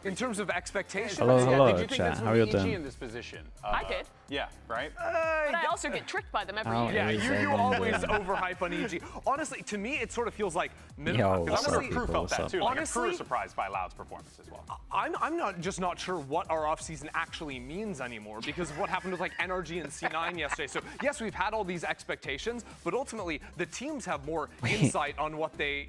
In terms of expectations? Hello, did you think chat. this How would you be EG doing? in this position? I did. Yeah, right? But I also get tricked by them every year. Yeah, you always overhype on EG. Honestly, to me, it sort of feels like minimal. Yo, Because what's honestly, up, Crew felt that too. Honestly, Crew surprised by Loud's performance as well. I'm not sure what our offseason actually means anymore because of what happened with like NRG and C9 yesterday. So yes, we've had all these expectations, but ultimately the teams have more insight on what they,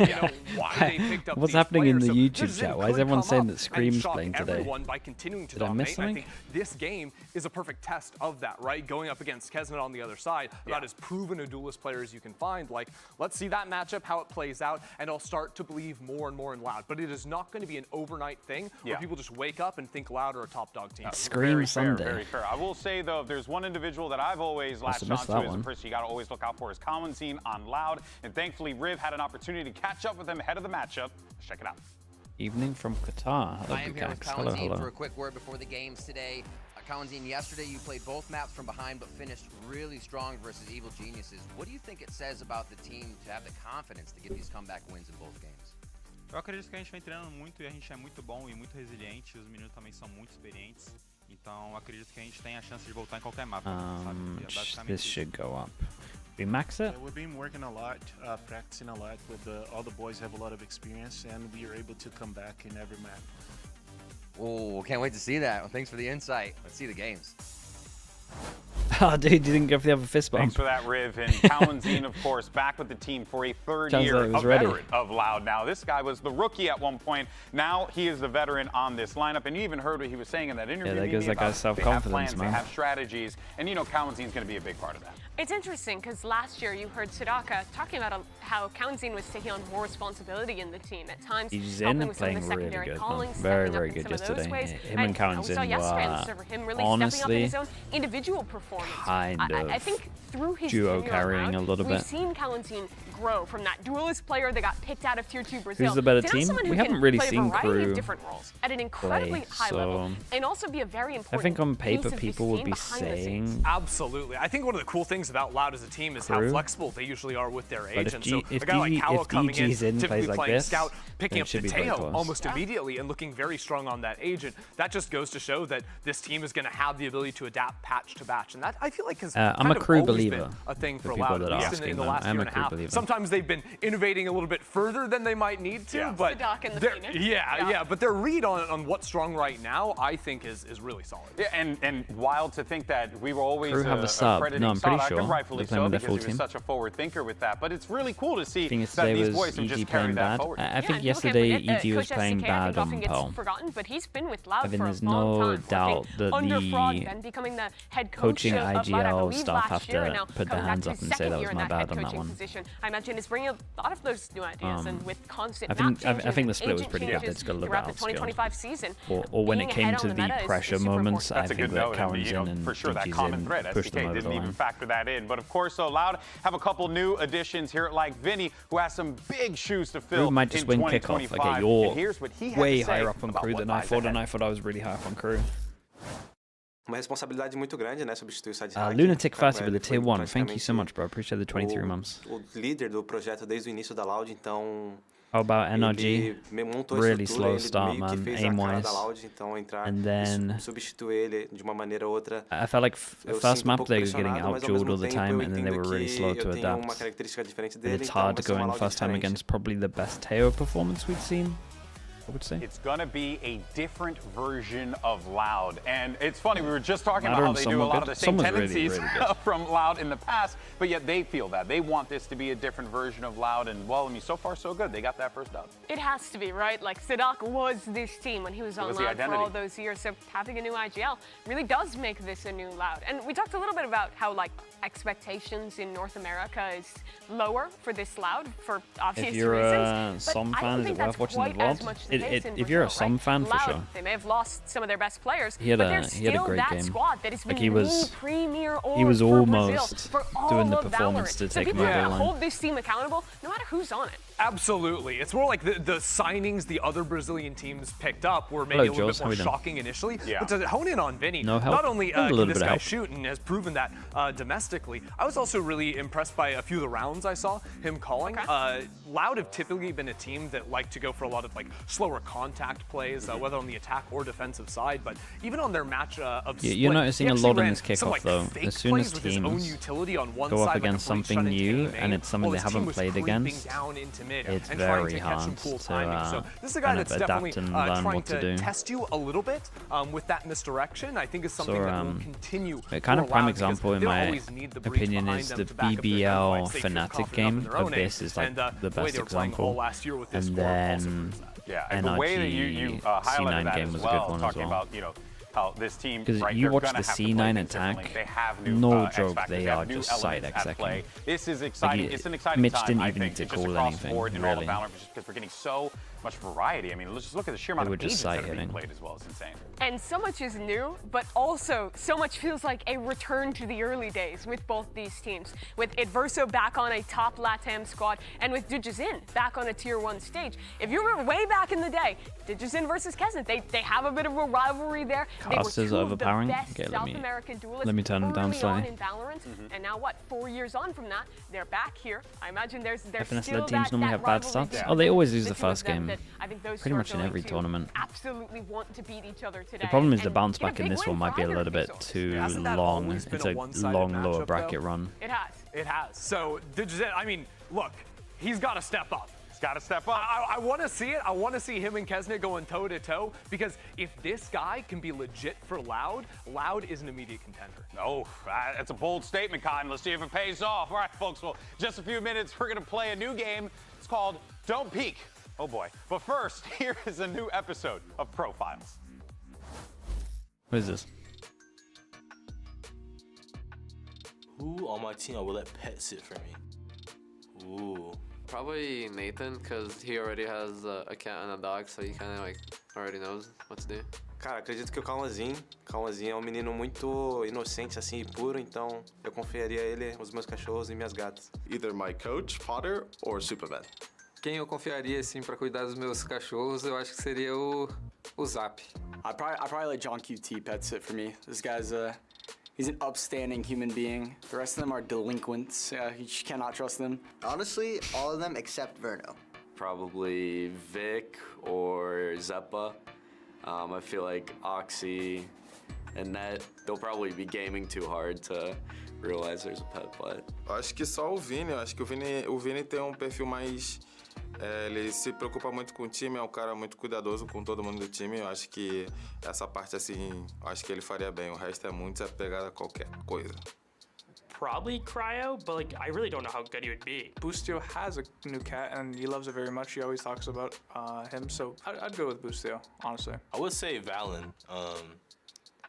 why they picked up. What's these happening in players. the So YouTube chat? J.Zen Why is could everyone come saying up that Scream's and shock playing today? everyone by continuing to Did I miss dominate. I something? think this game is a perfect test of that, right? Going up against Kesnet on the other side, about as proven a duelist player as you can find. Like, let's see that matchup, how it plays out, and I'll start to believe more and more in Loud. But it is not going to be an overnight thing where people just wake up and think Loud are a top dog team. Scream Sunday. Very fair. I will say, though, if there's one individual that I've always latched onto as a person you got to always look out for is Kawanzin on Loud. And thankfully, Riv had an opportunity to catch up with him ahead of the matchup. Let's check it out. Evening from Qatar. Hello, I am here with hello, Kawanzin hello. for a quick word before the games today. Kawanzin, yesterday you played both maps from behind but finished really strong versus Evil Geniuses. What do you think it says about the team to have the confidence to get these comeback wins in both games? Eu acredito que a gente vem treinando muito e a gente é muito bom e muito resiliente. Os meninos também são muito experientes. Então acredito que a gente tem a chance de voltar em qualquer mapa. This should go up. We max it? Yeah, we've been working a lot, practicing a lot with all the boys have a lot of experience and we are able to come back in every map. Oh, can't wait to see that. Well, thanks for the insight. Let's see the games. Oh, dude, you didn't go for the other fist bump. Thanks for that, Riv. And Kawanzin, of course, back with the team for a third year, a veteran of Loud now. This guy was the rookie at one point. Now he is the veteran on this lineup. And you even heard what he was saying in that interview. Yeah, that goes that guy's self-confidence, man. They have strategies. And, Kawanzin's going to be a big part of that. It's interesting because last year you heard Sudaka talking about how Kawanzin was taking on more responsibility in the team at times. Zen playing really good, man. Very, very good yesterday. Him and Kawanzin were honestly his own individual performance. Kind of I think through his duo tenure carrying around, a little bit. We've seen Kawanzin grow from that duelist player that got picked out of Tier 2 Brazil. Who's the better team? We haven't really seen KRU different roles at an incredibly high level, and also be a very important. I think on paper people would be saying. Absolutely. I think one of the cool things about Loud as a team is how flexible they usually are with their agents. So if a guy like Kawa coming in, typically like playing this, scout, picking up Teo almost Yeah. immediately and looking very strong on that agent, that just goes to show that this team is going to have the ability to adapt patch to batch. And that, I feel like, has I'm a KRU believer. A thing for Loud, at least in the last year and a half. Sometimes they've been innovating a little bit further than they might need to, but but their read on what's strong right now, I think, is really solid. Yeah, and wild to think that we were always crediting I'm pretty sure. rightfully so, because he was such a forward thinker with that. But it's really cool to see that these boys have just carried that forward. I think yesterday EG was playing bad on Pearl. But he's been with Loud I mean, for there's a long no time, doubt that the coaching of IGL Rivalry staff have last year, and to now put their coming back hands to up his and say second that year was in my that bad head on that coaching one. position. I imagine is bringing a lot of those new ideas, and with constant I think the split was pretty good. They just got a little bit throughout the 2025 season. Or when it came to the pressure moments, I That's a think good that note, Kawanzin and for sure that common thread. pushed them SDK over the didn't even line. factor that in. But of course, so Loud have a couple new additions here, like Vinny, who has some big shoes to fill. KRU might just win kickoff. Okay, you're way higher up on KRU than I thought, and I thought I was really high up on KRU. Uma responsabilidade muito grande, né, substituir o side Lunatic Fast with the tier 1. Thank you so much, bro. Appreciate the 23 months. O líder do projeto desde o início da Loud, então How about NRG? Really slow start, man, aim-wise. And then I felt like first map they were getting out-dueled all the time, and then they were really slow to adapt. And it's hard to go in first time against probably the best Teo performance we've seen, I would say. It's going to be a different version of Loud. And it's funny, we were just talking about how they do a lot of the same tendencies from Loud in the past, but yet they feel that. They want this to be a different version of Loud, and well, I mean, so far so good. They got that first dub. It has to be, right? Like, Sadak was this team when he was on Loud for all those years, so having a new IGL really does make this a new Loud. And we talked a little bit about how, like, expectations in North America is lower for this Loud for obvious reasons. If you're a SOM fan, is it worth watching the VOD? If you're a SOM fan, for sure. They may have lost some of their best players, he had a great game. Squad that has been like he was almost doing the performance to take him over the line. Hold this team accountable, no matter who's on it. Absolutely. It's more like the signings the other Brazilian teams picked up were maybe a little bit more shocking initially. Yeah. But to hone in on Vinny, No help. not only A can little this bit of guy help. shoot and has proven that domestically, I was also really impressed by a few of the rounds I saw him calling. Loud have typically been a team that like to go for a lot of like slower contact plays, whether on the attack or defensive side. But even on their match of split, you're noticing he a actually lot in ran this kickoff some, like, though. fake As soon as plays with his own teams utility on one go side, up like a against complete something shut-in new main, and it's something while they his team haven't was played creeping against, down into mid it's and trying very to catch some hard cool to, timing. So this is a guy kind that's of definitely adapt and learn trying what to do. test you a little bit with that misdirection. I think is something that will continue. A kind of for prime Loud example in because they my don't always need the breach opinion behind is them the to back up their BBL guns. They feel Fnatic confident game enough in their of own this aim. is like And the the way best they were playing the whole example. last year with this And score also then proves that. Yeah, and the way that you highlighted C9 that game as was a well, good one as talking well. about, you know, how this team, Because right, you they're watch gonna the have to play C9 things differently. attack, They have new no X joke, factors. they have are new just side elements at play. execing. This is exciting. It's an exciting Mitch time, didn't I even think, need to just call across the anything, board in all really. of Valorant, just because we're getting so much variety. I mean, let's just look at the sheer amount They were of just agents that side are being hitting. played as well. It's insane. And so much is new, but also so much feels like a return to the early days with both these teams. With Adverso back on a top LATAM squad, and with Digizin back on a tier 1 stage. If you remember way back in the day, Digizin versus Kesnet, they have a bit of a rivalry there. Cast they were is two overpowering. of the best Okay, South American duelists let me turn them down early on slightly. in Valorant. And now what, 4 years on from that, they're back here. I imagine there's FNS still led teams that normally have bad rivalry stats. there. Oh, they always lose The the two of first them game. that I think those Pretty two are much in going every to tournament. absolutely want to beat each other today. The problem is the and bounce get a back in big this win one might for be a either little of bit these too Hasn't that long. always been It's a a one-sided long matchup, lower though? bracket run. It has. It has. So Digizin, I mean, look, he's got to step up. He's got to step up. I want to see it. I want to see him and Kesnet going toe-to-toe because if this guy can be legit for Loud, Loud is an immediate contender. Oh, that's a bold statement, Cotton. Let's see if it pays off. All right, folks, well, just a few minutes, we're going to play a new game. It's called Don't Peek. Oh, boy. But first, here is a new episode of Profiles. What is this? Who on my team I would let pet sit for me? Ooh. Probably Nathan, because he already has a cat and a dog, so he kind of like already knows what to do. Cara, acredito que o Cauãzinho é um menino muito inocente, assim, e puro, então eu confiaria ele, os meus cachorros e minhas gatas. Either my coach, Potter, or Superman. Quem eu confiaria, assim, pra cuidar dos meus cachorros, eu acho que seria o Zap. I'd probably let John QT pet sit for me. This guy's he's an upstanding human being. The rest of them are delinquents. You just cannot trust them. Honestly, all of them except Verno. Probably Vic or Zeppa. I feel like Oxy and Net, they'll probably be gaming too hard to realize there's a pet but. Acho que só o Vini. Acho que o Vini tem um perfil mais... ele se preocupa muito com o time, é um cara muito cuidadoso com todo mundo do time. Eu acho que essa parte, assim, acho que ele faria bem. O resto é muito desapegado a qualquer coisa. Probably Cryo, but like I really don't know how good he would be. Boostio has a new cat and he loves it very much. He always talks about him, so I'd go with Boostio, honestly. I would say Valen.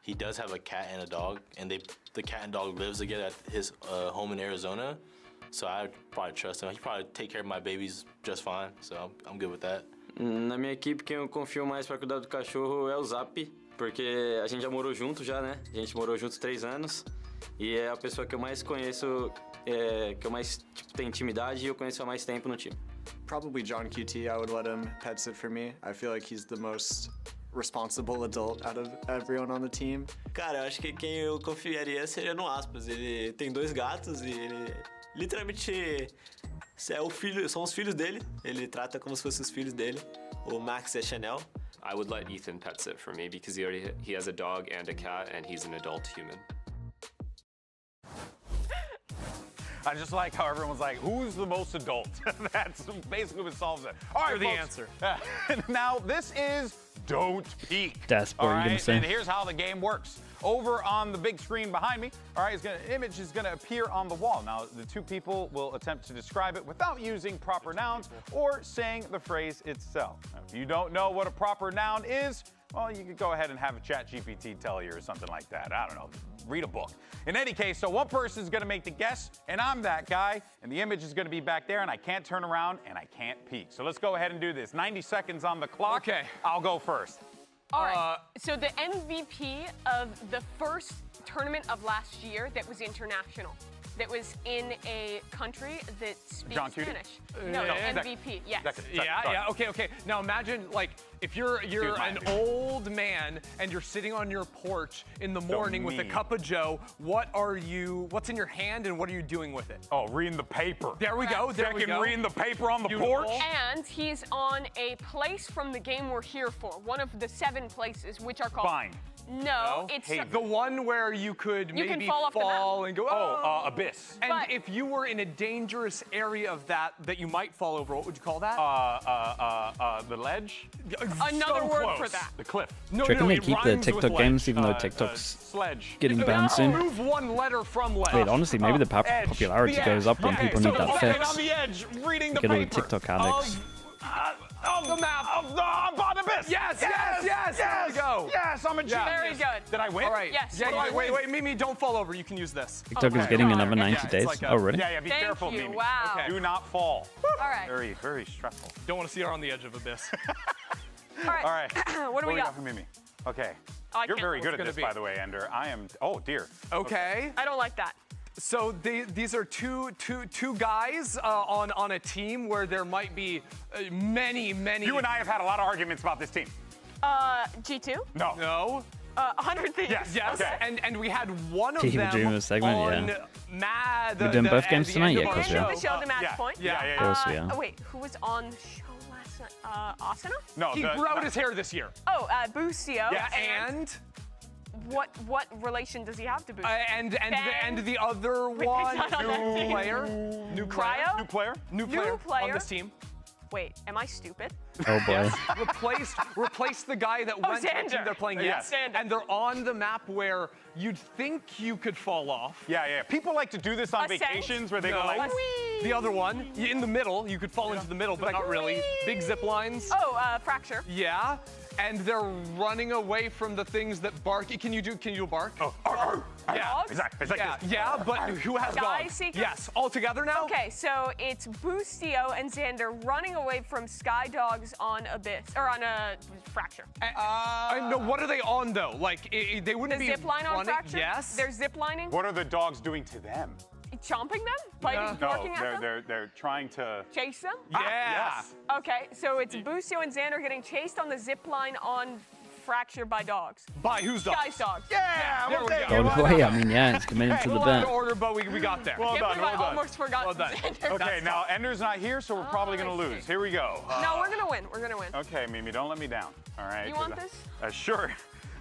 He does have a cat and a dog, and the cat and dog lives together at his home in Arizona. So I'd probably trust him. He'd probably take care of my babies just fine, so I'm good with that. Na minha equipe, quem eu confio mais pra cuidar do cachorro é o Zap, porque a gente já morou junto já, né? A gente morou junto 3 anos. E é a pessoa que eu mais conheço, que eu mais tenho intimidade e eu conheço há mais tempo no time. Probably John QT. I would let him pet sit for me. I feel like he's the most responsible adult out of everyone on the team. Cara, eu acho que quem eu confiaria seria no Aspas. Ele tem 2 gatos e ele literalmente são os filhos dele. Ele trata como se fossem os filhos dele. O Max e a Chanel. I would let Ethan pet sit for me because he has a dog and a cat and he's an adult human. I just like how everyone's like, who's the most adult? That's basically what solves it. All right, You're the folks. answer. Now, this is Don't Peek. That's what all you're right? gonna say. And here's how the game works. Over on the big screen behind me, all right, image is gonna appear on the wall. Now, the two people will attempt to describe it without using proper nouns or saying the phrase itself. Now, if you don't know what a proper noun is, well, you could go ahead and have a ChatGPT tell you or something like that. I don't know, read a book. In any case, so one person is gonna make the guess, and I'm that guy, and the image is gonna be back there, and I can't turn around, and I can't peek. So let's go ahead and do this. 90 seconds on the clock. Okay. I'll go first. All right, so the MVP of the first tournament of last year that was international. that was in a country that speaks John Cutie? Spanish. No, MVP. Yes. Okay. Now imagine, like, if you're an old man and you're sitting on your porch in the morning with a cup of joe, what's in your hand and what are you doing with it? Oh, reading the paper. There we go. Reading the paper on the porch. And he's on a place from the game we're here for, one of the 7 places, which are called... Fine. No, it's the one where you could maybe fall and go. Abyss. And if you were in a dangerous area of that you might fall over, what would you call that? The ledge. Another word for that. The cliff. Do you reckon they keep the TikTok games even though TikTok's getting banned soon? Move one letter from ledge. Wait, honestly, maybe the popularity goes up when people need that fix. On the edge, reading the Get all the paper TikTok addicts. Of the map of the abyss. Yes. There we go. Yes, I'm a genius. Very good. Did I win? All right. Yes. Yeah, wait, Mimi, don't fall over. You can use this. TikTok is getting another 90 days. Oh, really? Yeah, be careful, Mimi. Wow. Okay. Do not fall. All right. Very, very stressful. Don't want to see her on the edge of abyss. All right. What do we got for Mimi? Okay. I You're can't- very good at What's this, gonna by the way, Ender. I am. Oh dear. Okay. I don't like that. So these are two guys on a team where there might be many. You and I have had a lot of arguments about this team. G2? No. 100 Thieves. Yes. Okay. And we had one of Team them Dreamer segment, on yeah. Mad. We're doing both games tonight, yeah, End because of the show, the match point. Yeah. Of course we are. Oh, wait, who was on the show last night? Asuna? No, he grew out his hair this year. Oh, Busio. Yeah, and what relation does he have to Busio? and the other one, new player on this team. Wait, am I stupid? Oh boy. Replace the guy that went to the team they're playing. Yes. And they're on the map where you'd think you could fall off. Yeah. People like to do this on Ascent? vacations where they go like. The other one, in the middle, you could fall into the middle, but not really. Big zip lines. Oh, Fracture. Yeah. And they're running away from the things that bark. Can you do bark? Yeah. Exactly. Yeah, but who has Sky dogs? Seeker? Yes, all together now? Okay, so it's Busio and Xander running away from Sky Dogs on Abyss, or on a Fracture. No, what are they on though? Like, they wouldn't The be zip line on running. Fracture? Yes. They're zip lining? What are the dogs doing to them? Chomping them? Like barking at them? they're trying to Chase them? Yeah. Yes. Okay, so it's Busio and Xander getting chased on the zip line on Fracture by dogs. By whose dogs? Sky's dogs. Yeah, there we go. All the way, I mean, yeah, it's committed to the Out of bet. order, but we got there. Well done. I almost forgot Xander. Okay, now Ender's not here, so we're probably gonna lose. Here we go. No, we're gonna win. We're gonna win. Okay, Mimi, don't let me down. All right. You want this? Sure.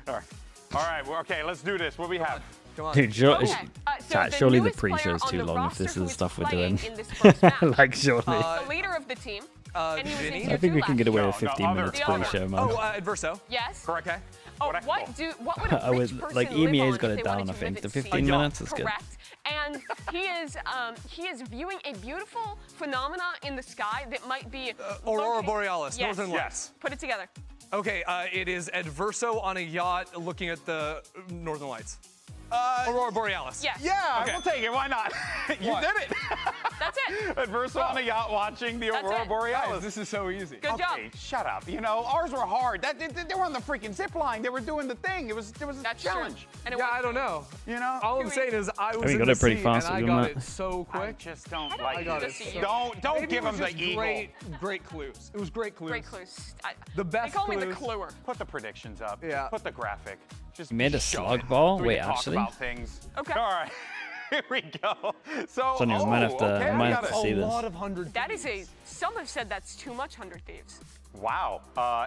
All right. Well, okay, let's do this. What do we have? Come on. Dude, surely the pre-show's too long if this is the stuff we're doing. Like, surely. The leader of the team. And he was in I here think we too can get last away year. with 15 minutes pre-show, man. Adverso. Yes. Correct. Okay. Oh, what would a rich person like, live EMEA's on got if it they wanted down, I to think. live The at sea? 15 minutes is good. Correct. And he is viewing a beautiful phenomena in the sky that might be Aurora Borealis, Yes. Northern Lights. Put it together. Okay, it is Adverso on a yacht looking at the Northern Lights. Aurora Borealis. Yes. Yeah, Okay. we'll take it. Why not? You did it. That's it. Adverso on a yacht watching the Aurora Borealis. Guys, this is so easy. Good job. Okay, shut up. You know, ours were hard. They were on the freaking zip line. They were doing the thing. It was a challenge. And I don't know. You know? All I'm saying is I was we in got the it pretty seat fast, and I we got got it it. so quick. I just don't I don't like need it. to see it. Don't Maybe give it was him the just eagle. Great clues. It was great clues. Great clues. The best They call me clues. the cluer. Put the predictions up. Yeah. Put the graphic. Just You made a show slug it. ball? So we Wait, can talk actually? about things. Okay. All right. Here we go. So, Sonny, we might have to- okay, we might I have got to it. see A this. lot of 100. That is some have said that's too much 100 Thieves. Wow.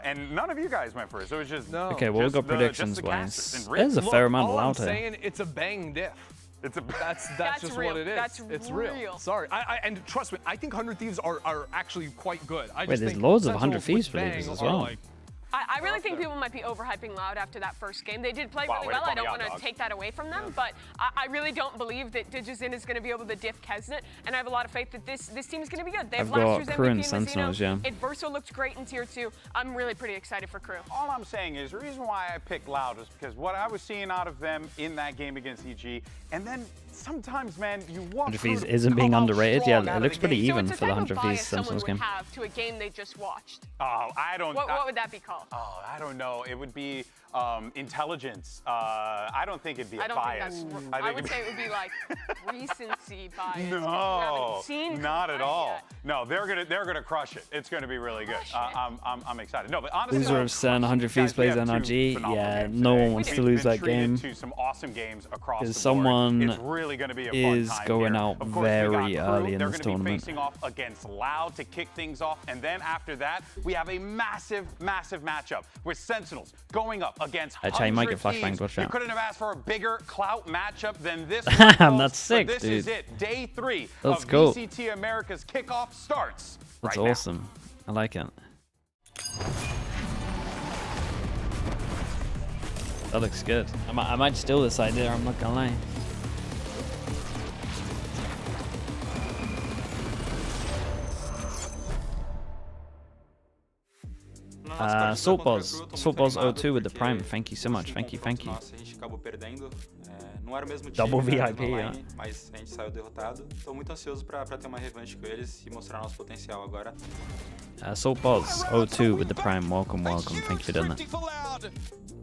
And none of you guys went first. It was just Okay, well, we've got predictions wise. wise. There's a fair amount all I'm allowed here. saying, it's a bang diff. That's just real. what it is. That's it's real. Sorry. And trust me, I think 100 Thieves are actually quite good. I Wait, just there's think loads of Sentinels 100 Thieves with believers Bang as are well. like- I really think people might be overhyping Loud after that first game. They did play really way to well. call I don't me out, want to dog. take that away from them, but I really don't believe that DigiZen is going to be able to diff Kesnet, and I have a lot of faith that this team is going to be good. They have I've got last year's Crew and MVP in Sentinels, yeah. Adverso looked great in Tier 2. I'm really pretty excited for Crew. All I'm saying is the reason why I picked Loud is because what I was seeing out of them in that game against EG, and then sometimes, man, you want 100 Crew Thieves to isn't being come out underrated. strong Yeah, out it of looks the pretty gate. even So it's for the a type 100 of Thieves bias someone Sentinels would game. have to a game they just watched. Oh, I don't. What would that be called? Oh, I don't know. It would be intelligence. I don't think it'd be a bias. I would say it would be like recency bias. No, not at all. No, they're gonna crush it. It's gonna be really good. I'm excited. No, but honestly, Loser of SEN, 100 Thieves plays NRG. Yeah, no one wants to lose that game. To some awesome games across Because the board. someone It's really going to be a fun is time going here. out Of course, very early in They're this going to be tournament. facing off against Loud to kick things off, and then after that, we have a massive matchup with Sentinels going up against Actually, you might get 100 flashbanged, Thieves. watch You out. couldn't have asked for a bigger clout matchup than this. That's sick, but this dude. is it. Day 3 That's of cool. VCT America's kickoff starts. That's right awesome. I like it. That looks good. I might steal this idea, I'm not gonna lie. Saltballs 02 with the Prime. Thank you so much. Thank you. Double VIP, yeah. Mas a gente saiu derrotado. Estou muito ansioso para ter uma revanche com eles e mostrar nosso potencial agora. Saltballs 02 with the Prime. Welcome. Thank you for doing that.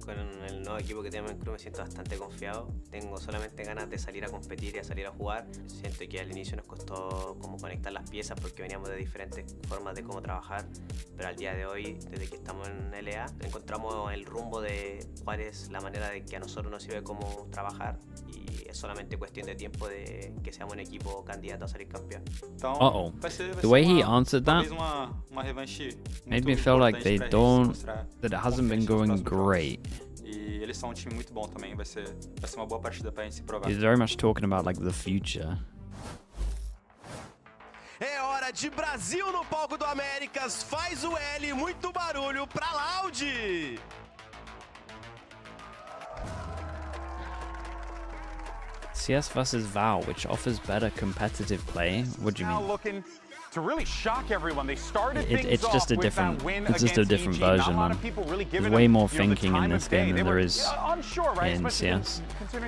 Con el nuevo equipo que tenemos en CRU me siento bastante confiado. Tengo solamente ganas de salir a competir y a salir a jugar. Siento que al inicio nos costó como conectar las piezas porque veníamos de diferentes formas de cómo trabajar, pero al día de hoy, desde que estamos en LA, encontramos el rumbo de cuál es la manera de que a nosotros nos sirve cómo trabajar y es solamente cuestión de tiempo de que seamos un equipo candidato a salir campeón. Uh-oh. The way he answered that made me feel like that it hasn't been going great. E eles são time muito bom também, vai ser uma boa partida pra gente se provar. He's very much talking about like the future. É hora de Brasil no palco do Américas, faz o L, muito barulho pra Loud! CS versus Val, which offers better competitive play. What do you mean? To really shock everyone, they started It's just a different. It's just a different version, man. There's way more thinking in this game than there is in CS.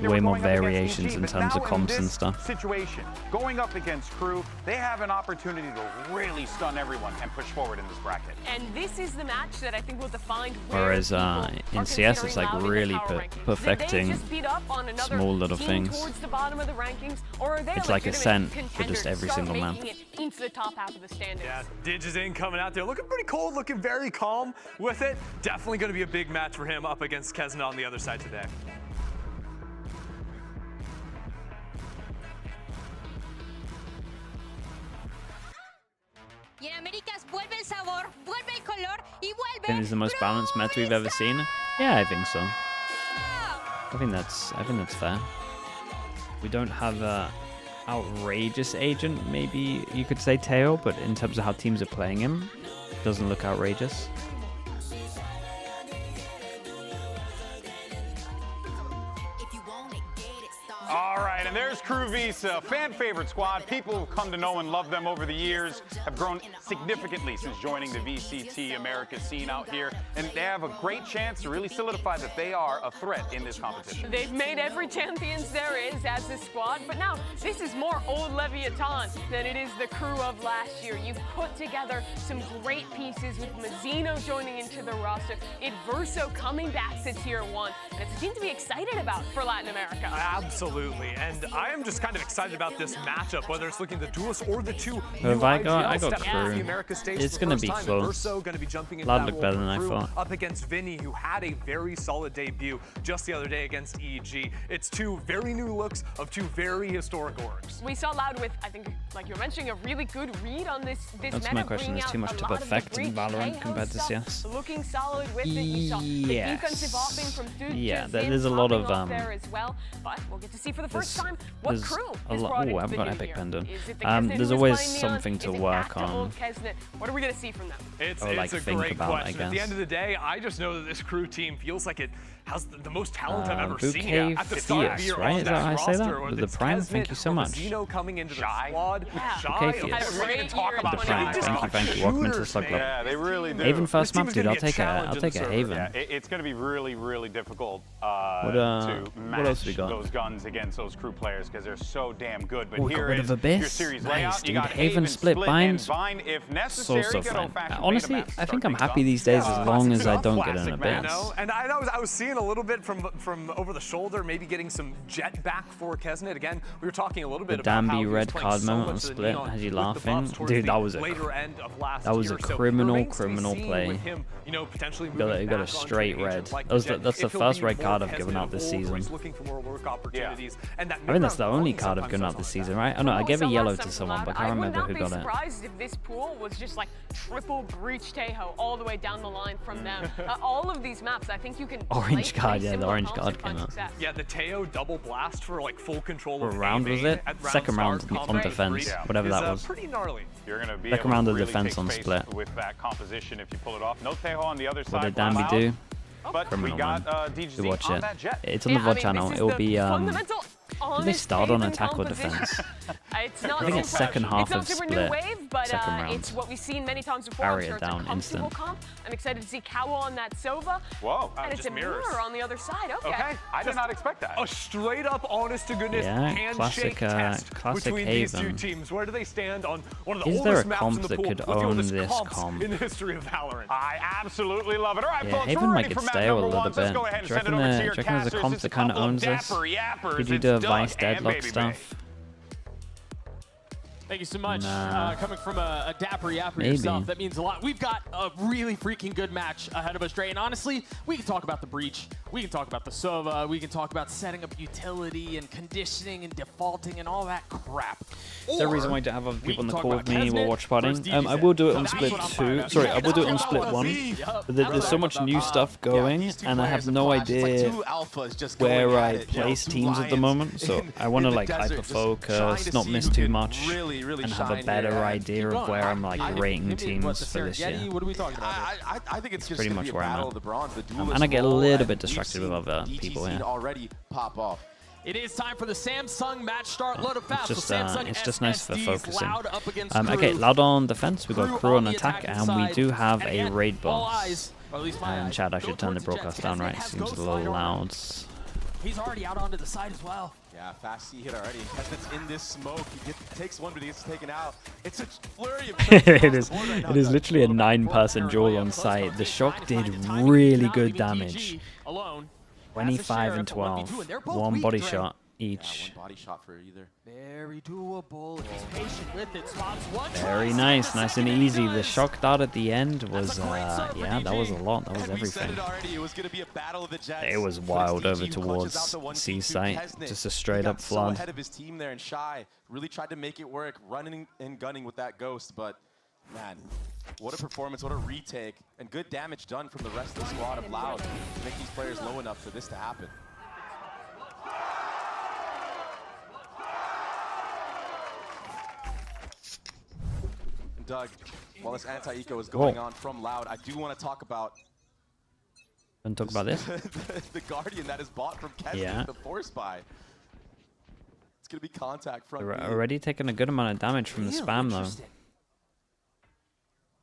Way more variations in terms of comps and stuff. Situation going up against CRU, they have an opportunity to really stun everyone and push forward in this bracket. And this is the match that I think will define. Whereas in CS, it's like really perfecting small little things. It's like a SEN for just every single map. Half of the standings. Yeah, Didge is in coming out there, looking pretty cold, looking very calm with it. Definitely going to be a big match for him up against Kezna on the other side today. Y en Américas vuelve el sabor, vuelve el color y vuelve. I think it's the most balanced meta we've ever seen. Yeah, I think so. I think that's fair. We don't have a outrageous agent, maybe you could say Teo, but in terms of how teams are playing him, it doesn't look outrageous. All right, and there's CRU Visa, fan favorite squad. People who've come to know and love them over the years have grown significantly since joining the VCT America scene out here, and they have a great chance to really solidify that they are a threat in this competition. They've made every champions there is as a squad, but now this is more old Leviathan than it is the CRU of last year. You've put together some great pieces with Mazzino joining into the roster, Adverso coming back to Tier 1, and it's a team to be excited about for Latin America. Absolutely, and I am just kind of excited about this matchup, whether it's looking at the duelists or the two If I got stepping onto the CRU, America stage it's for the gonna first be time. close. Adverso gonna be jumping into That that looked role better for than I CRU thought. up against Vinny, who had a very solid debut just the other day against EG. It's two very new looks of two very historic orgs. We saw Loud with, I think, like you're mentioning, a really good read on this That's meta, my question. bringing There's too out much a to lot of the perfect in great Valorant KO compared to stuff, CS. looking solid with it. You saw the defensive hopping from Yeah, J-Zen there's a lot popping of off there as well, but we'll get to see for the first time what there's CRU a is lot. brought Oh, into I've the got new Epic year. Pendant. Is it the Keznet There's who is always playing the something to Is it work back to on. old Keznet? What are we going to see from them? It's like a think great about, I question. At the guess. end of the day, I just know that this CRU team feels like it has the most talent I've ever seen. Bouquet At the start of the Fias, year right? on Is that how I this say that? roster, With whether the it's Prime? Keznet Thank you so or much. Mazzino coming into the squad. Bouquet Fias. The Prime. Thank you. Welcome into the Slug Club. Yeah, they really do. Haven first This team map, is dude. gonna I'll be a take a challenge in the Haven. Yeah, it's going to be really, really difficult What to else match we got? those guns against those CRU true players because they're so damn good. But Oh, here got rid is of your Abyss. series Nice, layout. dude. You got Haven split bind. Vine if necessary. So Good fun. old-fashioned Honestly, beta maps I think start I'm things happy off. these days as long as I don't get an Classic, man. Abyss. And I was seeing a little bit from over the shoulder, maybe getting some jet back for Kesnet. Again, we were talking a little The bit about how Danby he was red playing card so moment much on of the split. neon Has he with the laughing? buffs towards Dude, the that was a later end of last that was a year. So criminal remains to be criminal seen play. with him, you know, potentially Got moving a back straight onto an red. agent like That's Jet. the If he'll first be red more card I've given Kesnet out this of old, where season. he's looking for more work opportunities, and that I think that's the only mid-round card I've sometimes given does out this like season, that. right? Oh no, I gave a So yellow last to time someone, allowed, but I can't remember who I would got not it. be surprised if this pool was just like triple breach Tejo all the way down the line from them. All of these maps, I think you can Orange play card, yeah, the similar orange comps card and find came out. success. Yeah, the Teo double blast for like full control What of round was it? Second round on defense, whatever that was. Pretty gnarly. You're going to be Second able round to of really defense take on space split. with that composition if you pull it off. No Tejo on the other What side. did Danby Loud. do? But Criminal, we got man. DGZ You watch on it. that Jet. It's on the VOD channel. It will be did they start on attack or defense? It's not I think it's super, second half it's not of super split. new wave, but Second round. it's what we've seen many times before. Barrier I'm sure down, it's a comfortable instant. comp. I'm excited to see Kawa on that Sova. Whoa. And it's just a mirrors. mirror on the other side. Okay. Okay, I did not expect that. A straight up, honest to goodness Yeah, handshake classic, test classic between these two Haven. teams. Where do they stand on one of the Is there oldest a maps comp in the that pool? could with the own oldest this comps comp? in the history of Valorant? I absolutely love it. All right, Yeah, folks, Haven we're might ready get for map stale a number little one. So let's bit. go ahead Do and you send it reckon over to there- your do you reckon there's a casters. comp It's that kind of couple owns this? dapper yappers. Could you It's do a Doug Vice and deadlock Baby stuff? Thank you so much. Nah. Coming from a dapper yapper Maybe. yourself, that means a lot. We've got a really freaking good match ahead of us, Dre. And honestly, we can talk about the breach. We can talk about the Sova. We can talk about setting up utility and conditioning and defaulting and all that crap. Is there a reason why you don't have other people on the call with me while watch versus partying? I will do it on That's split what I'm 2. fired Sorry, up. I will do it on That's split what 1. Yup. But there's so much new stuff going, and I have no idea where I place teams at the moment. So I want to like hyper focus, not miss too much, and have a better idea of where I'm like rating teams for this year. What are we talking about? I think it's just Pretty gonna much be a where I'm battle at. of the bronze. The And duelist I get a role, little and bit we've distracted with seen other people DGZ here. already pop off. It is time for the Samsung match start. Load up fast. Just, So Samsung it's just nice for SSDs focusing. Loud up against Okay, Crew. Loud on defense, we got Crew Crew on the attack, attacking and we side. do have And a again, raid all boss. eyes, or at least my And eyes, Chad, I go should turn the towards broadcast Jets. down, Kesnet right? has Seems a Ghost little Rider. loud. He's already out onto the side as well. Yeah, fast C hit already. And Kesnet's in this smoke. He takes one, but he gets taken out. It's a flurry of It is literally a 9-person duel on site. The shock did really good damage. 25 and 12. One body shot each. One body shot for either. Very doable. If he's patient with it. Spots one. Very nice, nice and easy. The shock dart at the end was, yeah, that was a lot. That was everything. It was going to be a battle of the Jets. It was wild over towards C site. Just a straight up So flood. ahead of his team there, and Shy really tried to make it work, running and gunning with that Ghost, but man, what a performance, what a retake, and good damage done from the rest of the squad of Loud to make these players low enough for this to happen. And Doug, while this anti-eco is going on from Loud, I do want to talk about And talk about this. the Guardian that is bought from Kesnet, Yeah. the Force Buy. It's going to be contact from They're already taking a good amount of damage from the spam though.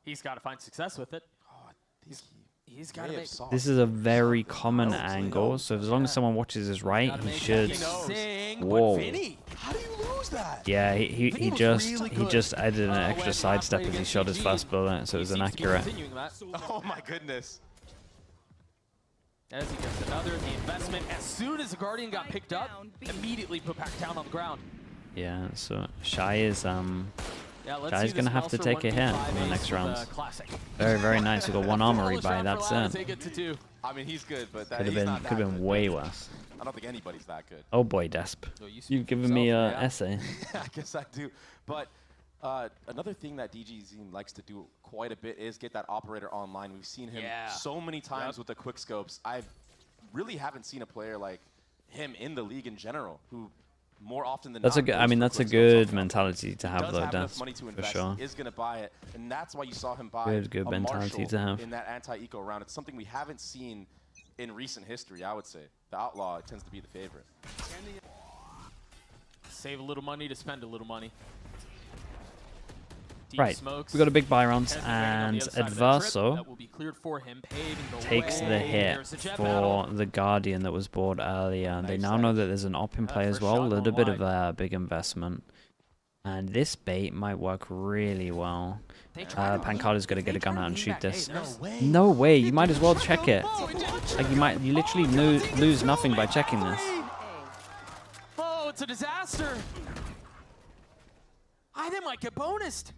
He's got to find success with it. He's got to make. This is a very common angle, so as long as someone watches his right, he should. Whoa. Yeah, he just added an extra sidestep as he shot his first bullet, so it was inaccurate. Oh my goodness. As he gets another, the investment, as soon as the Guardian got picked up, immediately put back down on the ground. Yeah, so Shy is let's Shy's see gonna this have to Melser take a hit 1v5 in the ace next with, rounds. Classic. Very, very nice. We got one armory by, that's it. Take it to 2. I mean, he's good, but Could have been way worse. I don't think anybody's that good. Oh boy, Desp. You've given me an essay. I guess I do. But another thing that DGZ likes to do quite a bit is get that operator online. We've seen him so many times with the quick scopes. I really haven't seen a player like him in the league in general who more often than That's not a good. goes I mean, for that's a quick scopes good off mentality to have does though, have enough Desp, money to for invest. sure. He is going to buy it, and that's why you saw him buy Good a mentality Marshall to have. in that anti-eco round. It's something we haven't seen in recent history, I would say. The Outlaw tends to be the favorite. Save a little money to spend a little money. Right, we got a big buy round, and Adverso takes the hit for the Guardian that was bought earlier. They now know that there's an op in play as well, a little bit of a big investment. And this bait might work really well. Pancada's got to get a gun out and shoot this. No way, you might as well check it. Like you literally lose nothing by checking this. Oh, it's a disaster. They might get bonused.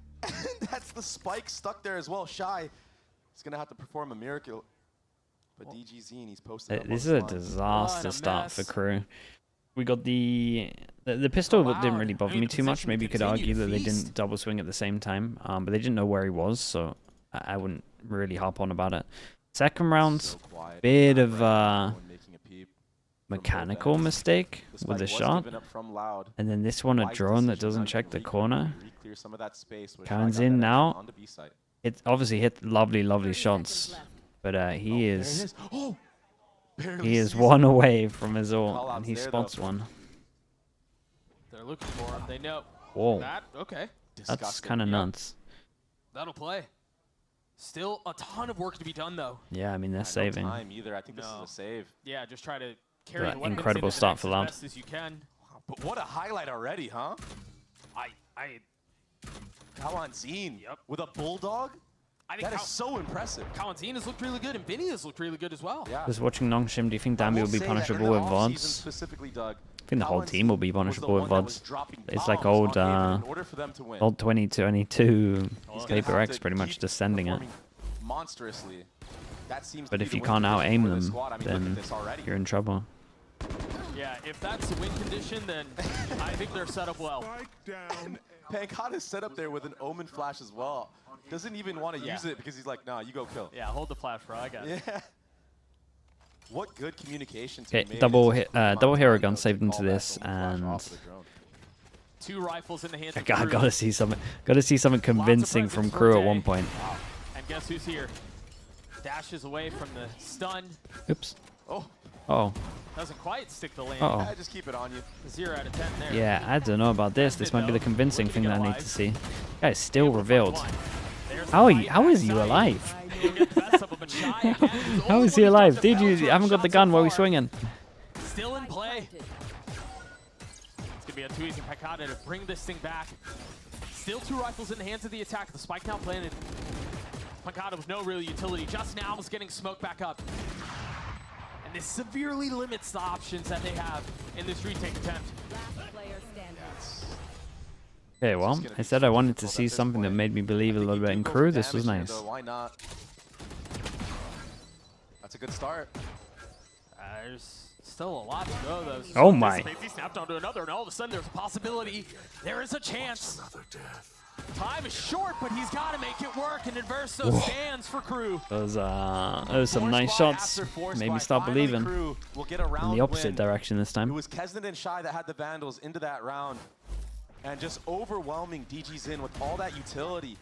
That's the spike stuck there as well. Shy is going to have to perform a miracle. But DG Zen, he's posted This is a disaster start for Crew. We got the pistol didn't really bother me too much. Maybe you could argue that they didn't double swing at the same time. But they didn't know where he was, so I wouldn't really harp on about it. Second round, bit of mechanical mistake with the shot, and then this one a drone that doesn't check the corner. Karen's in now. It obviously hit lovely shots, but he is one away from his ult, and he spots one. They're looking for him. They know. Whoa, okay. That's kind of nuts. That'll play. Still a ton of work to be done though. Yeah, I mean they're saving. No time either. I think this is a save. Yeah, just try to carry the weapons incredible start for Loud. as best as you can. But what a highlight already, huh? Kalanzine with a bulldog. That is so impressive. Kalanzine has looked really good, and Vinny has looked really good as well. Yeah. Just watching Nongshim, do you think Dambi will be punishable with VODs? Specifically, Doug, I think the whole team will be punishable with VODs. It's like old 2022 Paper X, pretty much just sending it. Monstrously. That seems But if you can't out-aim them, then you're in trouble. Yeah, if that's the win condition, then I think they're set up well. Pancada's set up there with an Omen flash as well. Doesn't even want to use it because he's like, nah, you go kill. Yeah, hold the flash, bro. I got it. Yeah. What good communication. Okay, double hero gun saved into this, and 2 rifles in the hands of God, gotta see something convincing from Crew at one point. And guess who's here? Dashes away from the stun. Oops. Oh. Doesn't quite stick the land. Uh-oh. Just keep it on you. 0 out of 10 there. Yeah, I don't know about this. This might be the convincing thing that I need to see. Guy's still revealed. How is you alive? How is he alive? Dude, you haven't got the gun. Why are we swinging? Still in play. It's going to be a too easy Pancada to bring this thing back. Still 2 rifles in the hands of the attack. The spike now planted. Pancada with no real utility. Just now was getting smoked back up. And this severely limits the options that they have in this retake attempt. Okay, well, I said I wanted to see something that made me believe a little bit in Crew. This was nice. Why not? That's a good start. There's still a lot to go, though. Oh my! He snapped onto another, and all of a sudden there's a possibility. There is a chance. Time is short, but he's got to make it work, and Adverso stands for Crew. Those some nice shots. Made me start believing in the opposite direction this time. It was Kesnet and Shy that had the Vandals into that round. And just overwhelming DG Zen with all that utility.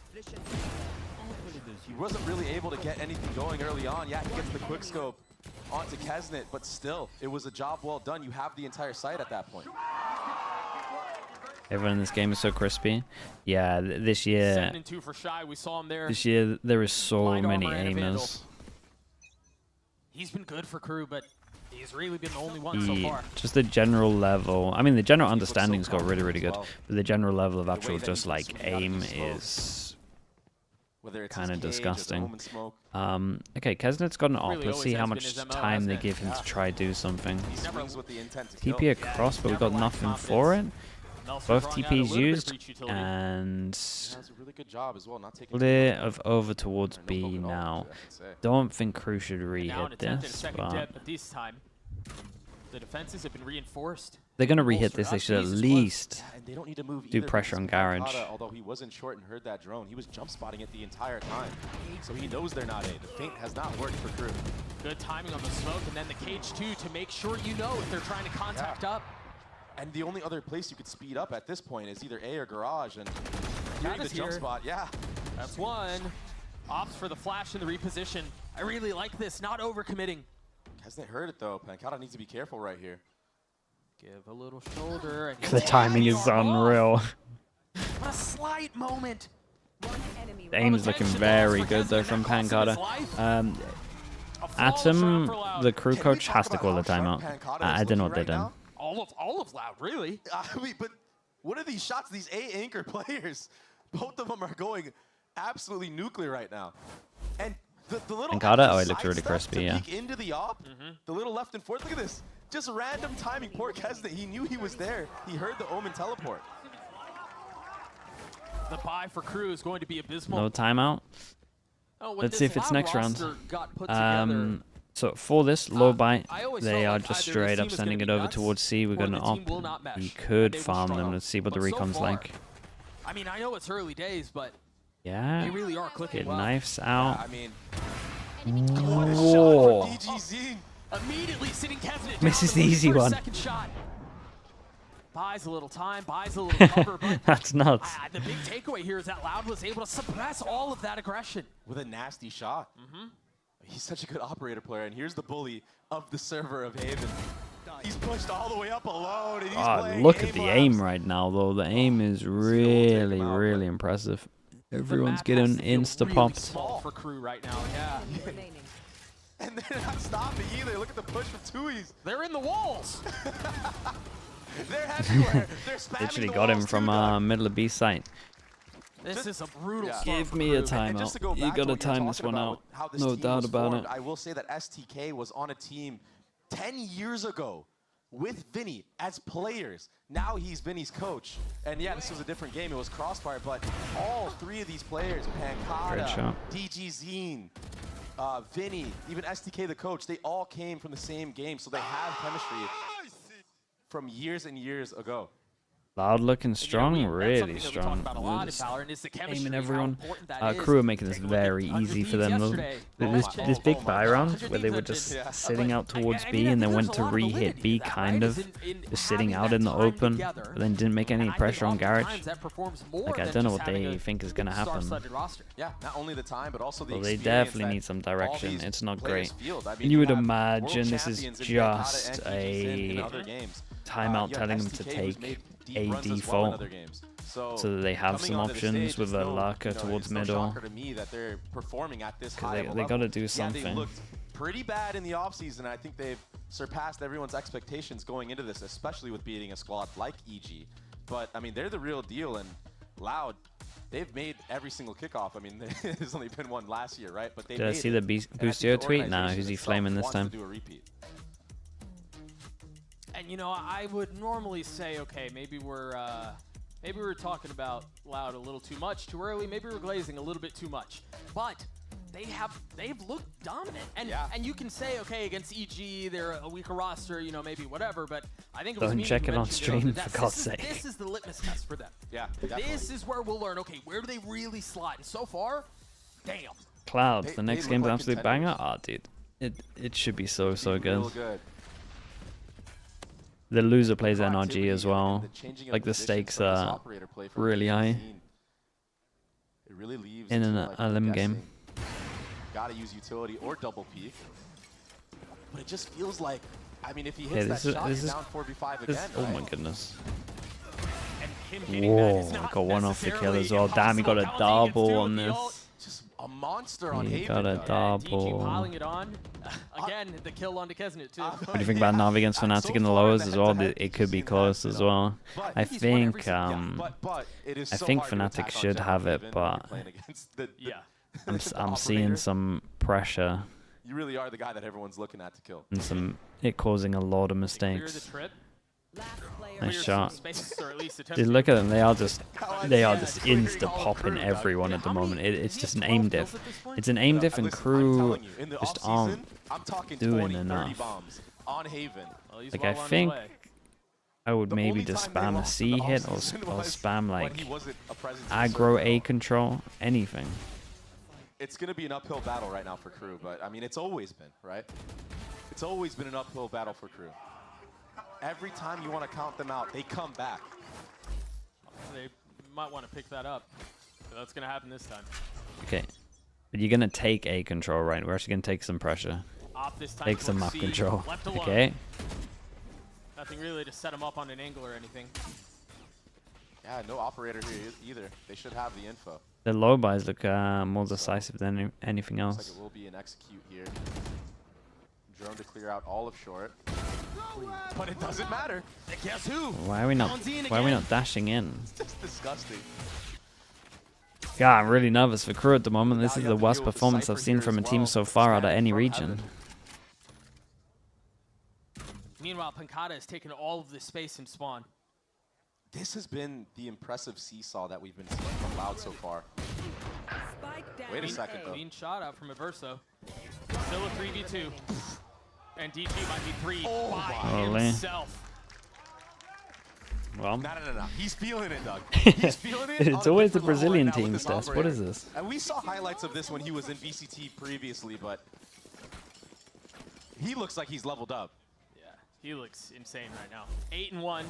He wasn't really able to get anything going early on. Yeah, he gets the quickscope onto Kesnet, but still, it was a job well done. You have the entire site at that point. Everyone in this game is so crispy. Yeah, this year. 7 and 2 for Shy. We saw him there. This year there is so many aimers. He's been good for Crew, but he's really been the only one so far. Just the general level. I mean, the general understanding's got really good, but the general level of actual just like aim is kind of disgusting. Okay, Kesnet's got an op. Let's see how much time they give him to try do something. TP across, but we got nothing for it. Both TPs used, and clear of over towards B now. Don't think Crew should re-hit this, but this time the defenses have been reinforced. They're gonna re-hit this. They should at least do pressure on Garage. Although he wasn't short and heard that drone, he was jump spotting it the entire time, so he knows they're not A. The feint has not worked for Crew. Good timing on the smoke, and then the cage too to make sure you know if they're trying to contact up. And the only other place you could speed up at this point is either A or Garage, and hearing the jump spot, That's one. Opts for the flash and the reposition. I really like this, not overcommitting. Hasn't heard it though. Pancada needs to be careful right here. Give a little shoulder. And the timing is unreal. What a slight moment. The aim is looking very good though from Pancada. Atom, the crew coach, has to call a timeout. I don't know what they're doing. All of Loud, really. I mean, but what are these shots? These 8 anchor players, both of them are going absolutely nuclear right now. And the little Pancada, oh, it looks really sidestep crispy, to yeah. peek into the op, the little left and forth. Look at this, just random timing. Poor Kesnet, he knew he was there. He heard the Omen teleport. The buy for crew is going to be abysmal. No timeout. Let's see if it's next round. So for this low buy, they are just straight up sending it over towards C. We've got an op. We could farm them. Let's see what the recon's like. I mean, I know it's early days, but yeah, they really are clicking it well. knifes out. I mean, whoa. Immediately sitting Kesnet Misses the easy one. Second shot. Buys a little time, buys a little cover, but that's nuts. The big takeaway here is that Loud was able to suppress all of that aggression with a nasty shot. He's such a good operator player, and here's the bully of the server of Haven. He's pushed all the way up alone, and he's Look at the aim right now, though. The aim is really, really impressive. Everyone's getting insta-popped. Small for crew right now, yeah. And they're not stopping either. Look at the push from Tui's. They're in the walls. They're everywhere. They're spamming Literally the got him walls from too, middle of B site. This is a brutal start. Give me a timeout. You gotta time this one out. No doubt about it. I will say that STK was on a team 10 years ago with Vinny as players. Now he's Vinny's coach. And yeah, this was a different game. It was Crossfire, but all 3 of these players, Pancada, DG Zen, Vinny, even STK the coach, they all came from the same game, so they have chemistry from years and years ago. Loud looking strong, really strong. Aiming everyone. Crew are making this very easy for them. This big buy round where they were just sitting out towards B and then went to re-hit B, kind of just sitting out in the open, but then didn't make any pressure on Garage. Like, I don't know what they think is going to happen. Yeah, not only the time, but also the well, they definitely need some direction. It's not great. And you would imagine this is just a timeout telling them to take a default so that they have some options with a lurker towards middle. Because they got to do something. They looked pretty bad in the offseason. I think they've surpassed everyone's expectations going into this, especially with beating a squad like EG. But, I mean, they're the real deal, and Loud, they've made every single kickoff. I mean, there's only been one last year, right? But they Did I see the Boostio tweet? Nah, who's he flaming this time? And you know, I would normally say, okay, maybe we're talking about Loud a little too much, too early. Maybe we're glazing a little bit too much. But they've looked dominant. And you can say, okay, against EG, they're a weaker roster, you know, maybe whatever. But I think it was Don't check it on stream, for God's sake. This is the litmus test for them. Yeah, this is where we'll learn. Okay, where do they really slide? And so far, damn. Cloud, the next game's an absolute banger. Ah, dude, it should be so good. The loser plays NRG as well. Like, the stakes are really high in an LM game. Gotta use utility or double peek. But it just feels like, I mean, if he hits that shot, he's down 4v5 again. Oh my goodness. Whoa, got one off the kill as well. Damn, he got a double on this. Just a monster on He Haven. got a double. Piling it on. Again, the kill onto Kesnet too. What do you think about Navi against Fnatic in the lowers as well? It could be close as well. I think Fnatic should have it, but I'm seeing some pressure. You really are the guy that everyone's looking at to kill. And it causing a lot of mistakes. Nice shot. Dude, look at them. They are just insta popping everyone at the moment. It's just an aim diff. It's an aim diff, and crew just aren't doing enough. Like, I think I would maybe just spam a C hit or spam like aggro A control, anything. It's going to be an uphill battle right now for crew, but I mean, it's always been, right? It's always been an uphill battle for crew. Every time you want to count them out, they come back. They might want to pick that up. So that's going to happen this time. Okay. But you're going to take A control, right? We're actually going to take some pressure. Take some map control. Okay. Nothing really to set them up on an angle or anything. Yeah, no operator here either. They should have the info. The low buys look more decisive than anything else. Looks like it will be an execute here. Drone to clear out all of short. But it doesn't matter. And guess who? Why are we not dashing in? It's just disgusting. God, I'm really nervous for KRU at the moment. This is the worst performance I've seen from a team so far out of any region. Meanwhile, Pancada has taken all of this space in spawn. This has been the impressive seesaw that we've been seeing from Loud so far. Wait a second, though. Clean shot out from Averso. Still a 3v2. And DG might be 3 by himself. Well, no. He's feeling it, Doug. He's feeling it. It's always the Brazilian teams, Des. What is this? And we saw highlights of this when he was in VCT previously, but he looks like he's leveled up. Yeah, he looks insane right now. 8-1.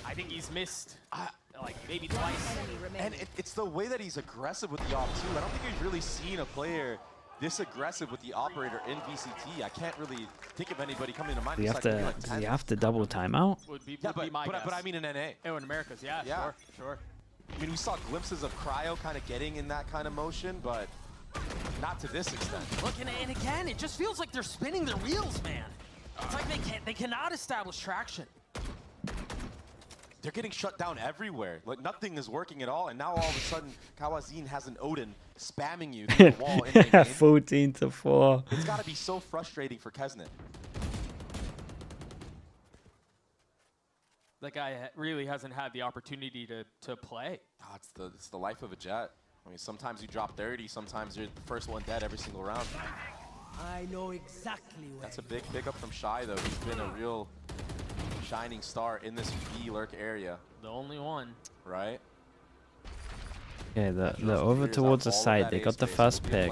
I think he's missed like maybe twice. And it's the way that he's aggressive with the op too. I don't think we've really seen a player this aggressive with the operator in VCT. I can't really think of anybody coming to mind. Do you have to double timeout? Would be but guess. I mean in NA. Oh, in Americas, yeah. Sure. I mean, we saw glimpses of Cryo kind of getting in that kind of motion, but not to this extent. Look, and again, it just feels like they're spinning their wheels, man. It's like they cannot establish traction. They're getting shut down everywhere. Like nothing is working at all, and now all of a sudden, Kawazin has an Odin spamming you through the wall. 14-4. It's got to be so frustrating for Kesnet. That guy really hasn't had the opportunity to play. Oh, it's the life of a Jet. I mean, sometimes you drop 30, sometimes you're the first one dead every single round. I know exactly where. That's a big pickup from Shy, though. He's been a real shining star in this B lurk area. The only one. Right? Okay, they're over towards the side. They got the first pick.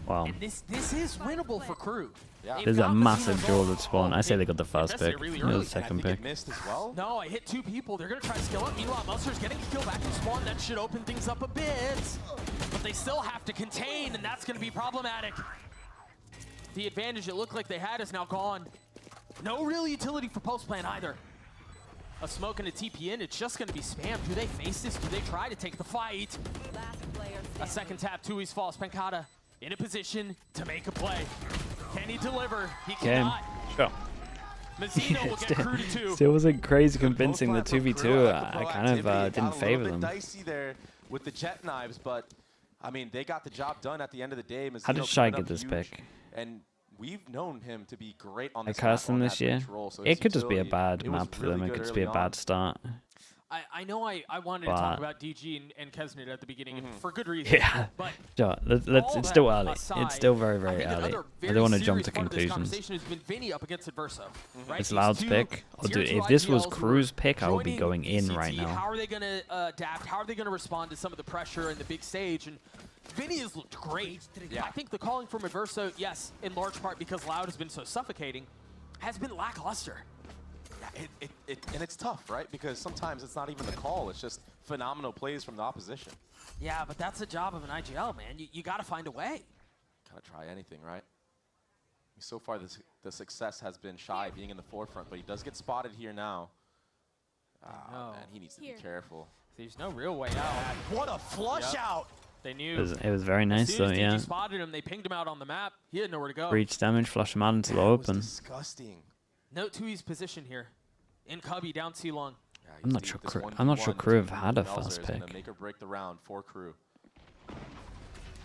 Wow. And this is winnable for KRU. Yeah. There's a massive duel at spawn. I say they got the first pick. Really the second pick. No, I hit 2 people. They're going to try to skill up. Meanwhile, Monster's getting a kill back in spawn. That should open things up a bit. But they still have to contain, and that's going to be problematic. The advantage it looked like they had is now gone. No real utility for post plan either. A smoke and a TP in, it's just going to be spammed. Do they face this? Do they try to take the fight? A second tap, Tui's false. Pancada in a position to make a play. Can he deliver? He cannot. Sure. Mazzino will get KRU to 2. Still wasn't crazy convincing the 2v2. I kind of didn't favor them. Dicey there with the Jet knives, but I mean they got the job done at the end of the day. How did Shy get this pick? And we've known him to be great on I this cursed him map, this year. so It could just be a bad map for them. It could just be a bad start. I know I wanted to talk about DG and Kesnet at the beginning, and for good reason. Yeah, but sure. It's still early. It's still very, very early. I don't want to jump to conclusions. Conversation has been Vinny up against Adverso. Right? It's Loud's pick. Oh, dude, if this was KRU's pick, I would be going in right now. How are they going to adapt? How are they going to respond to some of the pressure and the big stage? And Vinny has looked great. Yeah. I think the calling from Adverso, yes, in large part because Loud has been so suffocating, has been lackluster. And it's tough, right? Because sometimes it's not even the call. It's just phenomenal plays from the opposition. Yeah, but that's the job of an IGL, man. You got to find a way. Got to try anything, right? So far, the success has been Shy being in the forefront, but he does get spotted here now. Man, he needs to be careful. There's no real way out. What a flush out! They knew. It was very nice, though, yeah. They spotted him. They pinged him out on the map. He had nowhere to go. Breach damage, flush him out into the open. Disgusting. Note Tui's position here. In Cubby, down C-Long. Yeah, I'm not sure KRU have had a first pick. Make or break the round for KRU.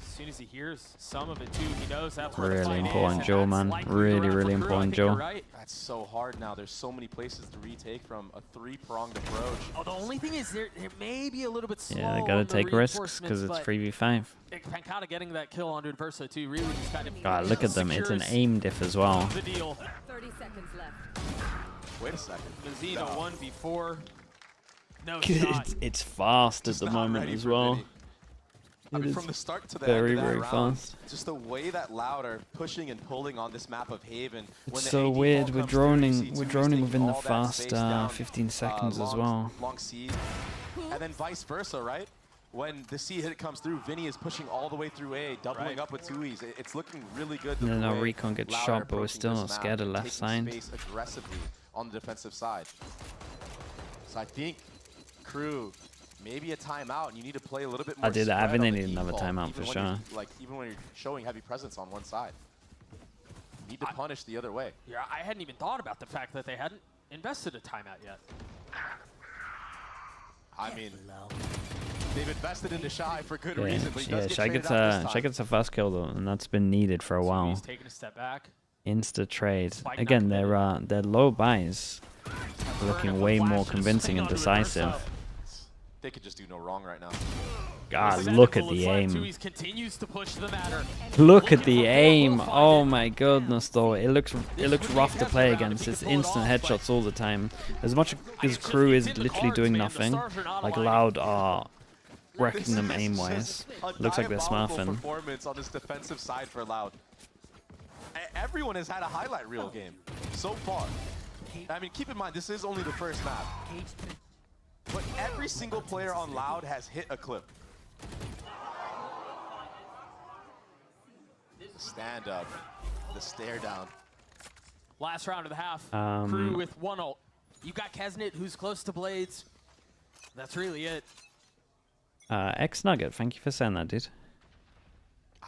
As soon as he hears some of it too, he knows that's where really important Joe, man. Really important Joe. Right. That's so hard now. There's so many places to retake from a 3-pronged approach. Oh, the only thing is there may be a little bit slow. Yeah, they gotta take risks because it's 3v5. Pancada getting that kill on Adverso too really just kind of. God, look at them. It's an aim diff as well. The deal. 30 seconds left. Wait a second. Mazzino 1v4. No shot. It's fast at the moment as well. I mean, from the start to the very, end of that very round, fast. just the way that Loud are pushing and pulling on this map of Haven. It's so weird. We're droning within the fast 15 seconds as well. Long C, and then vice versa, right? When the C hit comes through, Vinny is pushing all the way through A, doubling up with 2Es. It's looking really good. No, Recon gets shot, but we're still not scared of left side. Aggressively on the defensive side. So I think KRU maybe a timeout, and you need to play a little bit more. I think they need another timeout for sure. Even when you're showing heavy presence on one side, you need to punish the other way. Yeah, I hadn't even thought about the fact that they hadn't invested a timeout yet. I mean, they've invested into Shy for good reason, but he does Shy gets a fast kill though, and that's been needed for a while. He's taking a step back. Insta trade. Again, their low buys looking way more convincing and decisive. They could just do no wrong right now. God, look at the aim. Continues to push the matter. Look at the aim. Oh my goodness, though. It looks rough to play against. It's instant headshots all the time. As much as Crew is literally doing nothing, like Loud are wrecking them aim-wise. Looks like they're smurfing. Performance on this defensive side for Loud. Everyone has had a highlight reel game so far. I mean, keep in mind, this is only the first map. But every single player on Loud has hit a clip. Stand up, the stare down. Last round of the half. Crew with 1 ult. You got Kesnit, who's close to Blades. That's really it. X Nugget, thank you for saying that, dude.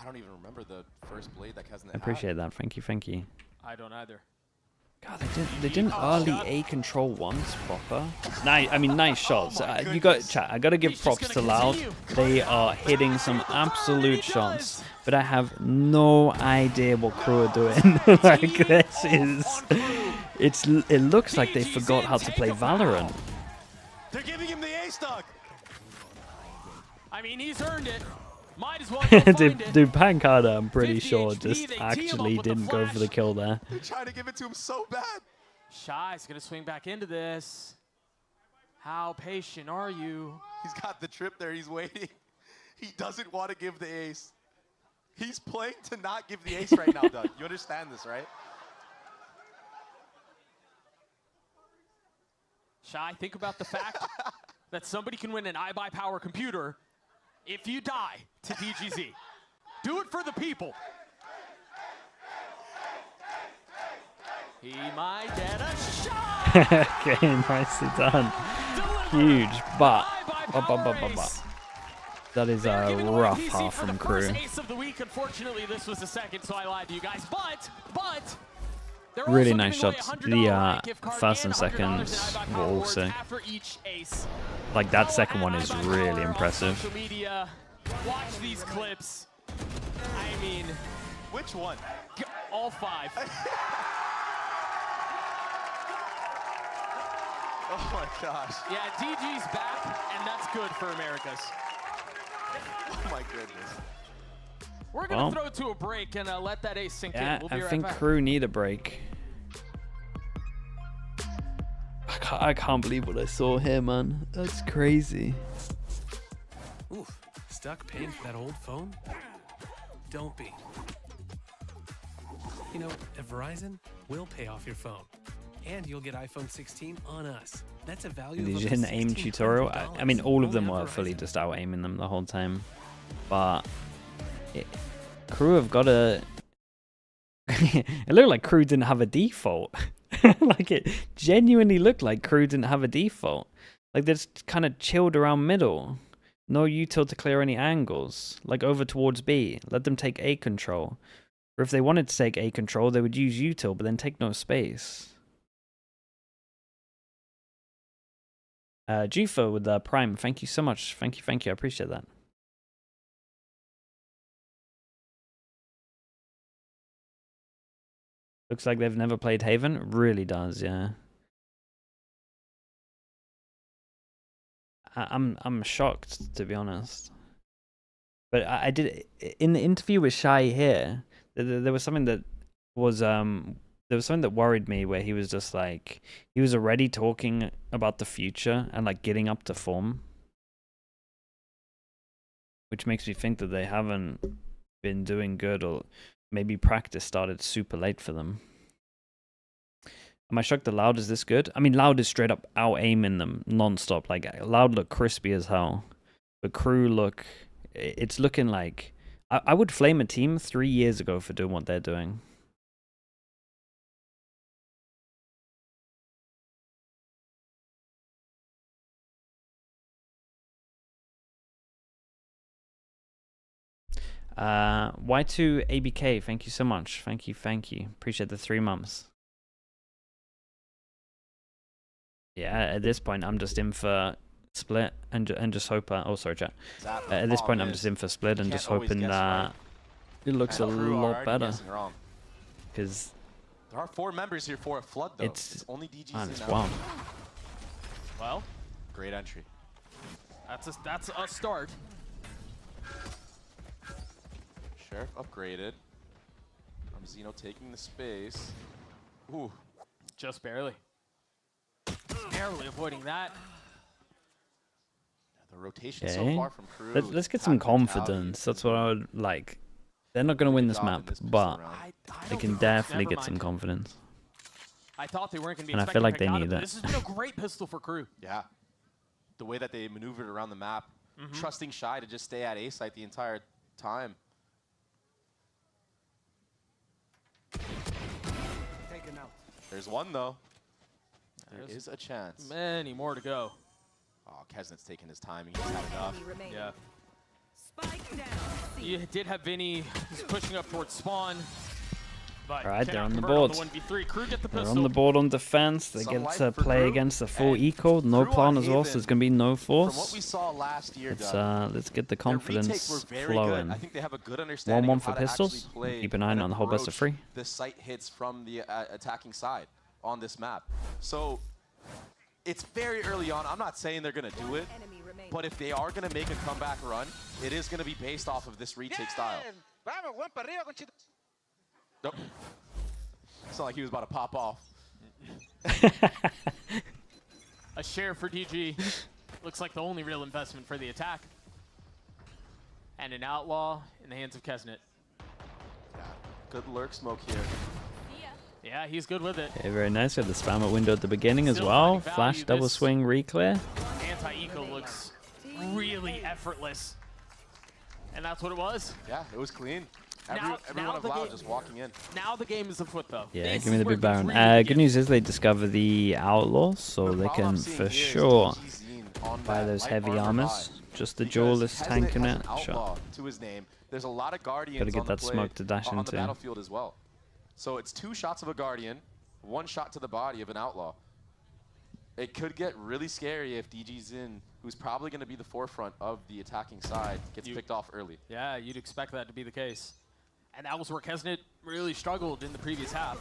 I don't even remember the first blade that Kesnit had. I appreciate that. Thank you. I don't either. God, they didn't early A control once proper. Nice shots. You got chat. I gotta give props to Loud. They are hitting some absolute shots, but I have no idea what Crew are doing. Like this is, it looks like they forgot how to play Valorant. They're giving him the ace dog. I mean, he's earned it. Might as well go find it. Dude, Pancada, I'm pretty sure, just actually didn't go for the kill there. They're trying to give it to him so bad. Shy's going to swing back into this. How patient are you? He's got the trip there. He's waiting. He doesn't want to give the ace. He's playing to not give the ace right now, Doug. You understand this, right? Shy, think about the fact that somebody can win an iBuyPower computer if you die to DGZ. Do it for the people. He might get a shot. Okay, nicely done. Huge, but that is a rough half from Crew. Ace of the week. Unfortunately, this was the second, so I lied to you guys. But really nice shots. The first and second were also like that second one is really impressive. Social media, watch these clips. I mean, which one? All 5. Oh my gosh. Yeah, DG's back, and that's good for Americas. Oh my goodness. We're going to throw it to a break and let that ace sink in. We'll be right I think back. Crew need a break. I can't believe what I saw here, man. That's crazy. Oof, stuck paying for that old phone? Don't be. You know, at Verizon, we'll pay off your phone. And you'll get iPhone 16 on us. That's a value Did of you hit an aim tutorial? I mean, all of them were fully just out aiming them the whole time. But Crew have got a... It looked like Crew didn't have a default. Like it genuinely looked like Crew didn't have a default. Like they're just kind of chilled around middle. No util to clear any angles. Like over towards B. Let them take A control. Or if they wanted to take A control, they would use util, but then take no space. Jufa with Prime, thank you so much. Thank you. I appreciate that. Looks like they've never played Haven. Really does, yeah. I'm shocked, to be honest. But I did in the interview with Shy here. There was something that was there was something that worried me where he was just like he was already talking about the future and like getting up to form, which makes me think that they haven't been doing good, or maybe practice started super late for them. Am I shocked that Loud is this good? I mean, Loud is straight up out aiming them non-stop. Like Loud look crispy as hell, but Crew look, it's looking like I would flame a team 3 years ago for doing what they're doing. Y2ABK, thank you so much. Thank you. Appreciate the 3 months. Yeah, at this point, I'm just in for split and just hope. Oh, sorry, chat. At this point, I'm just in for split and just hoping that it looks a lot better. Because there are 4 members here for a flood, though. It's only DGZ. Man, it's wild. Well, great entry. That's a start. Sheriff upgraded. Zeno taking the space. Ooh, just barely. Barely avoiding that. The rotation so far from Crew. Let's get some confidence. That's what I would like. They're not going to win this map, but they can definitely get some confidence. I thought they weren't going to be. And I feel like they need that. This has been a great pistol for Crew. Yeah. The way that they maneuvered around the map, trusting Shy to just stay at A site the entire time. There's one, though. There is a chance. Many more to go. Oh, Kesnet's taking his time. He's had enough. Yeah. You did have Vinny. He's pushing up towards spawn. All right, they're on the board. They're on the board on defense. They get to play against the full eco. No plan as well, so there's going to be no force. From what we saw last year, let's get the confidence flowing. I think they have a good understanding 1-1 for pistols. Keep an eye on the whole best of 3. The site hits from the attacking side on this map. So it's very early on. I'm not saying they're going to do it, but if they are going to make a comeback run, it is going to be based off of this retake style. Nope. It's not like he was about to pop off. A share for DG. Looks like the only real investment for the attack. And an outlaw in the hands of Kesnet. Yeah, good lurk smoke here. Yeah, he's good with it. Okay, very nice. We had the spammer window at the beginning as well. Flash, double swing, re-clear. Anti-eco looks really effortless. And that's what it was. Yeah, it was clean. Everyone of Loud just walking in. Now the game is afoot, though. Yeah, give me the big baron. Good news is they discover the outlaws, so they can for sure buy those heavy armors. Just the duelist tanking it. Sure. To his name, there's a lot of guardians. Gotta get that smoke to dash on into. the battlefield as well. So it's 2 shots of a guardian, 1 shot to the body of an outlaw. It could get really scary if DG Zen, who's probably going to be the forefront of the attacking side, gets picked off early. Yeah, you'd expect that to be the case. And that was where Kesnet really struggled in the previous half.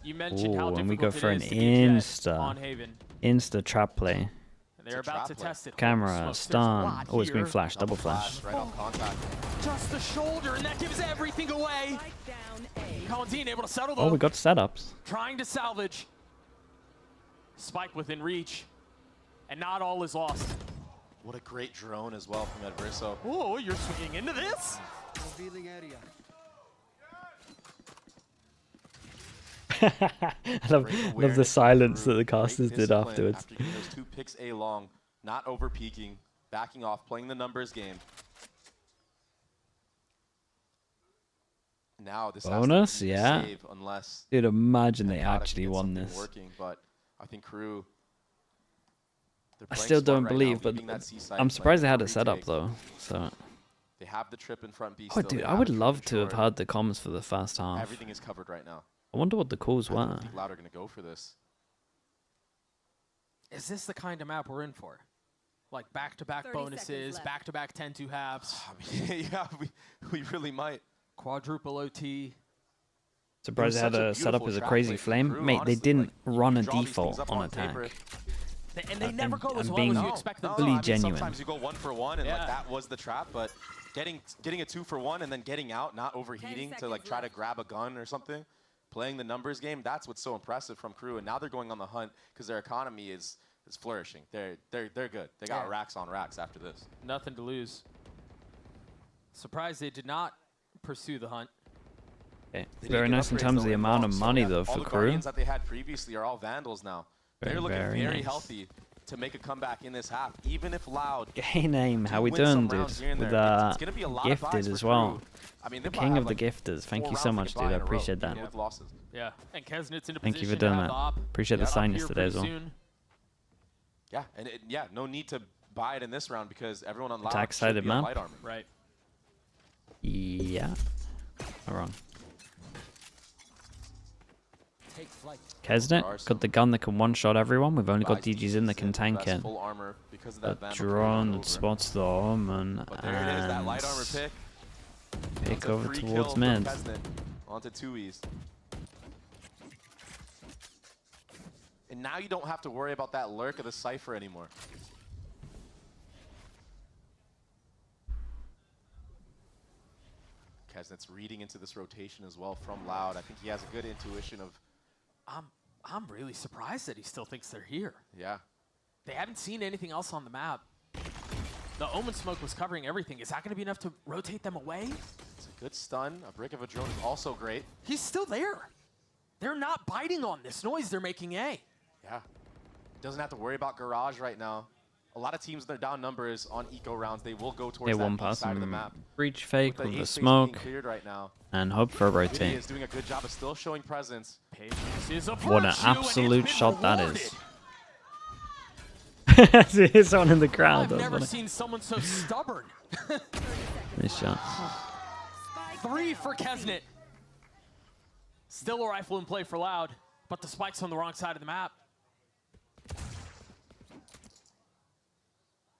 You mentioned how and we go difficult for it an is to get jet on insta Haven. trap play. And they're about to test it. Camera, stun. Oh, it's green flash, double flash. Right on contact. Just the shoulder, and that gives everything away. Colin able to settle though. Oh, we got setups. Trying to salvage. Spike within reach. And not all is lost. What a great drone as well from Adverso. Oh, you're swinging into this? I love the silence that the casters did afterwards. After getting those 2 picks A long, not over peeking, backing off, playing the numbers game. Now this bonus, has to be yeah. save unless Dude, imagine they actually won this. Working, but I think Crew. I still don't believe, but I'm surprised they had it set up though. So. They have the trip in front B. Oh, dude, I would love to have heard the comms for the first half. Everything is covered right now. I wonder what the calls were. I think Loud are going to go for this. Is this the kind of map we're in for? Like back-to-back bonuses, back-to-back 10-2 halves. I mean, yeah, we really might. Quadruple OT. Surprised they had a setup as a crazy flame. Crew, Mate, honestly, they didn't run a draw these default things up on attack. paper. And they never go as I'm well being as you expect them to. fully I mean, genuine. Sometimes you go 1 for 1 and like that was the trap, but getting a 2 for 1 and then getting out, not overheating to like try to grab a gun or something, playing the numbers game, that's what's so impressive from Crew. And now they're going on the hunt because their economy is flourishing. They're good. They got racks on racks after this. Nothing to lose. Surprised they did not pursue the hunt. Okay. Very nice in terms of the amount of money though for all the Crew. Guardians that they had previously are all Vandals now. They're looking very healthy to make a comeback in this half, even if Loud. Hey name, how we doing, dude? With gifted as well. I mean, the king of the gifters. Thank you so much, dude. I appreciate that. Yeah, and Kesnet's in a Thank you for position doing to have that. the op Appreciate the sign yesterday as well. soon. Yeah, and no need to buy it in this round because everyone on Loud Attack should sided be on map. light armor. Right. Yeah. I'm wrong. Kesnet got the gun that can one-shot everyone. We've only got DGs in that can tank it. A drone that spots the Omen and pick over towards mid. Onto 2Es. And now you don't have to worry about that lurk of the Cypher anymore. Kesnet's reading into this rotation as well from Loud. I think he has a good intuition of... I'm really surprised that he still thinks they're here. Yeah. They haven't seen anything else on the map. The Omen smoke was covering everything. Is that going to be enough to rotate them away? It's a good stun. A brick of a drone is also great. He's still there. They're not biting on this noise they're making, eh? Yeah. Doesn't have to worry about Garage right now. A lot of teams, their down numbers on eco rounds, they will go towards that east side of the map. Breach fake with the ace space smoke being cleared right now. and hope for a Vinny rotate. is doing a good job of still showing presence. What an absolute shot that is. There's someone in the crowd. I've never seen someone so stubborn. Nice shot. 3 for Kesnet. Still a rifle in play for Loud, but the spike's on the wrong side of the map.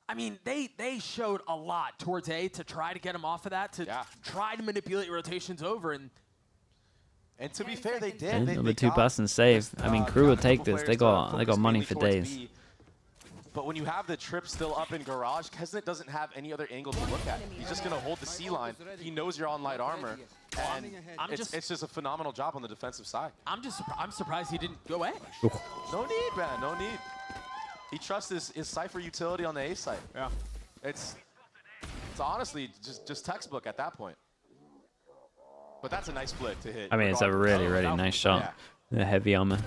I mean, they showed a lot towards A to try to get him off of that, to try to manipulate rotations over. And to be fair, they did. The 2-person save. I mean, crew would take this. They got money for days. But when you have the trip still up in Garage, Kesnet doesn't have any other angle to look at. He's just going to hold the C line. He knows you're on light armor. And it's just a phenomenal job on the defensive side. I'm surprised he didn't go A. No need, man. No need. He trusts his Cypher utility on the A site. Yeah. It's honestly just textbook at that point. But that's a nice flick to hit. I mean, it's a really, really nice shot. Yeah. The heavy armor.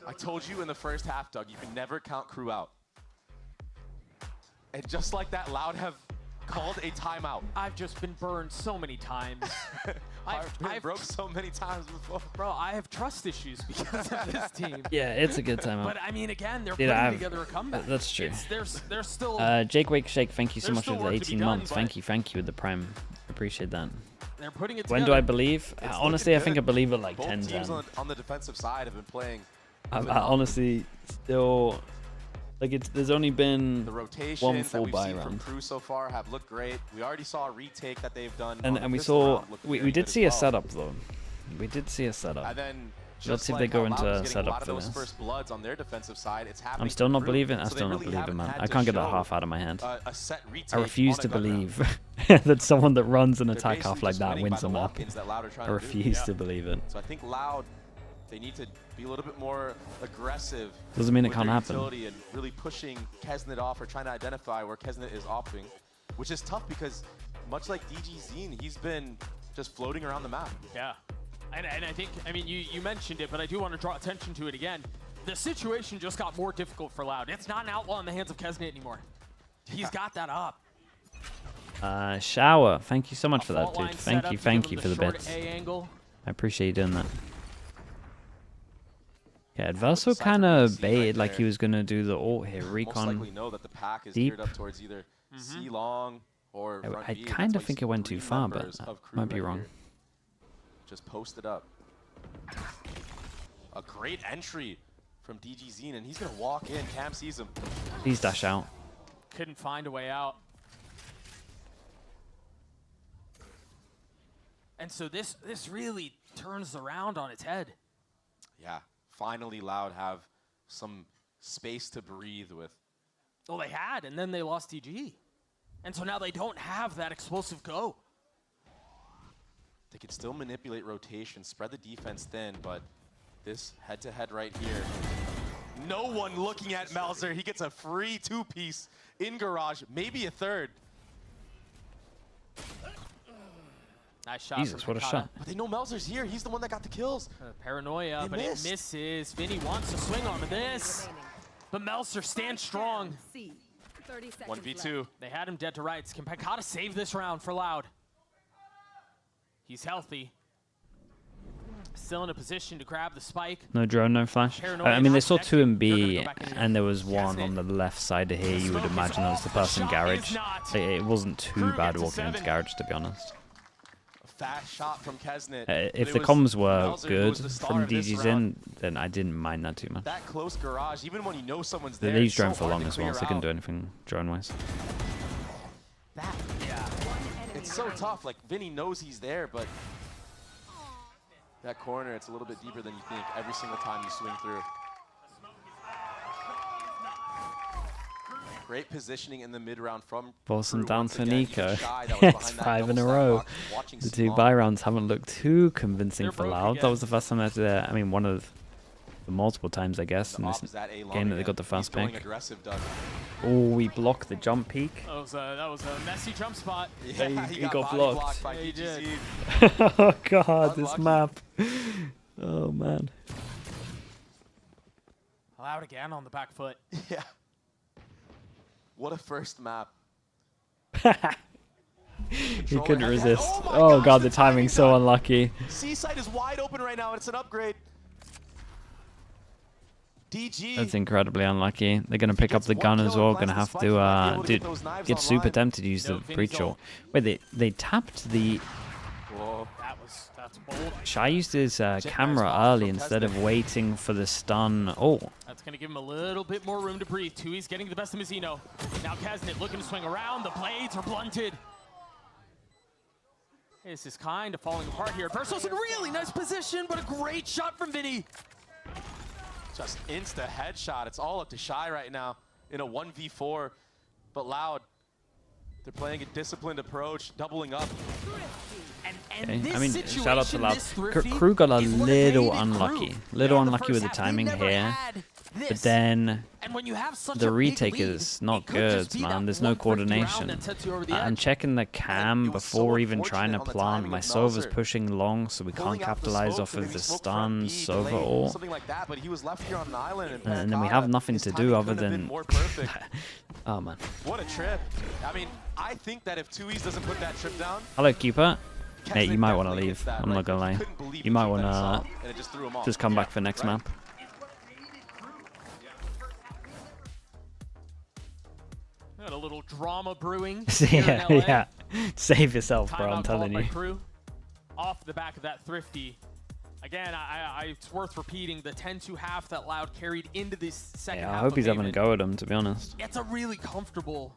I told you in the first half, Doug, you can never count crew out. And just like that, Loud have called a timeout. I've just been burned so many times. I've broke so many times before. Bro, I have trust issues because of this team. Yeah, it's a good timeout. But I mean, again, they're putting together a comeback. That's true. They're still... Jake Wake Shake, thank you so much for the 18 months. Thank you with the Prime. Appreciate that. They're putting it when together. do I believe? Honestly, I think I believe it like 10-10. Both teams on the defensive side have been playing. I honestly still... Like, there's only been the rotation one full that buy we've seen round. from crew so far have looked great. We already saw a retake that they've done. And we saw... We did see a setup, though. We did see a setup. And then let's see if they go into a setup for this. First bloods on their defensive side. It's I'm still not believing. I still not believing, man. I can't get that half out of my head. I refuse to believe that someone that runs an attack half like that wins a map. I refuse to believe it. So I think Loud, they need to be a little bit more aggressive. Doesn't mean it can't happen. And really pushing Kesnet off or trying to identify where Kesnet is opting, which is tough because much like DG-Zen, he's been just floating around the map. Yeah. And I think, I mean, you mentioned it, but I do want to draw attention to it again. The situation just got more difficult for Loud. It's not an outlaw in the hands of Kesnet anymore. He's got that up. Shower, thank you so much for that, dude. Thank you for the bits. I appreciate you doing that. Yeah, Adverso kind of baited like he was going to do the ult here. Recon Most likely know that the pack is deep. geared up towards either C long or I kind of think it went too far, but I might be wrong. Just posted up. A great entry from DG-Zen, and he's going to walk in. Cam sees him. Please dash out. Couldn't find a way out. And so this really turns around on its head. Yeah. Finally, Loud have some space to breathe with. Well, they had, and then they lost DG. And so now they don't have that explosive go. They can still manipulate rotation, spread the defense thin, but this head-to-head right here, no one looking at Melzer. He gets a free 2-piece in Garage, maybe a third. Nice shot. Jesus, what a shot. But they know Melzer's here. He's the one that got the kills. Paranoia, but it misses. Vinny wants to swing on this. But Melzer stands strong. 1v2. They had him dead to rights. Can Pekata save this round for Loud? He's healthy. still in a position to grab the spike. No drone, no flash. I mean, they saw 2 in B, and there was one on the left side of here. You would imagine that was the person in Garage. It wasn't too bad walking into Garage, to be honest. Fast shot from Kesnet. If the comms were good from DGZin, then I didn't mind that too much. That close Garage, even when you know someone's there. They leave drone for long as well, so they couldn't do anything drone-wise. Yeah. It's so tough. Like, Vinny knows he's there, but that corner, it's a little bit deeper than you think every single time you swing through. Great positioning in the mid-round from Boston down to Nico. It's 5 in a row. The 2 buy rounds haven't looked too convincing for Loud. That was the first time that, I mean, one of the multiple times, I guess, in this game that they got the fast pick. Oh, we blocked the jump peek. That was a messy jump spot. Yeah, he got blocked. Yeah, he did. Oh god, this map. Oh man. Loud again on the back foot. Yeah. What a first map. He couldn't resist. Oh god, the timing's so unlucky. C-side is wide open right now, and it's an upgrade. DG. That's incredibly unlucky. They're going to pick up the gun as well. Going to have to dude, get super tempted to use the breach ult. Wait, they tapped the... Whoa. That's bold. Shy used his camera early instead of waiting for the stun. Oh. That's going to give him a little bit more room to breathe. Tui's getting the best of Mizzino. Now Kesnet looking to swing around. The blades are blunted. This is kind of falling apart here. Verso's in really nice position, but a great shot from Vinny. Just insta headshot. It's all up to Shy right now in a 1v4. But Loud, they're playing a disciplined approach, doubling up. Okay. I mean, shout out to Loud. Crew got a little unlucky. Little unlucky with the timing here. But then the retake is not good, man. There's no coordination. I'm checking the cam before even trying to plant. My Sova's pushing long, so we can't capitalize off of the stun Sova ult. And then we have nothing to do other than... Oh, man. What a trip. I mean, I think that if Tui's doesn't put that trip down... Hello, Keeper. Hey, you might want to leave. I'm not gonna lie. You might want to just come back for next map. Got a little drama brewing. Yeah. Save yourself, bro. I'm telling you. Crew off the back of that Thrifty. Again, it's worth repeating the 10-2 half that Loud carried into this second half. I hope he's having a go at him, to be honest. It's a really comfortable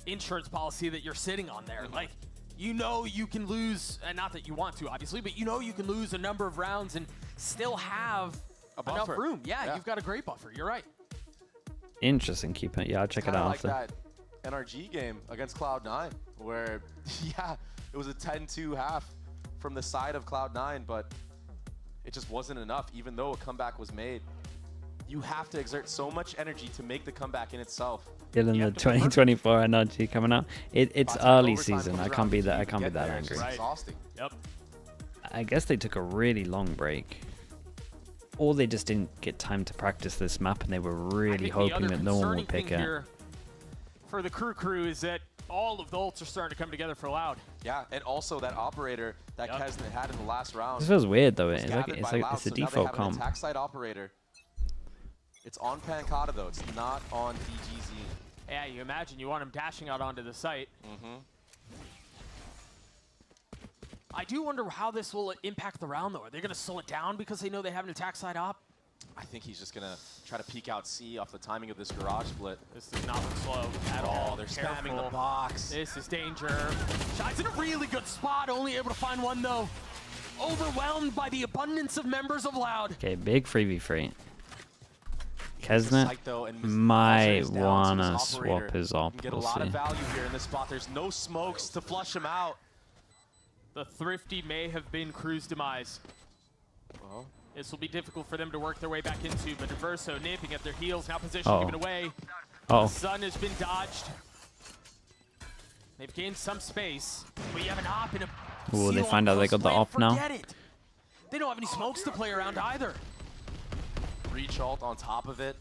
insurance policy that you're sitting on there. Like, you know you can lose, and not that you want to, obviously, but you know you can lose a number of rounds and still have enough room. Yeah, you've got a great buffer. You're right. Interesting, Keeper. Yeah, I'll check it out like after. That NRG game against Cloud9, where, yeah, it was a 10-2 half from the side of Cloud9, but it just wasn't enough, even though a comeback was made. You have to exert so much energy to make the comeback in itself. Feeling the 2024 NRG coming out. It's early season. I can't be that angry. Exhausting. Yep. I guess they took a really long break. Or they just didn't get time to practice this map, and they were really hoping that no one would pick it. For the crew is that all of the ults are starting to come together for Loud. Yeah, and also that operator that Kesnet had in the last round. This feels weird though. It's a default comp. Attack side operator. It's on Pancata though. It's not on DGZ. Yeah, you imagine you want him dashing out onto the site. I do wonder how this will impact the round though. Are they going to slow it down because they know they have an attack side op? I think he's just going to try to peek out C off the timing of this garage split. This does not look slow at all. They're spamming the box. This is danger. Shy's in a really good spot, only able to find one though. Overwhelmed by the abundance of members of Loud. Okay, big 3v3. Kesnet might wanna swap his op. Get a lot of value here in this spot. There's no smokes to flush him out. The Thrifty may have been Crew's demise. This will be difficult for them to work their way back into, but Verso nipping at their heels, now position given away. The sun has been dodged. They've gained some space, but you have an op in a... Ooh, they find out they got the op now. They don't have any smokes to play around either. Reach ult on top of it.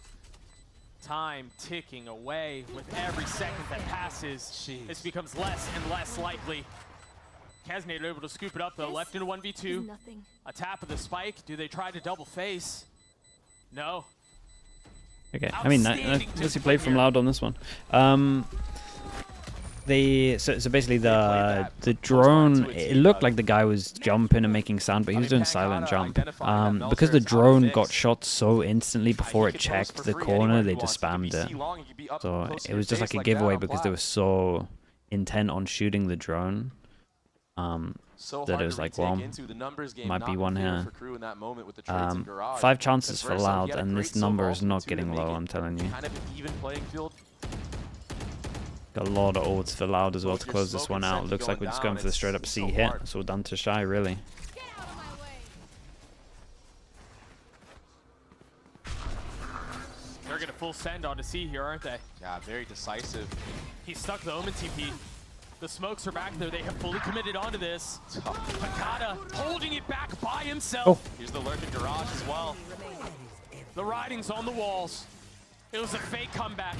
Time ticking away with every second that passes. This becomes less and less likely. Kesnate able to scoop it up though, left into 1v2. A tap of the spike. Do they try to double face? No. Okay, I mean, let's see play from Loud on this one. So basically the drone, it looked like the guy was jumping and making sound, but he was doing silent jump. Because the drone got shot so instantly before it checked the corner, they just spammed it. So it was just like a giveaway because they were so intent on shooting the drone that it was like, well, might be one here. 5 chances for Loud, and this number is not getting low, I'm telling you. Got a lot of ults for Loud as well to close this one out. Looks like we're just going for the straight up C hit. It's all done to Shy, really. They're going to full send onto C here, aren't they? Yeah, very decisive. He stuck the Omen TP. The smokes are back there. They have fully committed onto this. Hakata holding it back by himself. Here's the lurking garage as well. The writing's on the walls. It was a fake comeback.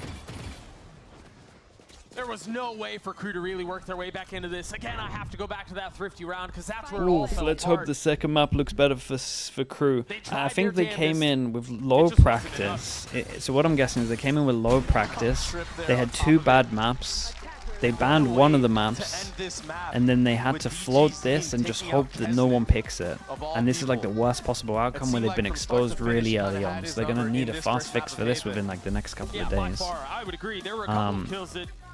There was no way for Crew to really work their way back into this. Again, I have to go back to that thrifty round because that's where it all fell let's apart. hope the second map looks better for Crew. I think they came in with low practice. So what I'm guessing is they came in with low practice. They had 2 bad maps. They banned one of the maps, and then they had to float this and just hope that no one picks it. And this is like the worst possible outcome where they've been exposed really early on. So they're gonna need a fast fix for this within like the next couple of days.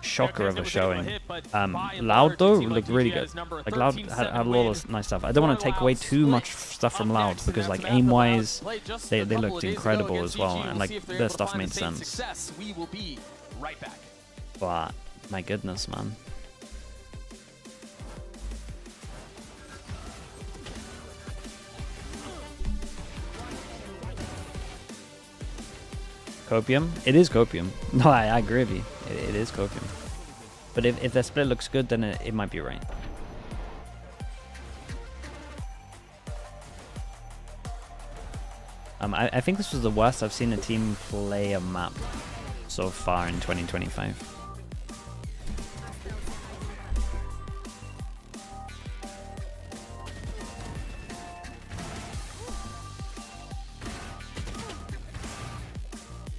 Shocker of a showing. Loud though looked really good. Like Loud had a lot of nice stuff. I don't want to take away too much stuff from Loud because like aim wise, they looked incredible as well, and like their stuff made sense. But my goodness, man. Copium? It is Copium. No, I agree with you. It is Copium. But if their split looks good, then it might be right. I think this was the worst I've seen a team play a map so far in 2025.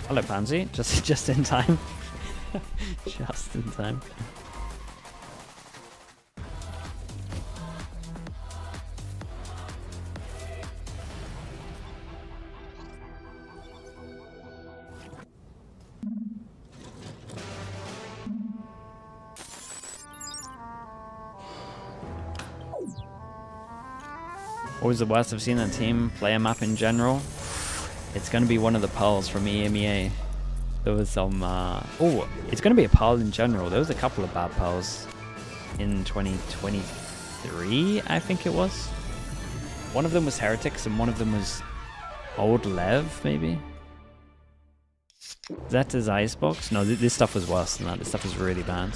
Hello, Pansy. Just in time. Just in time. Always the worst I've seen a team play a map in general. It's going to be one of the Pearls from EMEA. There was some... oh, it's going to be a Pearl in general. There was a couple of bad Pearls in 2023, I think it was. One of them was Heretics and one of them was Old Lev, maybe? That is Icebox? No, this stuff was worse than that. This stuff was really bad.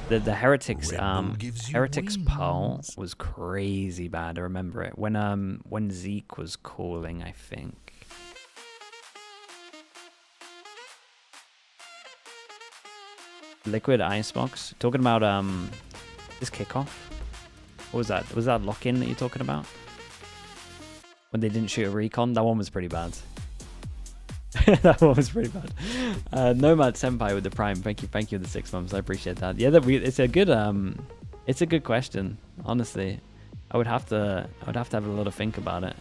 The Heretics Heretics Pearl was crazy bad. I remember it. When Zeke was calling, I think. Liquid Icebox. Talking about this kickoff. What was that? Was that lock-in that you're talking about? When they didn't shoot a recon? That one was pretty bad. That one was pretty bad. Nomad Senpai with the Prime. Thank you the 6 months. I appreciate that. Yeah, it's a good question. Honestly, I would have to have a little think about it.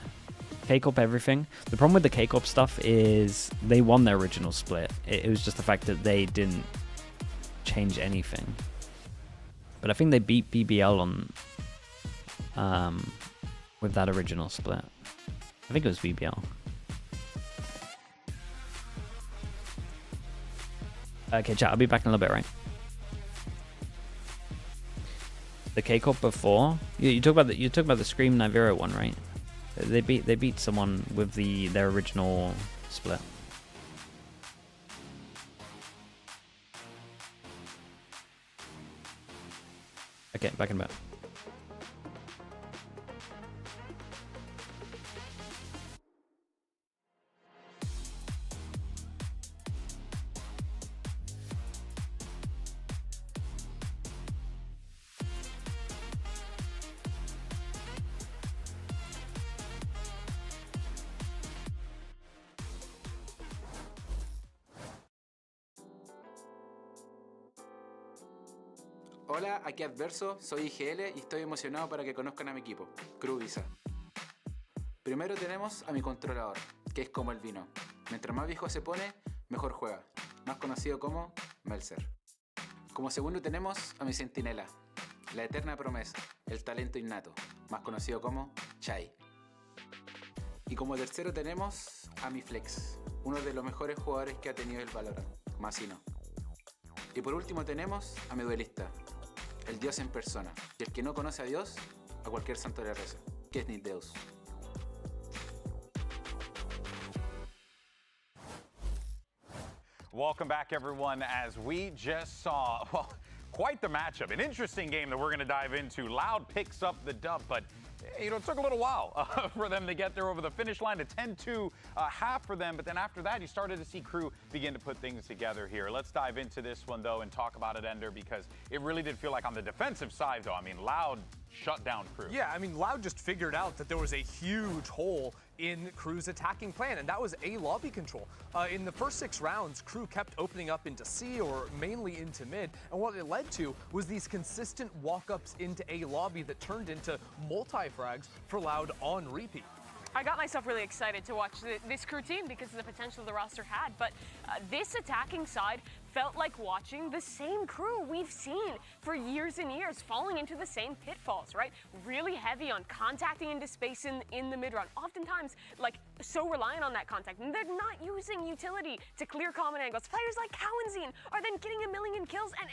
KICKOFF everything. The problem with the KICKOFF stuff is they won their original split. It was just the fact that they didn't change anything. But I think they beat BBL on with that original split. I think it was BBL. Okay, chat, I'll be back in a little bit, right? The KICKOFF before? You talk about the Scream Nivera one, right? They beat someone with their original split. Okay, back in a bit. Hola, aquí Adverso, soy IGL y estoy emocionado para que conozcan a mi equipo, KRU Visa. Primero tenemos a mi controlador, que es como el vino. Mientras más viejo se pone, mejor juega, más conocido como Melzer. Como segundo tenemos a mi centinela, la eterna promesa, el talento innato, más conocido como Chai. Y como tercero tenemos a mi flex, uno de los mejores jugadores que ha tenido el Valorant, Masino. Y por último tenemos a mi duelista, el Dios en persona, y el que no conoce a Dios, a cualquier santo le reza, que es Deus. Welcome back, everyone. As we just saw, well, quite the matchup. An interesting game that we're going to dive into. Loud picks up the dub, but it took a little while for them to get there over the finish line. A 10-2 half for them, but then after that, you started to see KRU begin to put things together here. Let's dive into this one, though, and talk about it, Ender, because it really did feel like on the defensive side, though, I mean, Loud shut down KRU. Yeah, I mean, Loud just figured out that there was a huge hole in KRU's attacking plan, and that was A lobby control. In the first 6 rounds, KRU kept opening up into C or mainly into mid, and what it led to was these consistent walk-ups into A lobby that turned into multi-frags for Loud on repeat. I got myself really excited to watch this KRU team because of the potential the roster had, but this attacking side felt like watching the same KRU we've seen for years and years, falling into the same pitfalls, right? Really heavy on contacting into space in the mid-round. Oftentimes, like, so reliant on that contact, and they're not using utility to clear common angles. Players like KRU are then getting a million kills, and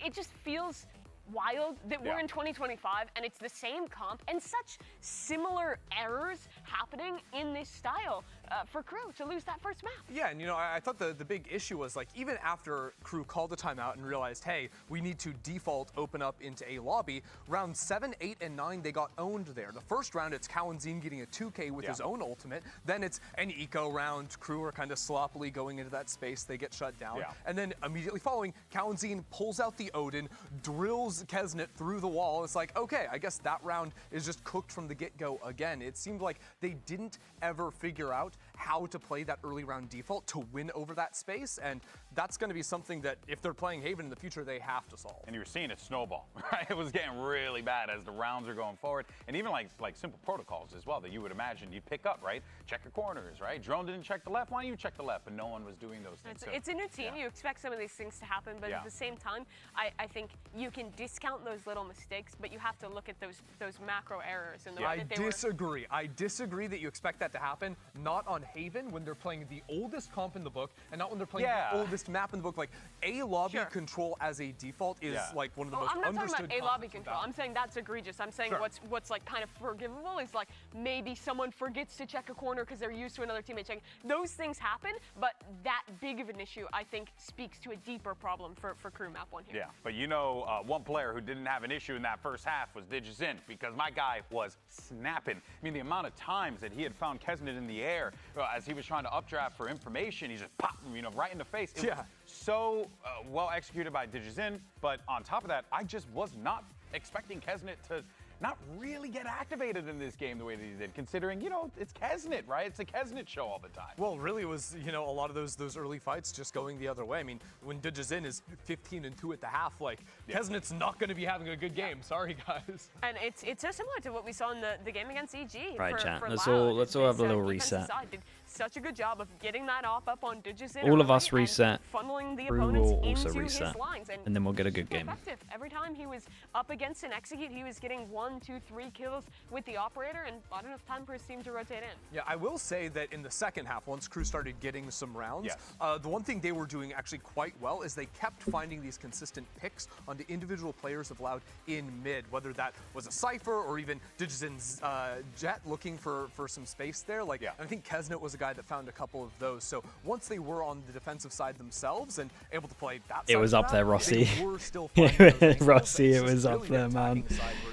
it just feels wild that we're in 2025 and it's the same comp and such similar errors happening in this style for KRU to lose that first map. Yeah, and you know, I thought the big issue was, like, even after KRU called the timeout and realized, hey, we need to default open up into A lobby, round 7, 8, and 9, they got owned there. The first round, it's KRU getting a 2K with his own ultimate. Then it's an eco round. KRU are kind of sloppily going into that space. They get shut down. And then immediately following, KRU pulls out the Odin, drills Kesnet through the wall. It's like, okay, I guess that round is just cooked from the get-go again. It seemed like they didn't ever figure out how to play that early round default to win over that space, and that's going to be something that if they're playing Haven in the future, they have to solve. And you were seeing it snowball, right? It was getting really bad as the rounds are going forward, and even like simple protocols as well that you would imagine you'd pick up, right? Check your corners, right? Drone didn't check the left, why don't you check the left? But no one was doing those things. It's a new team. You expect some of these things to happen, but at the same time, I think you can discount those little mistakes, but you have to look at those macro errors and the way that they disagree. I disagree that you expect that to happen, not on Haven when they're playing the oldest comp in the book, and not when they're playing the oldest map in the book. Like, A lobby control as a default is like one of the most I'm not understood talking about A lobby control. I'm saying that's egregious. I'm saying what's like kind of forgivable is like maybe someone forgets to check a corner because they're used to another teammate checking. Those things happen, but that big of an issue, I think, speaks to a deeper problem for KRU map 1 here. Yeah, but you know, one player who didn't have an issue in that first half was h.ttps, because my guy was snapping. I mean, the amount of times that he had found Kesnet in the air as he was trying to updraft for information, he just popped him, you know, right in the face. It was so well executed by h.ttps, but on top of that, I just was not expecting Kesnet to not really get activated in this game the way that he did, considering, you know, it's Kesnet, right? It's a Kesnet show all the time. Well, really it was, you know, a lot of those early fights just going the other way. I mean, when h.ttps is 15-2 at the half, like, Kesnet's not going to be having a good game. Sorry, guys. And it's so similar to what we saw in the game against EG. Right, chat. For Let's Loud. all have a little reset. Did such a good job of getting that off up on h.ttps. All of us reset. Funneling the KRU opponents will also into reset, his lines, and then we'll get a good game. Effective. Every time he was up against an execute, he was getting 1, 2, 3 kills with the operator, and not enough time for his team to rotate in. Yeah, I will say that in the second half, once KRU started getting some rounds, the one thing they were doing actually quite well is they kept finding these consistent picks onto individual players of Loud in mid, whether that was a Cypher or even h.ttps Jet looking for some space there. Like, I think Kesnet was a guy that found a couple of those. So once they were on the defensive side themselves and able to play that it was up there, Rossi. They were still finding Rossi, it was up there, man.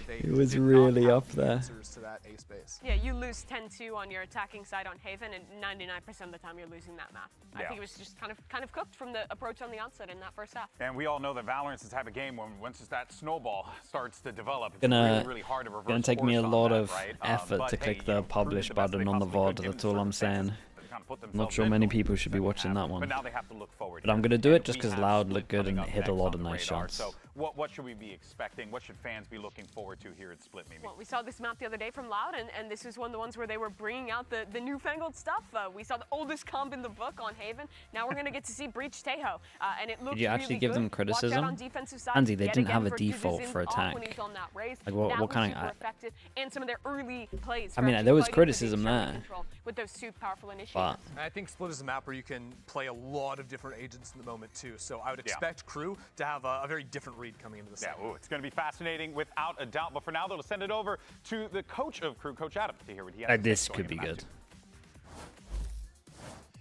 It was really up there. To that A space. Yeah, you lose 10-2 on your attacking side on Haven, and 99% of the time you're losing that map. I think it was just kind of cooked from the approach on the onset in that first half. And we all know that Valorant's the type of game when once that snowball starts to develop, it's really hard to reverse. Gonna take me a lot of effort to click the publish button on the VOD. That's all I'm saying. I'm not sure many people should be watching that one. But now they have to look forward. But I'm gonna do it just because Loud looked good and hit a lot of nice shots. So what should we be expecting? What should fans be looking forward to here at Split, maybe? Well, we saw this map the other day from Loud, and this is one of the ones where they were bringing out the newfangled stuff. We saw the oldest comp in the book on Haven. Now we're going to get to see Breach Teho, and it looks Did you actually really give good. them criticism? Watch out on defensive side. Andy, they Yet didn't again have a default Fuses for off attack. when he was on that raise. Like, what That was kind of... super effective, and some of their early plays. I mean, there was criticism there. With those super powerful initiatives. But I think Split is a map where you can play a lot of different agents in the moment too. So I would expect KRU to have a very different read coming into the set. Yeah, it's going to be fascinating without a doubt. But for now, they'll send it over to the coach of KRU, Coach Adam, to hear what he has to say. this could be good.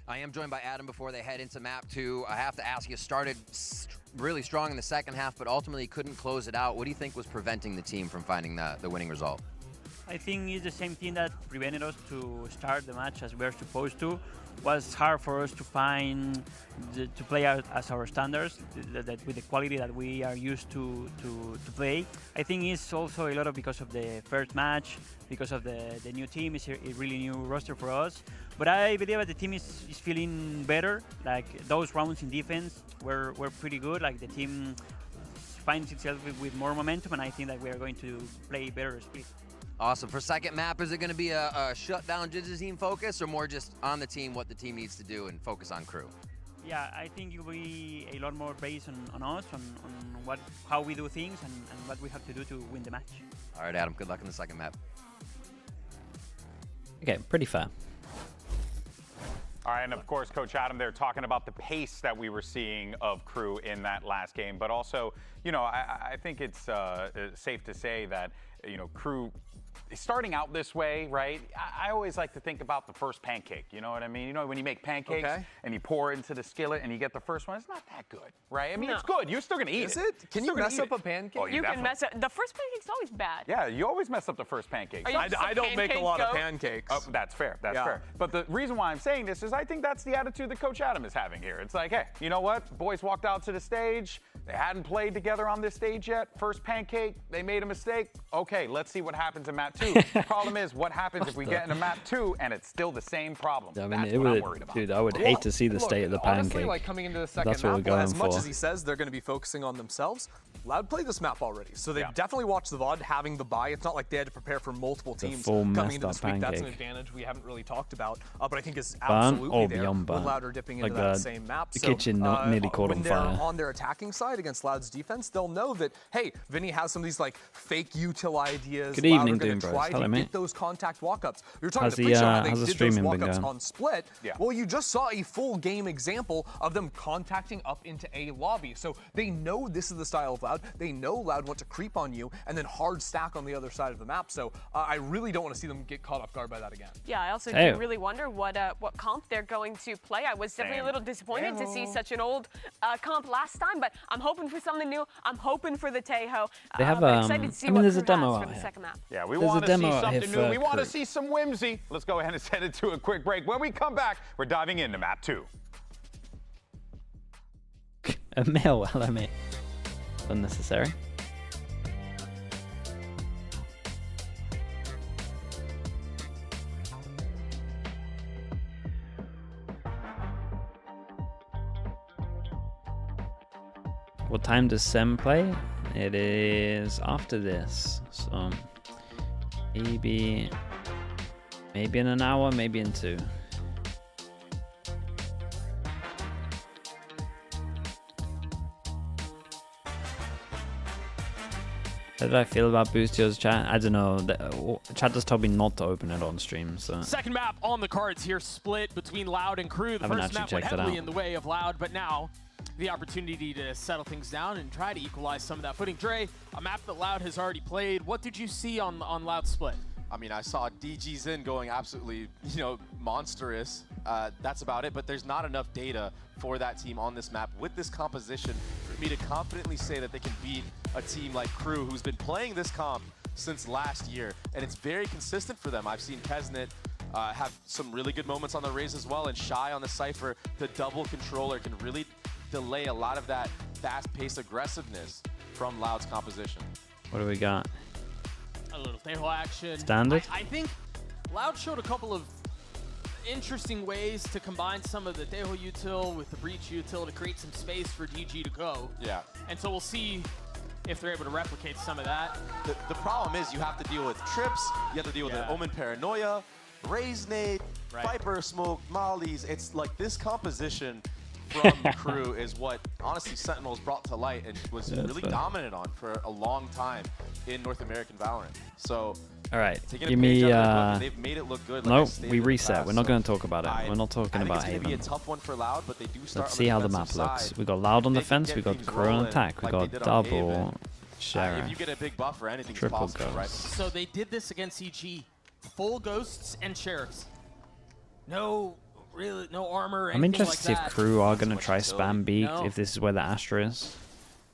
I am joined by Adam before they head into map 2. I have to ask, you started really strong in the second half, but ultimately couldn't close it out. What do you think was preventing the team from finding the winning result? I think it's the same thing that prevented us to start the match as we were supposed to. It was hard for us to find, to play out as our standards, that with the quality that we are used to play. I think it's also a lot of because of the first match, because of the new team. It's a really new roster for us. But I believe that the team is feeling better. Like those rounds in defense were pretty good. Like the team finds itself with more momentum, and I think that we are going to play better split. Awesome. For second map, is it going to be a shutdown Jizazine focus, or more just on the team, what the team needs to do, and focus on KRU? Yeah, I think it will be a lot more based on us, on how we do things, and what we have to do to win the match. All right, Adam, good luck in the second map. Okay, pretty fair. All right, and of course, Coach Adam, they're talking about the pace that we were seeing of KRU in that last game, but also, you know, I think it's safe to say that, you know, KRU starting out this way, right? I always like to think about the first pancake, you know what I mean? You know, when you make pancakes and you pour it into the skillet and you get the first one, it's not that good, right? I mean, it's good. You're still going to eat it. Is it? Can you mess up a pancake? Oh, You can mess up. The first pancake's always bad. Yeah, you always mess up the first pancake. I don't make a lot of pancakes. Oh, that's fair. That's fair. But the reason why I'm saying this is I think that's the attitude that Coach Adam is having here. It's like, hey, you know what? Boys walked out to the stage. They hadn't played together on this stage yet. First pancake, they made a mistake. Okay, let's see what happens in map 2. Problem is, what happens if we get into map 2 and it's still the same problem? I mean, That's what I'm worried about. dude, I would hate to see the state of the pancake. Honestly, like coming into the second That's what map, we're going as much for. as he says they're going to be focusing on themselves, Loud played this map already. So they've definitely watched the VOD, having the bye. It's not like they had to prepare for multiple teams coming into this week. That's an advantage we haven't really talked about, but I think is absolutely there when Loud are dipping into that same map. The So, kitchen nearly caught on fire. When they're on their attacking side against Loud's defense, they'll know that, hey, Vinny has some of these like fake util ideas. Good evening, Loud are going to Doombros. try Hello, to mate. get those contact walk-ups. We were talking How's to the, pre-show how they how's the did those streaming been walk-ups going? on Split. Well, you just saw a full game example of them contacting up into a lobby. So they know this is the style of Loud. They know Loud want to creep on you and then hard stack on the other side of the map. So I really don't want to see them get caught off guard by that again. Yeah, I also do really wonder what comp they're going to play. I was definitely a little disappointed to see such an old comp last time, but I'm hoping for something new. I'm hoping for the Teho. They have, I'm excited to see what there's a KRU demo has out for the here. second map. Yeah, we There's want a to see demo out something here new. for We want to KRU. see some whimsy. Let's go ahead and send it to a quick break. When we come back, we're diving into map 2. A mail, hello mate. Unnecessary. What time does SEN play? It is after this, so maybe in an hour, maybe in 2. How did I feel about Boostio's chat? I don't know. Chat just told me not to open it on stream, so. Second map on the cards here, split between Loud and KRU. The Haven't first map actually went checked it heavily out. in the way of Loud, but now the opportunity to settle things down and try to equalize some of that footing. Dre, a map that Loud has already played. What did you see on Loud split? I mean, I saw C-Zen going absolutely, you know, monstrous. That's about it, but there's not enough data for that team on this map with this composition for me to confidently say that they can beat a team like KRU, who's been playing this comp since last year, and it's very consistent for them. I've seen Kesnet have some really good moments on the Raze as well, and Shy on the Cypher, the double controller can really delay a lot of that fast-paced aggressiveness from Loud's composition. What do we got? A little Teho action. Standard? I think Loud showed a couple of interesting ways to combine some of the Teho util with the Breach util to create some space for DG to go. Yeah. And so we'll see if they're able to replicate some of that. The problem is you have to deal with trips, you have to deal with an Omen Paranoia, Raise Nade, Viper Smoke, Mollies. It's like this composition from KRU is what, honestly, Sentinels brought to light and was really dominant on for a long time in North American Valorant. So, all right, give me. They've made it look good. No, we reset. We're not going to talk about it. We're not talking about Haven. Be a tough one for Loud, but they do start Let's see how the map looks. We got Loud on defense. We got KRU on attack. We got double Sheriff. If you get a big buffer, anything's Triple possible, ghost. right? So they did this against EG. Full ghosts and sheriffs. No armor. I'm interested to see if like KRU are going to try spam B if this is where the Astra is.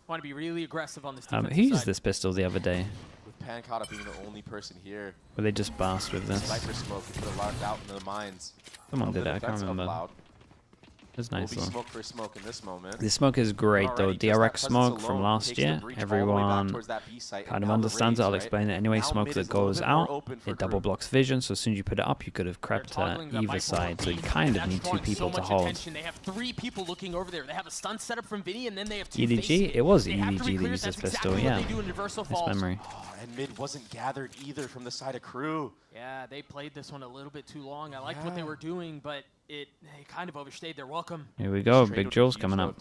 Want to be really aggressive on this defensive Who used side. this pistol the other day? With Pancata being the only person here. Were they just burst with this? Viper Smoke put a lot out in the mines. Someone did it, I can't remember. It's nice though. Smoke for smoke in this moment. The smoke is great though. DRX smoke from last year. Everyone kind of understands it. I'll explain it anyway. Smoke that goes out, it double blocks vision. So as soon as you put it up, you could have crept to either side. So you kind of need two people to hold. They have 3 people looking over there. They have a stun setup from Vinny, and then they have 2 EDG? It was EDG that used this pistol, yeah. Nice memory. And mid wasn't gathered either from the side of KRU. Yeah, they played this one a little bit too long. I liked what they were doing, but they kind of overstayed their welcome. Here we go, big Jules coming up.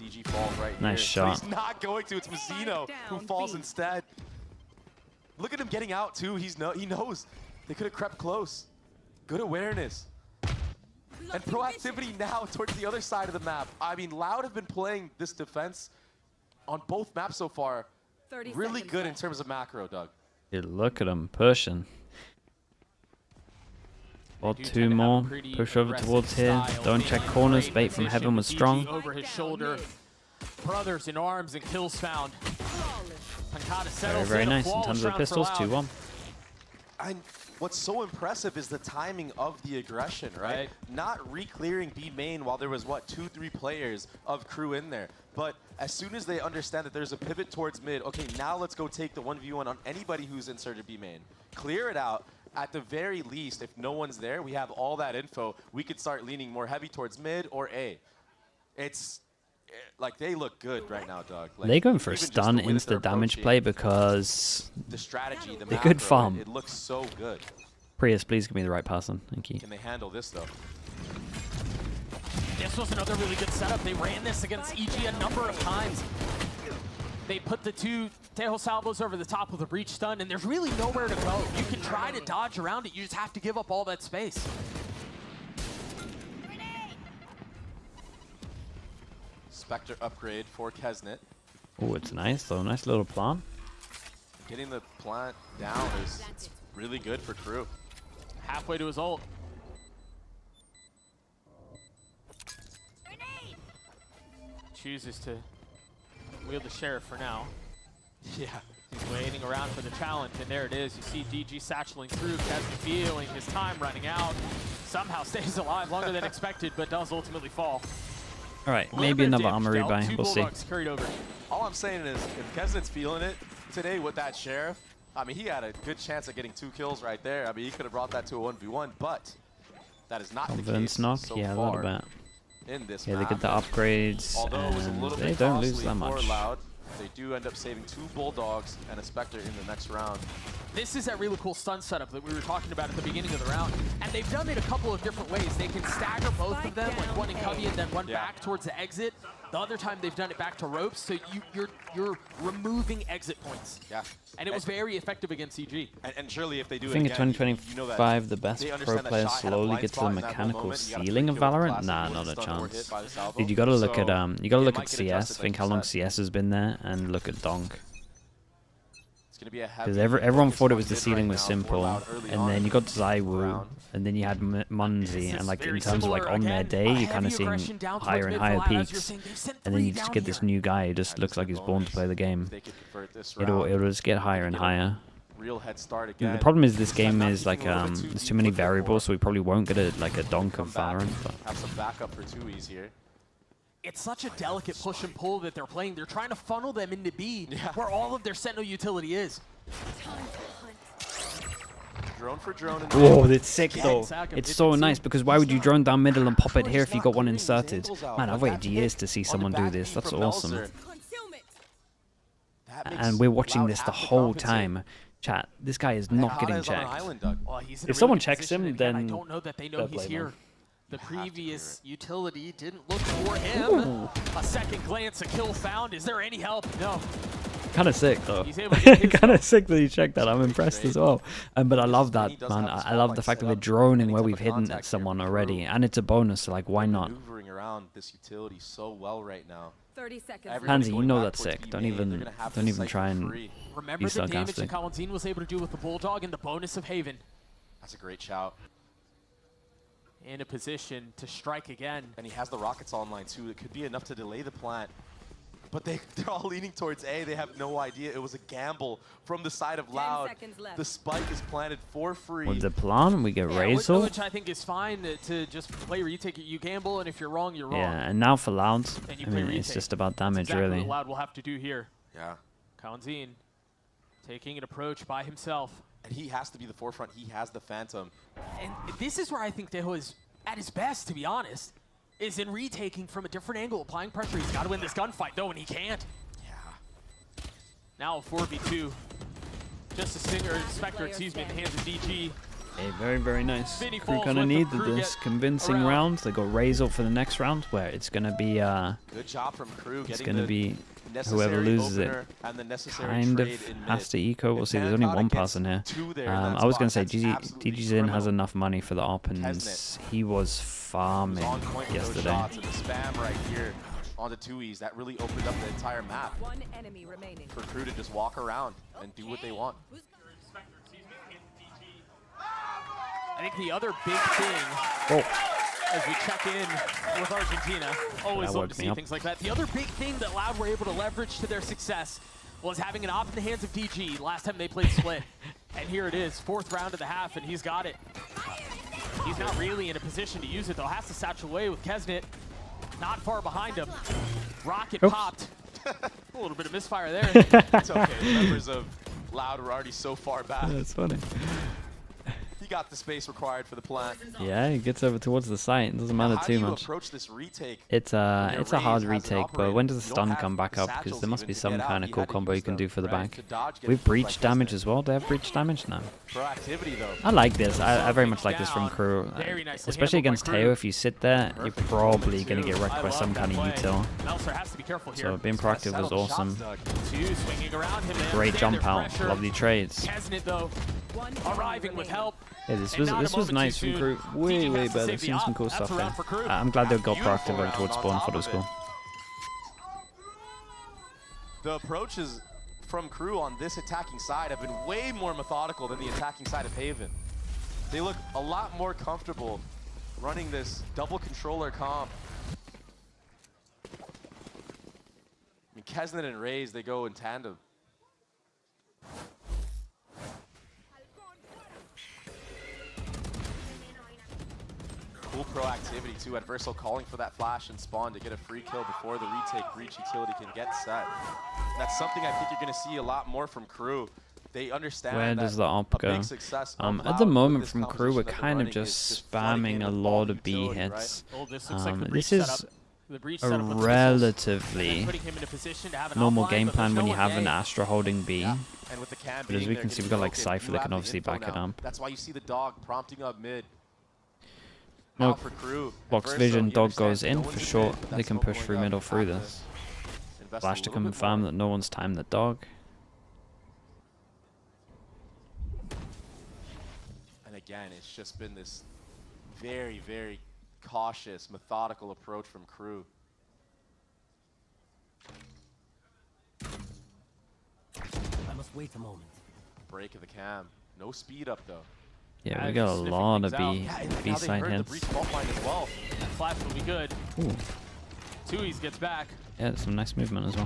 Nice shot. He's not going to, it's Mazzino who falls instead. Look at him getting out too, he knows. They could have crept close. Good awareness. And proactivity now towards the other side of the map. I mean, Loud have been playing this defense on both maps so far. Really good in terms of macro, Doug. Dude, look at him pushing. Or 2 more. Push over towards here. Don't check corners. Bait from heaven was strong. Over his shoulder. Brothers in arms and kills found. Very, very nice in terms of the pistols. 2-1. And what's so impressive is the timing of the aggression, right? Not re-clearing B main while there was, what, 2-3 players of KRU in there. But as soon as they understand that there's a pivot towards mid, okay, now let's go take the 1v1 on anybody who's inserted B main. Clear it out. At the very least, if no one's there, we have all that info. We could start leaning more heavy towards mid or A. It's like they look good right now, Doug. Like, they're going for a stun insta damage play because the strategy, the they macro, could farm. It looks so good. Prius, please give me the right person. Thank you. Can they handle this though? This was another really good setup. They ran this against EG a number of times. They put the 2 Tejo Salvos over the top of the breach stun, and there's really nowhere to go. You can try to dodge around it. You just have to give up all that space. Spectre upgrade for Kesnet. Oh, it's nice though. Nice little plant. Getting the plant down is really good for KRU. Halfway to his ult. Chooses to wield the Sheriff for now. Yeah. He's waiting around for the challenge, and there it is. You see DG satcheling through, Kesnet feeling his time running out. Somehow stays alive longer than expected, but does ultimately fall. All right, maybe another armor rebuy. We'll see. All I'm saying is, if Kesnet's feeling it today with that Sheriff, I mean, he had a good chance of getting 2 kills right there. I mean, he could have brought that to a 1v1, but that is not the case knock, so yeah, a far little bit. In this Yeah, map. they get the upgrades, Although it was a little they bit don't lose costly that much. for Loud, they do end up saving 2 Bulldogs and a Spectre in the next round. This is that really cool stun setup that we were talking about at the beginning of the round, and they've done it a couple of different ways. They can stagger both of them, like one in Cubby and then one back towards the exit. The other time they've done it back to ropes, so you're removing exit points. Yeah. And it was very effective against CG. And surely if they do I think it in again, 2025 the best pro players slowly get to the mechanical ceiling of Valorant. Nah, not a chance. Dude, you gotta look at CS. Think how long CS has been there, and look at Donk. Because everyone thought it was the ceiling was simple, and then you got Zywoo, and then you had Munzi, and like in terms of like on their day, you're kind of seeing higher and higher peaks, and then you just get this new guy who just looks like he's born to play the game. It'll just get higher and higher. Real head start again. The problem is this game is like there's too many variables, so we probably won't get a Donk of Valorant. But have some backup for 2Es here. It's such a delicate push and pull that they're playing. They're trying to funnel them into B, where all of their Sentinel utility is. Drone for drone. Whoa, it's sick though. It's so nice because why would you drone down middle and pop it here if you got one inserted? Man, I've waited years to see someone do this. That's awesome. and we're watching this the whole time. Chat, this guy is not getting checked. Well, he's in a If someone really good checks him, position. Again, then I don't know that they know they'll he's blame here. him. The previous utility didn't look for him. Ooh. A second glance, a kill found. Is there any help? No. Kind of sick though. He's able to get his Kind of sick that he checked that. I'm impressed as well. But I love that, man. I love the fact that we're droning where we've hidden someone already, and it's a bonus. So like, why not? Maneuvering around this utility so well right now. 30 seconds. Hansi, you know that's sick. Don't even try and Remember be the damage that sarcastic. Kalanzin was able to do with the Bulldog and the bonus of Haven. That's a great shout. In a position to strike again. And he has the rockets online too. It could be enough to delay the plant. But they're all leaning towards A. They have no idea. It was a gamble from the side of Loud. The spike is planted for free. With the plan, we get Razor. Which I think is fine to just play retake. You gamble, and if you're wrong, you're wrong. Yeah, and now for Loud, And you I play mean, it's retake. just about That's damage, exactly really. what Loud will have to do here. Yeah. Kalanzin taking an approach by himself. And he has to be the forefront. He has the Phantom. And this is where I think Deho is at his best, to be honest, is in retaking from a different angle, applying pressure. He's got to win this gunfight, though, and he can't. Yeah. Now a 4v2. Just a Spectre, excuse me, in the hands of DG. Hey, very, very nice. Vinny Crew falls kind of with him. needed Crew this get convincing around. round. They got Razor for the next round, where it's going to be Good job from Crew. it's getting going to the be necessary whoever loses it opener and the necessary kind of trade in has mid. to eco. We'll see. There's only one person here. I was going to say DG Zen has enough money for the op, and he was farming On point with those yesterday. shots and the spam right here on the 2Es. That really opened up the entire map One enemy remaining. for Crew to just walk around and do what they want. I think the other big thing, as we check in with Argentina, always love to see things like that. The other big thing that Loud were able to leverage to their success was having an op in the hands of DG last time they played Split. And here it is, 4th round of the half, and he's got it. He's not really in a position to use it, though. Has to satch away with Kesnet not far behind him. Rocket popped. A little bit of misfire there. It's okay. The members of Loud were already so far back. That's funny. He got the space required for the plant. Yeah, he gets over towards the site. It doesn't matter How too do you much. approach this retake? It's a when it's your a hard Raze has an retake, but operator? when does the You don't stun have come back the up? Because satchels there must even be to some get out. kind of He cool had to combo you use can them, do for the right? back. To dodge, get We've fooled breached by damage Kesnet. as well. They have breached damage now. Proactivity though. I like this. I very much like this from Crew. Very nicely Especially handled by against Crew. Teo, if you sit there, you're probably going to get wrecked I by love some that kind of play. util. Meltzer has to be careful here. So being proactive was awesome. Two swinging around him. They Great understand jump there's out. pressure. Lovely trades. Kesnet, though, arriving with help. Yeah, this And was not a this was moment nice too from soon. Crew. Way, DG way has to better. save the Seen some op. cool That's stuff a there. round for Crew. I'm glad they got Beautiful proactive over round towards on spawn top for the of it. school. The approaches from Crew on this attacking side have been way more methodical than the attacking side of Haven. They look a lot more comfortable running this double controller comp. I mean, Kesnet and Raze, they go in tandem. Cool proactivity too. Adversal calling for that flash and spawn to get a free kill before the retake breach utility can get set. That's something I think you're going to see a lot more from Crew. They understand Where does the op a go? big success of At Loud the with moment this from Crew, we're composition that they're kind of running just is flooding spamming in a with lot all of B utility, hits. right? Oh, this looks like the breach This is setup. The breach a setup with the missiles. relatively Putting him in a position to have an normal offline, game but plan there's when no you have one an A. Astra holding B. And with the cam But as being we there, can see, we've getting got like broken, Cypher you that have can the obviously info back it now. up. That's why you see the dog prompting up mid. Well, Now for Crew, Box Adverso, vision, he dog goes understands in no for one's in sure. mid, but They that's can smoke push going through up. middle through Have to this. invest Flash a to little bit confirm more. that no one's timed the dog. And again, it's just been this very, very cautious, methodical approach from Crew. I must wait a moment. Break of the cam. No speed up though. Yeah, we got a lot of B side The hits. breach fault line as well. That flash will be good. Ooh. Tui's gets back. Yeah, there's some nice movement as well.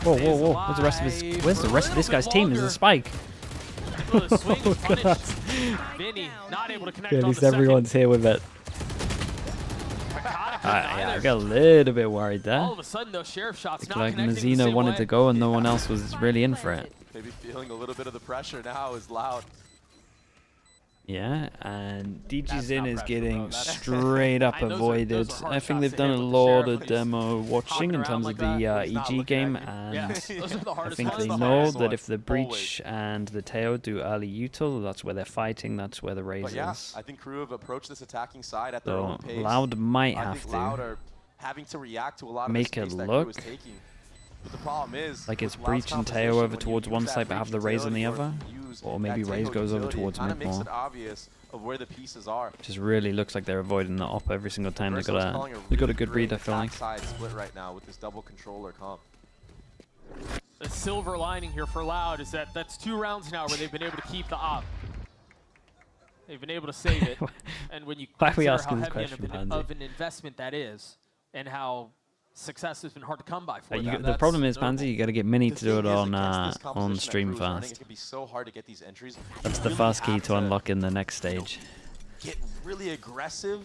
Whoa, whoa, whoa! Where's the rest of his? Where's the rest of this guy's team? Is a spike. Well, the swing is Oh, God. punished. Vinny not able to connect Yeah, at on least the second. everyone's here with it. Yeah, I got a little bit worried there. All of a sudden, those sheriff shots Looked not like connecting the Mazzino same wanted way. to go and no one else was really in for it. Maybe feeling a little bit of the pressure now is Loud. Yeah, and DG-Zen is getting straight up avoided. I think they've done a lot of demo watching in terms of the EG game, and I think they know that if the Breach and the Teo do early util, that's where they're fighting, that's where the Raze But yeah, is. I think KRU have approached this attacking side at their own pace. Loud might I have think to Loud are having to react to a lot of make the it space that look KRU is taking. But the problem is, like it's with Loud's Breach and Teo composition, over when you towards use one that side but Breach have the Raze on the utility other, use or maybe that Raze Teo goes over utility, towards it kinda mid makes more. it obvious of where the pieces are. Just really looks like they're avoiding the op every single time. They got a good read, I feel like. Side split right now with this double controller comp. The silver lining here for Loud is that that's 2 rounds now where they've been able to keep the op. They've been able to save it. And when you consider how heavy of an investment that is, and how success has been hard to come by for them. The problem is, Pansy, you got to get Mini to do it on stream Running, it first. can be so hard to get these entries. That's You the really first key have to unlock in the next stage. Get really aggressive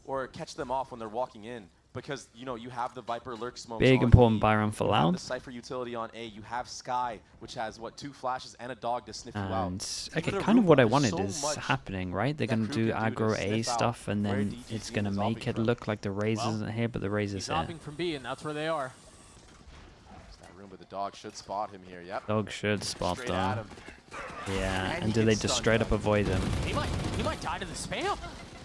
or catch them off when they're walking in, because you have the Viper lurk smoke. Big important buy run for You have Loud. the Cypher utility on A. You have Sky, which has 2 flashes and a dog to sniff you out. And okay, kind of what I wanted is happening, right? They're going to do aggro A stuff, and then it's going to make it look like the Raze isn't here, but the Raze is He's here. hopping from B, and that's where they are. That room, but the dog should spot him here. Yep. Dog should spot Straight at though. him. Yeah, And and he do they gets just stunned straight up avoid him? He might die to the spam.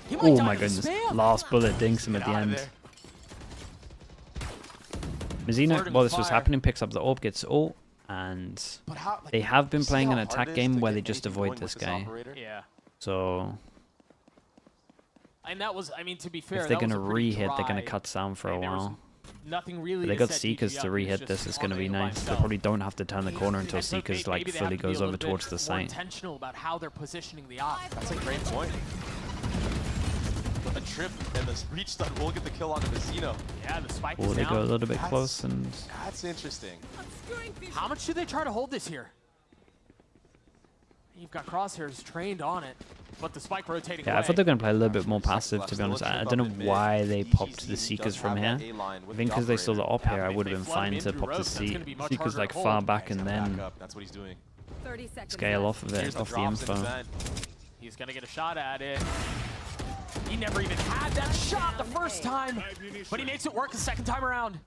He might Oh die my to the goodness. spam. Last bullet dinks him at the end. Mizzino, while this was happening, picks up the orb, gets ult, and they have been playing an attack game where they just avoid this guy. Yeah. So And that was, I mean, to be fair, if they're that going to was a pretty re-hit, they're going to dry- cut sound for a there was while. Nothing really. But they to got set Seekers DG to up. re-hit It was this. just It's going to be on A by nice. They himself. probably don't have to turn the corner until And so Seekers maybe they have fully to be a goes little over bit towards the more site. intentional about how they're positioning the op. That's a great point. A trip and the Breach stun will get the kill onto Mizzino. Yeah, the spike Or is they down. go a little bit close and... That's interesting. How much do they try to hold this here? You've got Crosshairs trained on it, but the spike rotating Yeah, away. I thought they were going to play a little bit more passive, to be honest. I don't know why they popped the Seekers from here. I think because they saw the op here, I would have been fine to pop the Seekers like far back and then That's what he's doing. scale off of it, off the info. He's going to get a shot at it. He never even had that shot the first time, but he makes it work the second time around.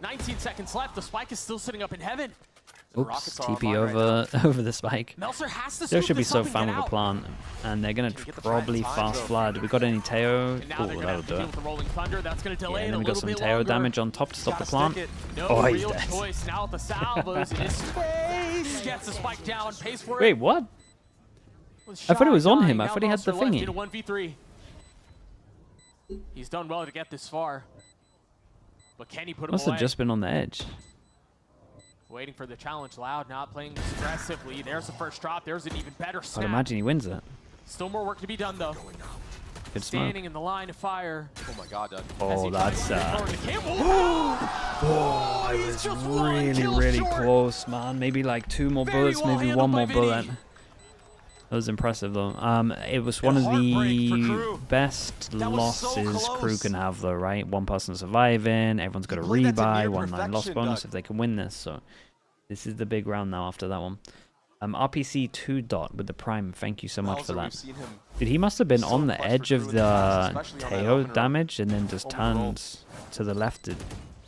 19 seconds left. The spike is still sitting up in heaven. Oops, TP over the spike. Meltzer has to They scoop should be this so up and fun get with the out. plant, and they're gonna probably fast flood. We got any Teo? And now Oh, they're going to that'll have to do deal it. with the rolling thunder. That's going to Yeah, delay and it a then we got little some bit Teo longer. damage on top to stop the plant. No Oh, he's real dead. choice now with the salvos in his face. Gets the spike down, pays for it. Wait, what? I thought it was on him. I thought he had the thingy. 1v3. He's done well to get this far. But can he put him Must away? have just been on the edge. Waiting for the challenge. Loud, not playing aggressively. There's the first drop. There's an even better I'd snap. imagine he wins it. Still more work to be done, though. Good smoke. Standing in the line of fire. Oh my god, Doug. Oh, that's Oh, it was really close, man. Maybe like 2 more bullets, maybe 1 more bullet. That was impressive, though. It was one of the best losses Crew can have, though, right? 1 person surviving, everyone's got a rebuy, 1-9 loss bonus if they can win this. So this is the big round now after that one. RPC 2 dot with the prime. Thank you so much for that. Dude, he must have been on the edge of the Teo damage and then just turned to the left.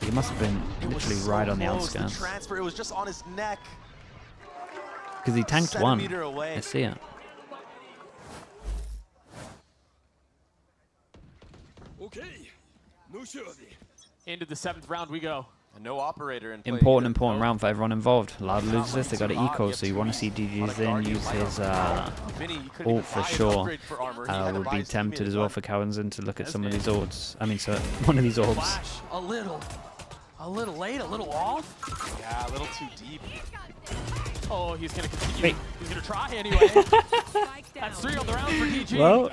He must have been literally right on the outskirts. Transfer, it was just on his neck. Because he tanked 1. Centimeter away. I see it. Okay. Into the 7th round we go. No operator in play. Important round for everyone involved. Loud loses this, they got an eco, so you want to see DG-Zen use his ult for sure. Would be tempted as well for Cowanzen to look at some of these ults. I mean, so one of these orbs. Flash a little late, a little off. Yeah, a little too deep. Oh, he's going to continue. Wait. He's going to try anyway. That's 3 on the round for DG. Well,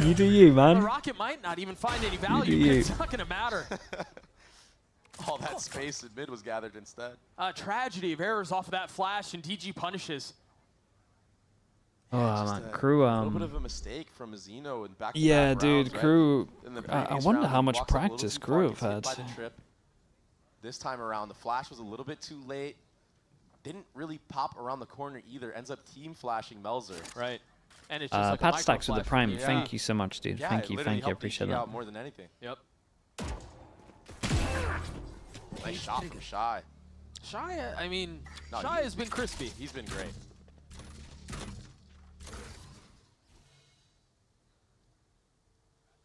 you do you, man. The rocket might not even find any value. You. It's not going to matter. All that space in mid was gathered instead. Tragedy of errors off of that flash, and DG punishes. Oh, man. Crew, a little bit of a mistake from Mizzino and back. Yeah, dude, rounds, Crew. right? In the I previous wonder round, how he much walks up a little practice too Crew far, have gets hit had. by the trip. This time around, the flash was a little bit too late. Didn't really pop around the corner either. Ends up team flashing Melzer. Right. And it's just like Pat a Stacks with the Prime. Yeah. Thank you so much, dude. Yeah, thank it you. literally I helped appreciate DG that. out more than anything. Yep. Nice shot from Shy. Shy, I mean, No, Shy has been crispy. He's been great.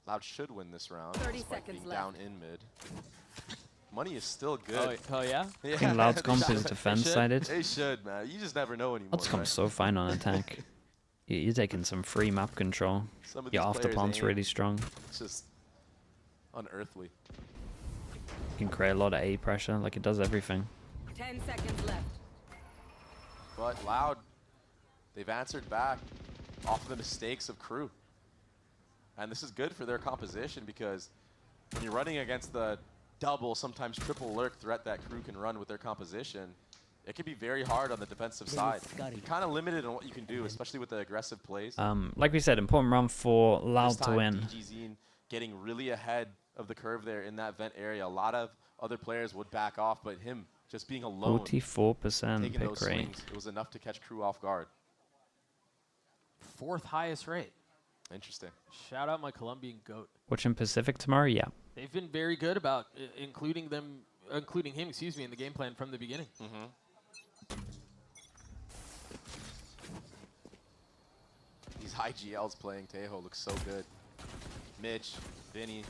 Loud should win this round. 30 despite seconds being left. down in mid. Money is still good. Oh yeah? I think Loud's comp is defense-sided. They should, man. You just never know anymore. Loud's comp so fine on attack. You're taking some free map control. Some of Your these players afterplant's aim. really strong. It's just unearthly. You can create a lot of A pressure, like it does everything. 10 seconds left. But Loud, they've answered back off of the mistakes of KRU. And this is good for their composition because when you're running against the double, sometimes triple lurk threat that KRU can run with their composition, it can be very hard on the defensive side. You're kind of limited on what you can do, especially with the aggressive plays. Like we said, important round for Loud This to time, win. DG getting really ahead of the curve there in that vent area. A lot of other players would back off, but him just being alone, 44% taking those pick rate. swings, it was enough to catch KRU off guard. 4th highest rate. Interesting. Shout out my Colombian goat. Watching Pacific tomorrow? Yeah. They've been very good about including him, excuse me, in the game plan from the beginning. These high GLs playing Tejo looks so good. Mitch, Vinny.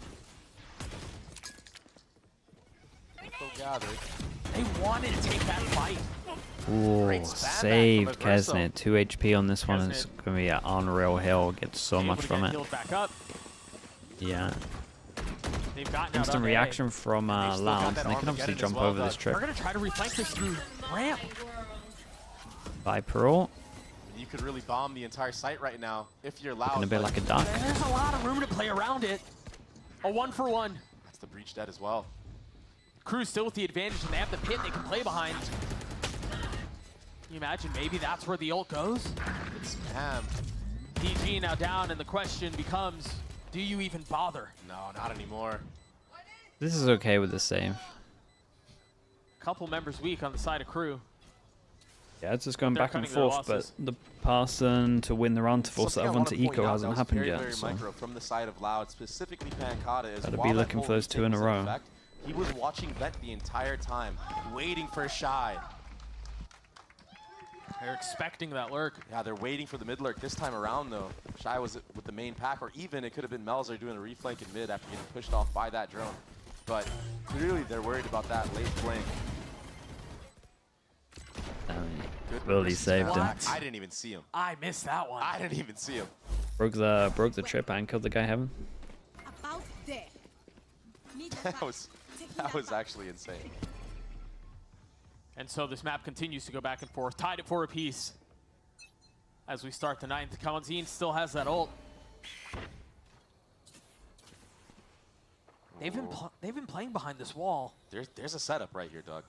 So gathered. They wanted to take that fight. Ooh, saved Kesnet. 2 HP on this one. It's going to be an unreal hill. Get so much from it. Back up. Yeah. They've gotten Instant out reaction from Loud. They can obviously jump over this trip. They're going to try to reflank this through ramp. By Pearl. You could really bomb the entire site right now if you're Loud. Looking a bit like a duck. There's a lot of room to play around it. A 1-for-1. That's the breach dead as well. KRU still with the advantage, and they have the pit they can play behind. Can you imagine maybe that's where the ult goes? It's spam. DG now down, and the question becomes, do you even bother? No, not anymore. This is okay with the save. Couple members weak on the side of KRU. Yeah, it's just going They're back and cutting their forth, but losses. the person to win the round to force that Something I everyone wanna to point eco out hasn't that was happened very, yet. very So micro from the side of Loud, specifically Pancata, is Gotta be while that looking whole for those 2 in a mistake was row. effect, he was watching Vent the entire time, waiting for Shy. They're expecting that lurk. Yeah, they're waiting for the mid lurk this time around, though. Shy was with the main pack, or even it could have been Melzer doing a reflank in mid after getting pushed off by that drone. But clearly they're worried about that late flank. Willie saved him. I didn't even see him. I missed that one. I didn't even see him. Broke the trip and killed the guy Heaven. About there. That was actually insane. And so this map continues to go back and forth, tied at 4 apiece. As we start the 9th, Kalanzine still has that ult. They've been playing behind this wall. There's a setup right here, Doug.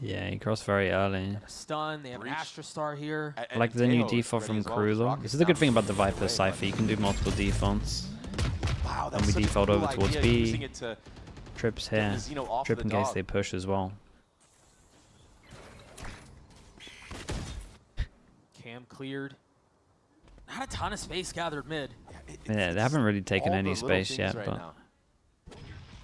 Yeah, he crossed very early. Stun, they have an Astra Star here. I like the new default from KRU though. This is the good thing about the Viper Cypher. You can do multiple defaults. Wow, And we default over towards B. To Trips get here. the Xeno off Trip the in case dog. they push as well. Cam cleared. Not a ton of space gathered mid. Yeah, they haven't really taken all any the little space things yet, right but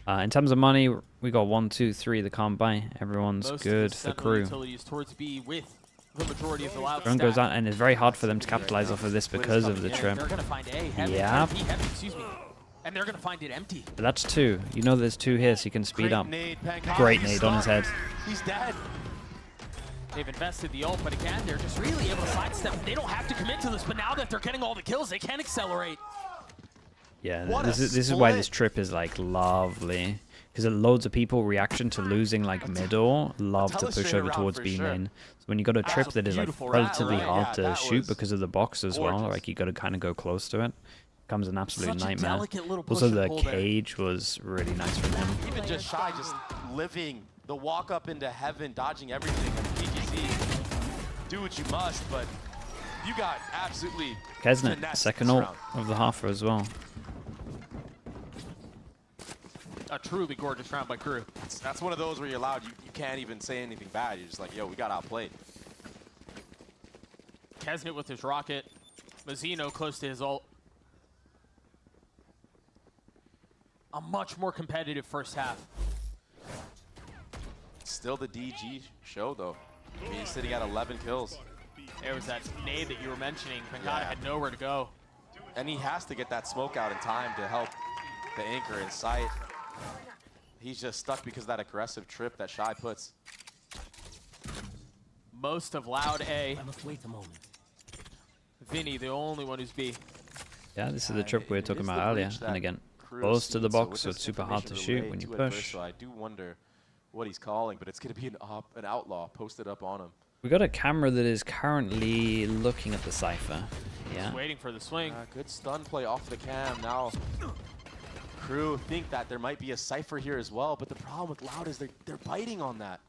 now. in terms of money, we got 1, 2, 3 that can't buy. Everyone's Most good of the for Sentinel KRU. utilities towards B with the majority of the Loud Drone stack. goes out, and it's very hard for them to capitalize off of this because of the trip. They're gonna find A heavy, Yeah. B heavy, excuse me. And they're gonna find it empty. But that's 2. You know there's 2 here, so you can speed up. Nade, Pancata. Great He's nade on his head. He's dead. They've invested the ult, but again, they're just really able to sidestep. They don't have to commit to this, but now that they're getting all the kills, they can accelerate. Yeah, What this a is why split. this trip is like lovely. Because loads of people reaction to losing like middle love to push Illustrator over round towards for B sure. lane. So when you got a trip that is like beautiful round, relatively right? hard Yeah, to that shoot was because of the box as well, gorgeous. like you got to kind of go close to it. Becomes an absolute Such a nightmare. delicate little Also push and the pull there. cage was really nice from him. Even just Shy, just living the walk up into heaven, dodging everything. And PGZ, do what you must, but you got absolutely Kesnet, finessed second this ult round. of the half as well. A truly gorgeous round by KRU. That's one of those where you're allowed, you can't even say anything bad. You're just like, yo, we got outplayed. Kesnet with his rocket. Mazzino close to his ult. A much more competitive first half. Still the DG show, though. He's sitting at 11 kills. There was that nade that you were mentioning. Pangata had nowhere to go. And he has to get that smoke out in time to help the anchor in sight. He's just stuck because of that aggressive trip that Shy puts. Most of Loud A. I must wait a moment. Vinny, the only one who's B. Yeah, this is the trip we were talking about earlier. And again, close to the box, so it's super hard to shoot when you push. So I do wonder what he's calling, but it's going to be an outlaw posted up on him. We got a camera that is currently looking at the Cypher. Yeah. Just waiting for the swing. Good stun play off the cam. Now, Crew think that there might be a Cypher here as well, but the problem with Loud is they're biting on that.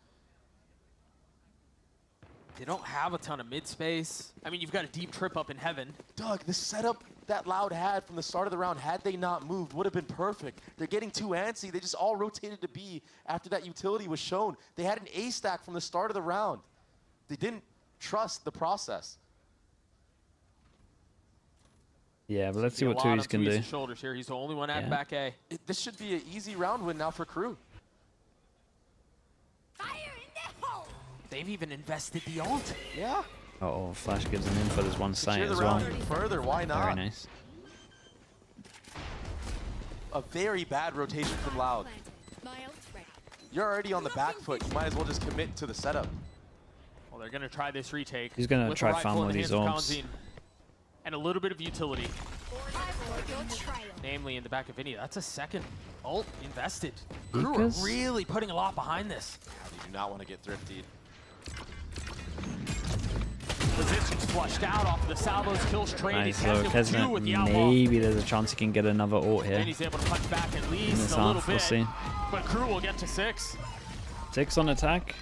They don't have a ton of mid space. I mean, you've got a deep trip up in heaven. Doug, the setup that Loud had from the start of the round, had they not moved, would have been perfect. They're getting too antsy. They just all rotated to B after that utility was shown. They had an A stack from the start of the round. They didn't trust the process. Yeah, but let's see what Thieves can do. Shoulders here. He's the only one at back A. This should be an easy round win now for Crew. They've even invested the ult. Yeah. Uh-oh, Flash gives them in for this one site as well. Further, why not? Very nice. A very bad rotation from Loud. You're already on the back foot. You might as well just commit to the setup. Well, they're going to try this retake. He's going to try farm with these ults. And a little bit of utility. Namely in the back of Vinny. That's a second ult invested. Crew are really putting a lot behind this. You do not want to get thrifty. Positions flushed out off of the salvos, kills traded. Nice, so Kesnet, maybe there's a chance he can get another ult here. And he's able to punch back at least a little bit. We'll see. But Crew will get to 6. 6 on attack.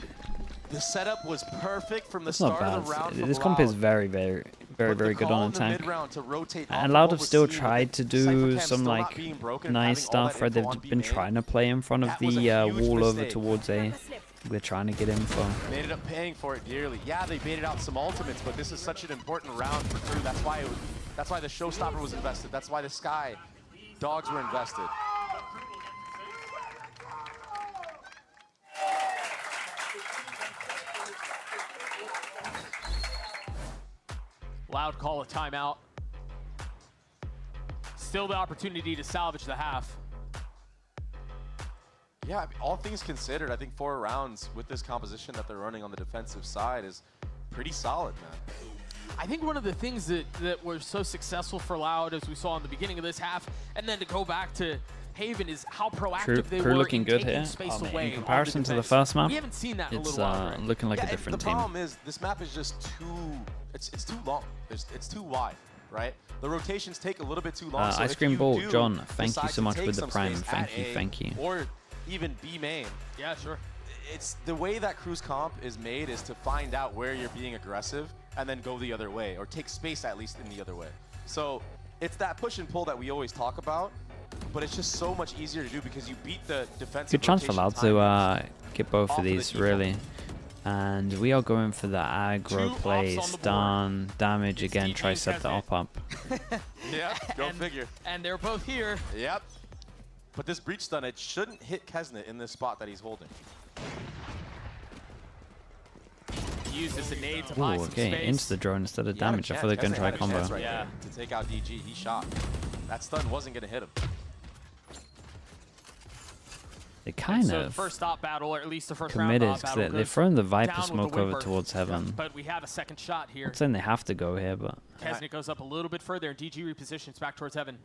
The setup was perfect from the That's start not of the round. bad. This comp is very good on attack. And Loud have still tried to do some like nice stuff, right? They've been trying to play in front of the wall over towards A. They're trying to get info. They ended up paying for it dearly. Yeah, they baited out some ultimates, but this is such an important round for Crew. That's why the Showstopper was invested. That's why the Sky Dogs were invested. Loud call a timeout. Still the opportunity to salvage the half. Yeah, I mean, all things considered, I think 4 rounds with this composition that they're running on the defensive side is pretty solid, man. I think one of the things that was so successful for Loud, as we saw in the beginning of this half, and then to go back to Haven, is how proactive they were looking in good taking here. space away. In comparison to the first map, we haven't seen that in a it's little while, right? looking like a different team. The problem is this map is just it's too long. It's too wide, right? The rotations take a little bit too long. So Ice Cream Ball, John, thank you so much with the prime. Thank you. Or even B main. Yeah, sure. It's the way that Crew's comp is made is to find out where you're being aggressive and then go the other way, or take space at least in the other way. So it's that push and pull that we always talk about, but it's just so much easier to do because you beat the defensive. Good chance for Loud to get both of these, really. And we are going for the aggro play, stun, damage again, try set the up. Yeah, go figure. And they're both here. Yep. But this breach stun, it shouldn't hit Kesnet in this spot that he's holding. Use this nade to buy some space. Into the drone instead of damage. I thought they were going to try a combo. Right there to take out DG, he shot. That stun wasn't going to hit him. They kind so of the first stop battle, or at least the first committed round because they're throwing the Viper smoke over towards heaven. But we have a second shot here. I'm saying they have to go here, but Kesnet goes up a little bit further, and DG repositions back towards heaven.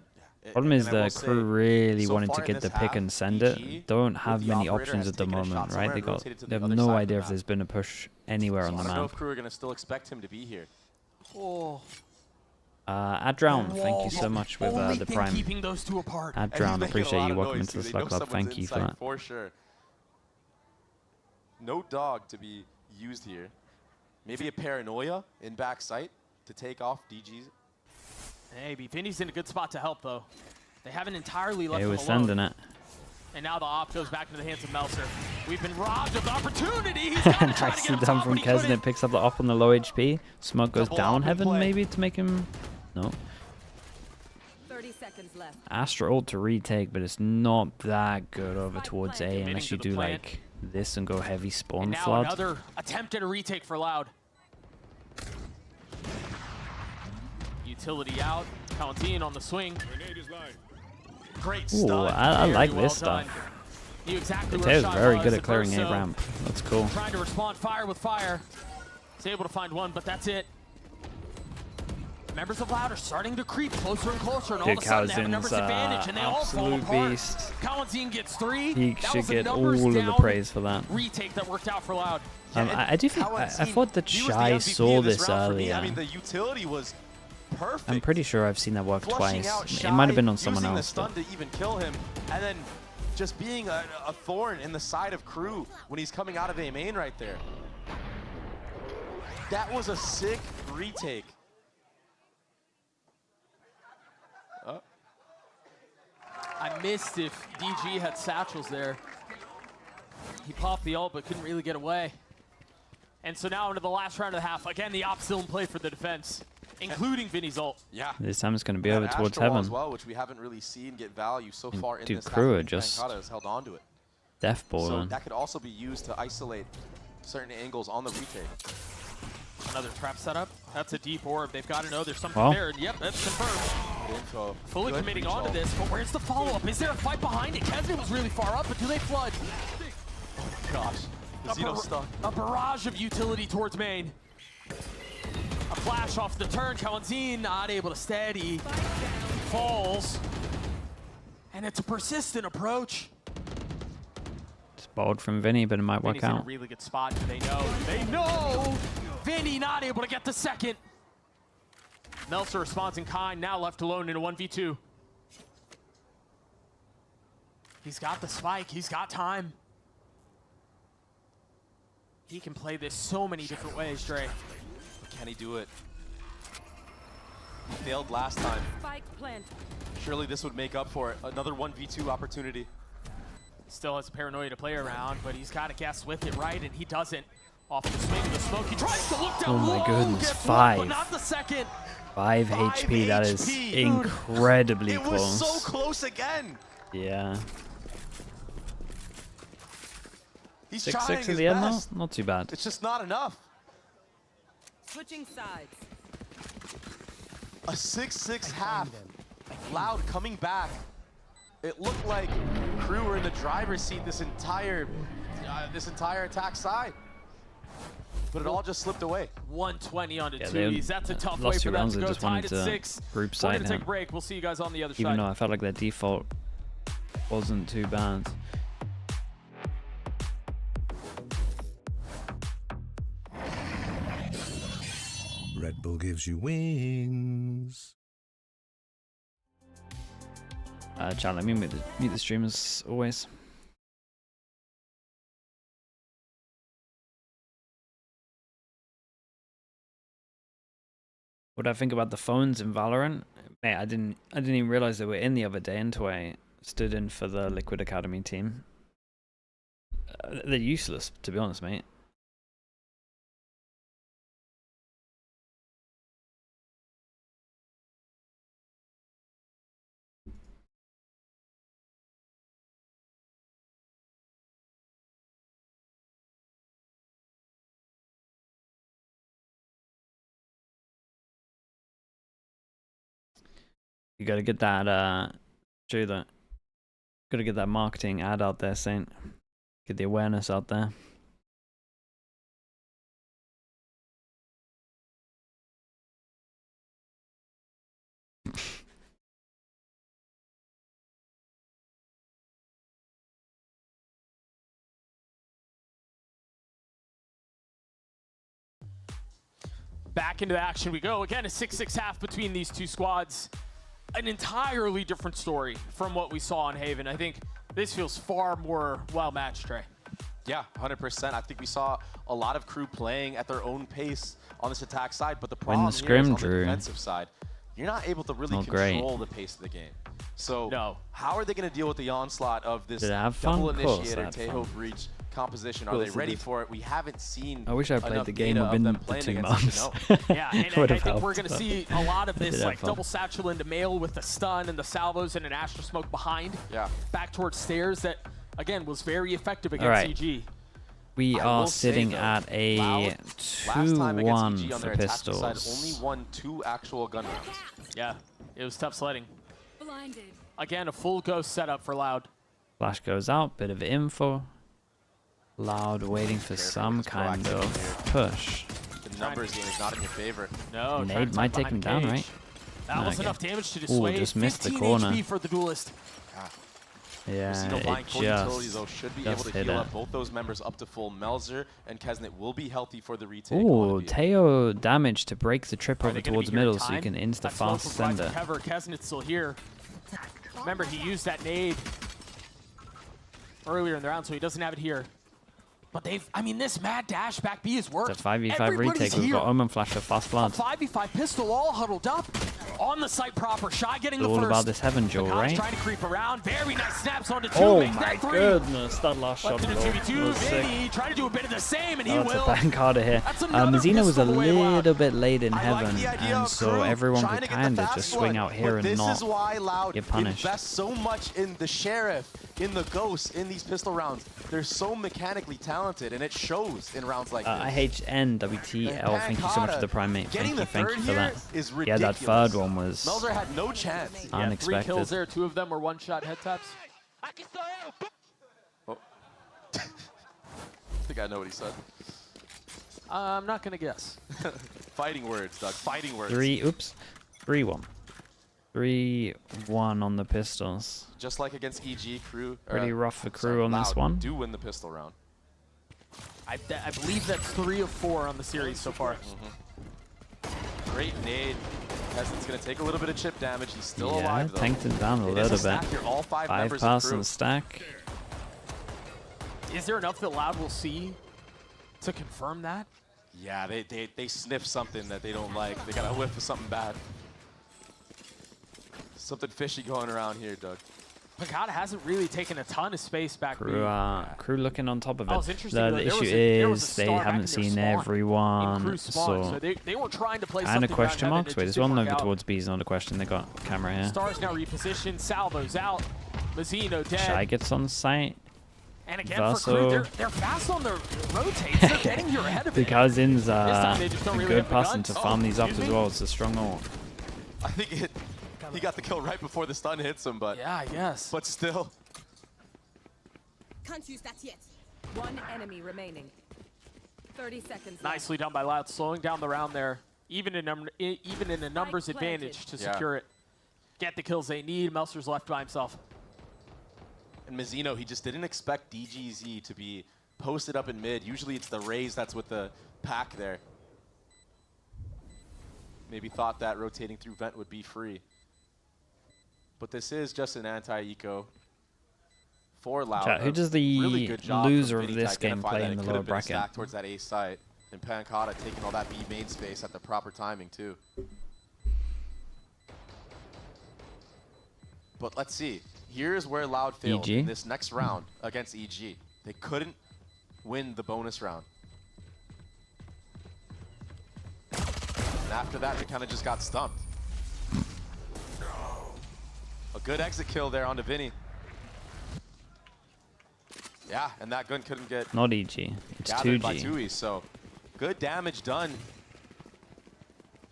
Problem is the Crew really wanted to get the pick and send it. Don't have many options at the moment, right? They have no idea if there's been a push anywhere on the map. I don't know if map. Crew are going to still expect him to be here. Oh. Adrown, thank you so much with the prime. Keeping those two apart. Adrown, appreciate you. Welcome into the Slug Club. Thank you for that. For sure. No dog to be used here. Maybe a paranoia in backside to take off DG's. Maybe. Vinny's in a good spot to help, though. They haven't entirely left him We're alone. sending it. And now the op goes back into the hands of Meltzer. We've been robbed of opportunity. He's got to Nicely done from Kesnet. Picks up the op on the low HP. Smoke goes down heaven, maybe, to make him No. 30 seconds left. Astra ult to retake, but it's not that good over towards A unless you do like this and go heavy spawn and now flood. Another attempt at a retake for Loud. Utility out. Valentine on the swing. Great Ooh, stun. I like this done. stuff. Knew exactly where Teo's shot very was good at at clearing first, A so ramp. That's cool. Trying to respond fire with fire. He's able to find one, but that's it. Members of Loud are starting to creep closer and closer, and all of a sudden they have a numbers advantage, and they all fall absolute apart. beast. Valentine gets 3. He That should was a get all numbers of the down praise for that. retake that worked out for Loud. I do think I thought that He was the Shy MVP saw of this round for me. earlier. I mean, the utility was perfect. I'm pretty sure I've seen that work Flushing twice. out It Shy, might have been on someone using else. the But stun to even kill him, and then just being a thorn in the side of KRU when he's coming out of A main right there. That was a sick retake. I missed if DG had satchels there. He popped the ult, but couldn't really get away. And so now into the last round of the half. Again, the op still in play for the defense, including Vinny's ult. Yeah. this time it's going to be over towards Astro Wall heaven. as well, which we haven't really seen get value so far in dude, this KRU half. are just Kankata has held on to it. Death So balling. that could also be used to isolate certain angles on the retake. Another trap setup. That's a deep orb. They've got to know there's something Well. there. Yep, that's confirmed. Info. Fully Good committing reach onto ult. this, but where's the follow-up? Is there a fight behind it? Kesney was really far up, but do they flood? Gosh. The Zeno stuck. A barrage of utility towards main. A flash off the turn. Kalanzine not able to steady. Falls. And it's a persistent approach. It's bold from Vinny, but it might work Vinny's in a out. really good spot. They know. They know! Vinny not able to get the second. Meltzer responds in kind, now left alone in a 1v2. He's got the spike. He's got time. He can play this so many different ways, Dre. Can he do it? He failed last time. Spike plant. Surely this would make up for it. Another 1v2 opportunity. Still has paranoia to play around, but he's got to guess with it, right? And he doesn't. Off the swing of the smoke. He tries to look down Oh my low, goodness, gets one, 5. but not the second. 5 HP, that is HP, incredibly It close. was so close again. Yeah. He's 6-6 trying at his the end though? best. Not too bad. It's just not enough. Switching sides. A 6-6 half. Loud coming back. It looked like KRU were in the driver's seat this entire attack side. But it all just slipped away. 120 onto Yeah, Thieves. That's a tough way lost for two them rounds to and go. just Tied wanted at to 6. group We're side going to take now. a break. We'll see you guys on the other Even side. though I felt like their default wasn't too bad. Red Bull gives you wings. Chat, let me mute the stream as always. What I think about the phones in Valorant? Mate, I didn't even realize they were in the other day until I stood in for the Liquid Academy team. They're useless, to be honest, mate. You gotta get that gotta get that marketing ad out there, Saint. Get the awareness out there. Back into action we go. Again, a 6-6 half between these two squads. An entirely different story from what we saw on Haven. I think this feels far more well-matched, Trey. Yeah, 100%. I think we saw a lot of KRU playing at their own pace on this attack side, but the problem here is on the defensive side, you're not able to really control the pace of the game. So how are they going to deal with the onslaught of this double initiator Teho breach composition? Are they ready for it? We haven't seen. I wish I played the game of within them the playing 2 against months. Yeah, and I think we're going to see a lot of this, like fun. double satchel into mail with the stun and the salvos and an Astra smoke behind. Yeah. Back towards stairs that, again, was very effective against CG. We are sitting at a 2-1 for pistols. Only won 2 actual gun rounds. Yeah, it was tough sledding. Blinded. Again, a full ghost setup for Loud. Flash goes out, bit of info. Loud waiting for some kind of push. The numbers game is not in your favor. No, Nade might take him down, right? That was enough damage to dissuade. Just missed the 15 corner. HP for the duelist. Yeah, it just should be able to hit heal it. up both those members up to full. Melzer and Kesnet will be healthy for the retake. Ooh, Teo damage to break the trip over They gonna towards be here in middle so you time? can insta That fast smoke from sender. Cover. Kesnet's still here. Remember, he used that nade earlier in the round, so he doesn't have it here. But I mean, this mad dash back B has worked. It's a 5v5 Everybody's retake. We've here. got Omen Flash for fast blood. 5v5 pistol all huddled up on the site proper. Shy getting It's the all first. about this heaven jewel, Makai's right? trying to creep around. Very nice snaps onto 2. Oh makes my that 3. goodness, that last shot Left in a was 2v2. sick. Vinny trying to do a bit of the same, and he Oh, it's a will. bank harder here. That's another Mazzino was a pistol away Loud. little bit late in I like heaven, the idea and of so Crew everyone trying could to get kind the of fast just swing one, out here but and this is not why Loud get punished. invests so much in the Sheriff, in the Ghost, in these pistol rounds. They're so mechanically talented, and it shows in rounds like this. IHNWTL, thank you so much for the primate. Thank you for that. Is Yeah, that third one was Melzer had no chance. Yeah, 3 unexpected. kills there. 2 of them were one-shot head taps. Oh. I think I know what he said. I'm not going to guess. Fighting words, Doug. Fighting words. 3-1. 3-1 on the pistols. Just like against EG, Crew. Pretty rough for Crew on this Loud one. do win the pistol round. I believe that's 3 of 4 on the series so far. Great nade. Kesnet's going to take a little bit of chip damage. He's still Yeah, alive, though. tanked it down a It is little stack bit. here. All 5 5 members of pass Crew. and stack. Is there enough that Loud will see to confirm that? Yeah, they sniff something that they don't like. They got a whiff of something bad. Something fishy going around here, Doug. Pagata hasn't really taken a ton of space back B. Crew looking on top of That it. was interesting, The though. issue There was is a they star back in haven't their seen spawn, in everyone, Crew spawn, so they were trying to play and something a question around mark. heaven, Wait, it this just one didn't over work out. towards B is not a question. They got camera here. Stars now repositioned. Salvo's out. Mazzino dead. Shy gets on site. And again for Crew, they're fast on their rotates. They're getting here ahead of The it. Cousins This are time they just don't a really good have the person guns. to farm these up excuse as me? well. It's a strong ult. I think he got the kill right before the stun hits him, but yeah, I guess. But still, Can't use that yet. 1 enemy remaining. 30 seconds left. Nicely done by Loud, slowing down the round there. Even in a numbers advantage to secure it. Get the kills they need. Melzer's left by himself. and Mazzino, he just didn't expect DGZ to be posted up in mid. Usually it's the Rays that's with the pack there. Maybe thought that rotating through vent would be free. But this is just an anti-eco for Loud. Chat, who does the really good job loser from of Vinny this to game identify play that in it the could lower have been a bracket? stack towards that A site. And Pancata taking all that B main space at the proper timing too. But let's see. Here's where Loud failed EG? in this next round against EG. They couldn't win the bonus round. And after that, they kind of just got stumped. A good exit kill there onto Vinny. Yeah, and that gun couldn't get Not EG, it's gathered by 2G. Tui, so good damage done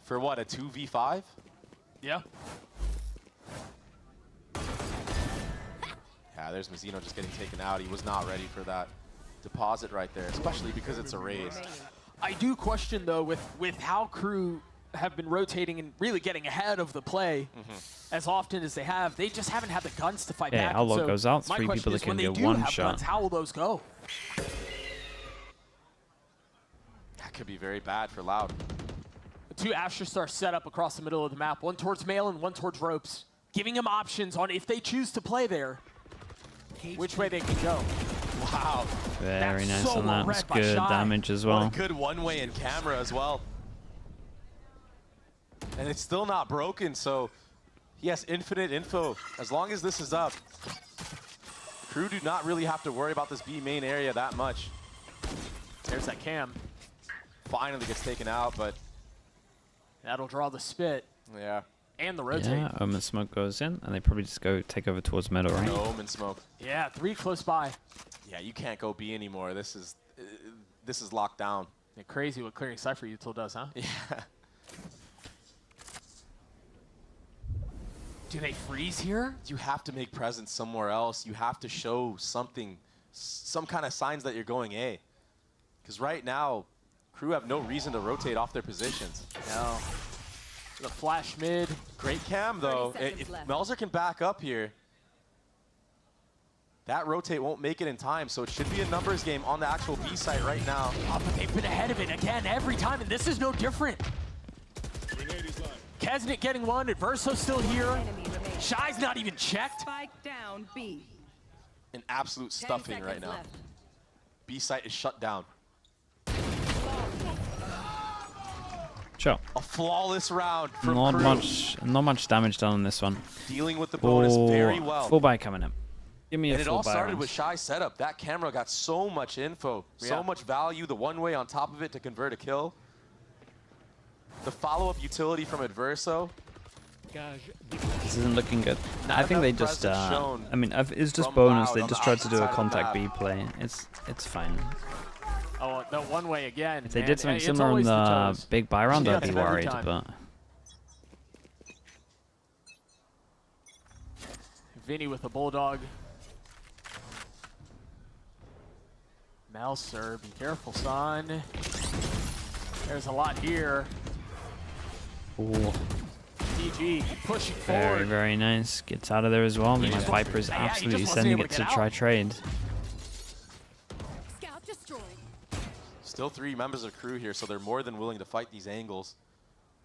for what, a 2v5? Yeah. Yeah, there's Mazzino just getting taken out. He was not ready for that deposit right there, especially because it's a raise. I do question, though, with how Crew have been rotating and really getting ahead of the play as often as they have. They just haven't had the guns to fight Yeah, back. Outlaw So goes out, my 3 question people is, that can when do they do one have shot. guns, how will those go? That could be very bad for Loud. The 2 Astra Stars set up across the middle of the map, one towards mail and one towards ropes, giving them options on if they choose to play there, which way they can go. Wow. Very That's nice so on that. well It's read by good Shy. damage as What well. a good one-way in camera as well. And it's still not broken, so he has infinite info. As long as this is up, Crew do not really have to worry about this B main area that much. There's that cam. Finally gets taken out, but that'll draw the spit. Yeah. And the rotate. Yeah, Omen smoke goes in, and they probably just go take over towards middle, right? No Omen smoke. Yeah, 3 close by. Yeah, you can't go B anymore. This is locked down. Yeah, crazy what clearing Cypher util does, huh? Yeah. Do they freeze here? You have to make presence somewhere else. You have to show something, some kind of signs that you're going A. Because right now, Crew have no reason to rotate off their positions. No. The flash mid. Great cam, though. If Melzer can back up here, that rotate won't make it in time, so it should be a numbers game on the actual B site right now. Oh, but they've been ahead of it again every time, and this is no different. Kesnet getting one, Adverso still here. Shy's not even checked. Spike down B. An absolute stuffing right now. Left. B site is shut down. Sure. A flawless round from Crew. Not much damage done on this one. Dealing with the bonus very well. Full buy coming in. Give me a and full buy. It all started with Shy's setup. That camera got so much info, so much value. The one way on top of it to convert a kill. The follow-up utility from Adverso. This isn't looking good. I think they just, I mean, it's just bonus. They just tried to do a contact B play. It's fine. Oh, the one way again. If they did something similar in the big buy round, I'd be worried, but... Vinny with the Bulldog. Melzer, be careful, son. There's a lot here. Ooh. DG pushing Very, forward. very nice. Gets out of there as well. My Viper is absolutely sending it to try trade. Scout destroyed. Still 3 members of Crew here, so they're more than willing to fight these angles.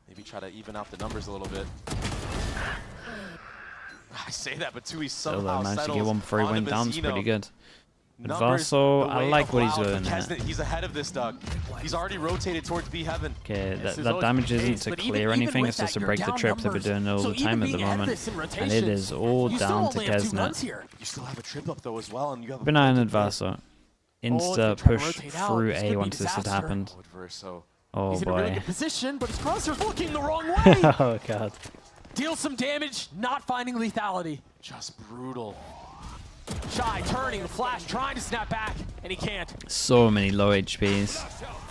Maybe try to even out the numbers a little bit. I say that, but Tui somehow managed to get one before he went down. It's pretty good. Adverso, I like what he's doing. He's ahead of this, Doug. He's already rotated towards B heaven. Okay, that damage isn't to clear anything. It's just to break the trip. They've been doing it all the time at the moment. And it is all down to Kesnet. You still have a trip up, though, as well. And you have Keep an eye on Adverso. Insta push through A once this had happened. Oh, he's in a really boy. good position, but his crosser's looking the wrong way. Oh, God. Deal some damage, not finding lethality. Just brutal. Shy turning the flash, trying to snap back, and he can't. So many low HPs.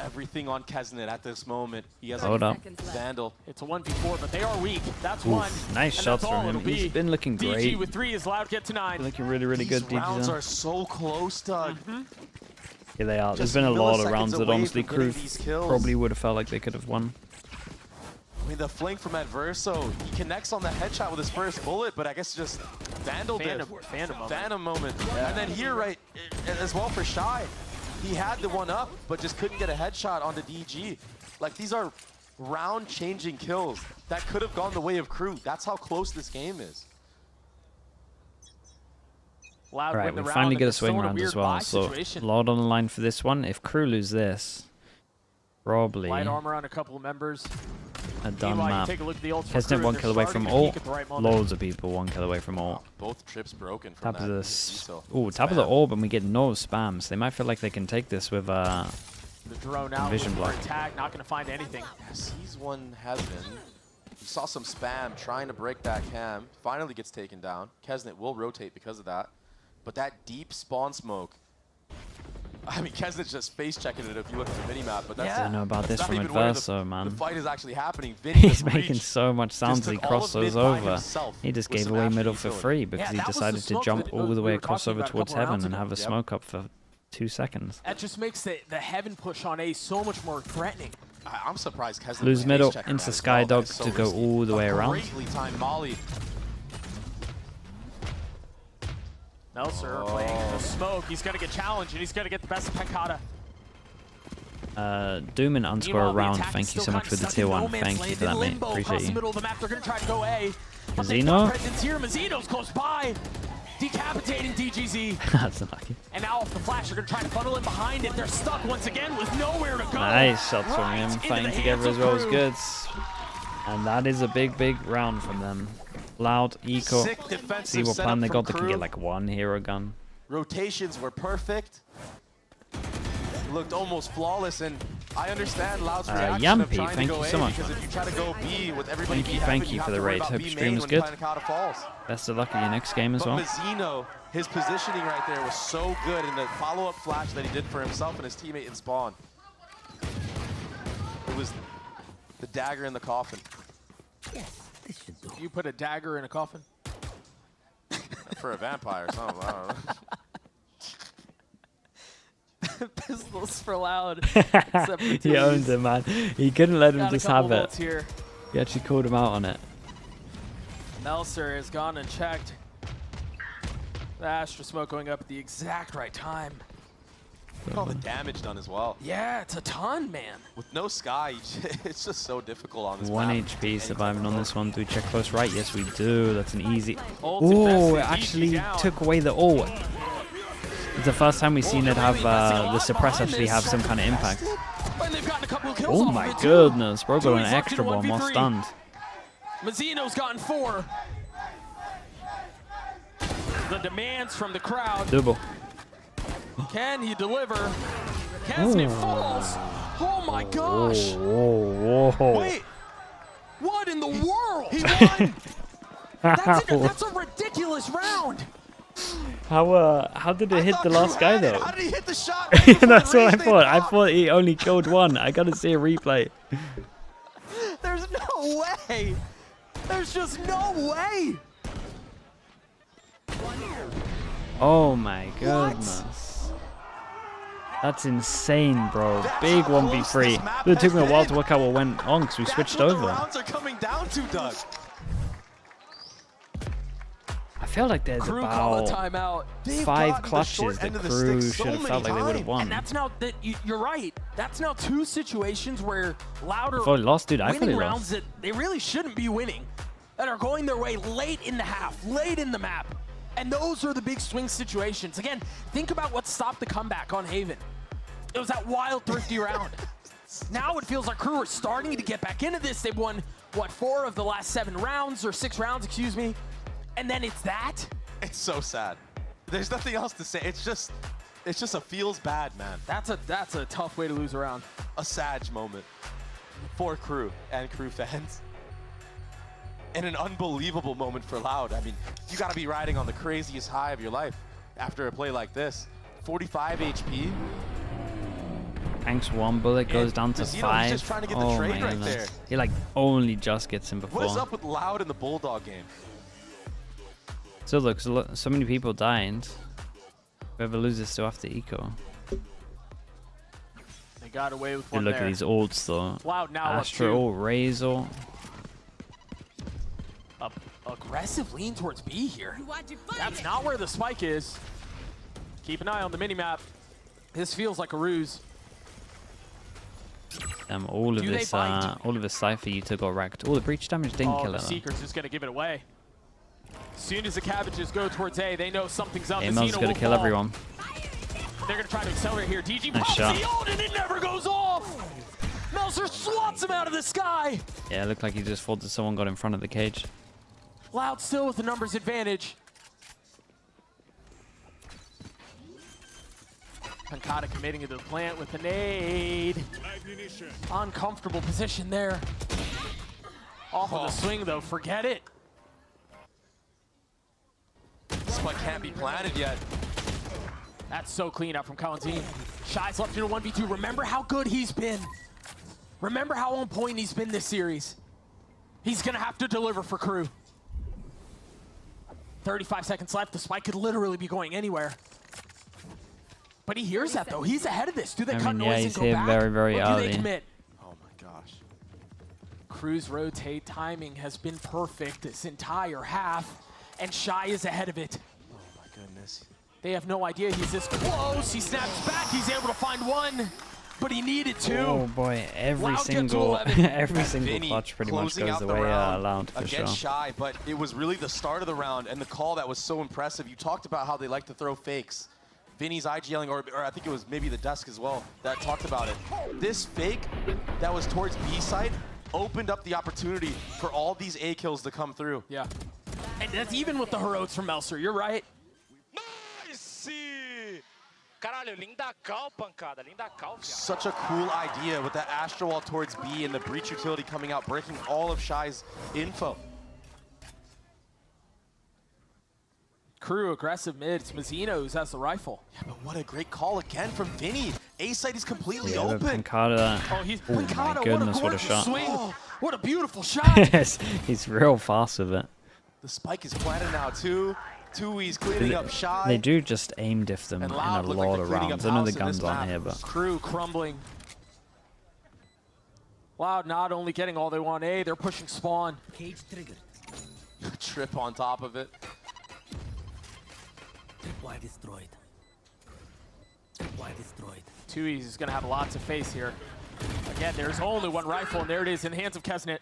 Everything on Kesnet at this moment. He has Hold a up. Vandal. It's a 1v4, but they are weak. That's Oof, one. nice shots from him. He's been looking great. DG with 3 is Loud get to 9. Looking really, really good. These rounds are so close, Doug. Yeah, they are. There's been a lot of rounds that honestly Crew probably would have felt like they could have won. I mean, the flank from Adverso, he connects on the headshot with his first bullet, but I guess just Vandal did. Phantom moment. Yeah. And then here, right, as well for Shy, he had the one up, but just couldn't get a headshot onto DG. Like, these are round-changing kills that could have gone the way of Crew. That's how close this game is. Loud Right, we finally get a swing round as well, so a lot on the line for this one. If Crew lose this, probably Light armor on a couple of members. a done Meanwhile, you map. take a look at the ults for Kesnet Crew, 1 they're kill away from starting to ult. peak at the right moment. Loads of people 1 kill away from ult. Both trips broken from Tap of that. the tap of the orb, and we get no spams. They might feel like they can take this with The drone out, vision block. attack, not going to find anything. Sees one heaven. You saw some spam trying to break that cam. Finally gets taken down. Kesnet will rotate because of that. But that deep spawn smoke. I mean, Kesnet's just face checking it if you look at the minimap, but that's I don't know about this from Adverso, man. The fight is actually happening. He's making so much sounds as he crossed those over. He just gave away middle for free because he decided to jump all the way across over towards heaven and have a smoke up for 2 seconds. That just makes the heaven push on A so much more threatening. I'm surprised Kesnet Lose middle into Skydog to go all the way around. Greatly timed Molly. Melzer playing the smoke. He's going to get challenged, and he's going to get the best of Pekkada. Doom and Unscore around. Thank you so much for the tier 1. Thank you for that, mate. Appreciate you. Middle of the map. They're going to try to go A. Mazino? Mazino's close by. Decapitating DGZ. That's unlucky. And now off the flash, they're going to try to funnel in behind it. They're stuck once again with nowhere to go. Nice shots from him. Fighting together as well as good. And that is a big, big round from them. Loud, Eco. See what plan they got. They can get like 1 hero gun. Rotations were perfect. Looked almost flawless, and I understand Loud's reaction of Yampy, trying thank to go you so A, much, because man. if you try to go B with everybody Thank you for the raid. Hope stream was good. Best of luck in your next game as well. But Mazzino, his positioning right there was so good in the follow-up flash that he did for himself and his teammate in spawn. It was the dagger in the coffin. Yes, this should do. You put a dagger in a coffin? For a vampire or something, I don't know. Pistols for Loud. He owned it, man. He couldn't let him just have it. Here. He actually called him out on it. Melser has gone and checked. The Astra smoke going up at the exact right time. Look at all the damage done as well. Yeah, it's a ton, man. With no sky, it's just so difficult on this 1 map. HP surviving on this one. Do we check close right? Yes, we do. That's an easy. Ult Oh, invested, it actually down. took away the ult. It's the first time we've seen it have the suppress actually have some kind of impact. And they've gotten a couple of kills Oh off my of it, too. goodness, bro, got an He's left extra in a one while 1v3. stunned. Mazzino's gotten 4. The demands from the crowd. Double. Can he deliver? Can it falls? Oh my gosh! Whoa. Wait, what in the world? He won. That's a ridiculous round. How did it hit the last guy though? How did he hit the shot? That's what I thought. I thought he only killed one. I gotta see a replay. There's no way. There's just no way. Oh my goodness. That's insane, bro. Big 1v3. It took me a while to work out what went on because we switched over. The rounds are coming down to, Doug. I feel like there's Crew call a about timeout. 5 clutches that Crew should have felt like they would have won. And that's now that you're right. That's now 2 situations where Louder I thought he lost, dude. I thought he winning lost. rounds that they really shouldn't be winning, that are going their way late in the half, late in the map. And those are the big swing situations. Again, think about what stopped the comeback on Haven. It was that wild, thrifty round. Now it feels like Crew are starting to get back into this. They've won, what, 4 of the last 7 rounds, or 6 rounds, excuse me. And then it's that? It's so sad. There's nothing else to say. It's just a feels bad, man. That's a tough way to lose a round. A sad moment for Crew and Crew fans. And an unbelievable moment for Loud. I mean, you gotta be riding on the craziest high of your life after a play like this. 45 HP. Tanks 1 bullet goes down to Mazzino's 5. just trying to get the Oh trade my right goodness. there. He like only just gets him before. What is up with Loud in the Bulldog game? So look, so many people died. Whoever loses still have to eco. They got away with Dude, one look there. at these ults though. Loud now up Astra 2. ult, Raze ult. Aggressive lean towards B here. That's not where the spike is. Keep an eye on the minimap. This feels like a ruse. All of Do they this, bite? all of this Cypher you took got wrecked. All the breach damage didn't kill The it though. Seeker's just gonna give it away. As soon as the Cabbages go towards A, they know something's up. Amel's Mazzino gonna will kill fall. everyone. They're gonna try to accelerate here. DG Nice pops shot. the ult and it never goes off! Melser swats him out of the sky! Yeah, it looked like he just thought that someone got in front of the cage. Loud still with the numbers advantage. Pancata committing to the plant with the nade. Uncomfortable position there. Off of the swing though, forget it. Spike can't be planted yet. That's so clean out from Kalantine. Shy's left in a 1v2. Remember how good he's been. Remember how on point he's been this series. He's gonna have to deliver for Crew. 35 seconds left. The spike could literally be going anywhere. But he hears that though. He's ahead of this. Do they cut noise yeah, and he's go here back? very, very or do early. they commit? Oh my gosh. Crew's rotate timing has been perfect this entire half, and Shy is ahead of it. Oh my goodness. They have no idea he's this close. He snaps back. He's able to find one, but he needed 2. Oh boy, every Loud gets to single 11. every single Vinny clutch pretty much closing goes out the the way round Loud for sure. against Shy, but it was really the start of the round and the call that was so impressive. You talked about how they like to throw fakes. Vinny's IGLing, or I think it was maybe the Dusk as well, that talked about it. This fake that was towards B side opened up the opportunity for all these A kills to come through. Yeah. And that's even with the heroics from Melser. You're right. Nice! Such a cool idea with that Astro Wall towards B and the breach utility coming out, breaking all of Shy's info. KRU aggressive mid. It's Mazzino who has the rifle. Yeah, but what a great call again from Vinny. A site is completely Yeah, open. Pancada. Oh, he's Oh Pancada, my goodness, what a shot. Swing. Oh, what a beautiful shot. Yes, he's real fast with it. The spike is planted now too. He's cleaning up Shy. They do just aim diff them in a lot of rounds. I know the guns aren't here, but KRU crumbling. Loud not only getting all they want A, they're pushing spawn. Cage triggered. Trip on top of it. Why destroyed? Why destroyed? Thieves is going to have lots of face here. Again, there's only one rifle, and there it is in the hands of Kesnet.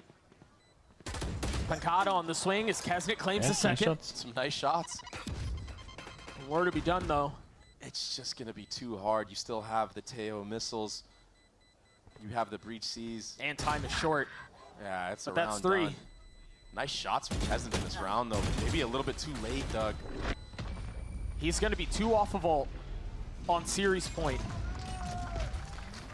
Pancada on the swing as Kesnet claims the second. Some nice shots. More to be done, though. It's just going to be too hard. You still have the Teo missiles. You have the breach Cs. And time is short. Yeah, it's but a round that's 3. done. Nice shots from Kesnet in this round, though. Maybe a little bit too late, Doug. He's going to be 2 off of ult on series point.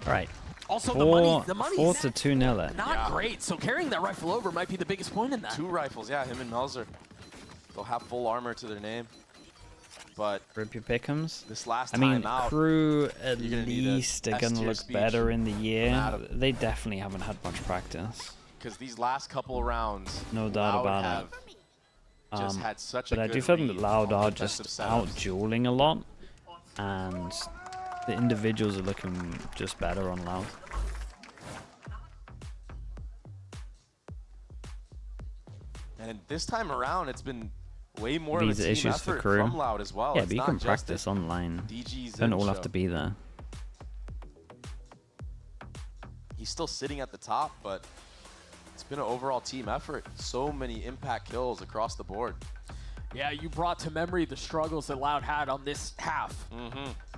all right. Also, the money. 4 to 2-0 there. Not great. So carrying that rifle over might be the biggest point in that. 2 rifles, yeah. Him and Melzer. They'll have full armor to their name. But Rip your pickums. This last I mean, time out, KRU at least are going to look better in the year. They definitely haven't had much practice. Because these last couple of rounds, no doubt about it. Just had such but a I good do feel that read Loud on are defensive just setups. out dueling a lot, and the individuals are looking just better on Loud. And this time around, it's been way more of a These team issues for effort KRU. from Loud as well. Yeah, It's but you not can just practice a online. DG's Don't all show. have to be there. He's still sitting at the top, but it's been an overall team effort. So many impact kills across the board. Yeah, you brought to memory the struggles that Loud had on this half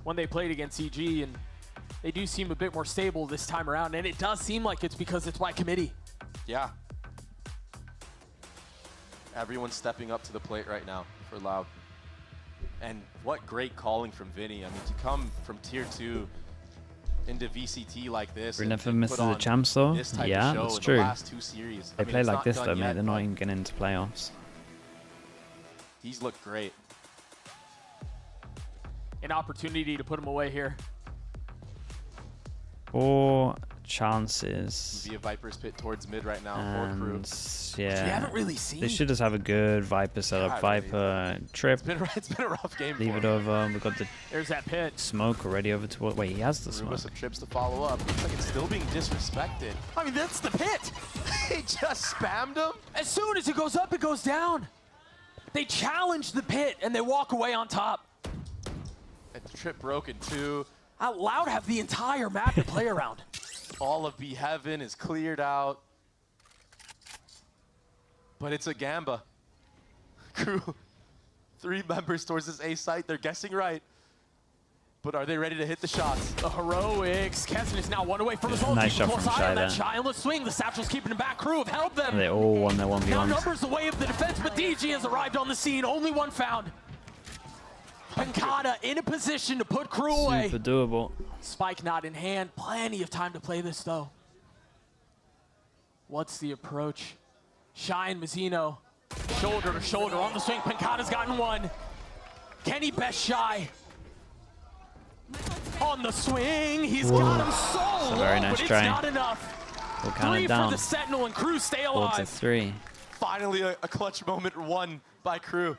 when they played against EG, and they do seem a bit more stable this time around, and it does seem like it's because it's by committee. Yeah. Everyone's stepping up to the plate right now for Loud. And what great calling from Vinny. I mean, to come from Tier 2 into VCT like this. KRU never misses the champs though. Yeah, that's true. They play like this though, mate. They're not even getting into playoffs. He's looked great. An opportunity to put him away here. 4 chances. Via Viper's pit towards mid right now for KRU. Yeah. We haven't really seen. They should just have a good Viper setup. Viper trip. It's been a rough game. Leave it over. We've got the There's that pit. Smoke already over to. Wait, he has the Aruba smoke. some trips to follow up. Looks like it's still being disrespected. I mean, that's the pit. He just spammed him. As soon as it goes up, it goes down. They challenge the pit and they walk away on top. And the trip broken too. Out Loud have the entire map to play around. All of B Heaven is cleared out. But it's a Gamba. KRU, 3 members towards this A site. They're guessing right. But are they ready to hit the shots? The heroics. Kesnet is now 1 away from his own. Nice shot from Shy there. Shy on the swing. The Satchel's keeping him back. KRU have held them. They all won their Now 1v1s. numbers the way of the defense, but DG has arrived on the scene. Only one found. Pancada in a position to put KRU away. Super doable. Spike not in hand. Plenty of time to play this, though. What's the approach? Shy and Mazzino, shoulder to shoulder on the swing. Pancada's gotten 1. Can he best Shy? On the swing, he's got him so That's a low, very nice but it's try. not enough. We'll count 3 it down. for the Sentinel, and KRU stay 4 alive. to 3. Finally a clutch moment won by KRU.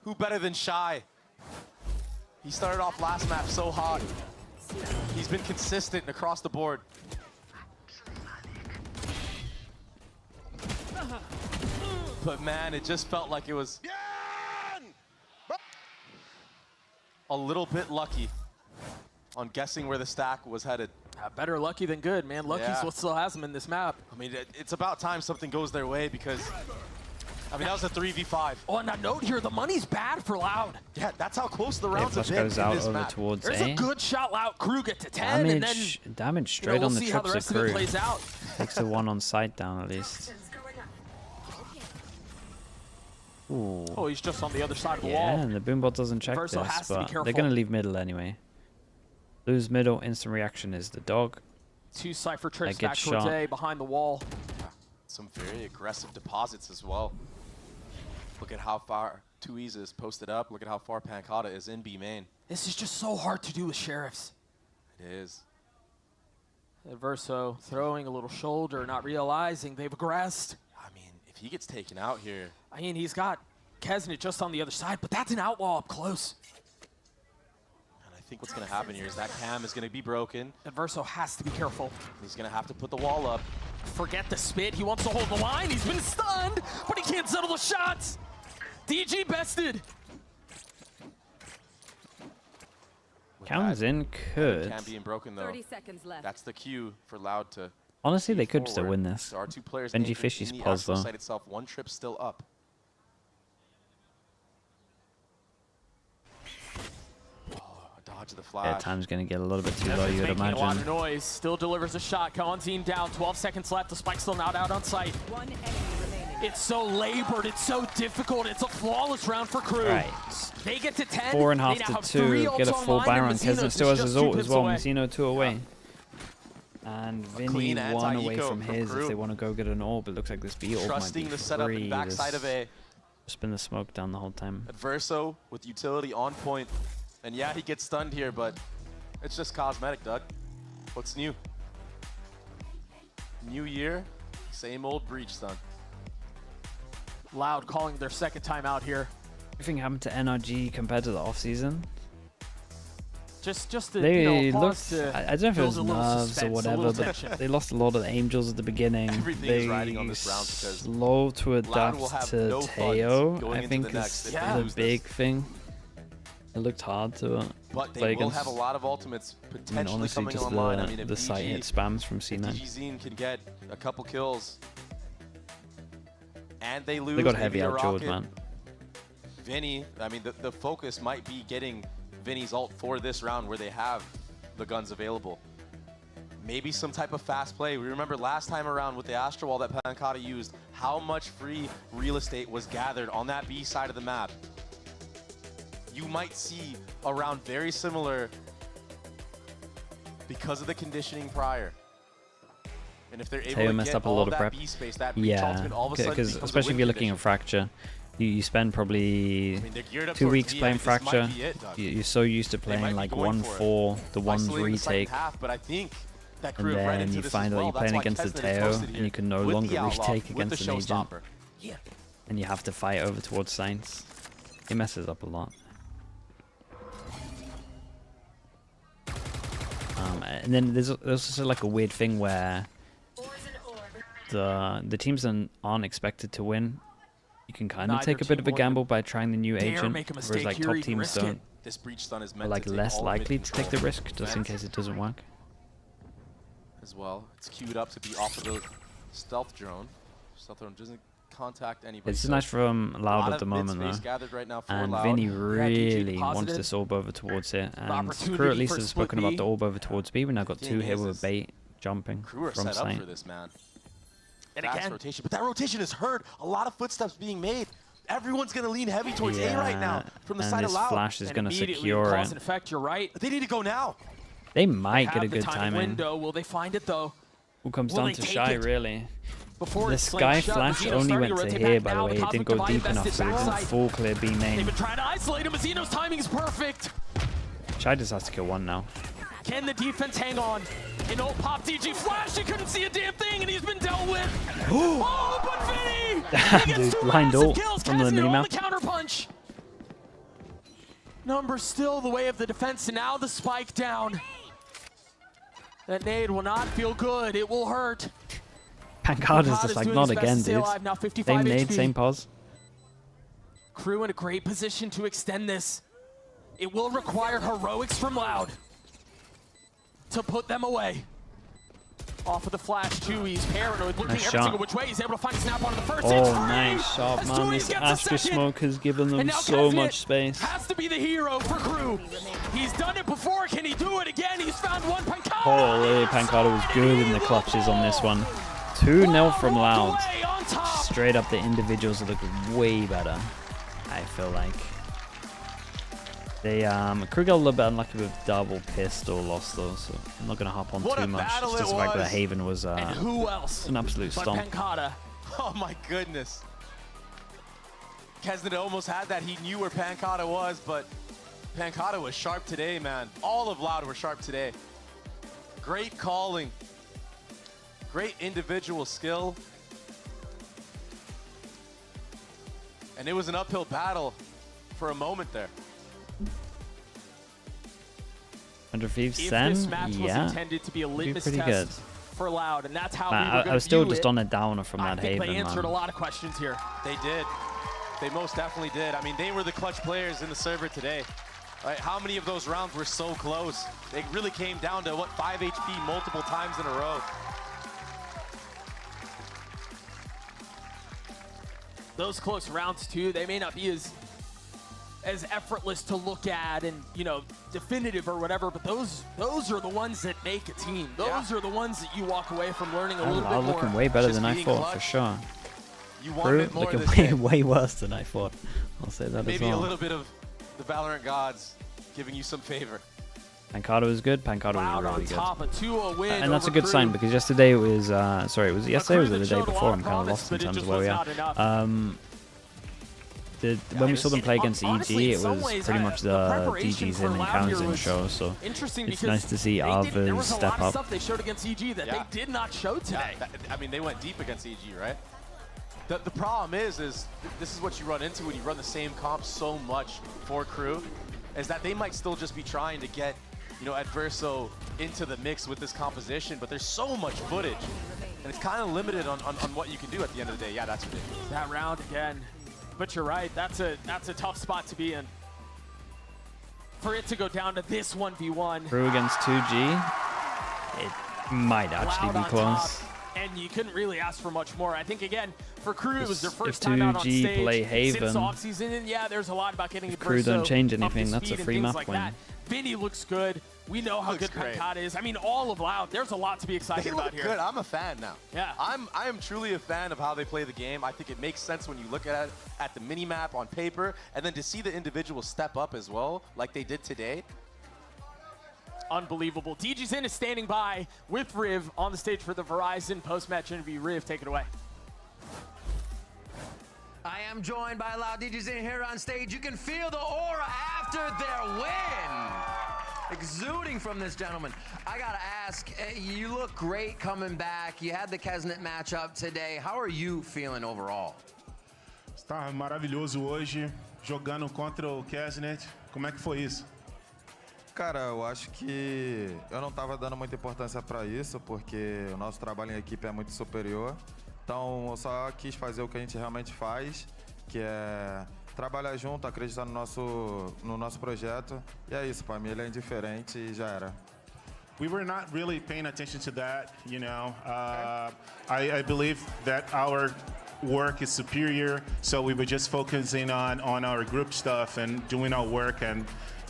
Who better than Shy? He started off last map so hot. He's been consistent across the board. But man, it just felt like it was a little bit lucky on guessing where the stack was headed. Better lucky than good, man. Lucky's what still has him in this map. I mean, it's about time something goes their way because, I mean, that was a 3v5. Oh, and a note here, the money's bad for Loud. Yeah, that's how close the rounds have Plus been goes in out this over map. towards There's A. a good shot, Loud. KRU get to 10, and then Damage straight we'll on the see how the trips rest of of it KRU. plays out. Takes the 1 on site down at least. Ooh. Oh, he's just on the other side of the Yeah, wall. and the boombot doesn't check Verso this, has to be but careful. they're going to leave middle anyway. Lose middle, instant reaction is the dog. 2 Cypher trips That back gets towards shot. A behind the wall. Some very aggressive deposits as well. Look at how far Thieves is posted up. Look at how far Pancata is in B main. This is just so hard to do with Sheriffs. It is. Verso throwing a little shoulder, not realizing they've aggressed. I mean, if he gets taken out here. I mean, he's got Kesnet just on the other side, but that's an outlaw up close. And I think what's going to happen here is that cam is going to be broken. And Verso has to be careful. He's going to have to put the wall up. Forget the spit. He wants to hold the line. He's been stunned, but he can't settle the shots. DG bested. Counts in could. Cam being broken though. 30 seconds left. That's the cue for Loud to. Honestly, they could still win this. There are 2 players. Benji Fishy's pause though. Site itself, 1 trip still up. Oh, a dodge of the flash. Yeah, time's going to get a little bit too low, you would Making a lot of imagine. noise. Still delivers a shot. Kawanzine down. 12 seconds left. The spike's still not out on site. 1 enemy remaining. It's so labored. It's so difficult. It's a flawless round for Crew. Right. They get to 10. 4.5 They now to have 2. 3 Get a ults full online, Byron. and Kesnet Mazinos still has is his just 2 ult as pips well. away. Mazino 2 away. And Vinny clean 1 away anti-eco from from his Crew. if they want to go get an orb. It looks like this B orb might Trusting be the setup free. and backside of A. Just been the smoke down the whole time. Verso with utility on point. And yeah, he gets stunned here, but it's just cosmetic, Doug. What's new? New year, same old breach stun. Loud calling their second time out here. Anything happened to NRG compared to the offseason? Just to, They pause looked, to I don't know if it build was a little nerves or suspense, a whatever, little but tension. they lost a lot of the Angels at the beginning. Everything they is riding on this round because slow to Loud adapt will have to no funds Teo, going I into think the next is if they the lose big this. thing. It looked hard to But they play will against. have a lot of ultimates I mean, potentially honestly, coming just online. I mean, if the site hit spams from if C9. DG Zen can get a couple kills and they lose, They got maybe heavy a outdueled, rocket. man. Vinny, I mean, the focus might be getting Vinny's ult for this round where they have the guns available. Maybe some type of fast play. We remember last time around with the Astro Wall that Pancata used, how much free real estate was gathered on that B side of the map. You might see a round very similar because of the conditioning prior. And if they're able Teo to messed get up a all lot of that prep. B space, that breach Yeah, ultimate all of a sudden because becomes a especially if win you're looking condition. at Fracture, you spend probably I mean, they're geared up 2 towards weeks B. I playing mean, this might Fracture. be it, Doug. You're so used to They playing might be like going for it. 1-4, the ones Isolating the second retake. half, but I think that And Crew have read then into you this find as that well. you're That's playing why against the Kesnet is Teo, posted and here you can no with longer the Outlaw, retake with the against an agent. Showstopper. And you have to fight over towards Saints. It messes up a lot. And then there's also like a weird thing where the teams that aren't expected to win, you can kind of Neither take a bit of a team gamble by trying the new dare agent, make a whereas mistake like here, top even teams risk it. don't. This breach stun is Are meant like to take less all of likely mid to take the control risk just in defense case it doesn't work. as well. It's queued up to be off of the stealth drone. Stealth drone doesn't contact anybody. It's so nice from a Loud lot at the of mid moment space though. gathered right now for And Loud. Vinny Yeah, really DG wants positive. this orb over towards it. And opportunity Crew at for least has split spoken about B. the orb over towards B. We now got The 2 thing here is with bait jumping Crew are from set up sight. for this, man. And Fast again, rotation, but that rotation is heard. A lot of footsteps being made. Everyone's gonna lean heavy towards A right now from the and side of this Loud. flash is and going to immediately secure cause it. and effect, you're right. They need to go now. They might get a Have the good timing timing. window. Will they find it though? Who comes Will down they to take Shy it? really? Before The it's Sky flanked shut, Flash Mazino's only starting went to rotate here, back by the now. way. It Cosmic didn't go Divide deep enough, invested so it didn't backside. full clear B They've main. been trying to isolate him. Mazino's timing is perfect. Shy just has to kill 1 now. Can the defense hang on? An old pop DG flash. He couldn't see a damn thing, and he's been dealt with. Oh, but Vinny! He gets Dude, 2 blind massive ult kills. from the Kesnet on minimap. the counter punch. Numbers still the way of the defense, and now the spike down. That nade will not feel good. It will hurt. Pancada's Pancada's just like, doing not his best to again, stay dude. alive now, 55 Same nade, HP. same pause. Crew in a great position to extend this. It will require heroics from Loud to put them away. Off of the flash, too. He's paranoid, looking Nice every shot. single which way. He's able to find a snap onto the first. Oh, It's free! nice shot, As man. Tui This gets a Astra second. smoke has given them And now so Kesnet much space. has to be the hero for Crew. He's done it before. Can he do it again? He's found one. Pancada. Holy, Pancada was good in the clutches on this one. 2-0 from Loud. straight up the individuals look way better, I feel like. They KRU got a little bit unlucky with double pistol loss though, so I'm not gonna hop on too much. Just the fact that Haven was and who else an absolute stomp. Pancata. Oh my goodness. Kesnet almost had that. He knew where Pancata was, but Pancata was sharp today, man. All of Loud were sharp today. Great calling. Great individual skill. And it was an uphill battle for a moment there. Under Thieves, If Sen, this match was yeah, intended to be a litmus pretty test good. for Loud, and that's how Man, we were going I was still view just it, on a downer from that I think Haven, they answered man. a lot of questions here. They did. They most definitely did. I mean, they were the clutch players in the server today. Right? How many of those rounds were so close? They really came down to, what, 5 HP multiple times in a row. Those close rounds too, they may not be as effortless to look at and, you know, definitive or whatever, but those are the ones that make a team. Those are the ones that you walk away from learning a little bit more. Looking way better than I thought, for sure. You wanted KRU more looking this day. way worse than I thought. I'll say that as Maybe well. a little bit of the Valorant gods giving you some favor. Pancata was good. Pancata Loud was on really good. top, a 2-0 win And that's a over good sign KRU. because yesterday it was, sorry, was it yesterday or was it the day before? I'm kind of promise, lost in but it terms just of where we was are. not enough. When we saw them play against honestly, EG, in it some was ways, pretty much the the preparation DGs in for and Loud here Kansas was show, so interesting it's because nice to see there others was a lot step of up. stuff they showed against EG that they did not show today. I mean, they went deep against EG, right? The problem is this is what you run into when you run the same comp so much for KRU, is that they might still just be trying to get, you know, Adverso into the mix with this composition, but there's so much footage, and it's kind of limited on what you can do at the end of the day. Yeah, that's ridiculous. That round again. But you're right, that's a tough spot to be in. For it to go down to this 1v1. KRU against 2G, it might actually Loud be on close. top, and you couldn't really ask for much more. I think, again, for KRU, it was their If first time out on 2G stage play since Haven, offseason. And yeah, there's a lot about getting if KRU don't change anything, that's a free map like win. that. Vinny looks good. We know how good great. Pancata is. I mean, all of Loud, there's a lot to be excited They about look here. good. I'm a fan now. Yeah. I am truly a fan of how they play the game. I think it makes sense when you look at it at the mini map on paper, and then to see the individuals step up as well, like they did today. Unbelievable. DGZin is standing by with Riv on the stage for the Verizon post-match interview. Riv, take it away. I am joined by Loud DGZin here on stage. You can feel the aura after their win exuding from this gentleman. I gotta ask, you look great coming back. You had the Kesnet matchup today. How are you feeling overall? Está maravilhoso hoje, jogando contra o Kesnet. Como é que foi isso? Cara, eu acho que eu não estava dando muita importância para isso, porque o nosso trabalho em equipe é muito superior. Então, eu só quis fazer o que a gente realmente faz, que é trabalhar junto, acreditar no nosso projeto. E é isso, para mim ele é indiferente e já era. We were not really paying attention to that, you know. I believe that our work is superior, so we were just focusing on our group stuff and doing our work, and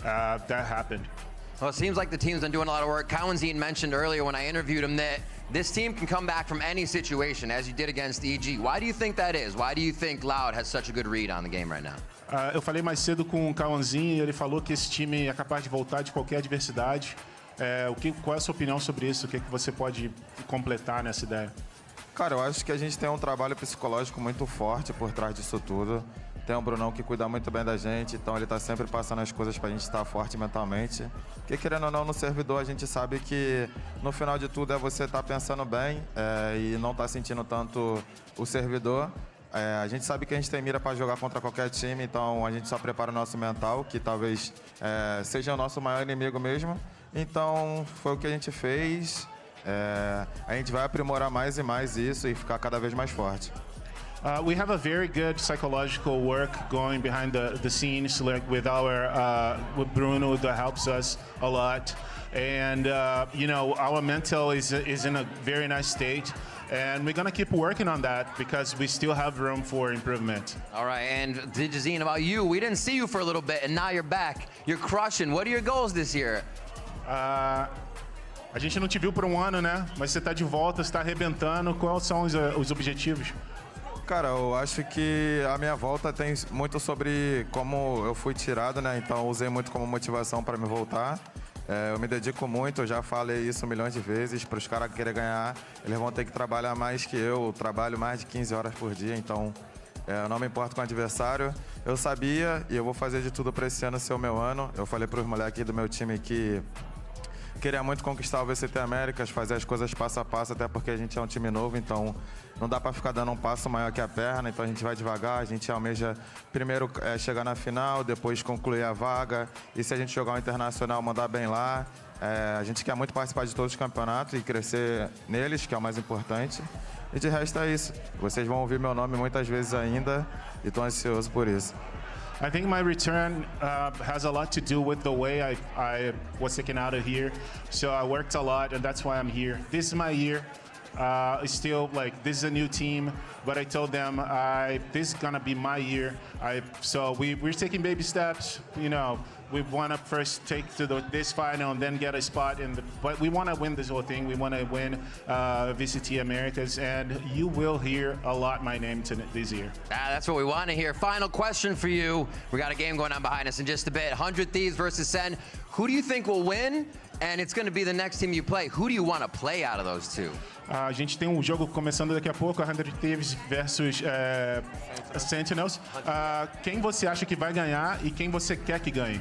that happened. Well, it seems like the team's been doing a lot of work. Cowanzine mentioned earlier when I interviewed him that this team can come back from any situation, as you did against EG. Why do you think that is? Why do you think Loud has such a good read on the game right now? Eu falei mais cedo com o Cowanzine e ele falou que esse time é capaz de voltar de qualquer adversidade. Qual é a sua opinião sobre isso? O que você pode completar nessa ideia? Cara, eu acho que a gente tem um trabalho psicológico muito forte por trás disso tudo. Tem o Brunão que cuida muito bem da gente, então ele tá sempre passando as coisas pra gente estar forte mentalmente. Porque querendo ou não, no servidor a gente sabe que no final de tudo é você estar pensando bem e não tá sentindo tanto o servidor. A gente sabe que a gente tem mira para jogar contra qualquer time, então a gente só prepara o nosso mental, que talvez seja o nosso maior inimigo mesmo. Então foi o que a gente fez. A gente vai aprimorar mais e mais isso e ficar cada vez mais forte. We have a very good psychological work going behind the scenes, like with with Bruno, that helps us a lot. And you know, our mental is in a very nice state, and we're gonna keep working on that because we still have room for improvement. All right, and DGZin, about you, we didn't see you for a little bit, and now you're back. You're crushing. What are your goals this year? A gente não te viu por um ano, né? Mas você tá de volta, você tá arrebentando. Quais são os objetivos? Cara, eu acho que a minha volta tem muito sobre como eu fui tirado, né? Então eu usei muito como motivação para me voltar. Eu me dedico muito, eu já falei isso milhões de vezes. Para os caras querer ganhar, eles vão ter que trabalhar mais que eu. Trabalho mais de 15 horas por dia, então eu não me importo com o adversário. Eu sabia e eu vou fazer de tudo para esse ano ser o meu ano. Eu falei para os moleques do meu time que queria muito conquistar o VCT Américas, fazer as coisas passo a passo, até porque a gente é um time novo, então não dá para ficar dando um passo maior que a perna, então a gente vai devagar, a gente almeja primeiro chegar na final, depois concluir a vaga, e se a gente jogar o Internacional, mandar bem lá. A gente quer muito participar de todos os campeonatos e crescer neles, que é o mais importante. E de resto é isso. Vocês vão ouvir meu nome muitas vezes ainda e estou ansioso por isso. I think my return has a lot to do with the way I was taken out of here. So I worked a lot, and that's why I'm here. This is my year. It's still like, this is a new team, but I told them this is gonna be my year. So we're taking baby steps. You know, we want to first take to this final and then get a spot but we want to win this whole thing. We want to win VCT Americas, and you will hear a lot my name this year. That's what we want to hear. Final question for you. We got a game going on behind us in just a bit. 100 Thieves versus SEN. Who do you think will win? And it's going to be the next team you play. Who do you want to play out of those two? A gente tem um jogo começando daqui a pouco, 100 Thieves versus Sentinels. Quem você acha que vai ganhar e quem você quer que ganhe?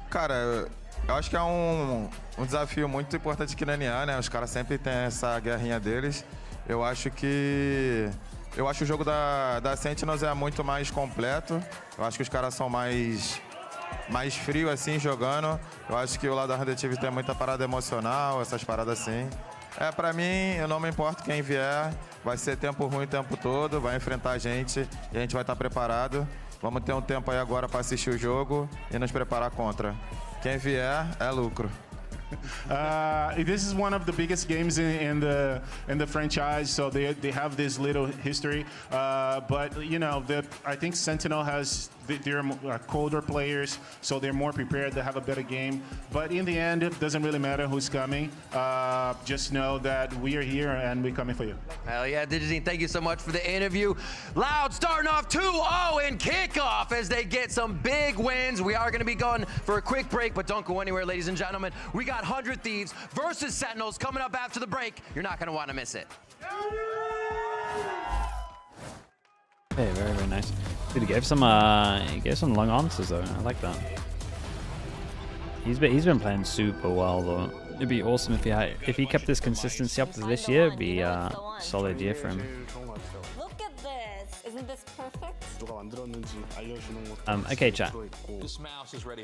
Cara, eu acho que é um desafio muito importante aqui na NA, né? Os caras sempre têm essa guerrinha deles. Eu acho o jogo da Sentinels é muito mais completo. Eu acho que os caras são mais frio assim jogando. Eu acho que o lado da 100 Thieves tem muita parada emocional, essas paradas assim. Pra mim, eu não me importo quem vier. Vai ser tempo ruim o tempo todo, vai enfrentar a gente e a gente vai estar preparado. Vamos ter um tempo aí agora para assistir o jogo e nos preparar contra. Quem vier é lucro. This is one of the biggest games in the franchise, so they have this little history. But you know, I think Sentinel they're colder players, so they're more prepared. They have a better game. But in the end, it doesn't really matter who's coming. Just know that we are here and we're coming for you. Hell yeah, DigiZen, thank you so much for the interview. Loud starting off 2-0 in kickoff as they get some big wins. We are going to be going for a quick break, but don't go anywhere, ladies and gentlemen. We got 100 Thieves versus Sentinels coming up after the break. You're not going to want to miss it. Hey, very, very nice. Dude, he gave some long answers though. I like that. He's been playing super well though. It'd be awesome if he kept this consistency up to this year. It'd be a solid year for him. Look at this. Isn't this perfect? Okay, chat.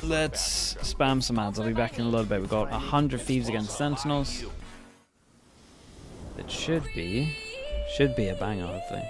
Let's spam some ads. I'll be back in a little bit. We've got 100 Thieves against Sentinels. It should be a banger, hopefully.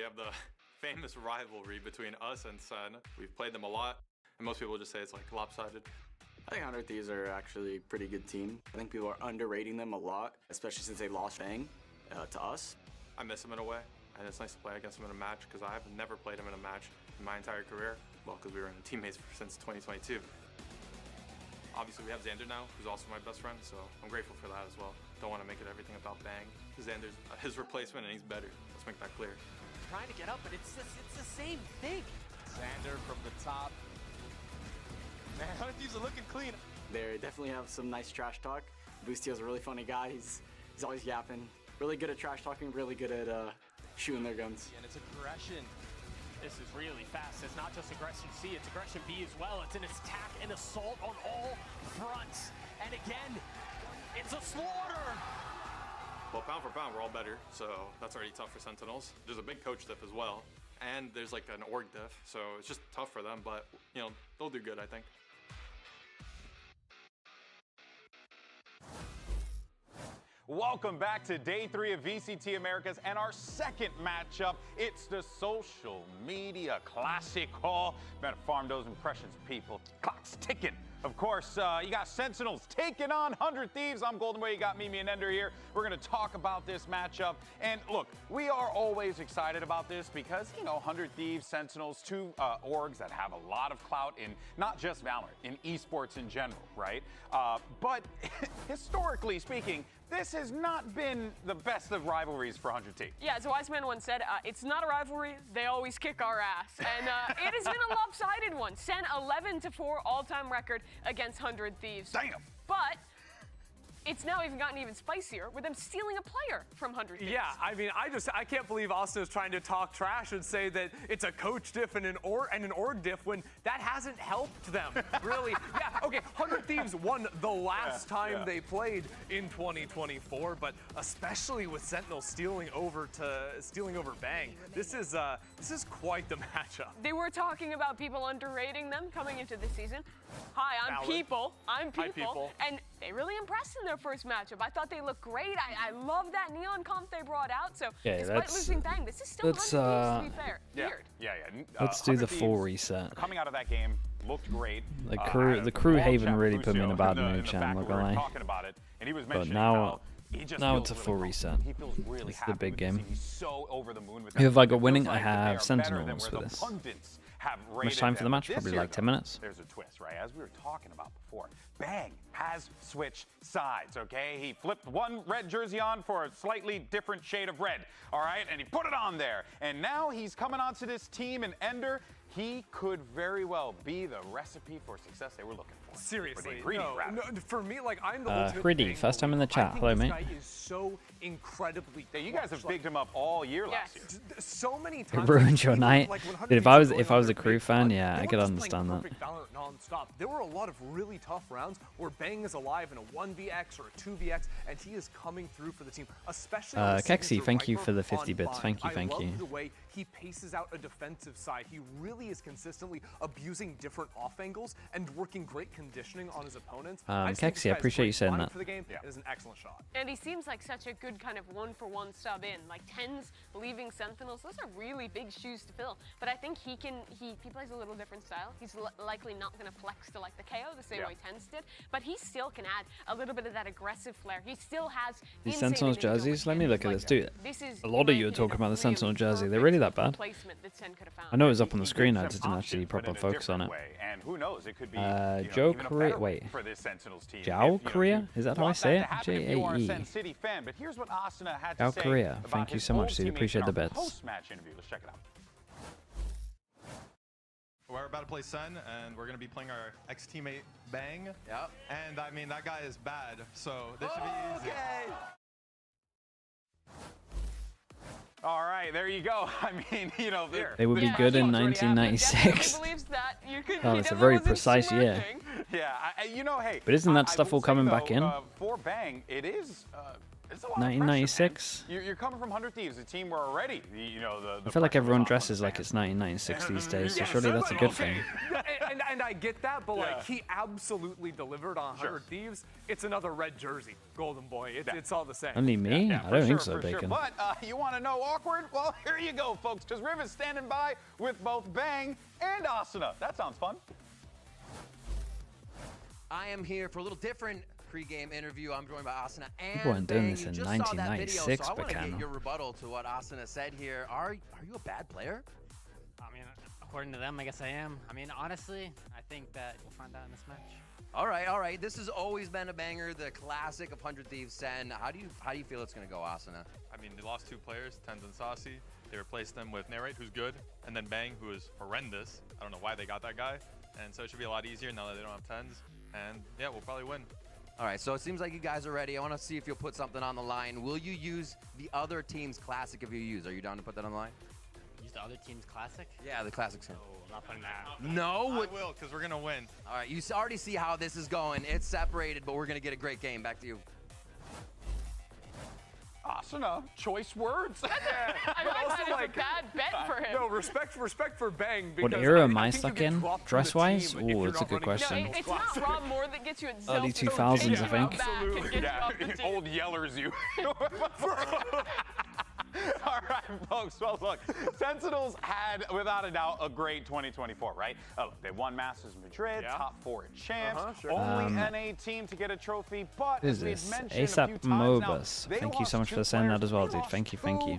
have the famous rivalry between us and SEN. We've played them a lot, and most people just say it's like lopsided. I think 100 Thieves are actually a pretty good team. I think people are underrating them a lot, especially since they lost Bang to us. I miss them in a way, and it's nice to play against them in a match because I've never played them in a match in my entire career. Well, because we were teammates since 2022. Obviously, we have Xander now, who's also my best friend, so I'm grateful for that as well. Don't want to make it everything about Bang. Xander's his replacement, and he's better. Let's make that clear. Trying to get up, but it's the same thing. Xander from the top. Man, 100 Thieves are looking clean. They definitely have some nice trash talk. Boostio's a really funny guy. He's always yapping. Really good at trash talking, really good at shooting their guns. And it's aggression. This is really fast. It's not just aggression C, it's aggression B as well. It's an attack and assault on all fronts. And again, it's a slaughter. Well, pound for pound, we're all better, so that's already tough for Sentinels. There's a big coach diff as well, and there's like an org diff, so it's just tough for them, but, you know, they'll do good, I think. Welcome back to day 3 of VCT Americas and our second matchup. It's the social media classic hall. Better farm those impressions, people. Clock's ticking. Of course, you got Sentinels taking on 100 Thieves. I'm Goldenboy. You got Mimi and Ender here. We're going to talk about this matchup. And look, we are always excited about this because, you know, 100 Thieves, Sentinels, two orgs that have a lot of clout in not just Valorant, in esports in general, right? But historically speaking, this has not been the best of rivalries for 100 Thieves. Yeah, as a wise man once said, it's not a rivalry, they always kick our ass. And it has been a lopsided one. SEN 11-4 all-time record against 100 Thieves. Damn! But it's now even gotten even spicier with them stealing a player from 100 Thieves. Yeah, I mean, I can't believe Austin is trying to talk trash and say that it's a coach diff and an org diff when that hasn't helped them, really. Yeah, okay, 100 Thieves won the last time they played in 2024, but especially with Sentinel stealing over Bang, this is quite the matchup. They were talking about people underrating them coming into the season. Hi, I'm People. I'm People. Hi, People. And they really impressed in their first matchup. I thought they looked great. I love that neon comp they brought out. So despite losing Bang, this is still 100 Thieves, to be fair. Weird. Yeah. Let's do the full reset. Coming out of that game, looked great. The crew Haven really put me in a bad mood, Chan, I'm not gonna lie. Talking about it, and he was But mentioning now how it's a full reset. He feels really It's the big game. He's so over the moon with Who have I got winning? Feels I like that they have are better than Sentinels where for the this. pundits have How much rated time for the them. match? This Probably year, like 10 though, minutes. There's a twist, right? As we were talking about before, Bang has switched sides, okay? He flipped one red jersey on for a slightly different shade of red, all right? And he put it on there. And now he's coming onto this team, and Ender, he could very well be the recipe for success they were looking for. Seriously, no, for me, like, I'm the ultimate Gritty, first time in the chat. Hello, mate. This guy is so incredibly you guys have bigged him up all year last year. So many It times. ruined your night. Like, when Dude, if I was a crew fan, yeah, I could weren't just understand playing that. perfect Valorant non-stop. There were a lot of really tough rounds where Bang is alive in a 1vx or a 2vx, and he is coming through for the team, especially on the Kexi, signature thank you Viper for the on 50 bits. Bind. Thank you. I love the way he paces out a defensive side. He really is consistently abusing different off angles and working great conditioning on his opponents. Kexi, I appreciate you saying that. For the game, it is an excellent shot. And he seems like such a good kind of one-for-one sub in. Like Tens leaving Sentinels, those are really big shoes to fill. But I think he plays a little different style. He's likely not going to flex to like the KO the same way Tens did, but he still can add a little bit of that aggressive flair. He still has These Sentinels jerseys, let me look at this. Dude, a lot of you are talking about the Sentinel jersey. They're really that bad? I know it was up on the screen, I just didn't actually proper focus on it. And who knows, it could be Joe Korea, wait. Zhao Korea? Is that how I say it? J-A-E. Zhao Korea, thank you so much, dude. Appreciate the bets. Post-match interview. Let's check it out. We're about to play SEN, and we're going to be playing our ex-teammate Bang. Yep. And I mean, that guy is bad, so this should be easy. All right, there you go. I mean, you know, They would be good in 1996. Oh, it's a very precise year. Yeah, you know, hey. But isn't that stuff all coming back in? For Bang, it is It's a lot of 1996. You're coming from 100 Thieves, a team where already, I feel like everyone dresses like it's 1996 these days, so surely that's a good thing. And I get that, but like he absolutely delivered on 100 Thieves. It's another red jersey, Golden Boy. It's all the same. Only me? I don't think so, Bacon. But you want to know awkward? Well, here you go, folks, because Riv is standing by with both Bang and Asuna. That sounds fun. I am here for a little different pre-game interview. I'm joined by Asuna and People weren't doing Bang. this You in just saw that video, 1996, so I want to Bacano. get your rebuttal to what Asuna said here. Are you a bad player? I mean, according to them, I guess I am. I mean, honestly, I think that we'll find out in this match. All right. This has always been a banger, the classic of 100 Thieves Sen. How do you feel it's going to go, Asuna? I mean, they lost 2 players, Tens and Saucy. They replaced them with Narrate, who's good, and then Bang, who is horrendous. I don't know why they got that guy. And so it should be a lot easier now that they don't have Tens. And yeah, we'll probably win. All right, so it seems like you guys are ready. I want to see if you'll put something on the line. Will you use the other team's classic if you use? Are you down to put that on the line? Use the other team's classic? Yeah, the classic Sen. No, I'm not putting that. No? I will, because we're going to win. All right, you already see how this is going. It's separated, but we're going to get a great game. Back to you. Asuna, choice words. I also like a bad bet for him. No, respect for Bang. What era am I stuck in? Dress-wise? Ooh, that's a good question. No, it's not Rob Moore that gets you at Early 2000s, I think. Absolutely. Yeah, old yellers you. All right, folks. Well, look, Sentinels had, without a doubt, a great 2024, right? They won Masters Madrid, top 4 at Champs, only NA team to get a trophy. But Who's as we've this? mentioned a ASAP few times now, Mobus. they Thank you so lost much 2 for sending that players. as well, They dude. lost Thank you.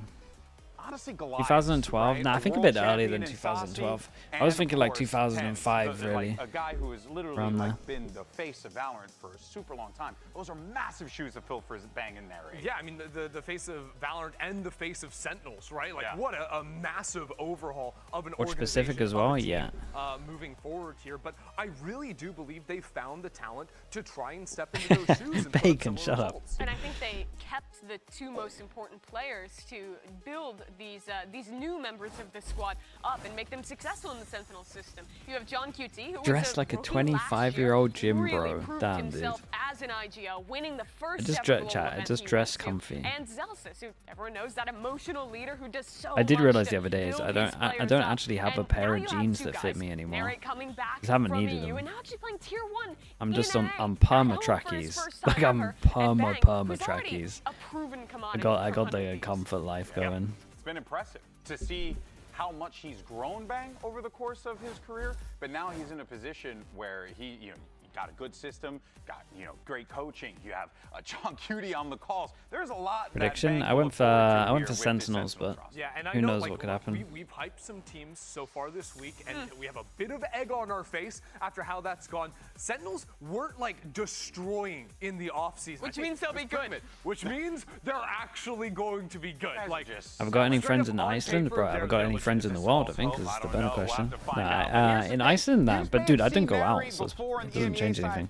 Honestly, Goliath, 2012? right? Nah, I think a World bit earlier than champion in 2012. Saucy, I was and thinking of like course, 2005, Tens, really. like a guy who has literally Around there. been the face of Valorant for a super long time. Those are massive shoes to fill for Bang and Narrate. Yeah, I mean, the face of Valorant and the face of Sentinels, right? Like, what a massive overhaul of an Watch organization. Pacific as well, of a team, yeah. Moving forward here, but I really do believe they found the talent to try and step into those shoes. And Bacon, shut up. And I think they kept the 2 most important players to build these new members of the squad up and make them successful in the Sentinel system. You have John QT, who Dressed was like a rookie 25-year-old gym really bro. proved Damn, dude. himself as an IGL, winning the first just ever global chat, event just he dress went to. comfy. And Zelsis, who everyone knows, that emotional leader who does so I did much realize to the other day is build I don't his players up. actually have a And pair now of you have jeans 2 that fit guys. me anymore. Narrate coming back I haven't from needed EU them. and now actually playing tier 1 I'm just in on NA. perma At home for his trackies. first time Like I'm ever. perma And Bang, perma who's already trackies. a proven I commodity got for the 100 comfort life going. It's been impressive to see how much he's grown Bang over the course of his career, but now he's in a position where he got a good system, got great coaching. You have John Cutie on the calls. There's a lot. Prediction? That I went for Sentinels, but yeah, and who I know, knows like, what could happen. We've hyped some teams so far this week, and we have a bit of egg on our face after how that's gone. Sentinels weren't like destroying in the offseason, Which means they'll be good. Which means they're actually going to be good. Like, Have I got any friends in Iceland? Bro, have I got any friends in the world? I think is the better question. Nah, in Iceland, nah. But dude, I didn't go out, so it doesn't change anything.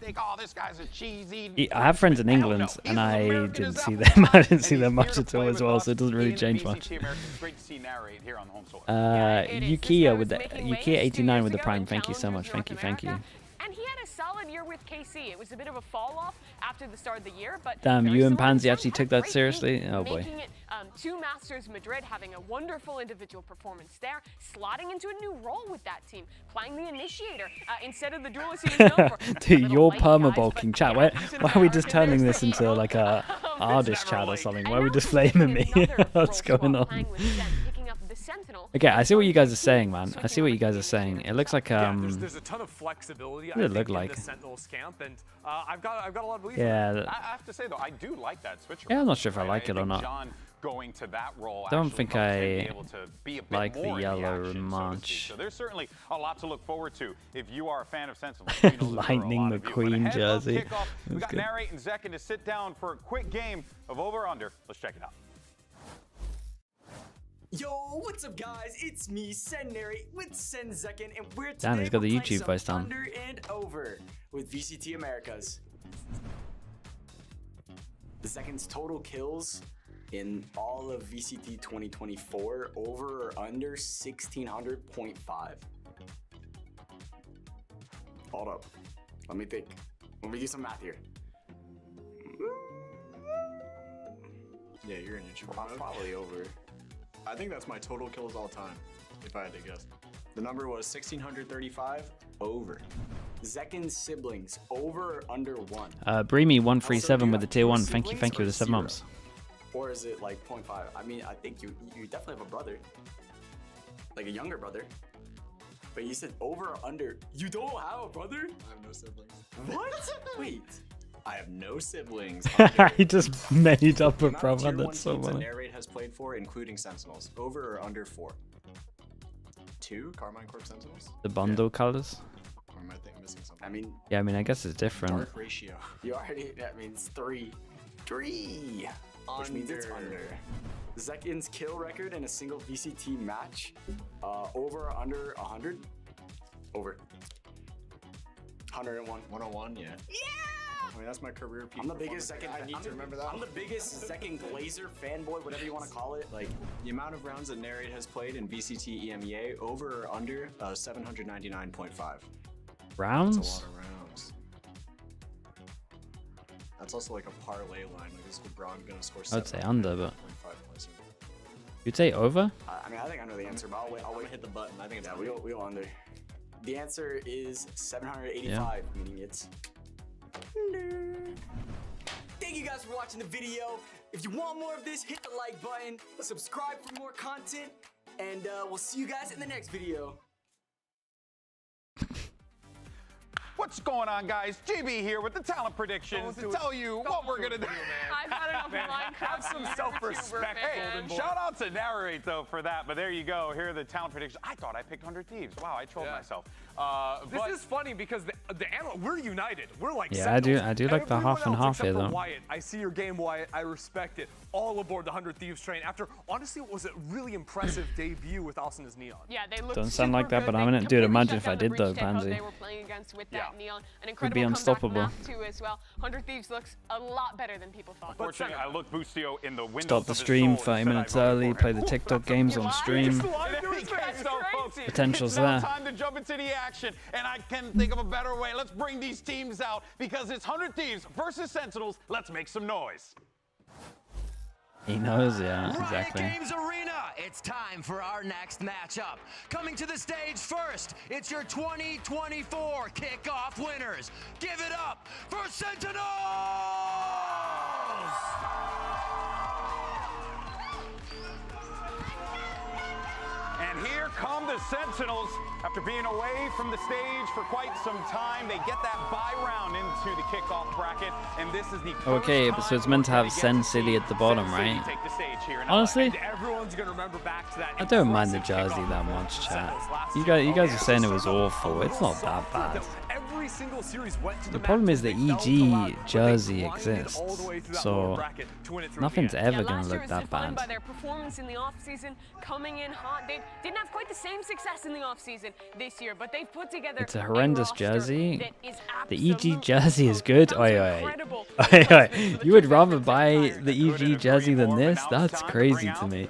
I have friends in England, and I didn't see them. I didn't see them much at all as well, so it doesn't really change much. Yukiya with the Yukiya 89 with the Prime. Thank you so much. Thank you. And he had a solid year with KC. It was a bit of a fall off after the start of the year, but Damn, very you and solid Pansy still, actually had a took that great seriously? week, Oh boy. Making it 2 Masters Madrid, having a wonderful individual performance there, slotting into a new role with that team, playing the initiator instead of the duelist he was known for. Dude, you're perma-bulking chat. Why are we just turning this into like a artist chat or something? Why are we just flaming me? What's going on? Okay, I see what you guys are saying, man. I see what you guys are saying. It looks like there's a ton of flexibility. What does it look like? In the Sentinels camp, and I've got a lot of belief. Yeah. I have to say though, I do like that switch. Yeah, I'm not sure if I like it or not. John going to that role. Don't think I be a bit like the more in yellow action, much. So there's certainly a lot to look forward to if you are a fan of Sentinels. Lightning McQueen jersey. We got Narrate and Zekin to sit down for a quick game of over/under. Let's check it out. Yo, what's up guys? It's me, Narrate with Zekin, and we're today Damn, he's got the playing YouTube some voice down. Under and Over with VCT Americas. The Zekin's total kills in all of VCT 2024 over or under 1600.5. Hold up. Let me think. Let me do some math here. Yeah, you're in intro mode. Probably over. I think that's my total kills all time, if I had to guess. The number was 1,635, over. Zekin's siblings, over or under 1? Breamy137 with the tier 1. Thank you with the 7 months. Or is it like 0.5? I mean, I think you definitely have a brother. Like a younger brother. But you said over or under. You don't have a brother? I have no siblings. What? Wait. I have no siblings. He just made up a brother. That's so funny. Narrate has played for, including Sentinels. Over or under 4? 2 Carmine Corp Sentinels? The bundle colors. Or am I missing something? I mean, yeah, I mean, I guess it's different. Dark ratio. You already, that means 3. 3! Which means it's under. Zekin's kill record in a single VCT match, over or under 100? Over. 101. 101, yeah. Yeah! I mean, that's my career peak. I'm the biggest Zekin. I need to remember that. I'm the biggest Zekin Glazer fanboy, whatever you want to call it. Like, the amount of rounds that Narrate has played in VCT EMEA, over or under 799.5. Rounds? That's a lot of rounds. That's also like a parlay line. Like, is LeBron going to score 7? I'd say under, but you'd say over? I mean, I think I know the answer, but I'll wait. Hit the button. I think it's we'll under. The answer is 785, meaning it's under. Thank you guys for watching the video. If you want more of this, hit the like button, subscribe for more content, and we'll see you guys in the next video. What's going on, guys? GB here with the talent predictions to tell you what we're gonna do. I've had enough Minecraft. Have some self-respect, Hey, shout out to Narrate though for that. But there you go. Here are the talent predictions. I thought I picked 100 Thieves. Wow, I trolled myself. This is funny because we're united. We're like yeah, I do like the half and half here though. Wyatt, I see your game, Wyatt. I respect it. All aboard the 100 Thieves train after honestly it was a really impressive debut with Alcina's Neon. Yeah, they looked Don't sound like that, but I'm in it. Dude, imagine if I did though, Pansy. They were playing against with that Neon. An Could be incredible unstoppable. map too as well. 100 Thieves looks a lot better than people thought. Unfortunately, I looked Boostio in the window. Start the stream 30 minutes early, play the TikTok games on stream. Potential's there. Time to jump into the action, and I can think of a better way. Let's bring these teams out because it's 100 Thieves versus Sentinels. Let's make some noise. He knows, yeah, exactly. Riot Games Arena, it's time for our next matchup. Coming to the stage first, it's your 2024 kickoff winners. Give it up for Sentinels! And here come the Sentinels. After being away from the stage for quite some time, they get that bye round into the kickoff bracket, and this is the okay, so it's meant to have Sen City at the bottom, right? Honestly, I don't mind the jersey that much, chat. You guys are saying it was awful. It's not that bad. The problem is the EG jersey exists, so nothing's ever going to look that bad. By their performance in the offseason, coming in hot. They didn't have quite the same success in the offseason this year, but they've put together it's a horrendous jersey. The EG jersey is good. Oi. You would rather buy the EG jersey than this? That's crazy to me.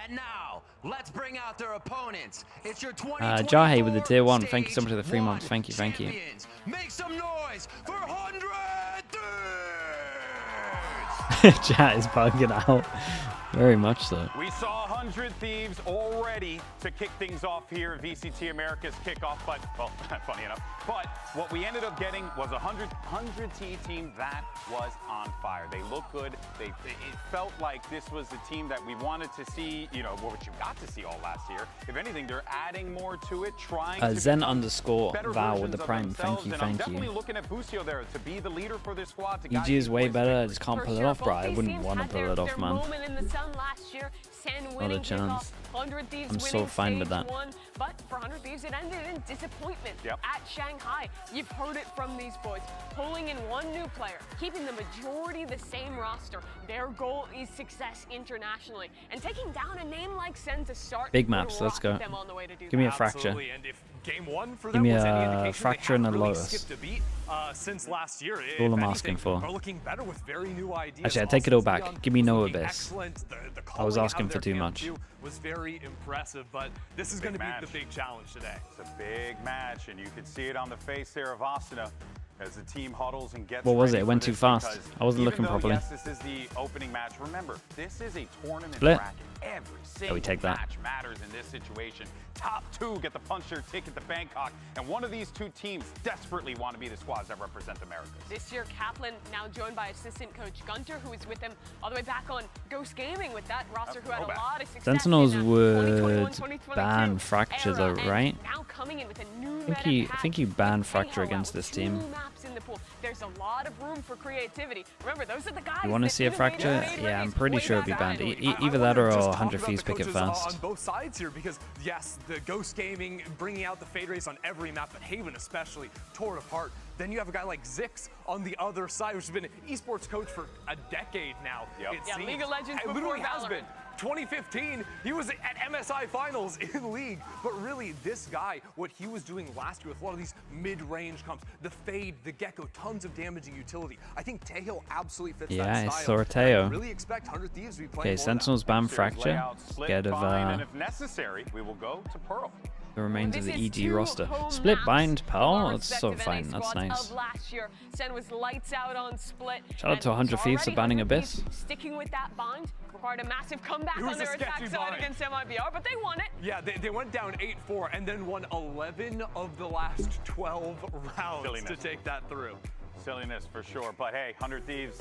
And now, let's bring out their opponents. It's your Jahe with the tier 1. Thank you so much for the 3 months. Thank you. Make some noise for 100 Chat is bugging out. Very much so. We saw 100 Thieves already to kick things off here at VCT America's kickoff, but, well, funny enough. But what we ended up getting was a 100T team that was on fire. They looked good. It felt like this was the team that we wanted to see, you know, what you got to see all last year. If anything, they're adding more to it, trying to Zen underscore Val with the prime. Thank you. I'm definitely looking at Busio there to be the leader for this squad. EG is way better. I just can't pull it off, bro. I wouldn't want to pull it off, man. Last year, Sen Not a chance. 100 Thieves I'm so fine with that. But for 100 Thieves, it ended in disappointment at Shanghai. You've heard it from these boys. Pulling in one new player, keeping the majority the same roster. Their goal is success internationally. And taking down a name like Sen to start. Big maps, let's go. Give me a fracture. And if game 1 for Give me was any a indication, fracture and a really Lotus. skipped a beat, since last year. That's all I'm asking for. Are looking better with very new ideas. Actually, I take it all back. Give me no Abyss. I was asking for too much. Was very impressive, but this is going to be the big challenge today. It's a big match, and you can see it on the face there of Asuna. As the team huddles and gets What was it? ready It went for too this, fast. because I wasn't looking even though, properly. Yes, this is the opening match. Remember, this is a tournament Split. bracket. Every single we take that. match matters in this situation. Top two get the puncher ticket to Bangkok, and one of these two teams desperately want to be the squads that represent America. This year, Kaplan now joined by assistant coach Gunter, who was with him all the way back on Ghost Gaming with that roster, who had a lot of success. Sentinels in, would 2021-2022 ban Fracture though, era, right? and now coming in with a new I think you ban Fracture against this team. maps in the pool. There's a lot of room for creativity. Remember, those are the guys. You want to see a Fracture? Yeah, I'm pretty sure it'd be banned. Either that or 100 Thieves pick it fast. On both sides here, because yes, the Ghost Gaming bringing out the fade race on every map, but Haven especially tore it apart. Then you have a guy like Zix on the other side, who's been an esports coach for a decade now. Yeah, League of Legends It literally has Valorant. been. 2015, he was at MSI Finals in League. But really, this guy, what he was doing last year with a lot of these mid-range comps, the Fade, the Gecko, tons of damaging utility. I think Tejo absolutely fits Yeah, that I style. saw Teo. I really expect 100 Thieves to be playing Okay, more of Sentinels that. ban Fracture. Scared of And if necessary, we will go to Pearl. the remains of the This is EG two roster. home Split maps bind of Pearl. our That's so respective fine. NA That's squads nice. Of last year, Sen was lights out on Split. Shout out to 100 Thieves for banning Abyss. Sticking with that bind required a massive comeback It was on their a attack sketchy side bind. against MIBR, but they won it. Yeah, they went down 8-4 and then won 11 of the last 12 rounds Silliness. to take that through. Silliness for sure, but hey, 100 Thieves,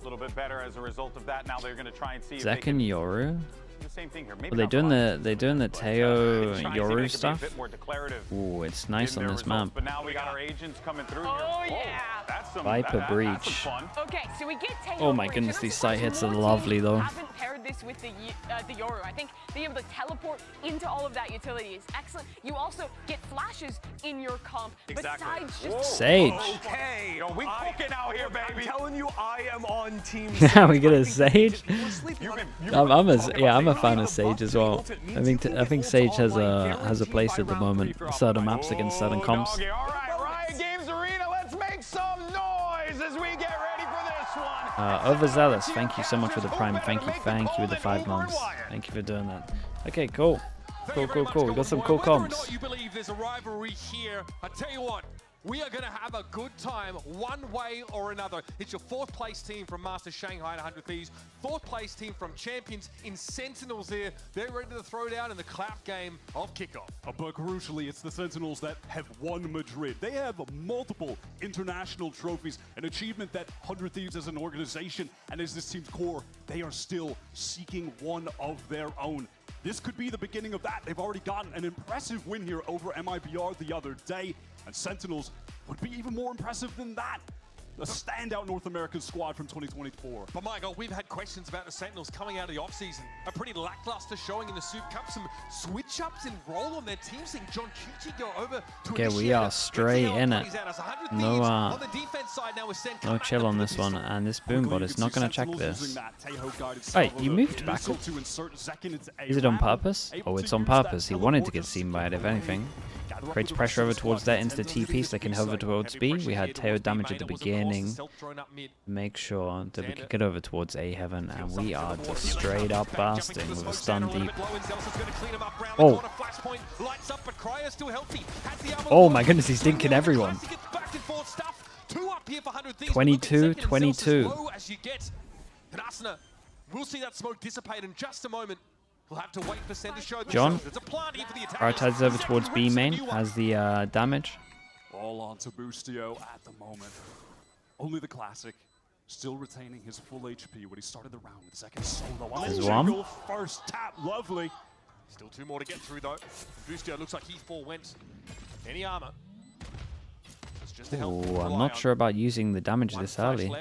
a little bit better as a result of that. Now they're going to try and see if they Zek can and Yoru. do the same thing here. Maybe Well, they're not doing the Teo trying to see if they Yoru can be a stuff. bit more declarative Ooh, it's nice in on their this results, map. But now we got our agents coming through Oh, here. yeah. That's some Viper that's some Breach. fun. Okay, so we get Tejo Oh my Breach, goodness, and these I'm side hits are surprised more lovely teams though. Haven't paired this with the Yoru. I think being able to teleport into all of that utility is excellent. You also get flashes in your comp. Exactly. Besides just Sage. Okay, Yo, we cooking out here, baby. I'm telling you, I am on team. Yeah, we get a Sage. I'm I'm a fan of Sage as well. I think Sage has a place at the moment. Certain maps against certain comps. Doggy. All right, Riot Games Arena, let's make some noise as we get ready for this one. Overzealous, thank you so much for the prime. Thank you with the 5 months. Thank you for doing that. Okay, cool. Cool. We got some cool comps. You believe there's a rivalry here. I tell you what, we are going to have a good time one way or another. It's your 4th place team from Master Shanghai and 100 Thieves. 4th place team from Champions in Sentinels there. They're ready to throw down in the clap game of kickoff. But crucially, it's the Sentinels that have won Madrid. They have multiple international trophies, an achievement that 100 Thieves as an organization and as this team's core, they are still seeking one of their own. This could be the beginning of that. They've already gotten an impressive win here over MIBR the other day, and Sentinels would be even more impressive than that. A standout North American squad from 2024. But Michael, we've had questions about the Sentinels coming out of the offseason. A pretty lackluster showing in the Soup Cup. Some switch-ups in role on their team, seeing John Cutie go over to Okay, we are straight in it. No chill on this one, and this Boombot is not going to check this. Wait, you moved backwards? Is it on purpose? Oh, it's on purpose. He wanted to get seen by it, if anything. Creates pressure over towards that insta TP so they can hover towards B. We had Teo damage at the beginning. Make sure that we can get over towards A heaven, and we are just straight up blasting with a stun deep. Oh. Oh my goodness, he's dinking everyone. 22. We'll see that smoke dissipate in just a moment. We'll have to wait for Sen to show John There's a plan here for the attack. prioritizes over towards B main, has the damage. All on to Boostio at the moment. Only the classic, still retaining his full HP when he started the round with second solo. There's one. First tap, lovely. Still 2 more to get through though. Boostio looks like he forewent any armor. That's just to help. Oh, I'm not sure about using the damage this early.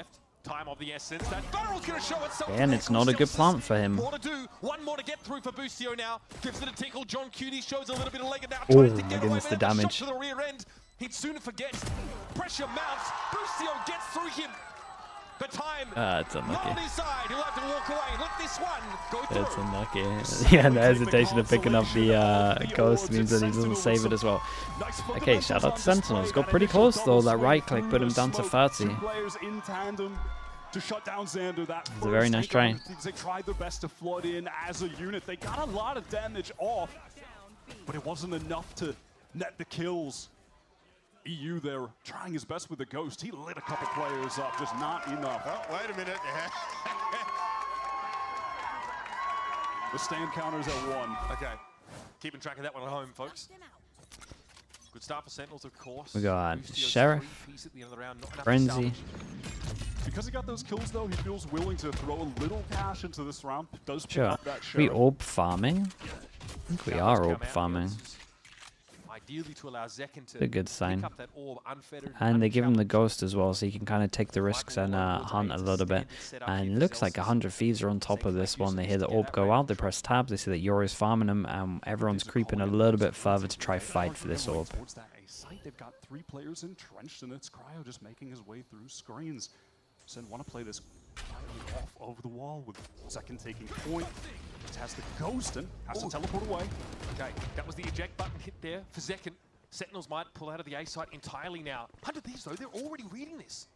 Time of the essence. That barrel's gonna show itself. And it's not a good plant for him. More to do. One more to get through for Boostio now. Gives it a tickle. John Cutie shows a little bit of leg now. Oh Tries to my get goodness, away the with it. damage. Shot to the rear end. He'd sooner forget. Pressure mounts. Boostio gets through him. The time. It's unlucky. Not on his side. He'll have to walk away. Let this one go through. It's unlucky. Yeah, the hesitation of picking up the ghost means that he doesn't save it as well. Okay, shout out to Sentinels. Got pretty close though. That right click put him down to 30. Players in tandem to shut down Xander. That It's a very nice try. They tried their best to flood in as a unit. They got a lot of damage off, but it wasn't enough to net the kills. EU there trying his best with the Ghost. He lit a couple players up, just not enough. Oh, wait a minute. The stand counter's at 1. Okay. Keeping track of that one at home, folks. Good start for Sentinels, of course. We got Bustio's Sheriff, 3 piece at the end of the round, not enough to Frenzy. salvage. Because he got those kills, though, he feels willing to throw a little cash into this round. Does pick Sure. up that We Sheriff. orb farming? I think we are orb farming. Ideally to allow Zekken to A good pick sign. up that orb unfettered, And they give him the Ghost as well, so he can kind of take the risks and hunt a little bit. And it looks like 100 Thieves are on top of this one. They hear the orb go out, they press tab, they see that Yori's farming them, and everyone's creeping a little bit further to try fight for this orb. Towards that A site, they've got 3 players entrenched, and it's Cryo just making his way through screens. Sen want to play this off over the wall with Zekken taking point. Has the Ghost and has to teleport away. Okay, that was the eject button hit there for Zekken. Sentinels might pull out of the A site entirely now. 100 Thieves though, they're already reading this.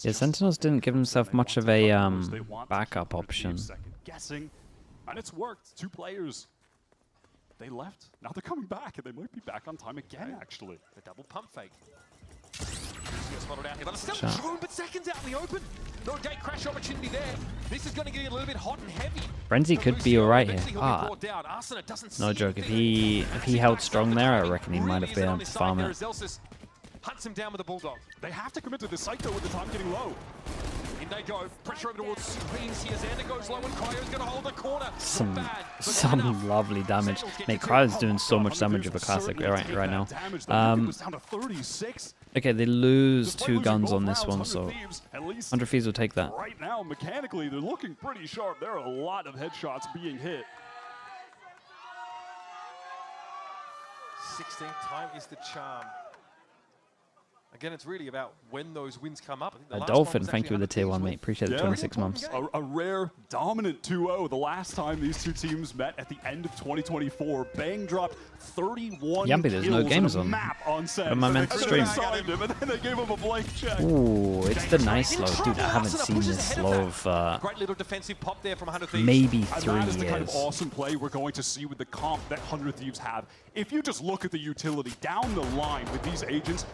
Yeah, Sentinels didn't give himself much of a backup option. Guessing, and it's worked. 2 players. They left. Now they're coming back, and they might be back on time again, actually. The double pump fake. Spotted out here, but it's still drone, but Zeken's out in the open. No gate crash opportunity there. This is going to get a little bit hot and heavy. Frenzy could be alright here. No joke, if he held strong there, I reckon he might have been able to farm it. Hunts him down with a bulldog. They have to commit to this site though with the time getting low. In they go. Pressure over towards screens here. Xander goes low and Cryo's going to hold the corner. Some lovely damage. Mate, Cryo's doing so much damage with a classic right now. Okay, they lose 2 guns on this one, so 100 Thieves will take that. Right now, mechanically, they're looking pretty sharp. There are a lot of headshots being hit. 16th time is the charm. Again, it's really about when those wins come up. I think the last Dolphin, one was thank you for the tier 1, mate. Appreciate the 26 months. A rare dominant 2-0. The last time these 2 teams met at the end of 2024, Bang dropped 31 Yampy, there's no games on. map on set. What am I meant to stream? Him, and then they gave him a blank check. Ooh, it's the nice slow. Dude, I haven't seen this slow of great little defensive pop there from 100 Thieves. maybe 3 and that is the kind of awesome play we're going to see with the comp that 100 Thieves have. If you just look at the utility down the line with these agents,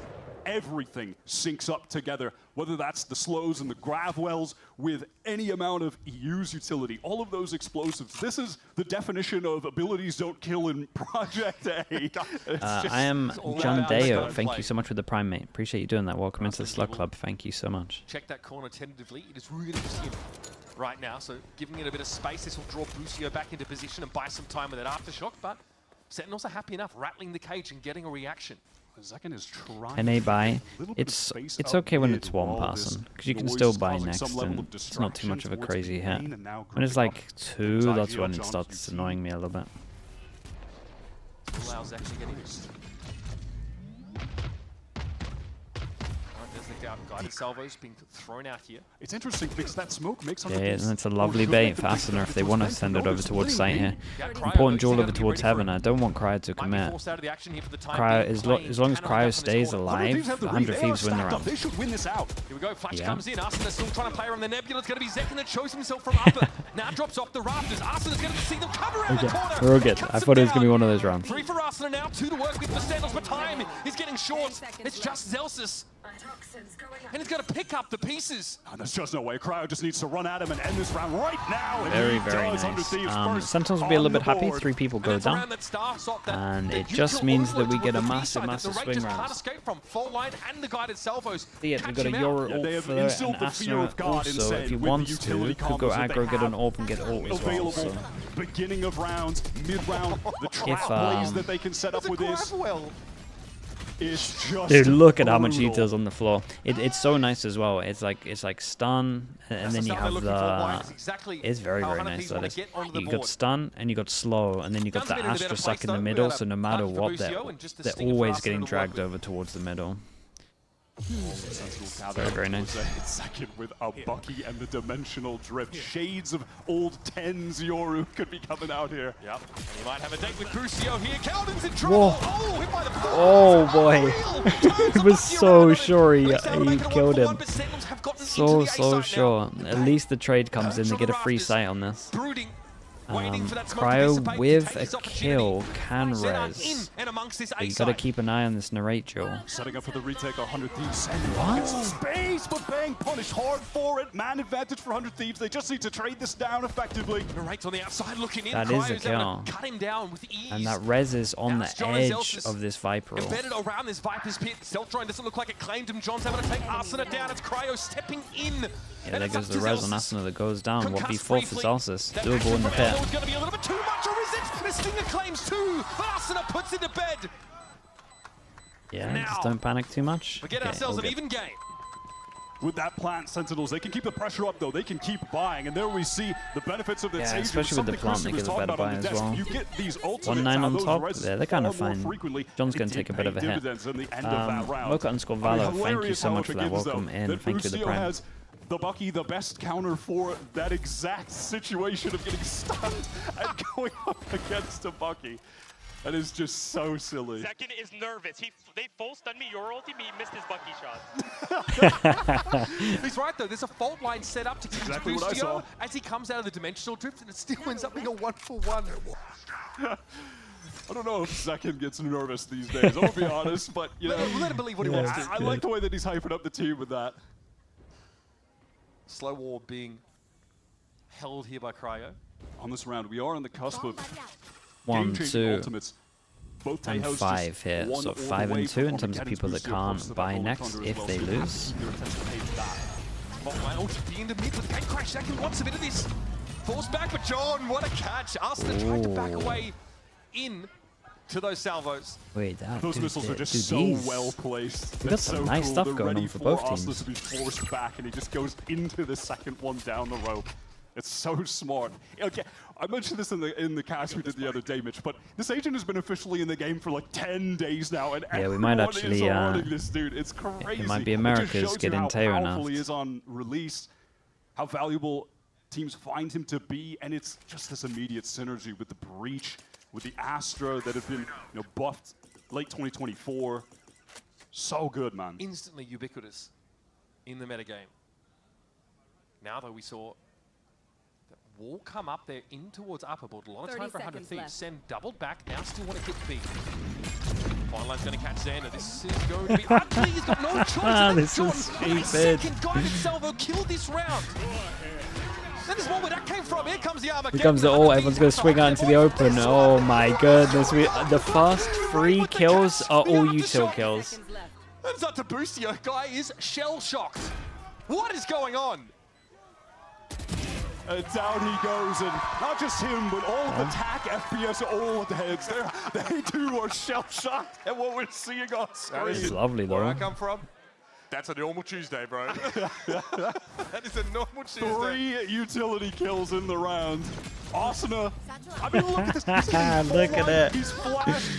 everything syncs up together, whether that's the slows and the grav wells with any amount of EU's utility, all of those explosives. This is the definition of abilities don't kill in Project A. I am John Deo. Thank you so much for the Prime, mate. Appreciate you doing that. Welcome into the Slug Club. Thank you so much. Check that corner tentatively. It is really just him right now, so giving it a bit of space. This will draw Busio back into position and buy some time with that aftershock, but Sentinels are happy enough rattling the cage and getting a reaction. Zekken is trying. NA buy, it's okay when it's 1 person, because you can still buy next, and it's not too much of a crazy hit. When it's like 2, that's when it starts annoying me a little bit. Allows actually getting this. There's the guided salvos being thrown out here. It's interesting because that smoke makes Yeah, and it's a lovely bait for Asuna if they want to send it over towards site here. Important duel over towards heaven. I don't want Cryo to commit. Cryo, as long as Cryo stays alive, 100 Thieves win the round. They should win this out. Here we go. Flash comes in. Asuna still trying to play around the nebula. It's going to be Zekken that shows himself from upper. Now drops off the rafters. Asuna's going to see them cover around the corner. We're all good. I thought it was going to be one of those rounds. 3 for Asuna now. 2 to work with for Sentinels, but time is getting short. It's just Zelsis. And he's going to pick up the pieces. Oh, there's just no way. Cryo just needs to run at him and end this round right now. Very, very nice. Sentinels will be a little bit happy. 3 people go down. And it just means that we get a massive swing round. Yeah, we've got a Yoru ult for and Asuna also, if he wants to, could go aggro, get an orb and get ult as well. So. Beginning of rounds, mid-round, the trap plays that they can set up with this. Dude, look at how much details on the floor. It's so nice as well. It's like stun, and then you have the. It's very nice. That is. You got stun, and you got slow, and then you got the Astra suck in the middle. So no matter what, they're always getting dragged over towards the middle. Very nice. Second with a Bucky and the dimensional drift. Shades of old 10s Yoru could be coming out here. Yep. And he might have a date with Busio here. Calden's in trouble. Oh, hit by the oh boy. It was so sure he killed him. So sure. At least the trade comes in. They get a free sight on this. Cryo with a kill can res. But you gotta keep an eye on this narrate duel. Setting up for the retake, 100 Thieves. What? Space, but Bang punished hard for it. Man advantage for 100 Thieves. They just need to trade this down effectively. Right on the outside looking in. That is a kill. Cut him down with ease. And that res is on the edge of this Viper. Embedded around this Viper's pit. Self-drone doesn't look like it claimed him. John's able to take Arsena down. It's Cryo stepping in. Yeah, there goes the res on Arsena that goes down. 1v4 for Celsius. Doable in the pit. It's going to be a little bit too much, or is it? The Stinger claims two, but Arsena puts it to bed. Yeah, just don't panic too much. We get ourselves an even game. With that plant, Sentinels, they can keep the pressure up, though. They can keep buying, and there we see the benefits of this. Yeah, especially with the plant, they get a better buy as well. 1-9 on top. Yeah, they're kind of fine. John's going to take a bit of a hit. Mocha_Valor, thank you so much for that welcome in. Thank you for the prime. The Bucky, the best counter for that exact situation of getting stunned and going up against a Bucky. That is just so silly. Second is nervous. They full stunned me, your ulti, he missed his Bucky shot. He's right though, there's a fault line set up to catch exactly Boostio as he comes out of the dimensional drift, and it still ends up being a 1-for-1. I don't know if Second gets nervous these days, I'll be honest, but you know. Let him believe what he wants to. I like the way that he's hyping up the team with that. Slow war being held here by Cryo. On this round, we are on the cusp of 1, 2, ultimates. Both and 5 here. So 5 and 2 in terms of people that can't buy next if they lose. Being the mid with Gate Crash. Second wants a bit of this. Falls back, but John, what a catch. Arsena tried to back away in to those salvos. Wait, those missiles are just so well placed. We got some nice stuff going on for both teams. To be forced back, and he just goes into the second one down the rope. It's so smart. Okay, I mentioned this in the cast we did the other day, Mitch, but this agent has been officially in the game for like 10 days now, and yeah, we might actually this dude. It's crazy. It might be America's getting Taylor now. How powerful he is on release, how valuable teams find him to be, and it's just this immediate synergy with the Breach, with the Astra that have been buffed late 2024. So good, man. Instantly ubiquitous in the metagame. Now though, we saw Wall come up there in towards upper board. A lot of time for 100 Thieves. Sen doubled back, now still want to hit B. Final line's going to catch Xander. This is going to be ugly. He's got no choice. This is stupid. Second guy that Salvo killed this round. Then there's one where that came from. Here comes the armor. Here comes the ult. Everyone's going to swing out into the open. Oh my goodness. The first 3 kills are all util kills. That's not to Boostio. Guy is shell-shocked. What is going on? Down he goes, and not just him, but all of the TAC FPS old heads. They too are shell-shocked at what we're seeing on screen. This is lovely, though. Where I come from, that's a normal Tuesday, bro. That is a normal Tuesday. 3 utility kills in the round. Arsena, I mean, look at this. Look at it. He's flashed.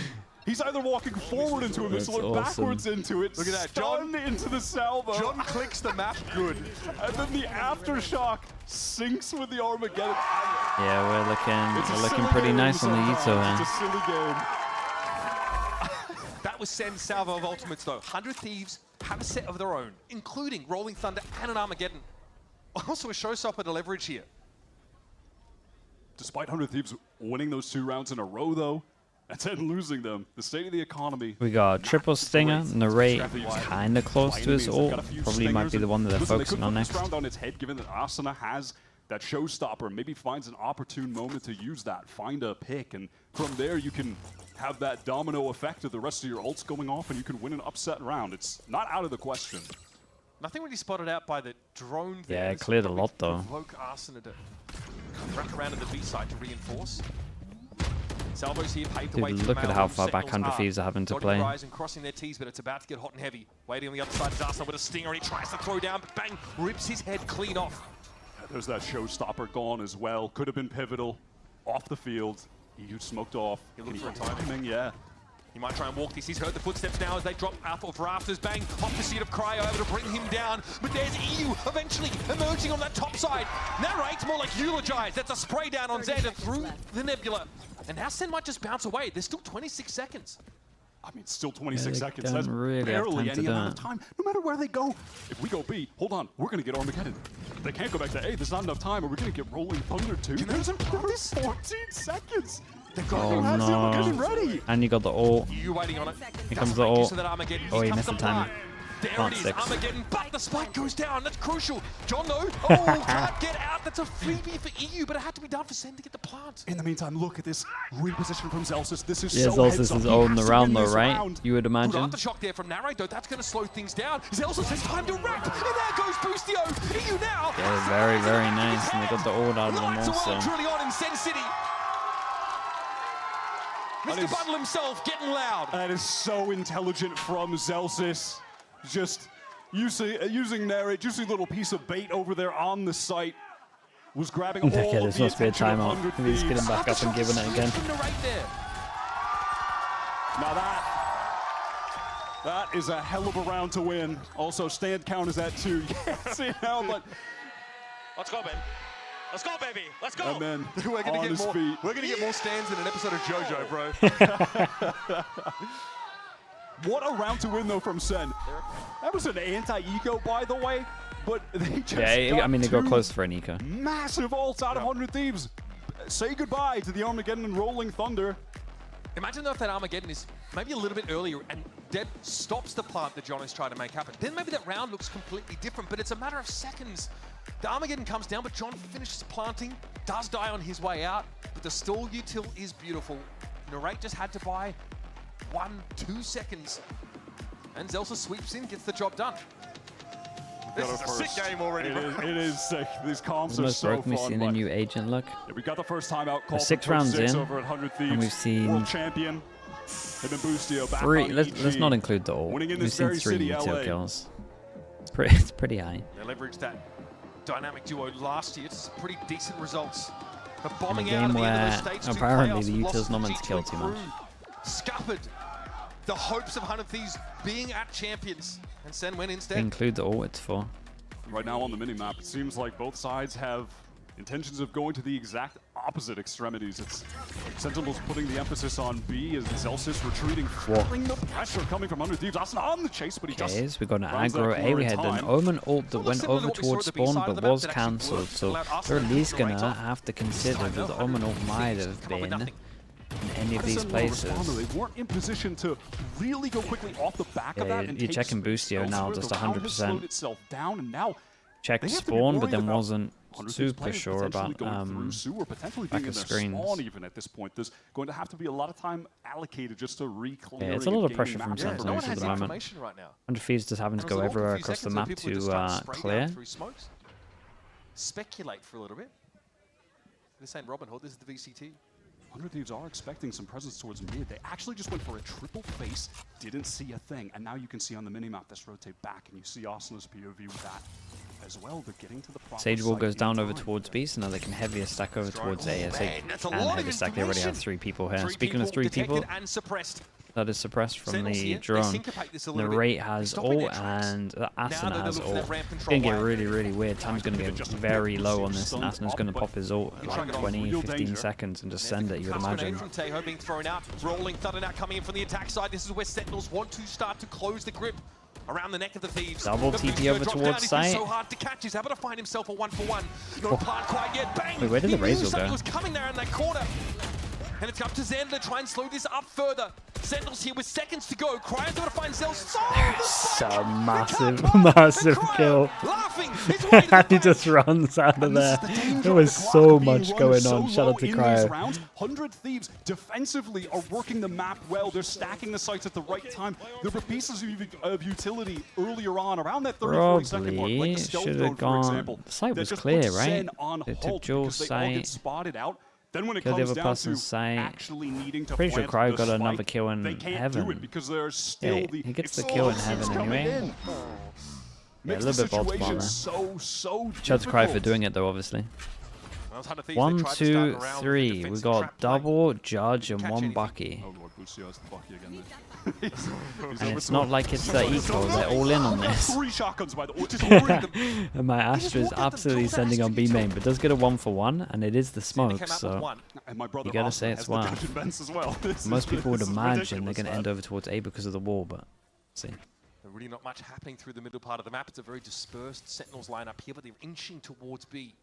He's either walking forward into a missile or backwards into it. Look at that, John into the salvo. John clicks the map good. And then the aftershock sinks with the Armageddon. Yeah, we're looking pretty nice on the util here. It's a silly game. That was Sen's salvo of ultimates though. 100 Thieves have a set of their own, including Rolling Thunder and an Armageddon. Also a showstopper to leverage here. Despite 100 Thieves winning those 2 rounds in a row though, and then losing them, the state of the economy. We got triple stinger, narrate kind of close to his ult. Probably might be the one that they're focusing on next. Round on its head, given that Arsena has that showstopper, maybe finds an opportune moment to use that, find a pick, and from there you can have that domino effect of the rest of your ults going off, and you can win an upset round. It's not out of the question. Nothing really spotted out by the drone there. Yeah, it cleared a lot though. Provoke Arsena to wrap around to the B side to reinforce. Salvo's here, paved the way to look at how far back 100 Thieves are having to play. And crossing their T's, but it's about to get hot and heavy. Waiting on the other side, Arsena with a stinger, and he tries to throw down, but bang, rips his head clean off. There's that showstopper gone as well. Could have been pivotal. Off the field. EU smoked off. He looked for a timing. Yeah. He might try and walk this. He's heard the footsteps now as they drop out of rafters. Bang, off the seat of Cryo, over to bring him down. But there's EU eventually emerging on that top side. Narrates more like eulogize. That's a spray down on Xander through the nebula. And now Sen might just bounce away. There's still 26 seconds. I mean, still 26 seconds. Don't That's really barely have time any to amount of time. No matter where they go. If we go B, hold on, we're going to get Armageddon. They can't go back to A. There's not enough time. Are we going to get Rolling Thunder too? There's 14 seconds. They've got to have the Armageddon ready. And you got the ult. You waiting on it. Here comes the ult. Oh, he Comes missed the the timing. There Plant it is, 6. Armageddon, but the spike goes down. That's crucial. John, though, can't get out. That's a freebie for EU, but it had to be done for Sen to get the plant. In the meantime, look at this reposition from Zelsis. This is Yeah, so Zelsis is holding the round though, right? You would Good imagine. aftershock there from Narrate, though. That's going to slow things down. Zelsis has time to wrap, and there goes Boostio. EU now. Yeah, very, very nice. And they got the ult out of them Lights also. are truly on in Sen City. Mr. Bundle himself getting loud. That is so intelligent from Zelsis. Just using Narrate, just a little piece of bait over there on the site. Was grabbing all Okay, of this the must be a attention of timeout. 100 He's getting Thieves. back up and giving it again. Now that is a hell of a round to win. Also, stand count is at 2. See now, but Let's go, baby. Let's go, baby. Let's go. and then We're gonna on get his more. feet. We're gonna get more stands than an episode of JoJo, bro. What a round to win though from Sen. That was an anti-eco, by the way, but they just Yeah, I mean, they got 2 close for an eco. massive ults out of 100 Thieves. Say goodbye to the Armageddon and Rolling Thunder. Imagine though if that Armageddon is maybe a little bit earlier and Deb stops the plant that John is trying to make happen. Then maybe that round looks completely different, but it's a matter of seconds. The Armageddon comes down, but John finishes planting, does die on his way out, but the stall util is beautiful. Narrate just had to buy 1-2 seconds. And Zelsa sweeps in, gets the job done. This is a sick game already. It is sick. These comps It's are almost so broken. We've fun. seen a new agent look. Yeah, we got the first time out call. We're 6 for rounds 6 in, over at 100 Thieves. and we've seen World champion. Him and Boostio back 3. on Let's EG. not include the ult. Winning in We've this seen very 3 city, util LA. kills. It's pretty high. They leveraged that dynamic duo last year. It's pretty decent results. But In a bombing out game at the end where of those stage 2 apparently playoffs, the lost util's not meant to G2 kill too much. crew, scuppered the hopes of 100 Thieves being at champions. And Sen went We instead. include the ult, it's 4. Right now on the minimap, it seems like both sides have intentions of going to the exact opposite extremities. It's Sentinels putting the emphasis on B as Zelsis retreating, feeling the pressure coming from 100 Thieves. Aston on the chase, but he just Okay, we got an runs that aggro A. corner We in had an time. Omen ult that went similar to over what we saw towards at the B spawn side of but the map was that actually cancelled. worked, So allowed they're Arsenal at to least keep the gonna rates up. have to consider that the Omen ult might have been in any of these Addison will places. respond. They weren't in position to really go quickly off the back of Yeah, that. And you're take checking Boostio space now, elsewhere. just The round has slowed 100%. itself down, and now Checked they have to be spawn, but worried then about wasn't 100 Thieves super players sure potentially about going through Sue or potentially back being in of their screens. spawn even at this point. There's going to have to be a lot of time allocated just to reclear. Yeah, it's a lot of pressure from Sentinels no one at has the moment. information right now. 100 Thieves just having to And it was go a long everywhere few across the seconds where map people were just trying to spray down clear. through smokes. Speculate for a little bit. This ain't Robin Hood, this is the VCT. 100 Thieves are expecting some presence towards mid. They actually just went for a triple face, didn't see a thing. And now you can see on the minimap this rotate back, and you see Arsenal's POV with that as well. They're getting to the proper Sage Wall site goes in down over time. towards B, so now they can heavier stack over towards A. Man, that's a And lot of heavy stack, they already have information. 3 people here. 3 Speaking of 3 people, detected and suppressed. that is suppressed from Sentinels the here, they drone. syncopate this a little bit. Narrate has Stopping ult their tracks. and Aston Now they're has looking for that ult. ramp It's control going to get wire. really, really weird. Time's going to get very low on this, and Aston's going to pop his ult at like 20, 15 seconds and just send it, you would Fast imagine. grenade from Teho being thrown out. Rolling Thunder now coming in from the attack side. This is where Sentinels want to start to close the grip around the neck of the Thieves. Double The TP Boostio over drops towards down. He's been site. so hard to catch. He's able to find himself a 1-for-1. No plant quite yet. Bang! Wait, where did He the knew Razor something go? was coming there in that corner. And it's up to Zen to try and slow this up further. Sentinels here with seconds to go. Cryo's able to find Zel's. So massive, massive kill. Laughing. And he just runs out of there. There was so much going on. Shout out to Cryo. 100 Thieves defensively are working the map well. They're stacking the sites at the right time. There were pieces of utility earlier on, around that 30-40 second mark, like the stealth should drone, have for gone. example. The site that was just clear, puts right? Sen on They took halt Jules' because they all get site. spotted out. Then when it Killed the comes other down person's to site. actually needing to Pretty sure plant Cryo the got another spike, kill in they can't heaven. do it because there's still Yeah, the he gets the kill in heaven coming anyway. in. Yeah, a Makes little the bit Baltimore situation there. so Shout out to Cryo for difficult. doing it though, obviously. 1, 2, 3. We got double, Judge, and 1 Bucky. Oh Lord, Busio the Bucky again. And it's not like it's equal. They're all in on this. 3 shotguns by the way, just read And my Astra is absolutely sending on B main, but does get a 1-for-1. And it is the smoke, so you gotta say it's well. Most people would imagine they're gonna end over towards A because of the wall, but let's see. Really not much happening through the middle part of the map. It's a very dispersed Sentinels lineup here, but they're inching towards B.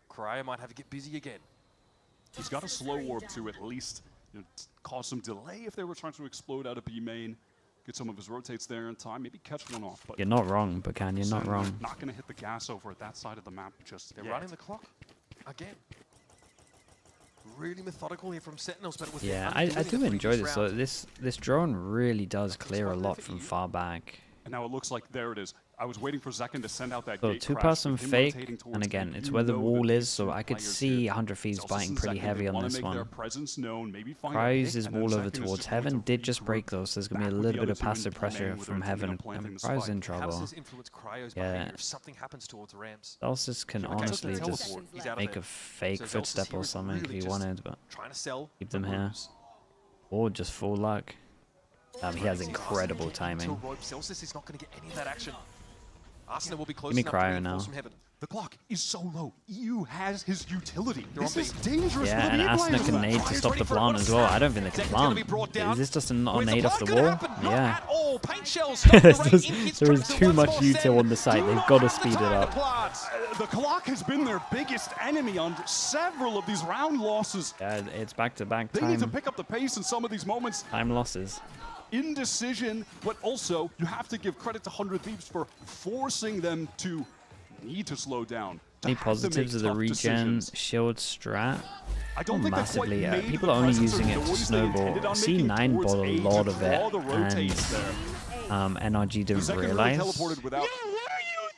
Cryo might have to get busy again. He's got a slow warp to at least cause some delay if they were trying to explode out of B main. Get some of his rotates there in time, maybe catch one off. But you're not wrong, Buchan, you're not wrong. Not going to hit the gas over at that side of the map just They're running the clock again. Really methodical here from Sentinels, but with yeah, I do enjoy this. So this drone really does clear a lot from far back. And now it looks like there it is. I was waiting for Zekken to send out that so gate 2-person fake, and again, it's where the wall is, so I could see 100 Thieves biting pretty heavy on this one. Cryo uses wall over towards Heaven, did just break though, so there's going to be a little bit of passive pressure from Heaven, and Cryo's in trouble. Yeah, Celsius can honestly just make a fake footstep or something if he wanted, but keep them here. Or just full luck. He has incredible timing. Give me Cryo now. The clock is so low. EU has his utility. This is dangerous. Yeah, and Asuna can nade to stop the plant as well. I don't think they can plant. Is this just not a nade off the wall? Yeah. There is too much util on the site. They've got to speed it up. The clock has been their biggest enemy on several of these round losses. Yeah, it's back-to-back time. They need to pick up the pace in some of these moments. Time losses. Indecision, but also you have to give credit to 100 Thieves for forcing them to need to slow down. Any positives of the regen shield strat? Massively. People are only using it to snowball. C9 bought a lot of it, and NRG didn't realize. What are you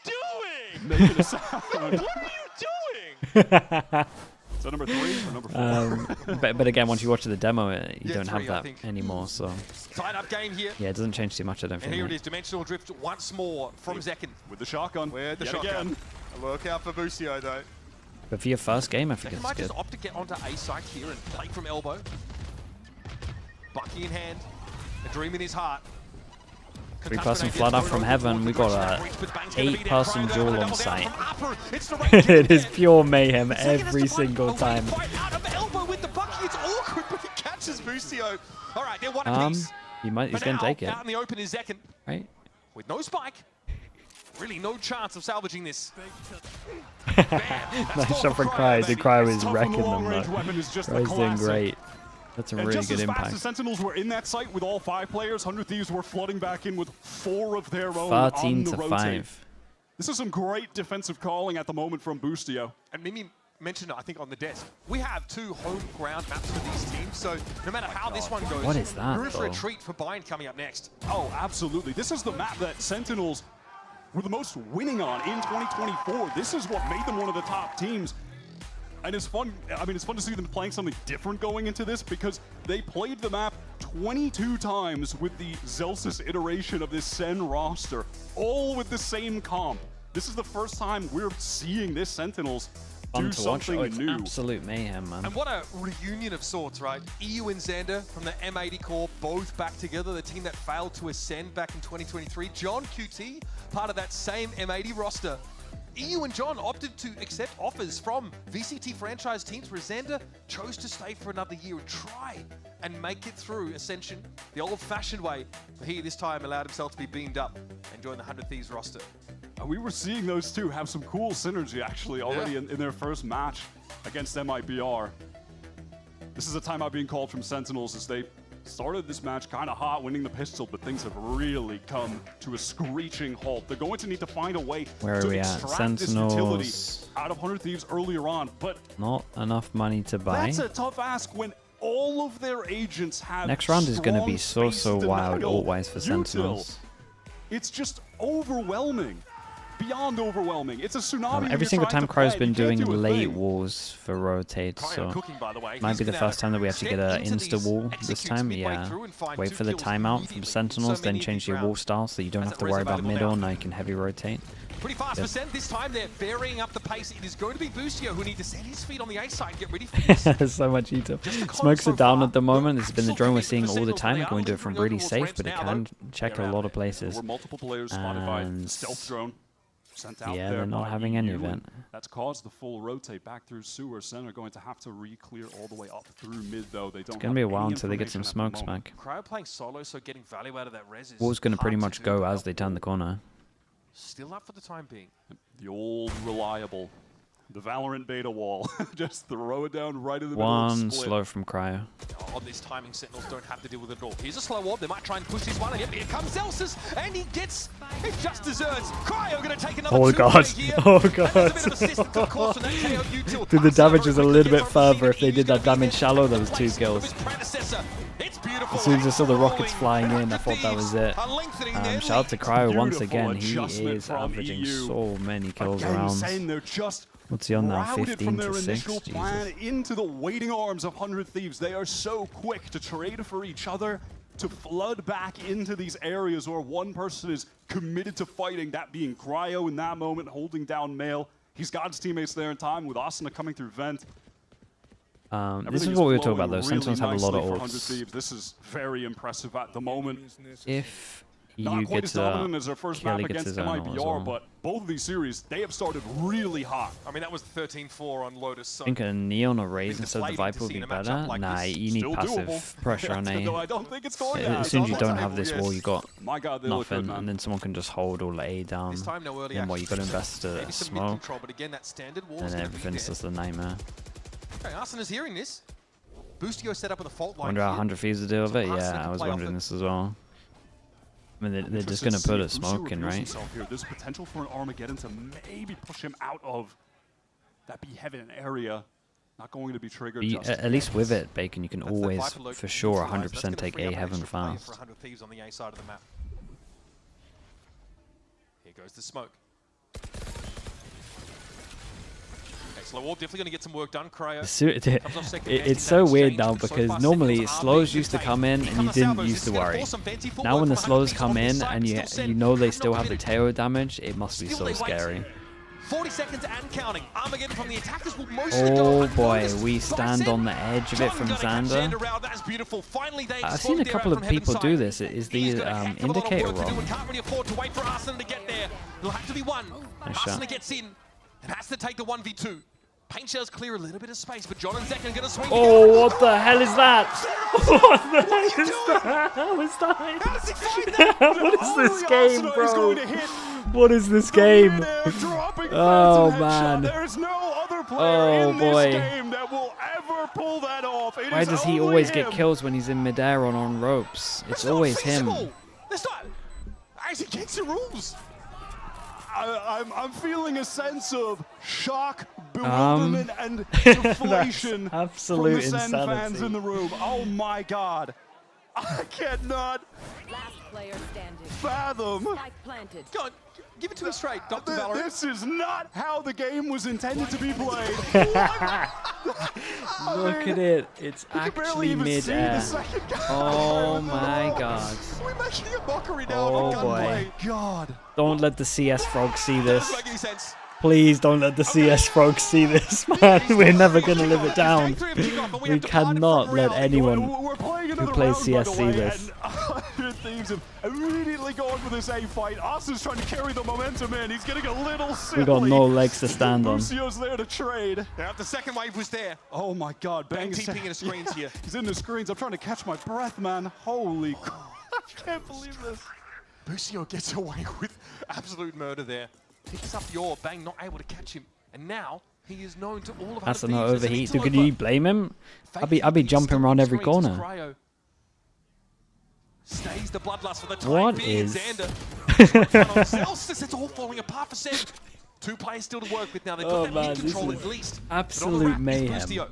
doing? What are you doing? Is that number 3 or number 4? But again, once you watch the demo, you don't have that anymore. So tied up game here. Yeah, it doesn't change too much, I don't think. And here it is, dimensional drift once more from Zekken with the shotgun. With the shotgun. Again. Look out for Busio though. But for your first game, I think it's might good. just opt to get onto A site here and play from elbow. Bucky in hand, a dream in his heart. 3-person flood up from Heaven. We got a 8-person duel on site. It is pure mayhem every single time. It's awkward, but he catches Busio. All right, they're one apiece. He's going to take it. Out in the open is Zekken. Right. With no spike. Really no chance of salvaging this. Nice shot from Cryo. The Cryo is wrecking them though. Cryo's doing great. That's a really good impact. Just as fast as Sentinels were in that site with all 5 players, 100 Thieves were flooding back in with 4 of their own 13 to 5. This is some great defensive calling at the moment from Busio. And Mimi mentioned it, I think, on the desk. We have 2 home ground maps for these teams, so no matter how this one goes, what is that, we're in for a treat for Bind coming up next. Oh, absolutely. This is the map that Sentinels were the most winning on in 2024. This is what made them one of the top teams. And it's fun, I mean, it's fun to see them playing something different going into this because they played the map 22 times with the Zelsis iteration of this SEN roster, all with the same comp. This is the first time we're seeing this Sentinels do something new. Absolute mayhem, man. And what a reunion of sorts, right? EU and Xander from the M80 core, both back together, the team that failed to ascend back in 2023. John QT, part of that same M80 roster. EU and John opted to accept offers from VCT franchise teams where Xander chose to stay for another year and try and make it through Ascension the old-fashioned way. But he this time allowed himself to be beamed up and join the 100 Thieves roster. We were seeing those two have some cool synergy actually already in their first match against MIBR. This is a timeout being called from Sentinels as they started this match kind of hot, winning the pistol, but things have really come to a screeching halt. They're going to need to find a way to extract this utility out of 100 Thieves earlier on, but not enough money to buy. That's a tough ask when all of their agents have next round is going to be so wild alt-wise for Sentinels. It's just overwhelming. beyond overwhelming. It's a tsunami. Every single time Cryo's been doing late walls for rotate, so might be the first time that we have to get an insta wall this time. Yeah, wait for the timeout from Sentinels, then change your wall style so you don't have to worry about middle. Now you can heavy rotate. Pretty fast percent this time. They're varying up the pace. It is going to be Boostio who need to set his feet on the A side and get ready for this. There's so much heat. Smokes are down at the moment. This has been the drone we're seeing all the time. It can do it from really safe, but it can check a lot of places. Multiple players spotted by stealth drone. Sent out yeah, there they're not having any event. That's caused the full rotate back through sewer. Sen are going to have to re-clear all the way up through mid, though. They don't. It's going to be a while until they get some smokes back. Cryo playing solo, so getting value out of that res is Wall's going to pretty much go as they turn the corner. Still up for the time being. The old reliable, the Valorant beta wall. Just throw it down right in the middle. One slow from Cryo. On this timing, Sentinels don't have to deal with it at all. Here's a slow orb. They might try and push this one, and yep, here comes Zelsus, and he gets it. Just deserts. Cryo going to take another. Oh god! Oh god! Dude, the damage is a little bit further. If they did that damage shallow, there was 2 kills. As soon as I saw the rockets flying in, I thought that was it. Shout out to Cryo once again. He is averaging so many kills around. What's he on now? 15 to 6? Plan into the waiting arms of 100 Thieves. They are so quick to trade for each other, to flood back into these areas where one person is committed to fighting, that being Cryo in that moment, holding down Mail. He's got his teammates there in time with Asuna coming through vent. This is what we were talking about though. Sentinels have a lot of ults. This is very impressive at the moment. If Not you quite get as dominant as their first map Kelly gets against his own ult as MIBR, well. but both of these series, they have started really hot. I mean, that was 13-4 on Lotus. So I think a Neon or Raze instead of the Viper would be better. Nah, you need passive pressure on A. I don't think it's going As soon as you don't have this wall, you got My God, they look nothing, good, man. and then someone can just hold all A down. Then what, you got to invest a maybe some smoke, mid-control, but again, that standard wall and is then gonna be everything's there. just a nightmare. Okay, Asuna's hearing this. Boostio set up with a fault line. Wonder how here. 100 Thieves will deal with it? Arsene Yeah, to I was play off wondering it. this as well. I mean, they're just going to put a smoke in, right? Here. There's potential for an Armageddon to maybe push him out of that B-heaven area. Not going to be triggered. At least with it, Bacon, you can always, Viper load for sure, neutralized. That's 100% gonna take free up A an heaven extra player fast. For 100 Thieves on the A side of the map. Here goes the smoke. Okay, slow wall definitely going to get some work done. Cryo comes off second. It's so weird now because normally slows used to come in and you didn't used to worry. Now when the slows come in and you know they still have the tail damage, it must be so scary. 40 seconds and counting. Armageddon from the attackers will mostly Oh boy, we stand on the edge of it from Xander. That's beautiful. Finally, they I've seen a couple of people do this. Is the indicator wrong? Can't really afford to wait for Arsene to get there. It'll have to be one. Nice shot. Arsene gets in and has to take the 1v2. Paint shells clear a little bit of space, but John and Zek are going to swing. Oh, what the hell is that? What the heck is that? How is that? How does he find that? What is this game, bro? What is this game? Oh man. There's no other player in boy. this game that will ever pull that off. It Why is does he only always him. get kills when he's in midair or on ropes? It's always him. That's not actually against the rules. I'm feeling a sense of shock, bewilderment, and deflation absolute from the Sen fans insanity. in the room. Oh my God. I cannot Last player standing. fathom. Spike planted. Go on, give it to me straight, Dr. Valerie. This is not how the game was intended to be played. Look at it. It's actually midair. Oh my god. We're making a mockery now Oh of a gunplay. boy. God. Don't let the CS Frogs see this. Doesn't make any sense. Please don't let the CS Frogs see this, man. We're never going to live it down. We cannot let anyone who plays CS see this. Thieves have immediately gone for this A fight. Austin's trying to carry the momentum in. He's getting a little silly. We got no legs to stand on. Lucio's there to trade. Yeah, the second wave was there. Oh my God, Bang Bang is TPing in the screens here. He's in the screens. I'm trying to catch my breath, man. Holy crap. I can't believe this. Boostio gets away with absolute murder there. Picks up the orb, Bang not able to catch him. And now he is known to all of That's other not Thieves. overheat. Dude, can you blame him? I'd be jumping around every corner. Cryo stays the bloodlust for the time What being. is- Xander. Celsius, it's all falling apart for Sen. 2 players still to work with now. They've got Oh that man, lead this control is at least. absolute mayhem.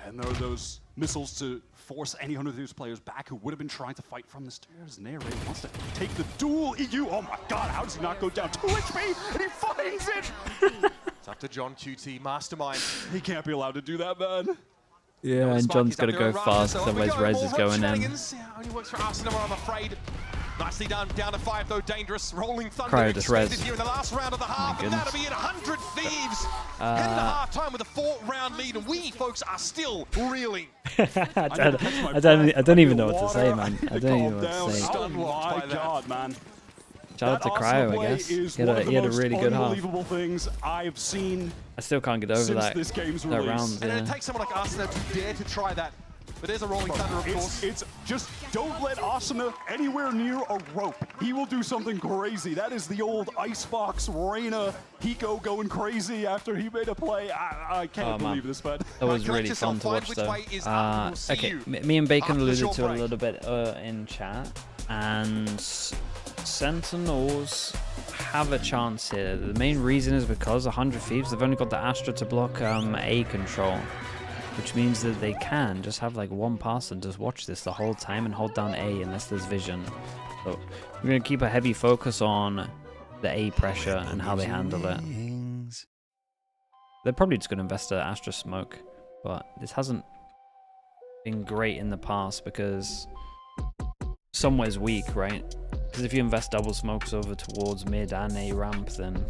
And there are those missiles to force any 100 Thieves players back who would have been trying to fight from the stairs. Narrate wants to take the duel. EU, oh my god, how does he not go down? 2 HP, and he finds it! It's up to John QT, mastermind. He can't be allowed to do that, man. Yeah, and John's got to go fast, otherwise Rez is going in. Only works for Arsenal, I'm afraid. Nicely done, down to 5 though, dangerous. Rolling Thunder Cryo just Rez. here in the last round of the half, and that'll be it, 100 Thieves. Heading to half time with a 4-round lead, and we, folks, are still reeling. I don't even know what to say, man. I don't even know what to say. Oh my god, man. Shout out to Cryo, I guess. He had a really good half. Unbelievable things I've seen. I still can't get over that, this game's that round. And it takes someone like Arsenal to dare to try that. But there's a Rolling Thunder, of course. It's just don't let Asuna anywhere near a rope. He will do something crazy. That is the old Icebox Reyna Hiko going crazy after he made a play. I can't believe this, man. That was really fun to watch, though. Okay, me and Bacon alluded to it a little bit in chat, and Sentinels have a chance here. The main reason is because 100 Thieves, they've only got the Astra to block A control, which means that they can just have like one pass and just watch this the whole time and hold down A unless there's vision. So we're going to keep a heavy focus on the A pressure and how they handle it. They're probably just going to invest an Astra smoke, but this hasn't been great in the past because somewhere's weak, right? Because if you invest double smokes over towards mid and A ramp, then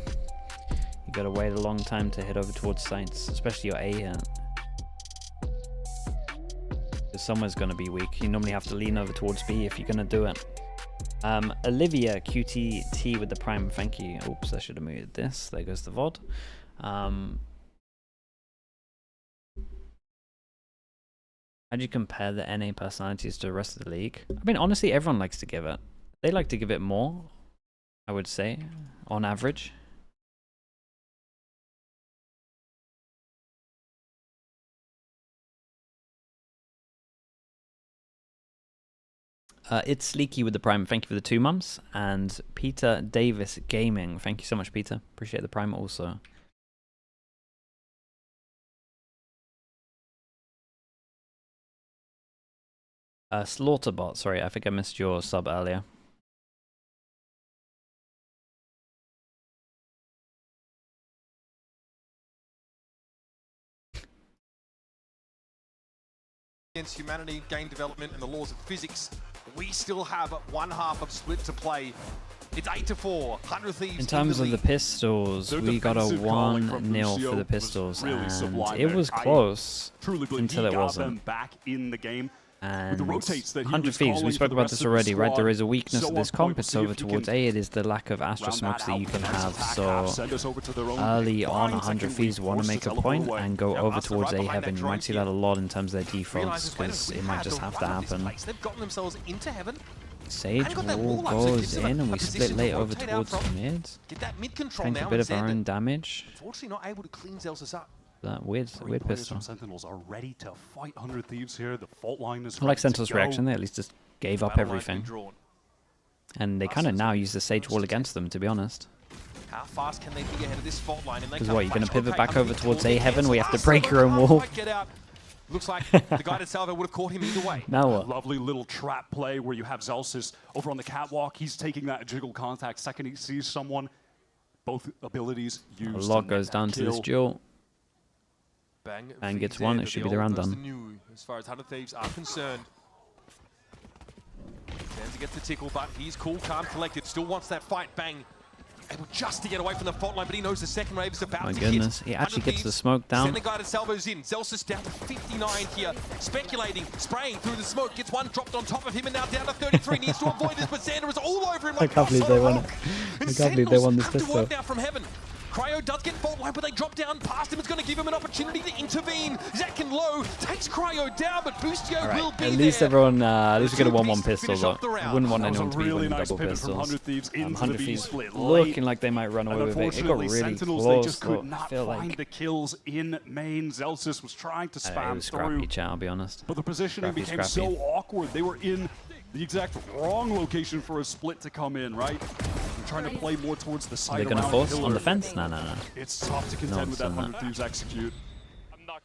you gotta wait a long time to hit over towards sites, especially your A hit. Because somewhere's gonna be weak. You normally have to lean over towards B if you're gonna do it. Olivia QTT with the prime, thank you. Oops, I should have muted this. There goes the VOD. How do you compare the NA personalities to the rest of the league? I mean, honestly, everyone likes to give it. They like to give it more, I would say, on average. It's Sleeky with the Prime, thank you for the 2 months. And Peter Davis Gaming, thank you so much, Peter. Appreciate the Prime also. Slaughterbot, sorry, I think I missed your sub earlier. Against humanity, game development, and the laws of physics, we still have 1/2 of split to play. It's 8-4, 100 Thieves. In terms of the pistols, we got a 1-0 for the pistols, and it was close until it wasn't. Back in the game. And 100 Thieves, we spoke about this already, right? There is a weakness of this comp. It's over towards A. It is the lack of Astra smokes that you can have. So early on, 100 Thieves want to make a point and go over towards A heaven. You might see that a lot in terms of their defaults because it might just have to happen. Sage wall goes in and we split late over towards mid. Tank a bit of our own damage. Unfortunately, not able to clean Zelsus up. That weird pistol. Sentinels are ready to fight 100 Thieves here. The fault line is I like Sentinels' reaction. They at least just gave up everything. And they kind of now use the Sage wall against them, to be honest. How fast can they be ahead of this fault line? Because what, you're going to pivot back over towards A heaven where you have to break your own wall? Looks like the guided salvo would have caught him either way. Now what? Lovely little trap play where you have Zelsus over on the catwalk. He's taking that jiggle contact. Second he sees someone, both abilities used. A lot goes down to this duel. And gets one, it should be the round done. As far as 100 Thieves are concerned. Zenza gets the tickle, but he's cool, calm, collected. Still wants that fight. Bang. Able just to get away from the fault line, but he knows the second wave is about to hit. My goodness, he actually gets the smoke down. Sending guided salvos in. Zelsus down to 59 here. Speculating, spraying through the smoke. Gets one dropped on top of him and now down to 33. Needs to avoid this, but Xander is all over him. Like I can't believe they won it. I can't believe they won this pistol. Now from heaven. Cryo does get fault line, but they drop down past him. It's going to give him an opportunity to intervene. Zach and Low takes Cryo down, but Boostio will be there. At least everyone, at least we get a 1-1 pistol though. I wouldn't want anyone to be winning double pistols. 100 Thieves looking like they might run away with it. It got really close, but I feel like the kills in main. Zelsus was trying to spam it was scrappy, chat, I'll be honest. But the positioning became so awkward. They were in the exact wrong location for a split to come in, right? I'm trying to play more towards the side. They're going to force on the fence? No. It's tough to contend with that 100 Thieves execute.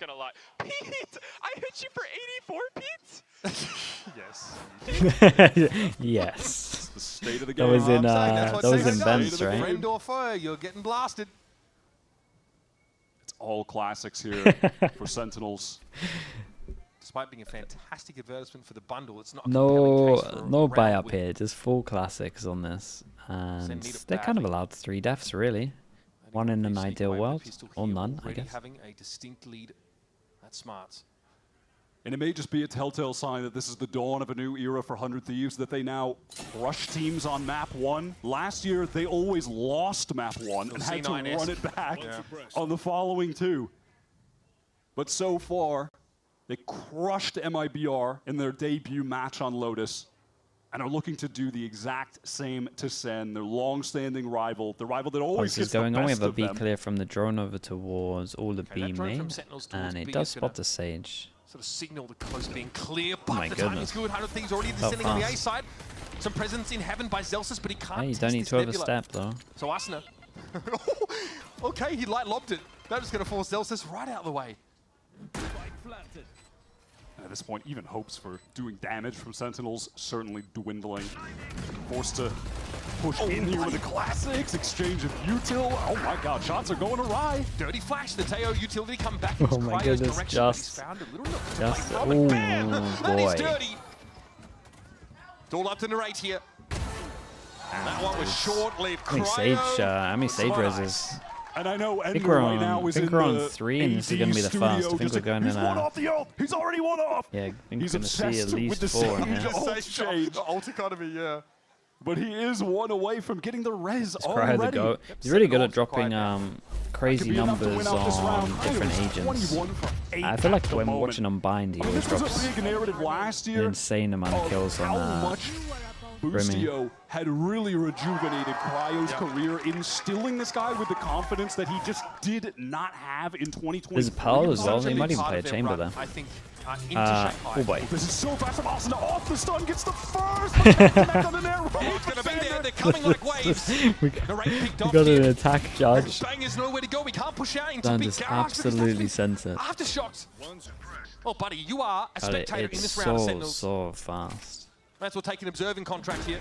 not gonna lie. Pete, I hit you for 84, Pete. Yes. Yes. The state of the That game. was in That Vents, right? Friend or foe, you're getting blasted. It's all classics here for Sentinels. Despite being a fantastic advertisement for the bundle, it's not a No, compelling case for no a buy round up win. here. Just full classics on this, and they're kind of allowed 3 deaths really. One in an ideal world, or none, I guess. Having a distinct lead. That's smart. And it may just be a telltale sign that this is the dawn of a new era for 100 Thieves, that they now crush teams on map 1. Last year, they always lost map 1 and had to run it back on the following 2. But so far, they crushed MIBR in their debut match on Lotus and are looking to do the exact same to SEN, their long-standing rival, the rival that always gets the best of them. Going on, we have a B clear from the drone over towards all the B main, and it does spot the Sage. Sort of signal the coast being clear, Oh but my the timing goodness. is good. 100 Thieves already So descending on the A fast. side. Some presence in heaven by Zelsis, but he can't. Hey, you test don't need this to nebula. overstep though. So Asuna. Okay, he light lobbed it. That is going to force Zelsis right out of the way. At this point, even hopes for doing damage from Sentinels certainly dwindling. Forced to push in here with the classics, exchange of util. Oh my god, shots are going awry. Dirty flash, the Teo utility come back. Oh my goodness, just oh That is boy. dirty. It's all up to narrate here. And that one was short-lived. How many Sage reses? And I know I think Ender we're right now on, is I think in we're on the 3 and this is going to be the studio first. I think just we're going he's in one off the ult. He's already one off. Yeah, I think He's we're going to see at obsessed with least the 4 in Sage here. ult change. Ult economy, yeah. But he is one away from getting the res Cry has a already. go. He's really good at dropping crazy numbers on different agents. I feel like when watching him bind, he always This was drops a big narrative last an year. insane amount of kills on Boostio had really rejuvenated Cryo's career, instilling this guy with the confidence that he just did not have in 2020. There's Pearl as well. They might even play a chamber there. I think Oh boy. This is so fast from Asuna. Off the stun, gets the first. Connect on the narrow. It's going to be there. They're coming like waves. we got an attack charge. Bang is nowhere to go. We can't push out into Dan big just garage. absolutely sent it. Aftershocks. Oh, buddy, you are a God, spectator in it's this round of so, Sentinels. so fast. Might as well take an observing contract here.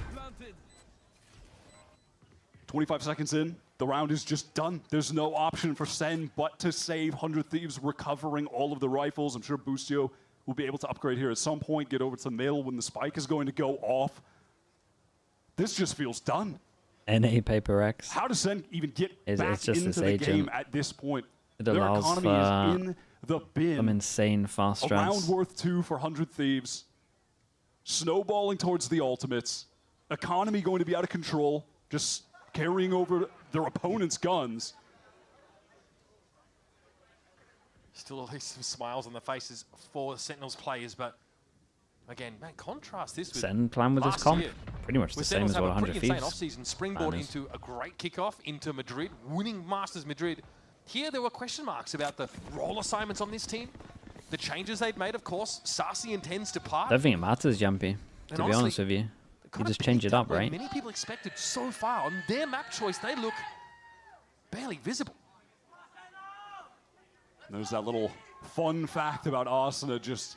25 seconds in, the round is just done. There's no option for SEN but to save 100 Thieves, recovering all of the rifles. I'm sure Boostio will be able to upgrade here at some point, get over to the middle when the spike is going to go off. This just feels done. NA Paper X. How does SEN even get It's back just into this the agent. game at this point? It Their allows economy is in the bin. some insane fast A round strats. worth 2 for 100 Thieves. Snowballing towards the ultimates. Economy going to be out of control. Just carrying over their opponent's guns. Still at least some smiles on the faces for the Sentinels players, but again, man, contrast this with SEN plan with this last comp? year, Pretty much the where same as Sentinels what have a 100 pretty insane Thieves off-season, springboard plan is. into a great kickoff into Madrid, winning Masters Madrid. Here there were question marks about the role assignments on this team, the changes they'd made, of course. Sarsi intends to I part. don't think it matters, Jumpy, And to be honestly, honest with you. You just change it up, where right? Many people expected so far. On their map choice, they look barely visible. There's that little fun fact about Asuna just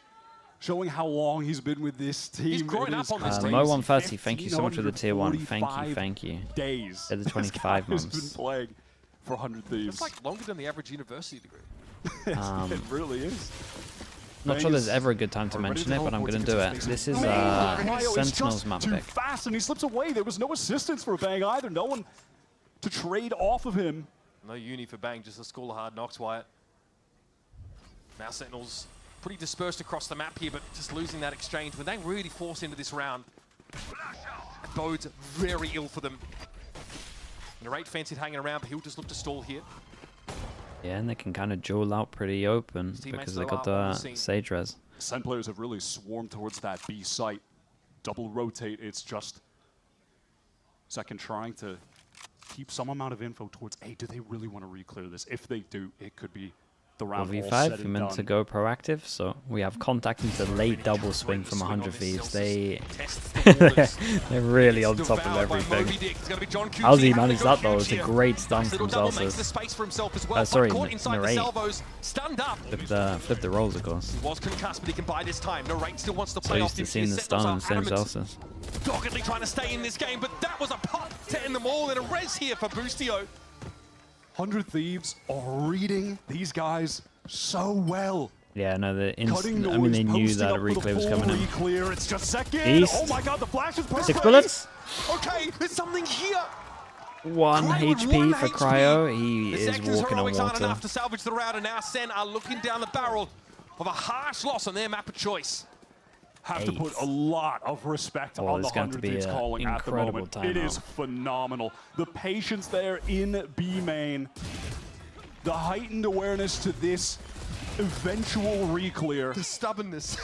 showing how long he's been with this team. He's grown up on this team. Mo130, thank you so much for the tier 1. Thank you, 1545 thank you. Days. They're the 25 He's months. been playing for 100 Thieves. It's like longer than the average university degree. It really is. Not sure there's ever a good time to mention it, but I'm going to do it. This is Sentinels map too pick. fast, and he slips away. There was no assistance for Bang either. No one to trade off of him. No uni for Bang, just a school of hard knocks, Wyatt. Now Sentinels pretty dispersed across the map here, but just losing that exchange. When they really force into this round, it bodes very ill for them. Narrate fancied hanging around, but he'll just look to stall here. Yeah, and they can kind of duel out pretty open because they got the Sage res. SEN players have really swarmed towards that B site. Double rotate, it's just second trying to keep some amount of info towards A. Do they really want to re-clear this? If they do, it could be the round all 4v5, said you're and meant done. to go proactive. So we have contact into late double swing from 100 Thieves. They're really on top of everything. How's he managed that though? It's a great stun from Celsius. Sorry, Narrate. Flip the rolls, of course. Was concussed, but he can buy this time. Narrate still wants to So play used off to this. seeing the stun on Celsius. Doggedly trying to stay in this game, but that was a pot to end them all in a res here for Boostio. 100 Thieves are reading these guys so well. Yeah, no, they knew that a replay was coming in. Clear. It's just second. East. Oh my god, the flash is perfect. 6 bullets. Okay, there's something here. 1 HP for Cryo. He The is seconds walking on heroics aren't water. enough to salvage the round, and now Sen are looking down the barrel of a harsh loss on their map of choice. Have to put a lot of respect on the 100 Thieves calling at the moment. It is phenomenal. The patience there in B main, the heightened awareness to this eventual re-clear. The stubbornness.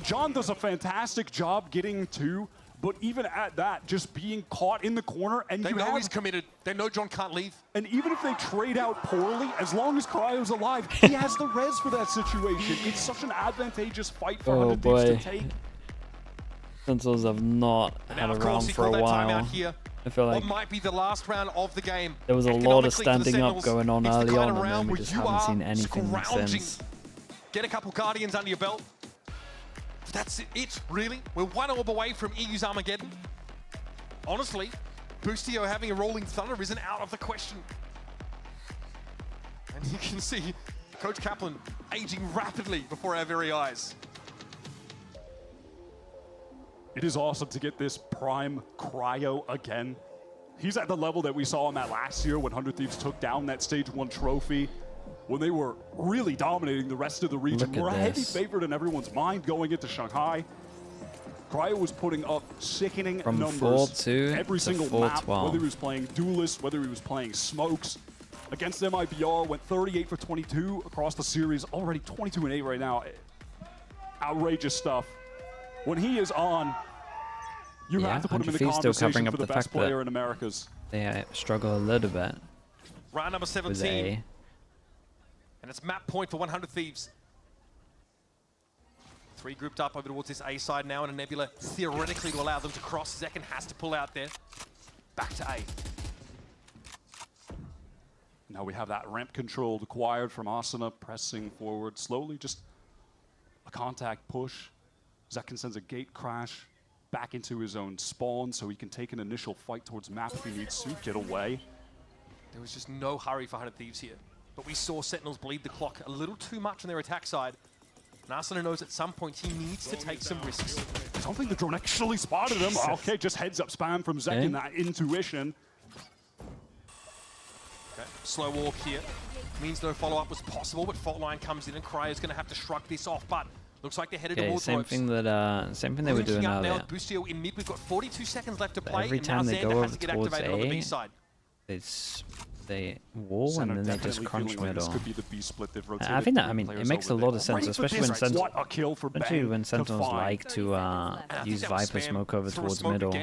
John does a fantastic job getting to, but even at that, just being caught in the corner, and They know he's committed. They know John can't leave. And even if they trade out poorly, as long as Cryo's alive, he has the res for that situation. It's such an advantageous fight for 100 Thieves to take. Sentinels have not had a round for a while. I feel like what might be the last round of the game. there was a lot of standing up Sentinels, going on it's the early kind on, of and then round we where just you haven't are seen anything scrounging. since. Get a couple Guardians under your belt. That's it, really. We're 1 orb away from EU's Armageddon. Honestly, Boostio having a Rolling Thunder isn't out of the question. And you can see Coach Kaplan aging rapidly before our very eyes. It is awesome to get this prime Cryo again. He's at the level that we saw him at last year when 100 Thieves took down that Stage 1 trophy, when they were really dominating the rest of the region. We're a heavy favorite in everyone's mind going into Shanghai. Cryo was putting up sickening From numbers 4-2 every to single 4-12. map, whether he was playing Duelist, whether he was playing Smokes. Against MIBR, went 38 for 22 across the series, already 22-8 right now. Outrageous stuff. When he is on, you have to put him in the still covering conversation up for the the best fact that player in Americas. they struggle a little bit. Round number 17. And it's map point for 100 Thieves. 3 grouped up over towards this A side now, and a Nebula theoretically to allow them to cross. Zekken has to pull out there. Back to A. Now we have that ramp control acquired from Asuna, pressing forward slowly, just a contact push. Zekken sends a gate crash back into his own spawn so he can take an initial fight towards map if he needs to, get away. There was just no hurry for 100 Thieves here. But we saw Sentinels bleed the clock a little too much on their attack side. And Asuna knows at some point he needs to take some risks. I don't think the drone actually spotted him. Okay, just heads up spam from Zekken, that intuition. Okay, slow walk here. Means no follow-up was possible, but Faultline comes in and Cryo's going to have to shrug this off. But looks like they're headed towards same ropes. thing they were doing Up now earlier. with Boostio in mid. We've got 42 seconds left to play. Every and time now they Xander go has over to get towards activated on the B A, side. they wall and then they just crunch middle. This could be the B split they've rotated. I think that, it makes a lot of sense, especially when Sentinels like to use Viper smoke over towards middle.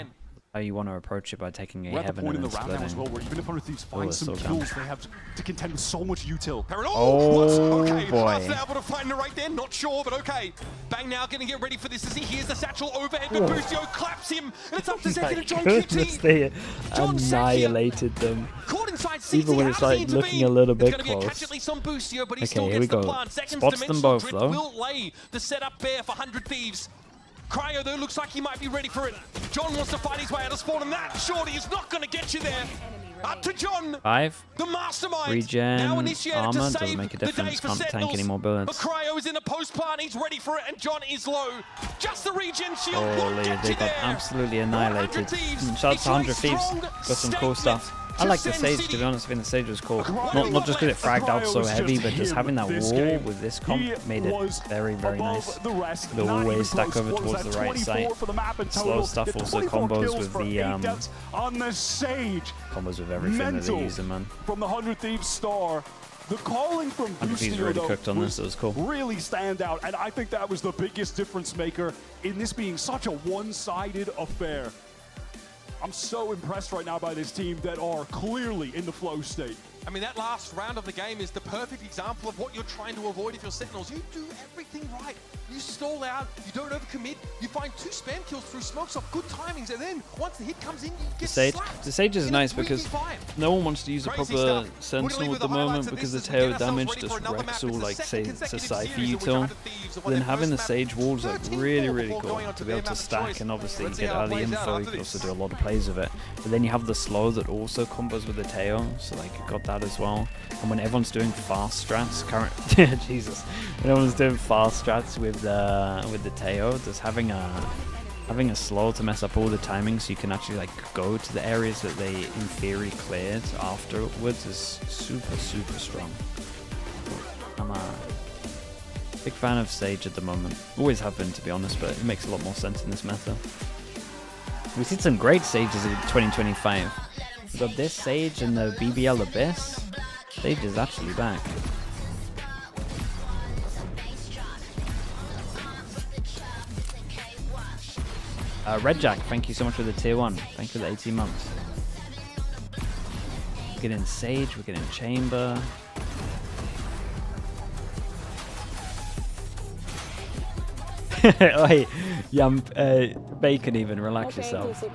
How you want to approach it by taking a We're at the heaven point and in then the round now as splitting. well, where even if 100 Thieves find it's some so kills, dumb. they have to contend with so much util. Oh, okay, boy. half an hour to find it right there, not sure, but okay. Bang now going to get ready for this as he hears the satchel overhead, but Whoa. Boostio claps him, and it's up to My Zekken and John goodness, QT. they John annihilated them. Caught inside CT, Even when how it's does he like intervene? looking a little It's bit going to be a catch close. at least on Boostio, but he Okay, still here we gets the go. plant. Zekken's Spots them dimensional both, drift though. will lay the setup bare for 100 Thieves. Cryo, though, looks like he might be ready for it. John wants to fight his way out of spawn, and that shorty is not going to get you there. Up to John, 5. the mastermind. Regen, now initiated armor, to doesn't save make a the day difference. for Can't tank Sentinels. any more But bullets. Cryo is in the post plant. He's ready for it, and John is low. Just the regen shield won't Holy, get they you got there. absolutely annihilated. Shout out to 100 Thieves. Got some cool stuff. I like the stage, to be honest. I think the stage was cool. Not just because it fragged out so heavy, but just having that wall with this comp made it very, very nice. They'll always stack over towards the right side. Slow stuff, also combos with the on the stage. combos with everything that they're using, man. From the 100 Thieves star. The calling from 100 Thieves Boostio, really though, cooked on this. It was cool. really stand out, and I think that was the biggest difference maker in this being such a one-sided affair. I'm so impressed right now by this team that are clearly in the flow state. I mean, that last round of the game is the perfect example of what you're trying to avoid if you're Sentinels. You do everything right. You stall out, you don't overcommit, you find 2 spam kills through smokes off good timings, and then once the hit comes in, you get slapped. The Sage is nice because no one wants to use a proper Sentinel at the moment because the tail damage just wrecks all, like, say, it's a Cypher util. Then having the Sage wall is like really cool to be able to stack, and obviously you get early info, you can also do a lot of plays with it. But then you have the slow that also combos with the tail, so like you got that as well. And when everyone's doing fast strats, Jesus, when everyone's doing fast strats with the Teo, just having a slow to mess up all the timing, so you can actually like go to the areas that they in theory cleared afterwards is super strong. I'm a big fan of Sage at the moment. Always have been, to be honest, but it makes a lot more sense in this meta. We've seen some great Sages in 2025. We've got this Sage and the BBL Abyss. Sage is actually back. Red Jack, thank you so much for the tier 1. Thank you for the 18 months. We get in Sage, we get in Chamber. Wait, Bacon even, relax yourself. We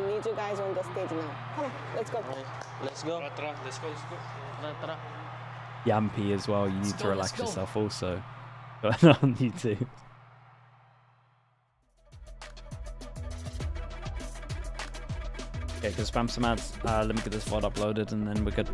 need you guys on the stage now. Come on, let's go. Let's go. Let's go. Yampy as well, you need to relax yourself also. On YouTube. Okay, because spam some ads. Let me get this VOD uploaded and then we're good.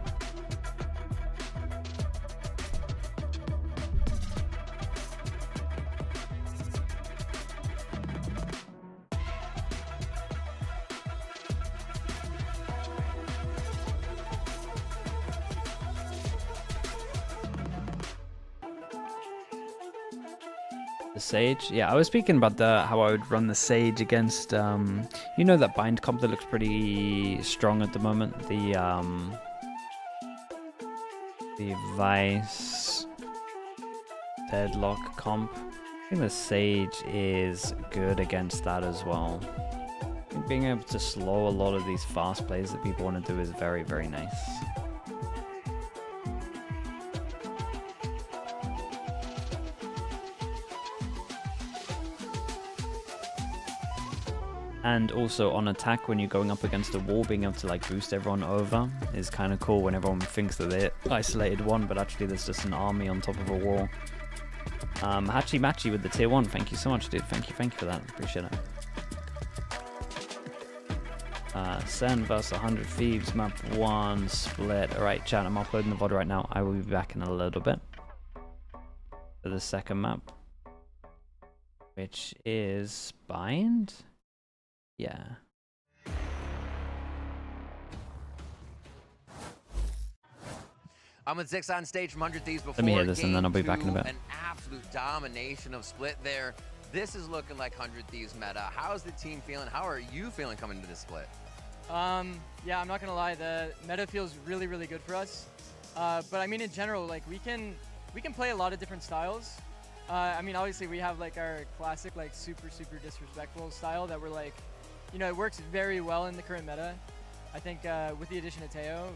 The Sage, yeah, I was speaking about how I would run the Sage against, you know, that bind comp that looks pretty strong at the moment. The Vice Deadlock comp. I think the Sage is good against that as well. I think being able to slow a lot of these fast plays that people want to do is very nice. And also on attack, when you're going up against a wall, being able to like boost everyone over is kind of cool when everyone thinks that they're isolated one, but actually there's just an army on top of a wall. Hachi Machi with the tier 1, thank you so much, dude. Thank you for that. Appreciate it. SEN versus 100 Thieves, map 1 split. Alright, chat, I'm uploading the VOD right now. I will be back in a little bit for the second map, which is Bind. Yeah. I'm with Zix on stage from 100 Thieves before. Let me hear this and then I'll be back in a bit. An absolute domination of split there. This is looking like 100 Thieves meta. How's the team feeling? How are you feeling coming into this split? Yeah, I'm not gonna lie. The meta feels really good for us. But I mean, in general, like we can play a lot of different styles. I mean, obviously we have like our classic like super disrespectful style that we're like, you know, it works very well in the current meta. I think with the addition of Teo,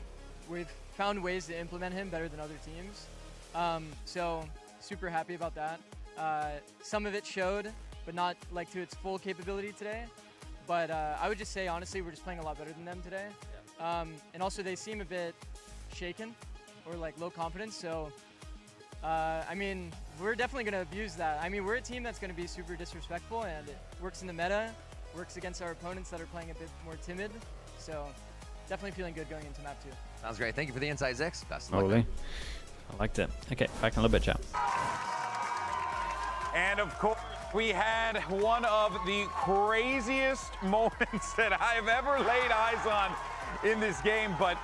we've found ways to implement him better than other teams. So super happy about that. Some of it showed, but not like to its full capability today. But I would just say, honestly, we're just playing a lot better than them today. Yeah. And also they seem a bit shaken or like low confidence. So, I mean, we're definitely going to abuse that. I mean, we're a team that's going to be super disrespectful and it works in the meta, works against our opponents that are playing a bit more timid. So definitely feeling good going into map 2. Sounds great. Thank you for the insight, Zix. Best of luck. Totally. I liked it. Okay, back in a little bit, chat. And of course, we had one of the craziest moments that I've ever laid eyes on in this game, but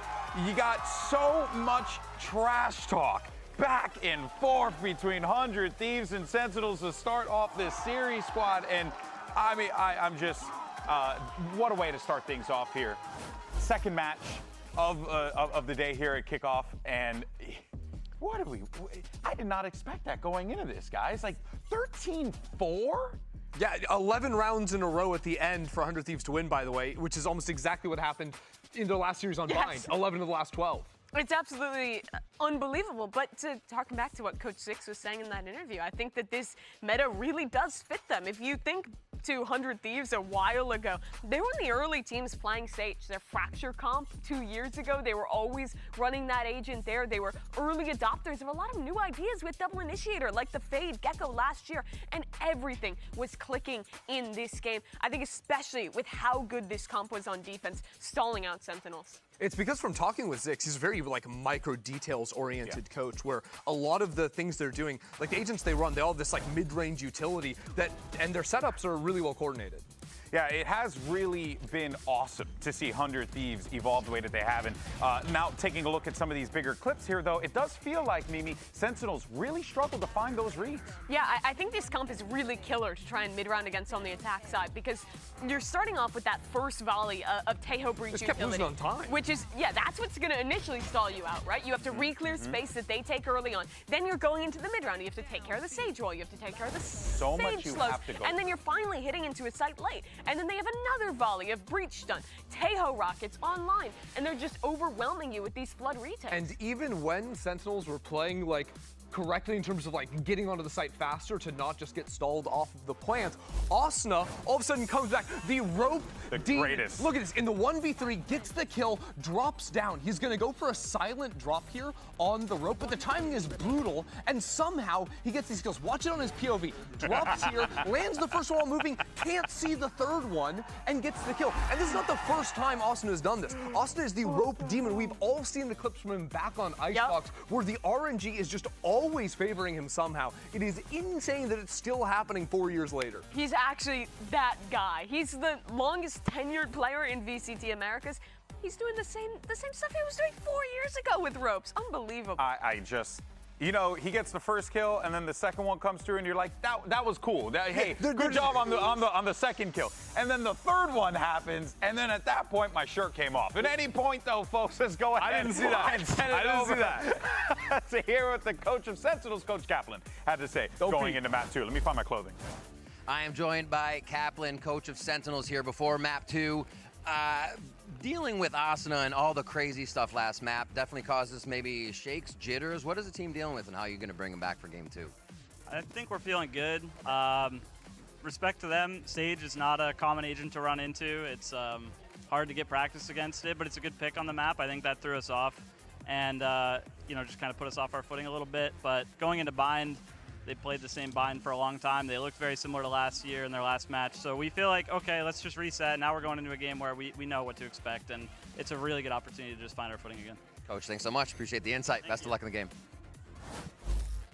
you got so much trash talk back and forth between 100 Thieves and Sentinels to start off this series, squad. And I mean, I'm just, what a way to start things off here. Second match of the day here at Kickoff, and what did I did not expect that going into this, guys. Like 13-4? Yeah, 11 rounds in a row at the end for 100 Thieves to win, by the way, which is almost exactly what happened in the last series on Bind. 11 of the last 12. It's absolutely unbelievable. But to harken back to what Coach Six was saying in that interview, I think that this meta really does fit them. If you think to 100 Thieves a while ago, they were in the early teams playing Sage. Their Fracture comp 2 years ago, they were always running that agent there. They were early adopters of a lot of new ideas with Double Initiator, like the Fade, Gecko last year, and everything was clicking in this game. I think especially with how good this comp was on defense, stalling out Sentinels. It's because from talking with Zix, he's a very like micro details oriented coach where a lot of the things they're doing, like the agents they run, they all have this like mid-range utility that, and their setups are really well coordinated. Yeah, it has really been awesome to see 100 Thieves evolve the way that they have. And now taking a look at some of these bigger clips here, though, it does feel like, Mimi, Sentinels really struggle to find those reads. Yeah, I think this comp is really killer to try and mid-round against on the attack side because you're starting off with that first volley of Tejo breach Just kept utility, losing on time. which is, yeah, that's what's going to initially stall you out, right? You have to re-clear space that they take early on. Then you're going into the mid-round. You have to take care of the Sage wall. You have to take care of the So much Sage you slows. have to go And then you're finally hitting into a site late. And then they have another volley of breach stun. Tejo rockets online. And they're just overwhelming you with these flood retakes. And even when Sentinels were playing like correctly in terms of like getting onto the site faster to not just get stalled off of the plant, Asuna all of a sudden comes back. The rope greatest. Look at this, in the 1v3, gets the kill, drops down. He's gonna go for a silent drop here on the rope, but the timing is brutal, and somehow he gets these kills. Watch it on his POV. Drops here, lands the first one while moving, can't see the third one, and gets the kill. And this is not the first time Asuna has done this. Asuna is the rope demon. We've all seen the clips from him back on Icebox, where the RNG is just always favoring him somehow. It is insane that it's still happening 4 years later. He's actually that guy. He's the longest tenured player in VCT Americas. He's doing the same stuff he was doing 4 years ago with ropes. Unbelievable. I just, you know, he gets the first kill, and then the second one comes through, and you're like, that was cool. Hey, good job on the second kill. And then the third one happens, and then at that point, my shirt came off. At any point, though, folks, let's go ahead. I didn't see that. And send it I didn't over see that. to hear what the coach of Sentinels, Coach Kaplan, had to say going into map 2. Let me find my clothing. I am joined by Kaplan, coach of Sentinels here before map 2. Dealing with Asuna and all the crazy stuff last map definitely causes maybe shakes, jitters. What is the team dealing with, and how are you going to bring them back for game 2? I think we're feeling good. Respect to them, Sage is not a common agent to run into. It's hard to get practice against it, but it's a good pick on the map. I think that threw us off and you know, just kind of put us off our footing a little bit. But going into bind, they played the same bind for a long time. They looked very similar to last year in their last match. So we feel like, okay, let's just reset. Now we're going into a game where we know what to expect, and it's a really good opportunity to just find our footing again. Coach, thanks so much. Appreciate the insight. Best of luck in the game.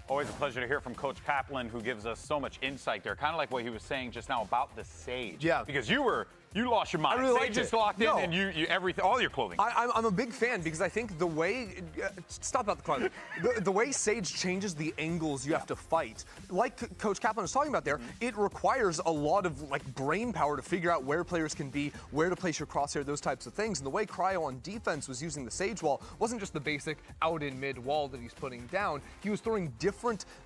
Always a pleasure to hear from Coach Kaplan, who gives us so much insight there. Kind of like what he was saying just now about the Sage. Yeah. Because you lost your mind. I really Sage liked just it. locked in, No. and you everything, all your clothing. I'm a big fan because I think the way, stop about the clothing, the way Sage changes the angles you have to fight, like Coach Kaplan was talking about there, it requires a lot of like brain power to figure out where players can be, where to place your crosshair, those types of things. And the way Cryo on defense was using the Sage wall wasn't just the basic out in mid wall that he's putting down. He was throwing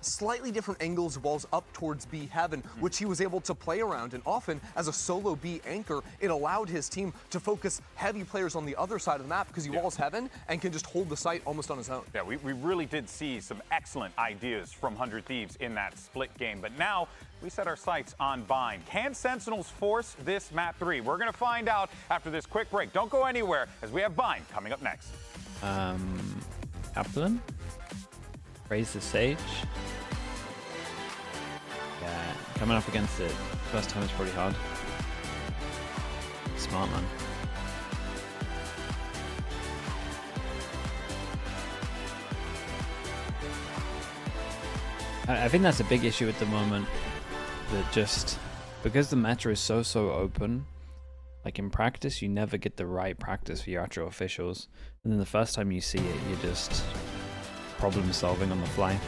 slightly different angles of walls up towards B heaven, which he was able to play around. And often, as a solo B anchor, it allowed his team to focus heavy players on the other side of the map because he walls heaven and can just hold the site almost on his own. Yeah, we really did see some excellent ideas from 100 Thieves in that split game. But now we set our sights on bind. Can Sentinels force this map 3? We're going to find out after this quick break. Don't go anywhere as we have bind coming up next. Kaplan? Raise the Sage? Yeah, coming up against it first time is pretty hard. Smart man. I think that's a big issue at the moment, that just because the meta is so open, like in practice you never get the right practice for your actual officials, and then the first time you see it you're just problem solving on the fly.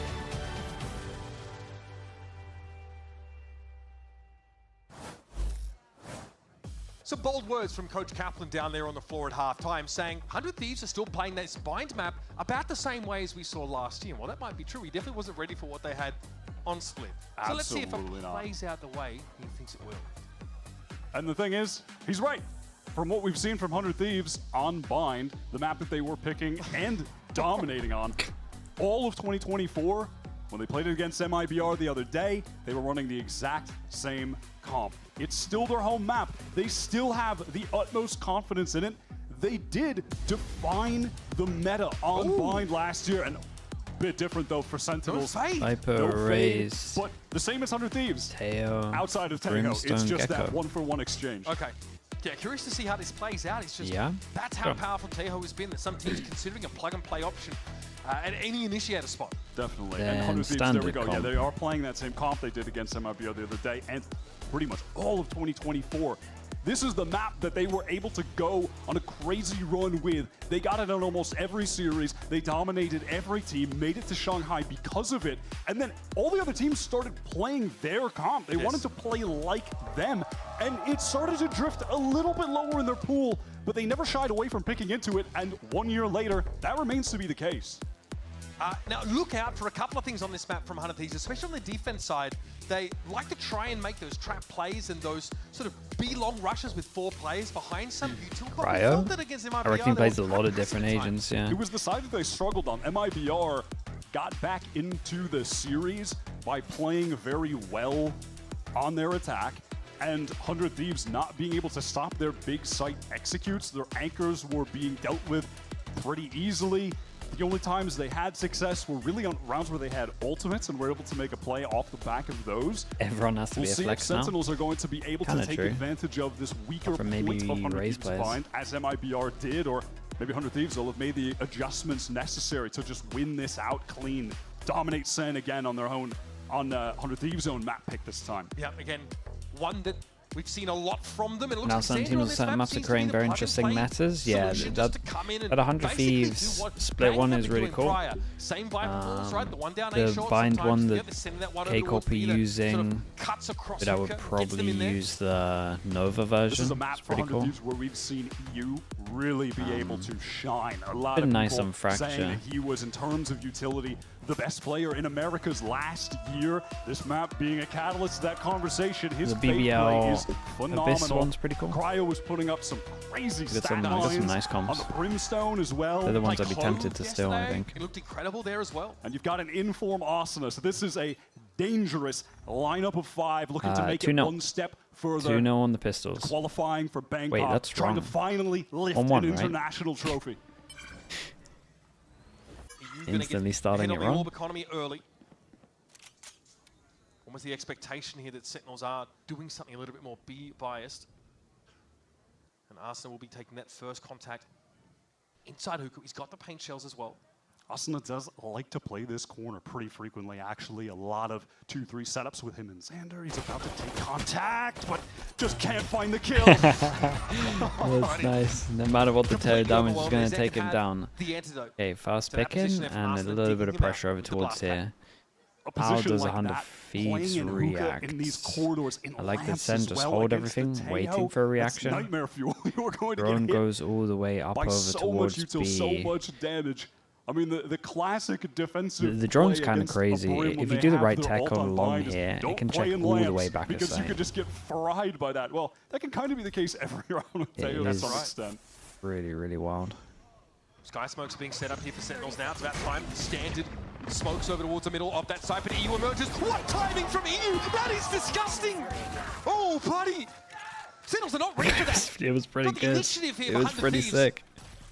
Some bold words from Coach Kaplan down there on the floor at halftime, saying 100 Thieves are still playing this bind map about the same way as we saw last year. Well, that might be true. He definitely wasn't ready for what they had on split. So let's see if it plays out the way he thinks it will. And the thing is, he's right. from what we've seen from 100 Thieves on Bind, the map that they were picking and dominating on, all of 2024, when they played it against MIBR the other day, they were running the exact same comp. It's still their home map. They still have the utmost confidence in it. They did define the meta on Bind last year, and a bit different though for Sentinels. Viper, Raze, but the same as 100 Thieves. Teo, Outside of Teo, it's just Gecko. that one-for-one exchange. Okay. Yeah, curious to see how this plays out. It's just that's how powerful Teo has been, that some teams considering a plug-and-play option at any initiator spot. Definitely. Then and 100 Thieves, there we go. comp. Yeah, they are playing that same comp they did against MIBR the other day, and pretty much all of 2024. This is the map that they were able to go on a crazy run with. They got it on almost every series. They dominated every team, made it to Shanghai because of it. And then all the other teams started playing their comp. They wanted to play like them. And it started to drift a little bit lower in their pool, but they never shied away from picking into it. And 1 year later, that remains to be the case. Now, look out for a couple of things on this map from 100 Thieves, especially on the defense side. They like to try and make those trap plays and those sort of B-long rushes with 4 players behind some util. Cryo? I reckon he plays a lot of different agents, yeah. It was the side that they struggled on. MIBR got back into the series by playing very well on their attack, and 100 Thieves not being able to stop their big site executes. Their anchors were being dealt with pretty easily. The only times they had success were really on rounds where they had ultimates and were able to make a play off the back of those. Everyone has to be a flex now. We'll see if Sentinels are going to be able to take advantage of this weaker point of 100 Thieves Bind, as MIBR did, or maybe 100 Thieves will have made the adjustments necessary to just win this out clean, dominate SEN again on their own, on 100 Thieves' own map pick this time. Yeah, again, one that we've seen a lot from them. It looks Now like Sentinels maps are creating very interesting matters. Yeah, that 100 Thieves split one is really cool. The Bind one that KICKOFF are using, but I would probably use the Nova version. This is a map for 100 Thieves where we've seen EU really be able to shine. A lot of nice people on Fracture. saying that he was, in terms of utility, the best player in America's last year. This map being a catalyst to that conversation. His The fake play is BBL phenomenal. Abyss one's pretty cool. Cryo was putting up some crazy stat got lines some nice on comps. the Brimstone as well. They're the ones I'd be tempted to steal, I think. It looked incredible there as well. And you've got an in-form Asuna, so this is a dangerous lineup of 5 looking to make it 2-0. one step further. 2-0 on the pistols. Qualifying for Bangkok. Wait, that's trying wrong. to finally lift 1-1, an right? international trophy. Instantly starting it the wrong. orb economy early. Almost the expectation here that Sentinels are doing something a little bit more biased. And Arsenal will be taking that first contact inside Huku. He's got the paint shells as well. Asuna does like to play this corner pretty frequently, actually. A lot of 2-3 setups with him and Xander. He's about to take contact, but just can't find the kill. That's nice. No matter what the Teo damage is going to take him down. Okay, fast picking and a little bit of pressure over towards here. How does 100 Thieves react? I like that Sen just hold everything, waiting for a reaction. Nightmare fuel. You're going to Drone get hit goes all the way up by over so towards much util, B. so much damage. I mean, the classic defensive The drone's play kind of against a crazy. Brim when If you they do the have right their tech ult on on long bind is here, don't it can play check in all the lamps way back a because you side. could just get fried by that. Well, that can kind of be the case every round with It Teo to is some extent. really, really wild. Sky smokes being set up here for Sentinels now. It's about time. Standard smokes over towards the middle of that side, but EU emerges. What timing from EU? That is disgusting. Oh, buddy. Sentinels are not ready for that. It was pretty Got the good. initiative here It for was 100 pretty Thieves. sick.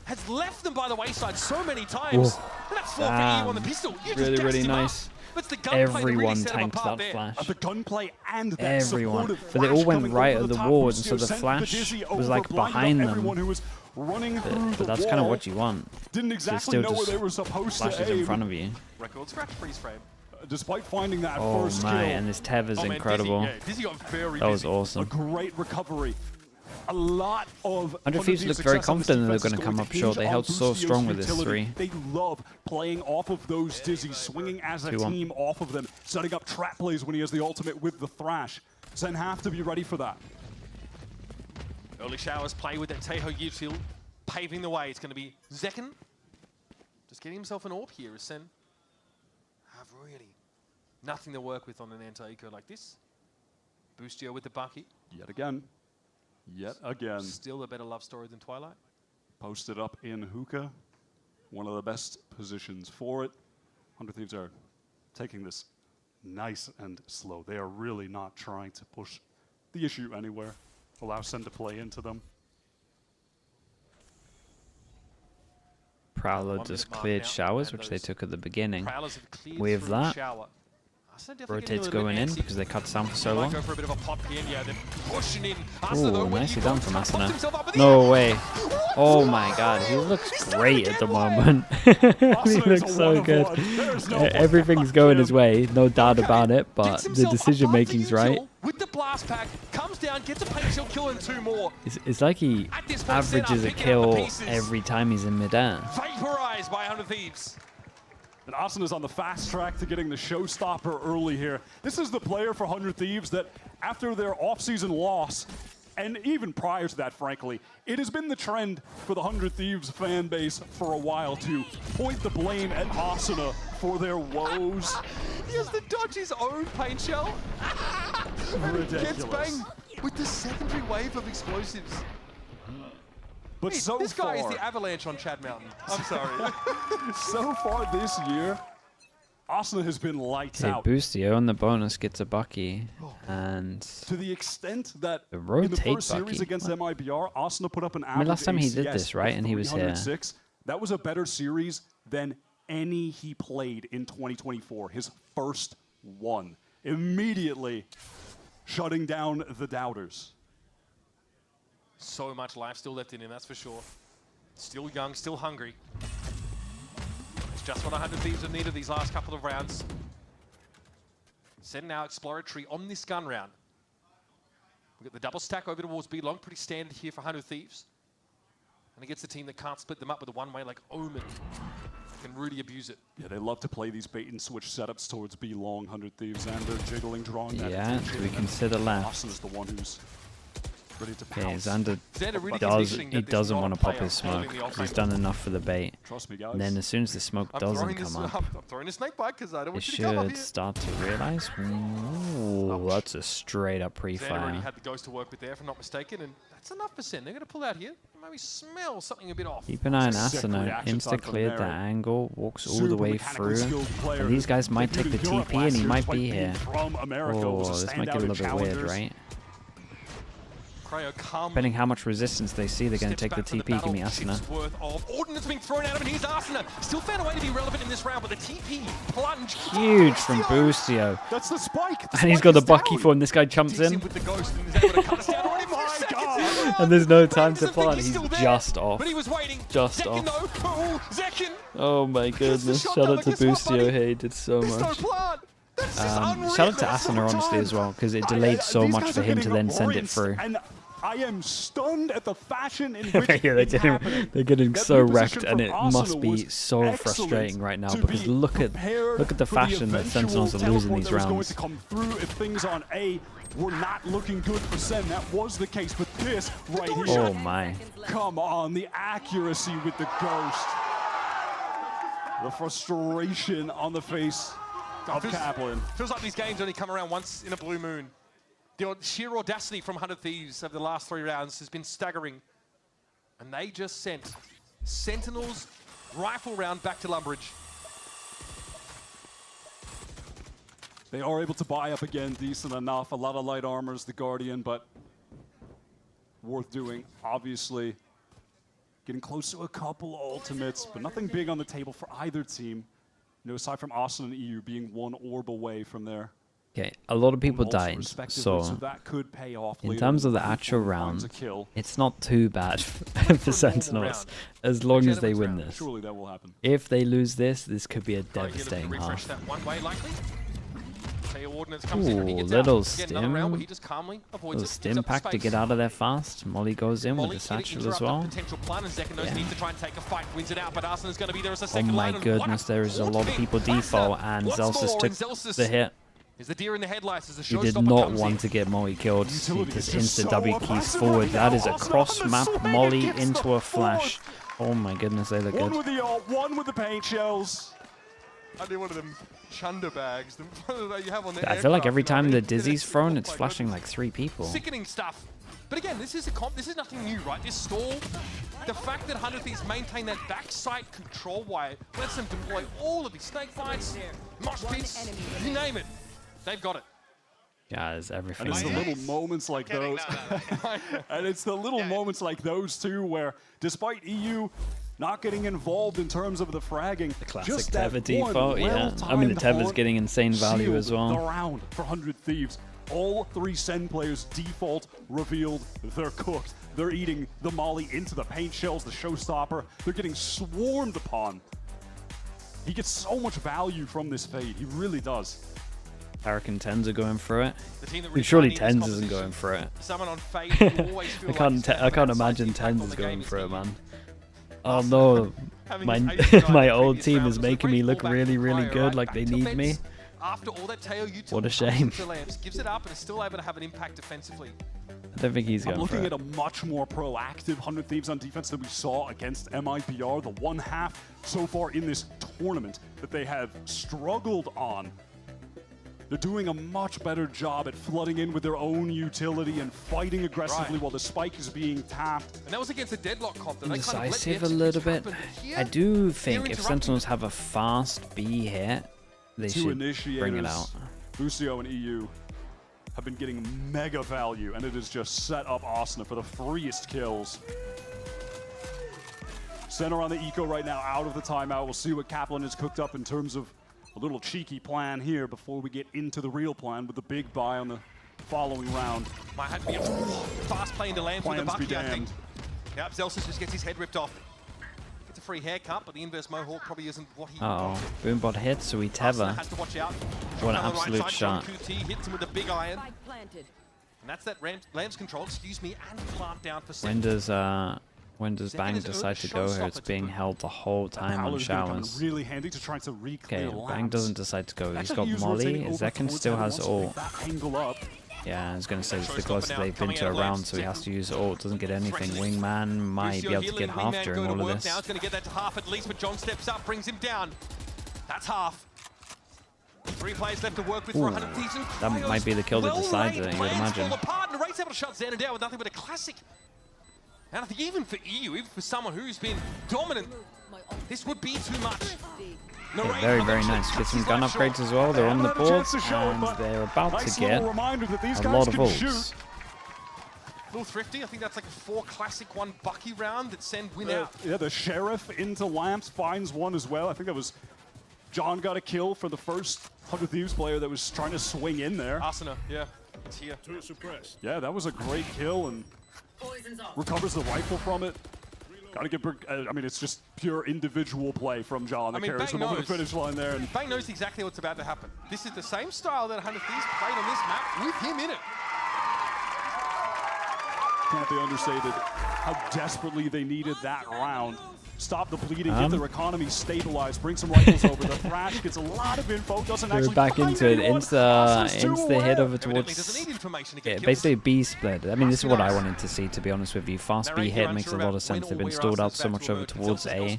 Has left them by the wayside so many times. Whoa. And that's 4 for EU on the pistol. You just Really, gassed really him up. nice. But it's the gunplay that really Everyone set them tanked apart that there. flash. The gunplay and that Everyone. supportive But they all flash went coming right over at the top ward, was and so the sent flash Dizzy was over, like blinded behind up them. everyone who was running through But the that's kind of wall. what you want. Didn't So exactly still know where just they were supposed flashes to aim. in front of you. Record scratch freeze frame. Despite finding that Oh first my, kill. and this Tev is Oh, man, incredible. Dizzy, yeah, Dizzy got very That was busy. A awesome. great recovery. A lot of 100 Thieves looked very confident that they're going to come up short. They held so strong with this 3. They love playing off of those Dizzy, swinging as a 2-1. team off of them, setting up trap plays when he has the ultimate with the Thrash. Zen have to be ready for that. Early showers play with that Teo util, paving the way. It's going to be Zekken. Just getting himself an orb here as Sen have really nothing to work with on an anti-eco like this. Boostio with the bucket. Yet again. Yet again. Still a better love story than Twilight. Posted up in hookah. One of the best positions for it. 100 Thieves are taking this nice and slow. They are really not trying to push the issue anywhere. Allow Sen to play into them. Prowler just cleared showers, which they took at the beginning. With that, rotates going in because they cut sound for so long. Ooh, nicely done from Asuna. No way. Oh my god, he looks great at the moment. He looks so good. Everything's going his way, no doubt about it, but the decision making's right. With the blast pack, comes down, gets a paint shield kill and 2 more. It's like he averages a kill every time he's in midair. Vaporized by 100 Thieves. And Asuna's on the fast track to getting the showstopper early here. This is the player for 100 Thieves that, after their offseason loss, and even prior to that, frankly, it has been the trend for the 100 Thieves fan base for a while to point the blame at Asuna for their woes. He has to dodge his own paint shell. Ridiculous. Gets banged with the secondary wave of explosives. But Wait, so this guy far, is the avalanche on Chad Mountain. I'm sorry. so far this year, Asuna has been lights Okay, out. Boostio on the bonus gets a Bucky, and To the extent that the in the rotate first series Bucky. against MIBR, Asuna put up an average mean, last time he did ACS this, right, of and he was here. 306. That was a better series than any he played in 2024. His first one. Immediately shutting down the doubters. So much life still left in him, that's for sure. Still young, still hungry. It's just what 100 Thieves have needed these last couple of rounds. Sen now exploratory on this gun round. We've got the double stack over towards B long, pretty standard here for 100 Thieves. And against a team that can't split them up with a one-way like Omen. Can really abuse it. Yeah, they love to play these bait and switch setups towards B long, 100 Thieves, and they're jiggling, drawing that Yeah, attention. do we consider left? Asuna's the one who's ready to Okay, pounce. Xander doesn't want to pop his smoke. He's done enough for the bait. Trust me, guys. And then as soon as the smoke doesn't come up, I'm throwing a snake bite because I don't it want you to come up should here. start to realize. Ooh, that's a straight up Xander already pre-fire. had the ghost to work with there, if I'm not mistaken, and that's enough for Sen. They're going to pull out here. Maybe smell something a bit off. Keep an eye on Sick Asuna. reaction Insta time from cleared the Merritt. angle, walks all Super the way mechanically through. skilled player And these guys might debuted take the in Europe TP and he last might year, be despite being here. from America, was Oh, a this might get a standout in little bit weird, challengers. right? Cryo calmly Depending how much resistance they see, they're going to steps take the back from TP. Give battle, me Asuna. ship's worth of ordnance being thrown out of it. Here's Asuna. Still found a way to be relevant in this round, but the TP plunge. Huge from Boostio. That's the spike. And he's got the Bucky for him. This guy jumps in. With the ghost and is able to cut us down already. Oh my god! And there's no time to plant. He's just off. But he was waiting. Just Zekin, off. though. Oh, Zekin. Oh my goodness. Shout out to Boostio. Hey, he did so There's no much. plan. Shout out to Asuna, honestly, as well, because it delayed so These much guys for are him to getting then send it rinsed, through. And I am stunned at the fashion in which Yeah, it's happening. they're getting That so reposition wrecked, and from it Asuna must be was so excellent frustrating right now to because be look at prepared the for fashion that eventual Sentinels are losing teleport these that was going rounds. to come through if things on A were not looking good for Sen. That was the case, but this right here. Oh my! Come on, the accuracy with the ghost. The frustration on the face of Kaplan. Feels like these games only come around once in a blue moon. The sheer audacity from 100 Thieves over the last 3 rounds has been staggering. And they just sent Sentinels rifle round back to Lumbridge. They are able to buy up again, decent enough. A lot of light armors, the Guardian, but worth doing. Obviously, getting close to a couple ultimates, but nothing big on the table for either team. You know, aside from Austin and EU being one orb away from there. Okay, a lot of people Also died, respectively, so that could pay off in later terms of the when actual Kaplan finds round, a kill. it's not too bad for Sentinels as long as they win this. Surely that will happen. If they lose this, this could be a devastating Refresh half. that one way likely. KO Ordnance comes in and he Ooh, gets little out. Again, another round where he stim. just calmly avoids Little it. stim Gives up the pack to space. get out of there fast. Molly goes in Molly with the here to satchel as interrupt well. the potential plan, and Zekin knows Yeah. he needs to try and take a fight. Wins it out, but Arsenal's going to be there as a Oh second my line. goodness, there is a lot of people default, and Zelsis took the hit. Is the deer in the headlights as the He showstopper did not comes want in. to get Molly killed. He Utility just is just insta so W keys aggressive forward. right That now. is a Austin cross on the map swing and Molly gets into the a flash. Oh my goodness, they look One good. with the ult, one with the paint shells. I need one of them chunder bags that you have on the I feel like aircraft, every you know, time and the it's- Dizzy's oh thrown, my it's flashing goodness. like 3 people. Sickening stuff. But again, this is nothing new, right? This stall, the fact that 100 Thieves maintain that backside control way lets them deploy all of these snake bites, mosh pits, you name it. They've got it. Yeah, there's everything. And it's the little moments like those. And it's the little moments like those too where despite EU not getting involved in terms of the fragging, The classic just that Tether default, one yeah. I mean, the Tether's well-timed getting insane value as sealed well. the round for 100 Thieves. All 3 SEN players default revealed. They're cooked. They're eating the molly into the paint shells, the showstopper. They're getting swarmed upon. He gets so much value from this fade. He really does. Tarek and Tens are going through it. Really Surely Tens isn't going through it. Someone on fade who always feel I can't imagine Tens is going through it, man. Oh no, my old team is making me look really, really good, like they need me. After all that Teo What a shame. Gives it up and is still able to have an impact defensively. I don't think he's going I'm looking for at a much more proactive 100 Thieves on defense than we saw against MIPR. The one half so far in this tournament that they have struggled on. They're doing a much better job at flooding in with their own utility and fighting aggressively while the spike is being tapped. And that was against a deadlock comp. That Indecisive a little bit. I do think if Sentinels have a fast B hit, they should bring it out. Lucio and EU have been getting mega value, and it has just set up Asuna for the freest kills. Center on the eco right now, out of the timeout. We'll see what Kaplan has cooked up in terms of a little cheeky plan here before we get into the real plan with the big buy on the following round. Might have to be a fast play into Lambs with the Bucky, I think. Yep, Zelsis just gets his head ripped off. Gets a free haircut, but the inverse Mohawk probably isn't what he Uh-oh. Boombot hits, so we tether. has to watch out. What an absolute right shot. QT hits him with a big iron. And that's that Lambs control, excuse me, and plant down for When does Bang decide to go here? It's being held the whole time on showers. Really handy to try to Okay, Bang doesn't decide to go. He's got Molly. Zekin still has ult. Yeah, I was going to say it's the closest they've been to a round, so he has to use ult. Doesn't get anything. Wingman might be able to get half during all of this. Now it's going to get that to half at least, but John steps up, brings him down. That's half. 3 players left to work with for 100 Thieves. That might be the kill that decides it, you would imagine. And Ray's able to shut Xander down with nothing but a classic. And I think even for EU, even for someone who's been dominant, this would be too much. Yeah, very, very nice. Get some gun upgrades as well. They're on the board, and they're about to get a lot of ults. A little thrifty. I think that's like a 4 classic 1 Bucky round that send win out. Yeah, the Sheriff into Lamps finds one as well. I think that was John got a kill for the first 100 Thieves player that was trying to swing in there. Asuna, yeah, it's here. Yeah, that was a great kill and recovers the rifle from it. Gotta get, I mean, it's just pure individual play from John that carries him over the finish line there. And Bang knows exactly what's about to happen. This is the same style that 100 Thieves played on this map with him in it. Can't be understated how desperately they needed that round. Stop the bleeding, get their economy stabilized, bring some rifles over. The Thrash gets a lot of info, doesn't actually back into it. Insta hit over towards. Yeah, basically a B split. I mean, this is what I wanted to see, to be honest with you. Fast B hit makes a lot of sense. They've been stalled out so much over towards A.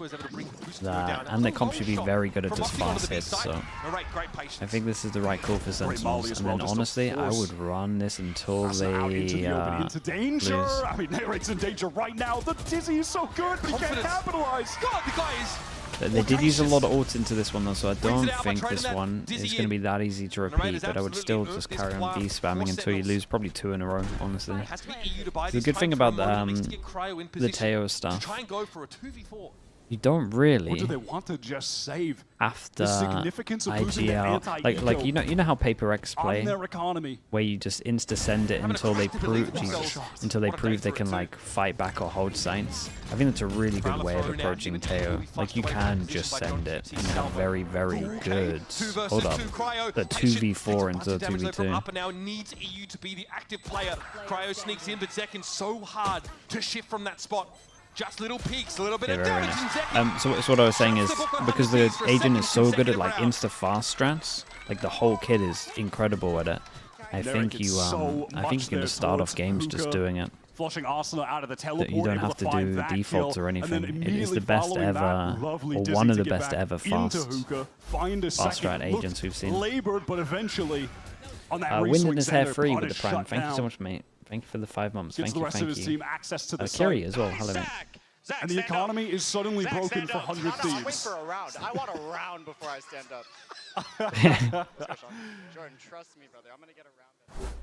And their comp should be very good at just fast hits. So I think this is the right call for Sentinels. And then honestly, I would run this until they into danger. lose. I mean, Narrate's in danger right now. The Dizzy is so good, but he can't capitalize. God, the guy is... They did use a lot of ults into this one though, so I don't think this one is going to be that easy to repeat, but I would still just carry on B spamming until you lose probably 2 in a row, honestly. The good thing about the Teo stuff, you don't really, or do they want to just save after the significance of IGL, like you know how Paper X play, their economy, where you just insta send it until they prove they can like fight back or hold sites. I think that's a really good way of approaching Teo. Like you can just send it and have very, very good. Hold up, the 2v4 into the 2v2. Up and now needs EU to be the active player. Cryo sneaks in, but Zekin so hard to shift from that spot. Just little peaks, a little bit of damage. So what I was saying is, because the agent is so good at like insta fast strats, like the whole kit is incredible at it. I think you can just start off games just doing it. Flushing Asuna out of the teleport, you don't have to do defaults or anything. It is the best ever, or one of the best ever fast strat agents we've seen. Labored, but eventually on that Wind in his hair free with the prime. Thank you so much, mate. Thank you for the 5 months. Gives Thank the you, rest thank of his you. team access to the Kerry site. as well. Hello, mate. And the economy is suddenly broken for 100 I'll wait Thieves. for a round. I want a round before I stand up. Let's go, Sean. Jordan, trust me, brother. I'm going to get a round.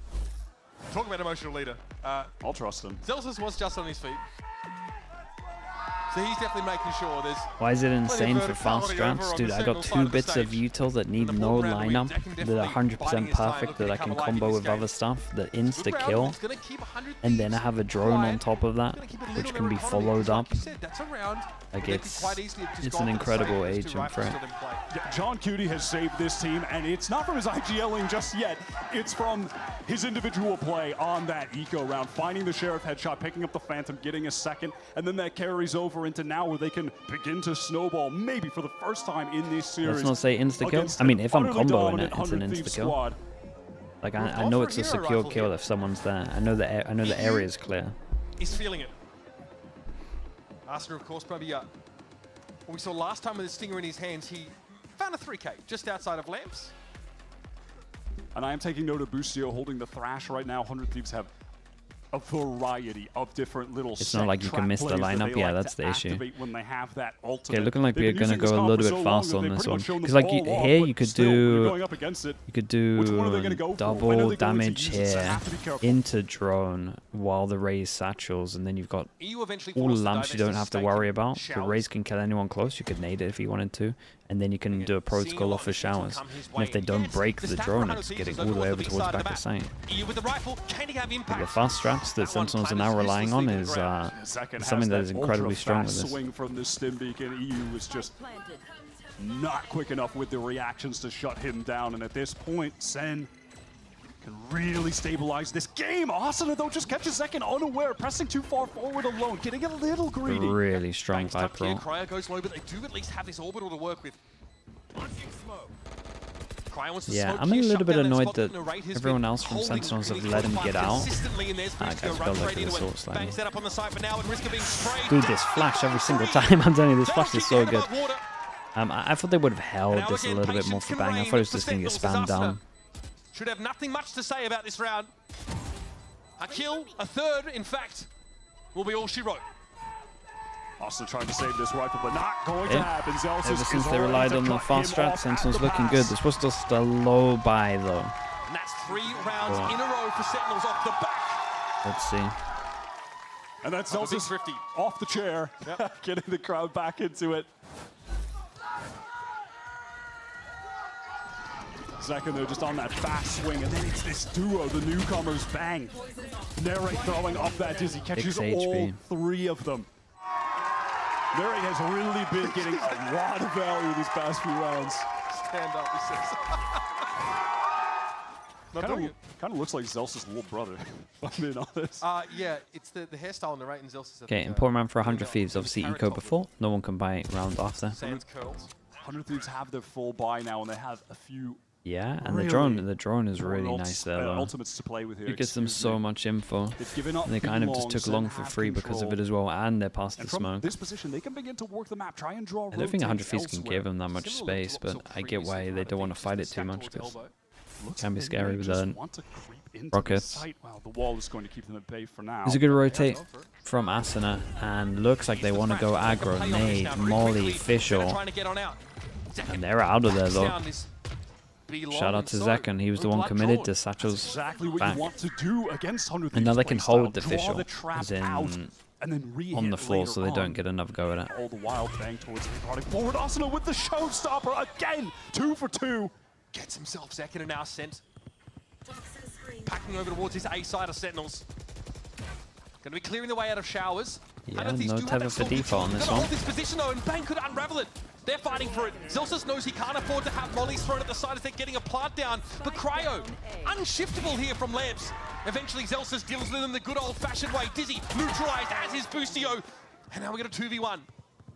Talk about emotional leader. I'll trust him. Zelsus was just on his feet. So he's definitely making sure there's... Why is it insane for fast strats? Dude, I got 2 bits of util that need no lineup, that are 100% perfect, that I can combo with other stuff, that insta-kill, and then I have a drone on top of that, which can be followed up. Like, it's an incredible agent for it. Yeah, John Cutie has saved this team, and it's not from his IGLing just yet. It's from his individual play on that eco round, finding the Sheriff headshot, picking up the Phantom, getting a second, and then that carries over into now where they can begin to snowball, maybe for the first time in this series. Let's not say insta-kill. I mean, if I'm comboing it, it's an insta-kill. Like, I know it's a secure kill if someone's there. I know the area is clear. He's feeling it. Arsenal, of course, probably what we saw last time with the Stinger in his hands, he found a 3K just outside of Lamps. And I am taking note of Boostio holding the Thrash right now. 100 Thieves have a variety of different little It's not like you can miss the lineup. Yeah, that's the issue. When they have that ultimate. Okay, looking like we're gonna go a little bit faster on this one, because like here you could do double damage here into drone while the Raze satchels, and then you've got all the lamps you don't have to worry about. The Raze can kill anyone close. You could nade it if you wanted to, and then you can do a protocol off of showers. And if they don't break the drone, it's getting all the way over towards back of sight. The fast straps that Sentinels are now relying on is something that is incredibly strong with this. Swing from the stim beacon. EU was just not quick enough with the reactions to shut him down, and at this point, Sen can really stabilize this game. Asuna, though, just catches second unaware, pressing too far forward alone, getting a little greedy. Really strong fight pro. Cryo goes low, but they do at least have this orbital to work with. Yeah, I'm a little bit annoyed that everyone else from Sentinels have let him get out. Guys, go look at this sort slightly. Dude, this flash every single time. I'm telling you, this flash is so good. I thought they would have held this a little bit more for Bang. I thought it was just going to get spammed down. Should have nothing much to say about this round. A kill, a third, in fact, will be all she wrote. Also trying to save this rifle, but not going to happen. Ever since they relied on the fast strat, Sentinels looking good. This was just a low buy, though. And that's 3 rounds in a row for Sentinels off the back. Let's see. And that's Zelsus off the chair, getting the crowd back into it. Second, they're just on that fast swing, and then it's this duo, the newcomers, Bang. Narrate throwing up that dizzy, catches all 3 of them. Narrate has really been getting a lot of value these past few rounds. Stand up, he says. Kind of looks like Zelsus' little brother, if I'm being honest. Yeah, it's the hairstyle on the right in Zelsus. Okay, important round for 100 Thieves. Obviously, eco before. No one can buy round after. 100 Thieves have their full buy now, and they have a few. Yeah, and the drone is really nice there, though. Ultimates to play with here. It gives them so much info. And they kind of just took long for free because of it as well, and they're past the smoke. This position, they can begin to work the map, try and draw. I don't think 100 Thieves can give them that much space, but I get why they don't want to fight it too much, because it can be scary with the rockets. The wall is going to keep them at bay for now. It's a good rotate from Asuna, and looks like they want to go aggro, nade, molly, official. And they're out of there, though. Shout out to Zekan, he was the one committed to Satchel's exactly what back. You want to do against 100 Thieves. And now they can hold the official, as in and then on the floor, so they don't get another go at it. All the wild bang towards the running forward. Asuna with the showstopper again, 2 for 2. Gets himself second and now sent. Packing over towards his A side of Sentinels. Going to be clearing the way out of showers. Yeah, no tether for default on this one. Hold this position though, and Bang could unravel it. They're fighting for it. Zelsus knows he can't afford to have mollies thrown at the side as they're getting a plant down. But Cryo, unshiftable here from Lamps. Eventually Zelsus deals with him the good old-fashioned way. Dizzy neutralized as is Boostio. And now we get a 2v1.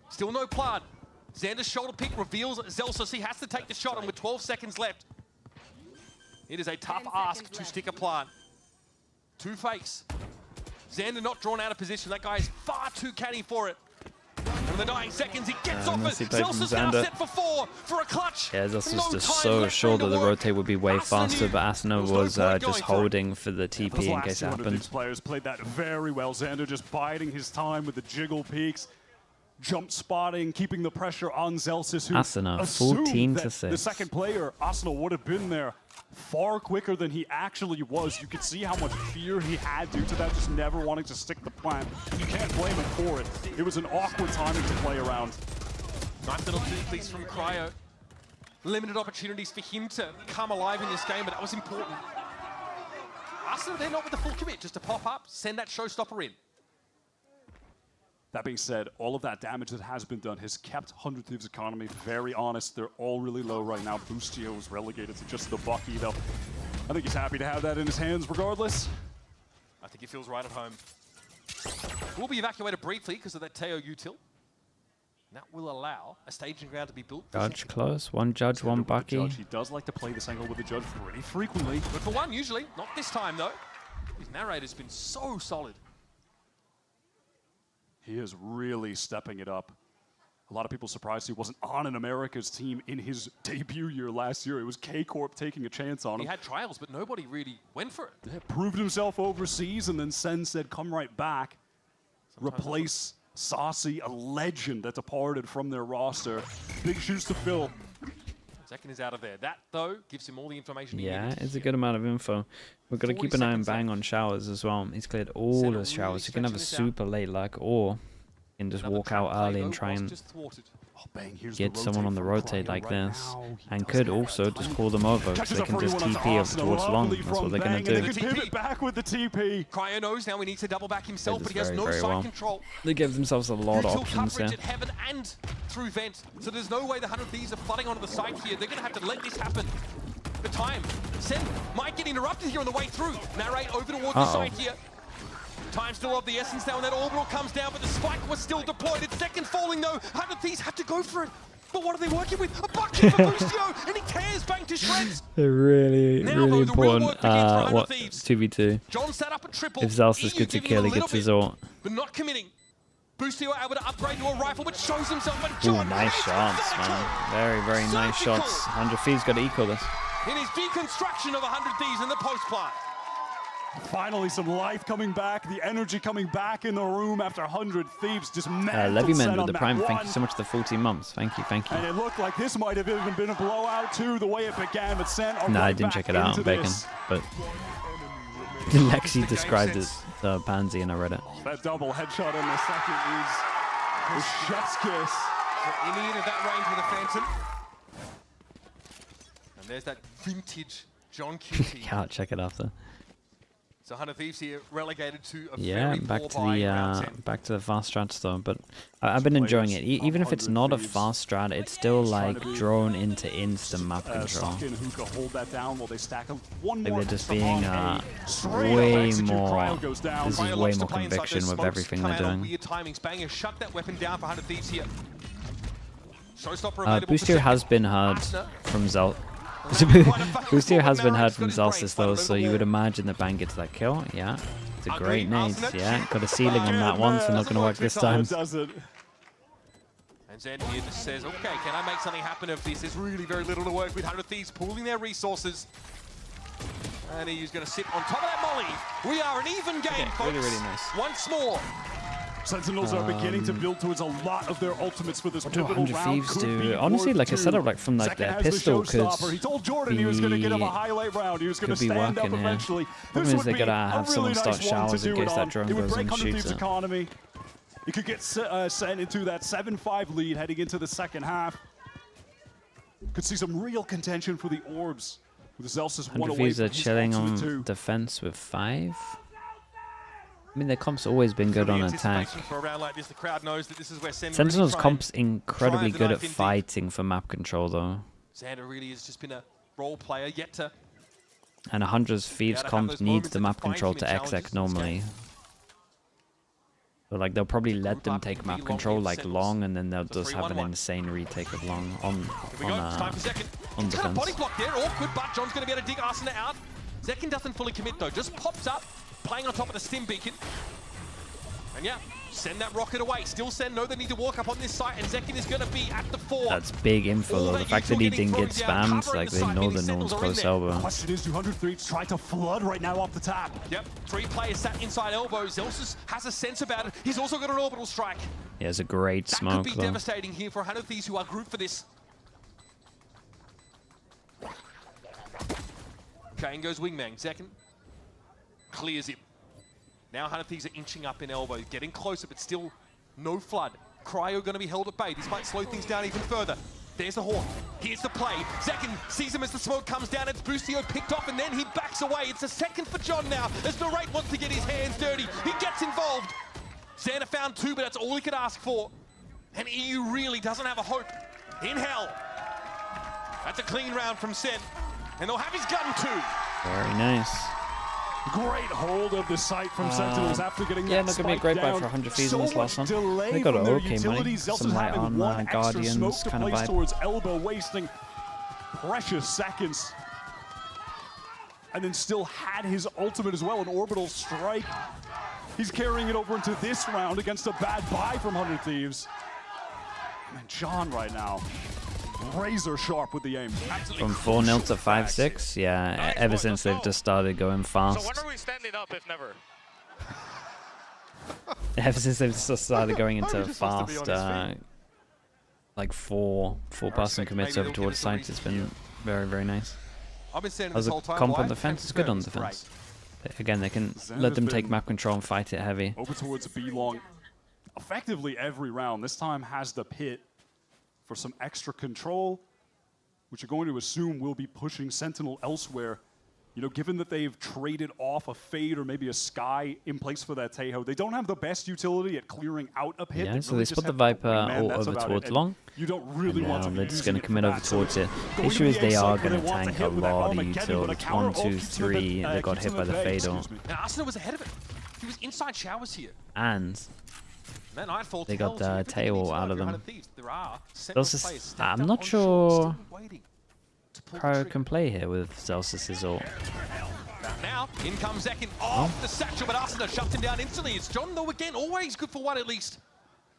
Still no plant. Xander's shoulder pick reveals Zelsus. He has to take the shot, and with 12 seconds left, it is a tough ask to stick a plant. 2 fakes. Xander not drawn out of position. That guy is far too canny for it. And the dying seconds, he gets off it. Nicely played from Zelsa's now Xander. set for 4 for a clutch. Yeah, Zelsa's No just time so left sure that to the work. rotate would be way faster, but Asuna was point just going holding for the TP in case it happened. These players played that very well. Xander just biding his time with the jiggle peaks, jump spotting, keeping the pressure on Zelsis, who Asuna, assumed 14 that to 6. the second player, Asuna, would have been there far quicker than he actually was. You could see how much fear he had due to that, just never wanting to stick the plant. You can't blame him for it. It was an awkward timing to play around. Nice little two-piece from Cryo. Limited opportunities for him to come alive in this game, but that was important. Arsenal, they're not with the full commit, just to pop up, send that showstopper in. That being said, all of that damage that has been done has kept 100 Thieves' economy very honest. They're all really low right now. Boostio is relegated to just the Bucky, though. I think he's happy to have that in his hands regardless. I think he feels right at home. We'll be evacuated briefly because of that Teo util. That will allow a staging ground to be built. Judge close, one judge, one Bucky. He does like to play this angle with the judge pretty frequently. But for one, usually. Not this time, though. His narrator's been so solid. He is really stepping it up. A lot of people surprised he wasn't on an America's team in his debut year last year. It was K-Corp taking a chance on him. He had trials, but nobody really went for it. Yeah, proved himself overseas, and then Sen said, come right back. Replace Saucy, a legend that departed from their roster. Big shoes to fill. Second is out of there. That, though, gives him all the information he Yeah, needed. it's a good amount of info. We've got to keep an eye on Bang on showers as well. He's cleared all his showers. He can have a super late luck, or he can just walk out early and try and get someone on the rotate like this. And could also just call them over, because they can just TP over towards long. That's what they're going to do. Pivot back with the TP. Cryo knows now he needs to double back himself, but he has no very side well. control. They give themselves a lot of Util options coverage here. at heaven and through vent, so there's no way the 100 Thieves are flooding onto the site here. They're going to have to let this happen. The time. Sen might get interrupted here on the way through. Narrate over towards the site here. Time still of the essence now, and that orbital comes down, but the spike was still deployed. It's second falling though. 100 Thieves have to go for it. But what are they working with? A bucket for Boostio, and he tears Bang to shreds. They're really, Now, really though, the real important. work begins for 100 What, Thieves. 2v2. John set up a triple. If Zelsa's EU good to giving kill, him he a gets little his bit, ult. but not committing. Boostio able to upgrade to a rifle, but shows himself. But Ooh, John nice shots, man. Very, very nice shots. 100 Thieves got to equal this. in his deconstruction of 100 Thieves in the post play. Finally, some life coming back, the energy coming back in the room after 100 Thieves dismantled Levyman Sen with on the that prime. one. Thank you so much for the 14 months. Thank you, thank you. And it looked like this might have even been a blowout too, the way it began, but Sen are No, right I didn't back check it out into on Bacon, this. but Lexi described it, the pansy, and I read it. That double headshot in the second is chef's kiss. So in of that range with a Phantom. And there's that vintage John QT. Can't check it after. So 100 Thieves here relegated to a Yeah, very back poor to buy the round 10. back to the fast strats though. But I've been enjoying it. Even if it's not a fast strat, it's still like drawn into instant map control. Suck in Hookah, hold that down while they stack them. One Like more they're just from being A. Straight up way execute, more. Cryo goes down. This is Cryo way loves to more play inside conviction those with smokes, everything come they're out on doing. weird timings. Banger shut that weapon down for 100 Thieves here. Showstopper available for Boostio second. has been heard Asna. from Zel. Boostio has been heard from Zelsis though, so you would imagine that Bang gets that kill. Yeah, it's a great nade. Yeah, got a ceiling on that one, so not going to work this time. And Zen here just says, okay, can I make something happen of this? There's really very little to work with. 100 Thieves pooling their resources. And he's going to sit on top of that molly. We are an even game, folks. Really, really nice. Once more. Sentinels are beginning to build towards a lot of their ultimates for this What do pivotal 100 round. Thieves Could do? be Honestly, worth like a two. setup like from like Second their has the pistol could showstopper. He told Jordan he was going to get him a be- highlight round. He was going to could be stand up working here. eventually. Problem This is would they be gotta a have someone really start nice one to showers in do it case that on. drone It would goes break and 100 shoots Thieves' it. economy. It could get Sen into that 7-5 lead heading into the second half. Could see some real contention for the orbs. With Zelsis 1 100 away Thieves from are his chilling ultimate on two. defense with 5. I mean, their comp's always been good on attack. For a round like this, the crowd knows that this is where Sen Sentinels really try comp's and incredibly drive the good at knife in deep. fighting for map control though. Xander really has just been a role player, yet to And 100's Thieves to have comp those needs moments the that map define control him to in exec challenges. normally. So like they'll probably let them up take and map be long control in like Sentinels. long, and then they'll So just have an 3-1-1. insane retake of long on Here we go, it's time for second. on He's got a body defense. block there, awkward, but John's going to be able to dig Arsena out. Zekin doesn't fully commit though, just pops up, playing on top of the stim beacon. And yeah, Send that rocket away. Still Sen know they need to walk up on this site, and Zekin is going to be at the fore. That's big info though. The fact that he didn't get spammed, like they know that no one's close elbow. The question is, 200 Thieves try to flood right now off the top. Yep, 3 players sat inside elbow. Zelsus has a sense about it. He's also got an orbital strike. He has a great smoke That could be devastating here for 100 Thieves who are grouped for this. Kane goes wingman. Zekin clears him. Now 100 Thieves are inching up in elbow, getting closer, but still no flood. Cryo going to be held at bay. This might slow things down even further. There's the horn. Here's the play. Zekin sees him as the smoke comes down. It's Bustio picked off, and then he backs away. It's a second for John now, as Narrate wants to get his hands dirty. He gets involved. Xana found 2, but that's all he could ask for. And EU really doesn't have a hope in hell. That's a clean round from Sen. And they'll have his gun too. Very nice. Great hold of the site from Sentinels after getting that not gonna be a great buy for 100 Thieves in this last one. They got okay money. Some light on Guardians kind of vibe. Towards elbow, wasting precious seconds. And then still had his ultimate as well, an orbital strike. He's carrying it over into this round against a bad buy from 100 Thieves. And John right now, razor sharp with the aim. From 4-0 to 5-6, yeah, ever since they've just started going fast. So when are we standing up if never? Ever since they've just started going into fast, like four person commits over towards sites, it's been very, very nice. I've been saying As this a whole time. comp on defense, it's good on defense. Again, they can let them take map control and fight it heavy. Over towards B long. Effectively every round, this time has the pit for some extra control, which you're going to assume will be pushing Sentinel elsewhere. You know, given that they've traded off a Fade or maybe a Sky in place for that Tejo, they don't have the best utility at clearing out a pit. Yeah, so they split the Viper all over towards long. You don't really want to they're just going to commit over towards it. The issue is they are going to tank a lot of utility. 1, 2, 3, they got hit by the Fatal. And Arsenal was ahead of it. He was inside showers here. And they got the tail out of them. I'm not sure KRU can play here with Zelsus's ult. Now, in comes Zekin off the satchel, but Arsenal shuts him down instantly. It's John, though, again, always good for one at least.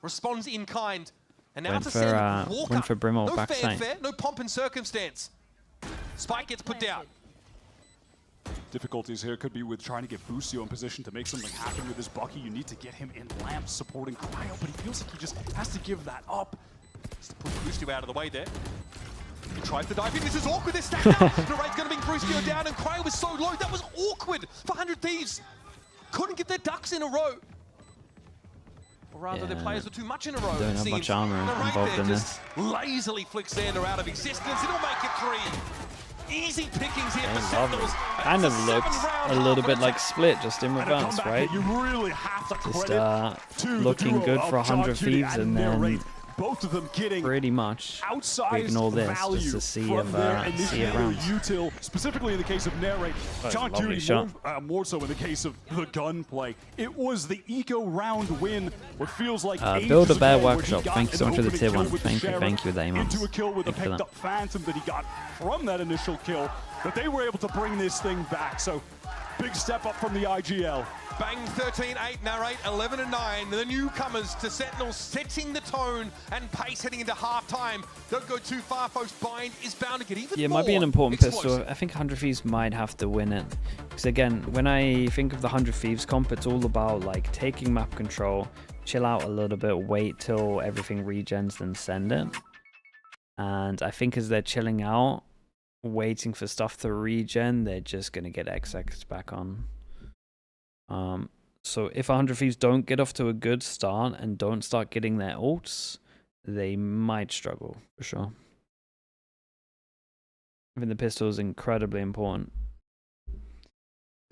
Responds in kind. And now Went to for, for Brimble no backside. fanfare, no pomp and circumstance. Spike gets put down. Difficulties here could be with trying to get Bustio in position to make something happen with his Bucky. You need to get him in lamps supporting Cryo, but he feels like he just has to give that up. Just to put Bustio out of the way there. He tries to dive in. This is awkward. This stack down. Narrate's going to bring Bustio down, and Cryo was so low. That was awkward for 100 Thieves. Couldn't get their ducks in a row. Or rather, their players were too much in a row. Don't have much armor involved in this. Lazily flicks Xander out of existence. It'll make it 3. Easy pickings here for Sentinels. Kind of looked a little bit like Split, just in reverse, right? You really have to just looking good for 100 Thieves, and then both of them getting pretty much outsized all this value just to see from if their initiator rounds. util, specifically in the case of Narrate. John Cutie more so in the case of the gunplay. It was the eco round win. What feels like Build a Bear Workshop. Thank you so much for the tier 1. Thank you, Daemons. Into a kill with a picked up Phantom that he got from that initial kill. That they were able to bring this thing back. So big step up from the IGL. Bang 13-8, Narrate 11-9. The newcomers to Sentinels setting the tone and pace heading into halftime. Don't go too far, folks. Bind is bound to get even more. Yeah, it might be an important pistol. I think 100 Thieves might have to win it. Because again, when I think of the 100 Thieves comp, it's all about like taking map control, chill out a little bit, wait till everything regens, then send it. And I think as they're chilling out, waiting for stuff to regen, they're just going to get XX back on. So if 100 Thieves don't get off to a good start and don't start getting their ults, they might struggle for sure. I think the pistol is incredibly important.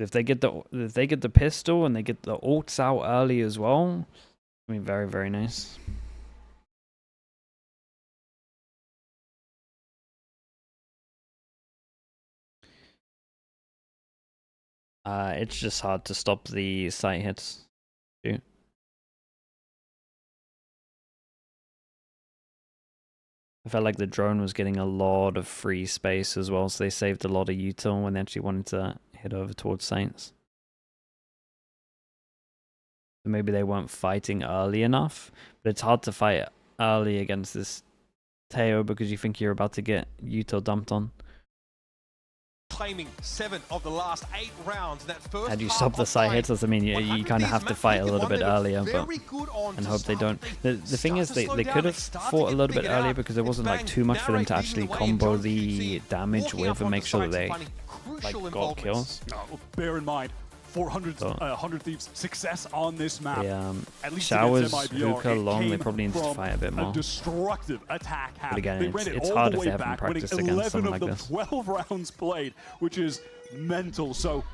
If they get the pistol and they get the ults out early as well, I mean, very, very nice. It's just hard to stop the sight hits. I felt like the drone was getting a lot of free space as well, so they saved a lot of util when they actually wanted to hit over towards sights. So maybe they weren't fighting early enough. But it's hard to fight early against this Teo because you think you're about to get util dumped on. Claiming 7 of the last 8 rounds. That first How do you stop the side hitters? I mean, you kind of have to fight a little bit earlier, but and hope they don't. The thing is, they could have fought a little bit earlier because there wasn't like too much for them to actually combo the damage with and make sure that they like got kills. Bear in mind, 100 Thieves success on this map. At least Showers, Hookah, Long, they probably need to fight a bit more. A destructive attack But again, it's hard if they haven't practiced against something like this. 12 rounds played, which is mental. So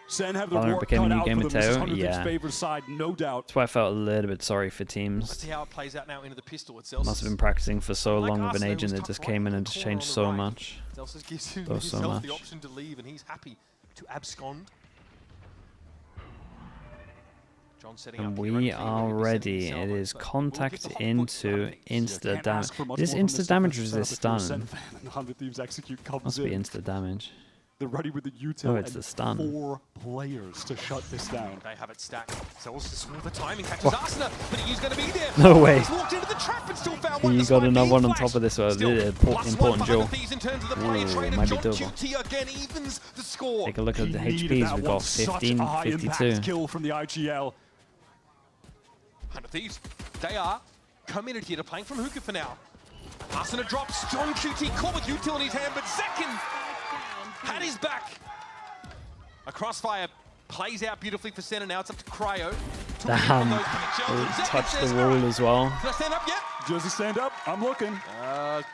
Sen have the Valorant work became a cut new out game for with them. This is Teo, 100 Thieves' yeah. favorite side, no doubt. That's why I felt a little bit sorry for teams. Let's see how it plays out now into the pistol itself. Must have been practicing for so long with an agent that just came in and just changed so much. Zelsis gives him So himself much. the option to leave, and he's happy to abscond. And we are ready. It is contact into insta damage. Is this insta damage or is this stun? 100 Thieves execute comes Must be in. insta damage. They're ready with the util. Oh, it's and the stun. 4 players to shut this down. They have it stacked. Zelsis with the timing catches Arsena, but he's going to be there. No way. He's walked into the trap and still found one. You got another one on top of this. Important duel. Ooh, might be doable. Again evens the score. Take a look at the HPs. We've got 15, 52. Kill from the IGL. 100 Thieves, they are committed here to playing from Hookah for now. Arsena drops, John QT caught with util in his hand, but second had his back. A crossfire plays out beautifully for Sen, and now it's up to Cryo. Damn, touched the wall as well. Did I stand up yet? Jersey, stand up. I'm looking.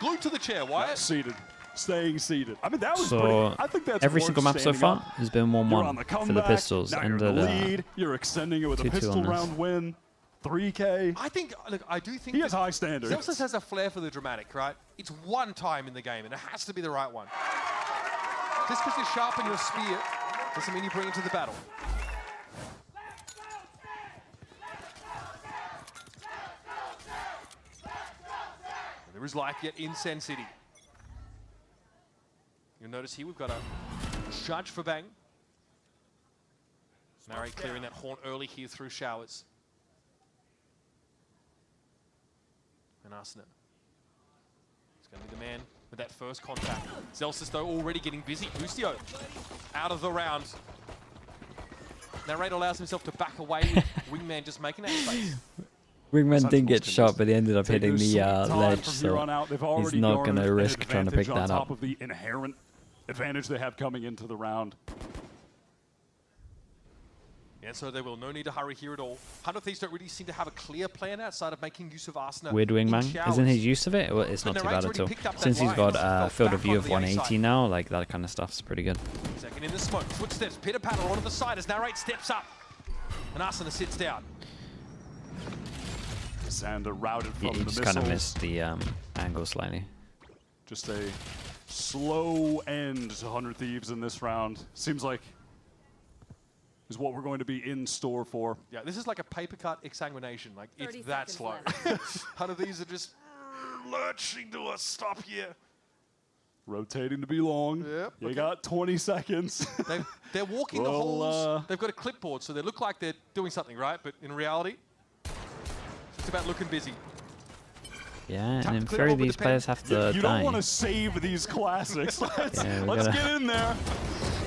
Glued to the chair, Wyatt. Seated. Staying seated. I mean, that was So pretty. I think that's every worth single map so standing far up. has been 1-1 for the Pistols. Now And you're in the the lead. You're extending it with a 2-2 pistol on this. round win. 3K. I think, look, I do think he has high standards. Zelsis has a flair for the dramatic, right? It's one time in the game, and it has to be the right one. Just because you sharpen your spear doesn't mean you bring it to the battle. There is life yet in Sen City. You'll notice here we've got a judge for Bang. Narrate clearing that horn early here through Showers. And Arsena. He's going to be the man with that first contact. Zelsis, though, already getting busy. Ustio out of the round. Narrate allows himself to back away with Wingman just making that space. Wingman didn't get shot, but he ended up hitting the ledge, so he's not going to risk trying to pick that on top up. of the inherent advantage they have coming into the round. Yeah, so they will no need to hurry here at all. 100 Thieves don't really seem to have a clear plan outside of making use of Arsena. Weird Wingman. Isn't his use of it? Well, it's not too bad at all. Since he's got a field of view of 180 now, like that kind of stuff's pretty good. Second in the smoke, footsteps, pitter patter onto the side as Narrate steps up. And Arsena sits down. Sander routed from Yeah, he the just missiles. kind of missed the angle slightly. Just a slow end to 100 Thieves in this round. Seems like is what we're going to be in store for. Yeah, this is like a paper cut exsanguination. Like, it's that slow. 100 Thieves are just lurching to a stop here. Rotating to be long. Yep, You got 20 seconds. They're walking the holes. They've got a clipboard, so they look like they're doing something, right? But in reality, it's about looking busy. Yeah, and in theory, these players have to You die. don't want to save these classics. Let's Yeah, we let's gotta- get in there.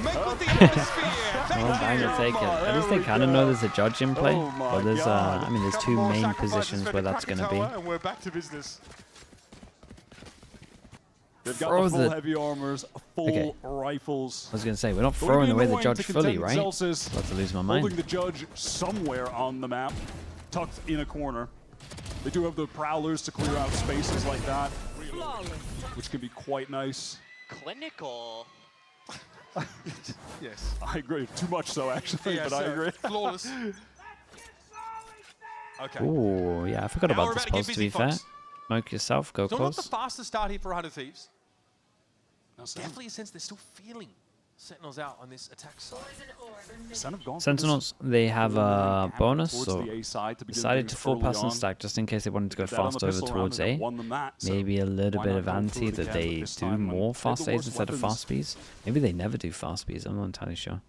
Well, Bang will take it. At least they kind of know there's a judge in play. Oh my But there's, God. I mean, there's two main positions where that's going to be. And we're back to business. They've got Throw the full the- heavy armors, full rifles. I was going to say, we're not But throwing it'll be away the annoying judge to fully, contend right? Zelsis About to lose my mind. Holding the judge somewhere on the map, tucked in a corner. They do have the prowlers to clear out spaces like that, which can be quite nice. Clinical. Yes. I agree. Too much so, actually, Yeah, but I so agree. flawless. Okay. Ooh, yeah, I forgot Now about we're this about to get pulse, to busy, be fair. folks. Smoke yourself, go Still not the close. fastest start here for 100 Thieves. No, Sen. Definitely a sense they're still feeling Sentinels out on this attack side. Sen have gone for Sentinels, they have a bonus, towards so the A side to begin decided things to full early pass and on. stack just in case they wanted to go Get that on fast the over pistol round towards and A. they've won the mat, so Maybe a little why bit not of go through anti it that again, they but this do time when more they fast have the A's worst instead of weapons. fast Bs. Maybe they never do fast Bs, I'm not entirely sure.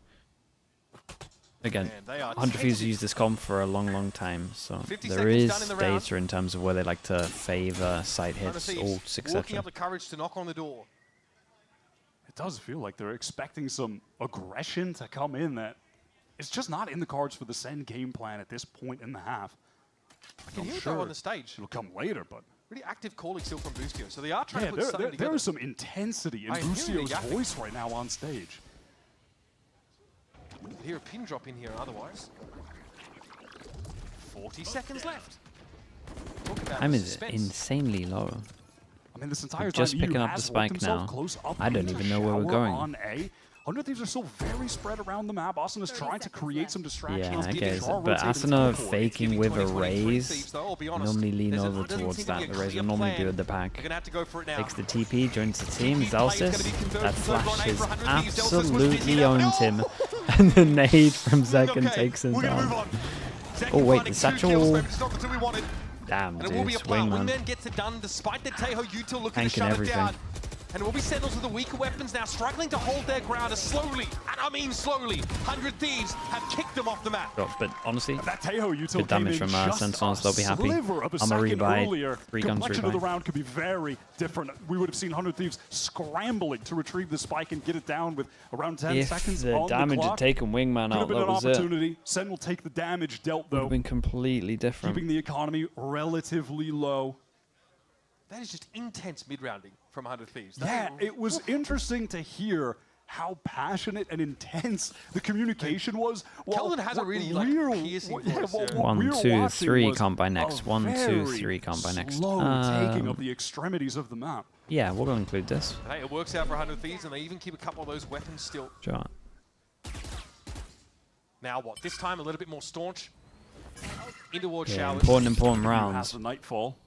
Again, 100 Thieves used this comp for a long time, so there is data in terms of where they like to favor side hits or succession. Walking up the courage to knock on the door. It does feel like they're expecting some aggression to come in that it's just not in the cards for the Sen game plan at this point in the half. I can hear it though on the stage. It'll come later, but really active calling still from Bustio, so they are trying to put something together. There is some intensity in Bustio's voice right now on stage. You can hear a pin drop in here otherwise. 40 seconds left. Time is insanely low. I mean, this entire We're just time picking EU up the has spike worked now. himself close up I don't into even know where we're shower going. On A. 100 Thieves are still very spread around the map. Asuna is trying to create some distractions. Yeah, I guess. But Asuna faking with a raise, normally lean over towards that. The raise will normally be with the pack. Takes the TP, joins the team. Zelsis, that flash has absolutely owned him. And the nade from Zekken takes him down. Oh wait, the satchel. Damn, dude, Swingman. Gets it done despite the Teho util looking Tanking to shut everything. it down. And it will be Sentinels with the weaker weapons now, struggling to hold their ground as slowly, and I mean slowly, 100 Thieves have kicked them off the map. But honestly, that Teho util good damage from Sentinels, they'll be happy. Armor rebuy, 3 guns complexion of the rebuy. round could be very different. We would have seen 100 Thieves scrambling to retrieve the spike and get it down with around 10 seconds If on the damage clock. had taken Wingman out, Could that have was been an it. opportunity. Sen will take the damage dealt, Would though. have been completely different. Keeping the economy relatively low. That is just intense mid-rounding from 100 Thieves. Yeah, it was interesting to hear how passionate and intense the communication was. Kelvin has a really piercing voice. 1, 2, 3, can't buy next. 1, 2, 3, can't buy next. Slow taking of the extremities of the map. Yeah, we'll include this. Hey, it works out for 100 Thieves, and they even keep a couple of those weapons still. Sure. Now what? This time a little bit more staunch. In towards Yeah, showers. important rounds. Has the nightfall.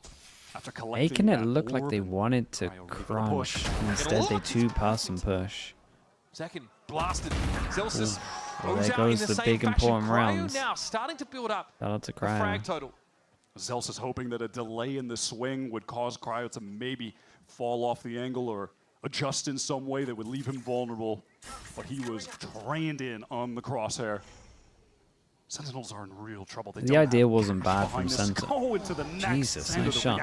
After Making it look like they wanted to crunch. Instead, they 2-person push. Second, blasted. Zelsis Well, goes there out goes in the same big fashion. important Cryo rounds. now starting to build up Shout out to a frag Cryo. total. Zels is hoping that a delay in the swing would cause Cryo to maybe fall off the angle or adjust in some way that would leave him vulnerable. But he was trained in on the crosshair. Sentinels are in real trouble. They The idea wasn't bad from Sentinels. Sentinels. Jesus, nice shot.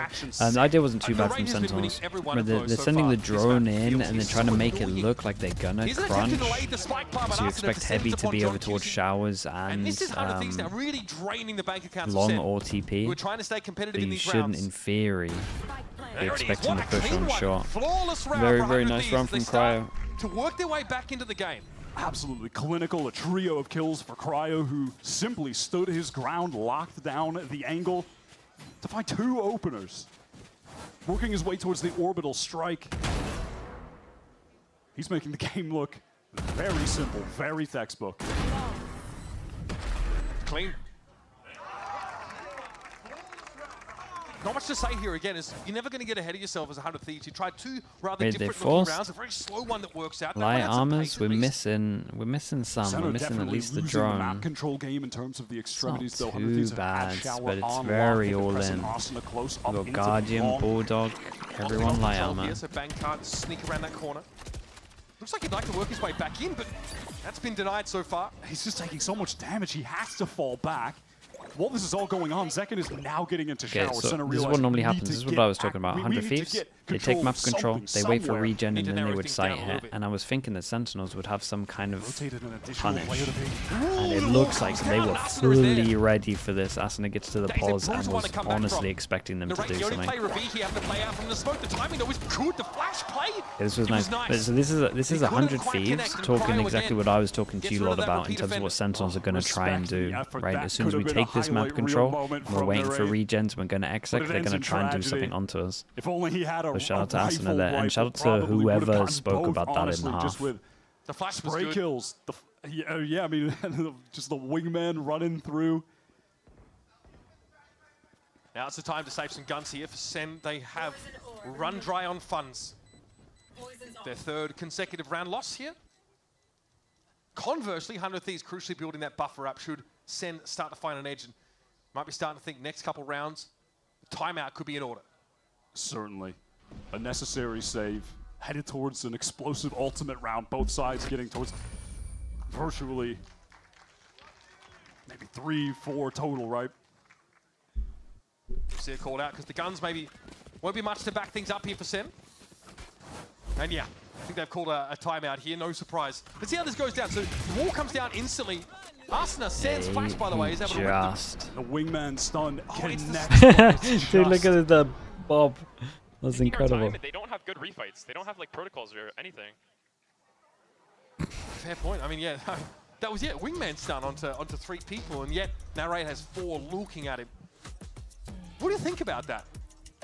The idea wasn't too bad from Sentinels. But they're sending the drone in and they're trying to make it look like they're gonna crunch. So you expect Heavy to be over towards showers and this is 100 Thieves now really draining the bank accounts long of Sen. or TP. We're trying to stay competitive But in you these shouldn't, rounds. in theory, be expecting the push on shot. Flawless round Very, for very 100 nice Thieves run as they from start Cryo. to work their way back into the game. Absolutely clinical, a trio of kills for Cryo, who simply stood his ground, locked down the angle to find 2 openers. Working his way towards the orbital strike. He's making the game look very simple, very textbook. Clean. Not much to say here again is you're never going to get ahead of yourself as 100 Thieves. You tried 2 rather Wait, they different looking forced rounds, a very slow one that works out. Light armors, we're missing some. Center We're missing at definitely least the losing the drone. map control game in terms of the extremities, though. Not 100 too Thieves have had bad, Shower but it's on very lock, all pressing in. Asuna close We've up got into the Guardian, long. Bulldog, everyone light armor. Here, so Bankcard sneak around that corner. Looks like he'd like to work his way back in, but that's been denied so far. He's just taking so much damage, he has to fall back. While this is all going on, Zekken is now getting into Okay, shower. so Center this is realized what normally we need happens. to This is what get I was talking about. we 100 need to Thieves, get they take map of control, something they wait for somewhere. regen, Need and to then narrow they would things sight down a little hit. bit. And I was thinking that Sentinels would have some kind of Rotated an additional punish. layer to be. And it looks like they were fully ready for this. Asuna gets to the pause and was honestly expecting them to do The only something. play Raviki having to play out from the smoke. The timing though was good. The flash play. Yeah, this was It nice. But, so this is 100 Thieves talking exactly what I was talking to you lot about in terms of what Sentinels are going to try and do. Right, as soon as we take this map control, we're waiting for regens, we're going to exec, they're going to try and do something onto us. If only he had a So shout out to rifle Asuna there, and shout out to probably would have whoever gotten spoke both, about that in honestly, the just half. with The flash was spray good. kills. Yeah, I mean, just the wingman running through. Now it's the time to save some guns here for Sen. They have run dry on funds. Their 3rd consecutive round loss here. Conversely, 100 Thieves crucially building that buffer up should Sen start to find an edge and might be starting to think next couple rounds, timeout could be in order. Certainly. A necessary save. Headed towards an explosive ultimate round. Both sides getting towards virtually maybe 3, 4 total, right? See it called out because the guns maybe won't be much to back things up here for Sen. And yeah, I think they've called a timeout here, no surprise. Let's see how this goes down. So the wall comes down instantly. Arsena, Sen's flash, by the way, is able to win the wingman stun connects. Dude, look at the bob. That's incredible. They don't have good refights. They don't have like protocols or anything. Fair point. I mean, yeah, that was wingman stun onto 3 people, and yet Narrate has 4 looking at him. What do you think about that?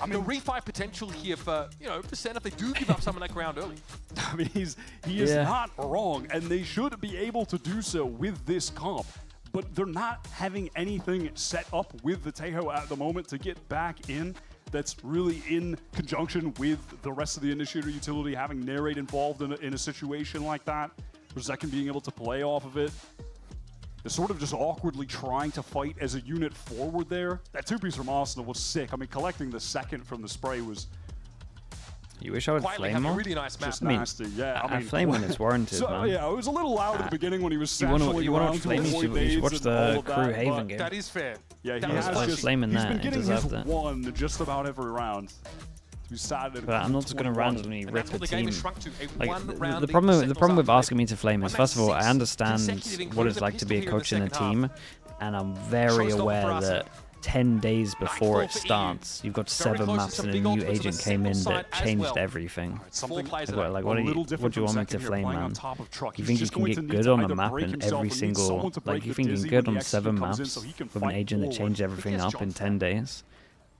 I mean, the refight potential here for, for Sen if they do give up some of that ground early. I mean, he is not wrong, and they should be able to do so with this comp. But they're not having anything set up with the Tejo at the moment to get back in that's really in conjunction with the rest of the Initiator utility, having Narrate involved in a situation like that, or Zekken being able to play off of it. They're sort of just awkwardly trying to fight as a unit forward there. That 2-piece from Arsenal was sick. I mean, collecting the second from the spray was... You wish I would flame more? Really nice map. Just nasty, yeah. I mean, flame when it's warranted, so, man. Yeah, it was a little loud at the beginning when he was You want around to flame? You should watch the KRU Haven game. That is fair. Yeah, he has just flaming he's that. been getting He his deserved it. one just about every round. But I'm not just going to randomly rip a team. Like, the problem problem with asking me to flame is, first of all, I understand what it's like to be a coach in a team, and I'm very aware that 10 days before it starts, you've got 7 maps and a new agent came in that changed everything. Like, what do you want me to flame, man? You think you can get good on a map in every single... Like, you think you can get good on 7 maps with an agent that changed everything up in 10 days?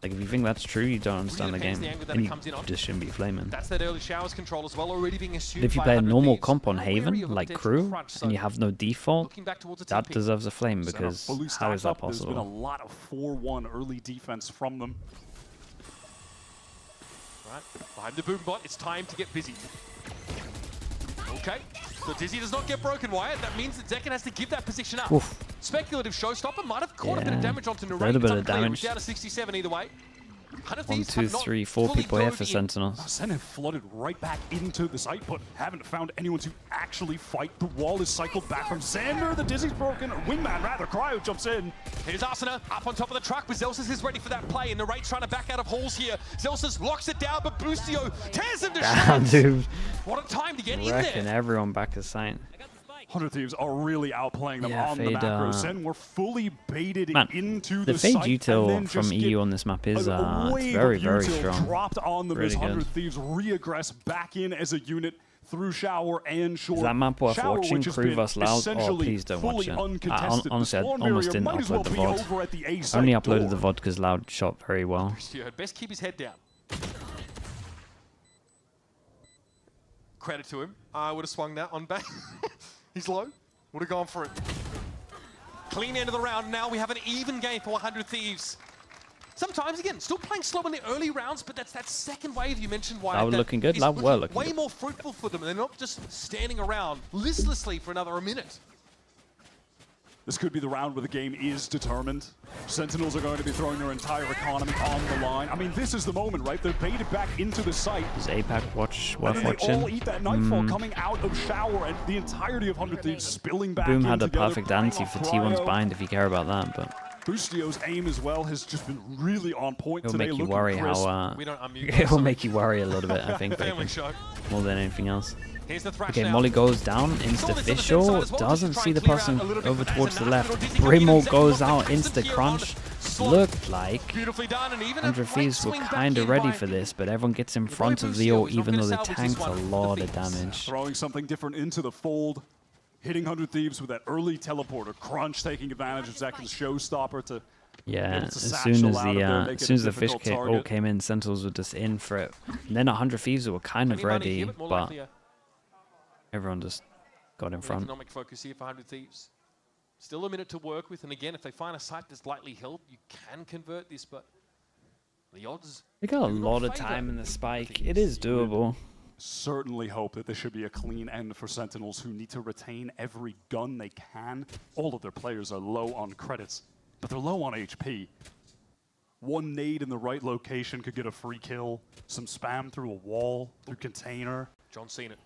Like, if you think that's true, you don't understand the game, and you just shouldn't be flaming. That's that early showers control as well, already being assumed. If you play a normal comp on Haven, like KRU, and you have no default, that deserves a flame, because how is that possible? There's been a lot of 4-1 early defense from them. Right, behind the boom bot, it's time to get busy. Okay, so Dizzy does not get broken, Wyatt. That means that Zekken has to give that position up. Oof. Speculative showstopper might have caught a bit of damage onto Narrate. A little bit of damage. Down to 67 either way. 1, 2, 3, 4 people here for Sentinels. SEN have flooded right back into the site, but haven't found anyone to actually fight. The wall is cycled back from Xander. The Dizzy's broken. Wingman, rather. Cryo jumps in. Here's Arsena up on top of the truck, but Zelsus is ready for that play, and Narrate's trying to back out of halls here. Zelsus locks it down, but Boostio tears him to shreds. Dude. What a time to get in Wrecking there. everyone back to site. 100 Thieves are really outplaying them on the Fade, macro. SEN were fully baited into the the Fade site, util and then from EU on this map is it's very, very util strong. dropped on them really as 100 good. Thieves re-aggress back in as a unit through Shower and Short. Is that map worth Shower, watching? KRU vs Loud? Oh, please don't watch it. Honestly, I almost didn't upload the VOD. I only uploaded the VOD because Loud shot very well. Best keep his head down. Credit to him. I would have swung that on back. He's low. Would have gone for it. Clean end of the round. Now we have an even game for 100 Thieves. Sometimes, again, still playing slow in the early rounds, but that's that second wave you mentioned. Why Loud looking good. Loud well looking way good. more fruitful for them. They're not just standing around listlessly for another minute. This could be the round where the game is determined. Sentinels are going to be throwing their entire economy on the line. I mean, this is the moment, right? They're baited back into the site. Is APAC worth watching? They all eat that nightfall coming out of Shower, and the entirety of 100 Thieves spilling back Boom in had a together, perfect anti for T1's bind if you care about that, but Boostio's aim as well has just been really on point it'll today. make you worry how it will make you worry a little bit, I think, more than anything else. Okay, Molly goes down, insta-official, doesn't see the person over towards the left. Brimble goes out, insta-crunch. Looked like 100 Thieves were kind of ready for this, but everyone gets in front of the ult, even though they tanked a lot of damage. Throwing something different into the fold, hitting 100 Thieves with that early teleporter. Crunch taking advantage of Zekken's showstopper to... Yeah, as soon as the fish ult came in, Sentinels were just in for it. And then 100 Thieves were kind of ready, but everyone just got in front. Economic focus here for 100 Thieves. Still a minute to work with, and again, if they find a site that's lightly held, you can convert this, but the odds... They got a lot of time in the spike. It is doable. Certainly hope that there should be a clean end for Sentinels, who need to retain every gun they can. All of their players are low on credits, but they're low on HP. One nade in the right location could get a free kill. Some spam through a wall, through container. John Cena.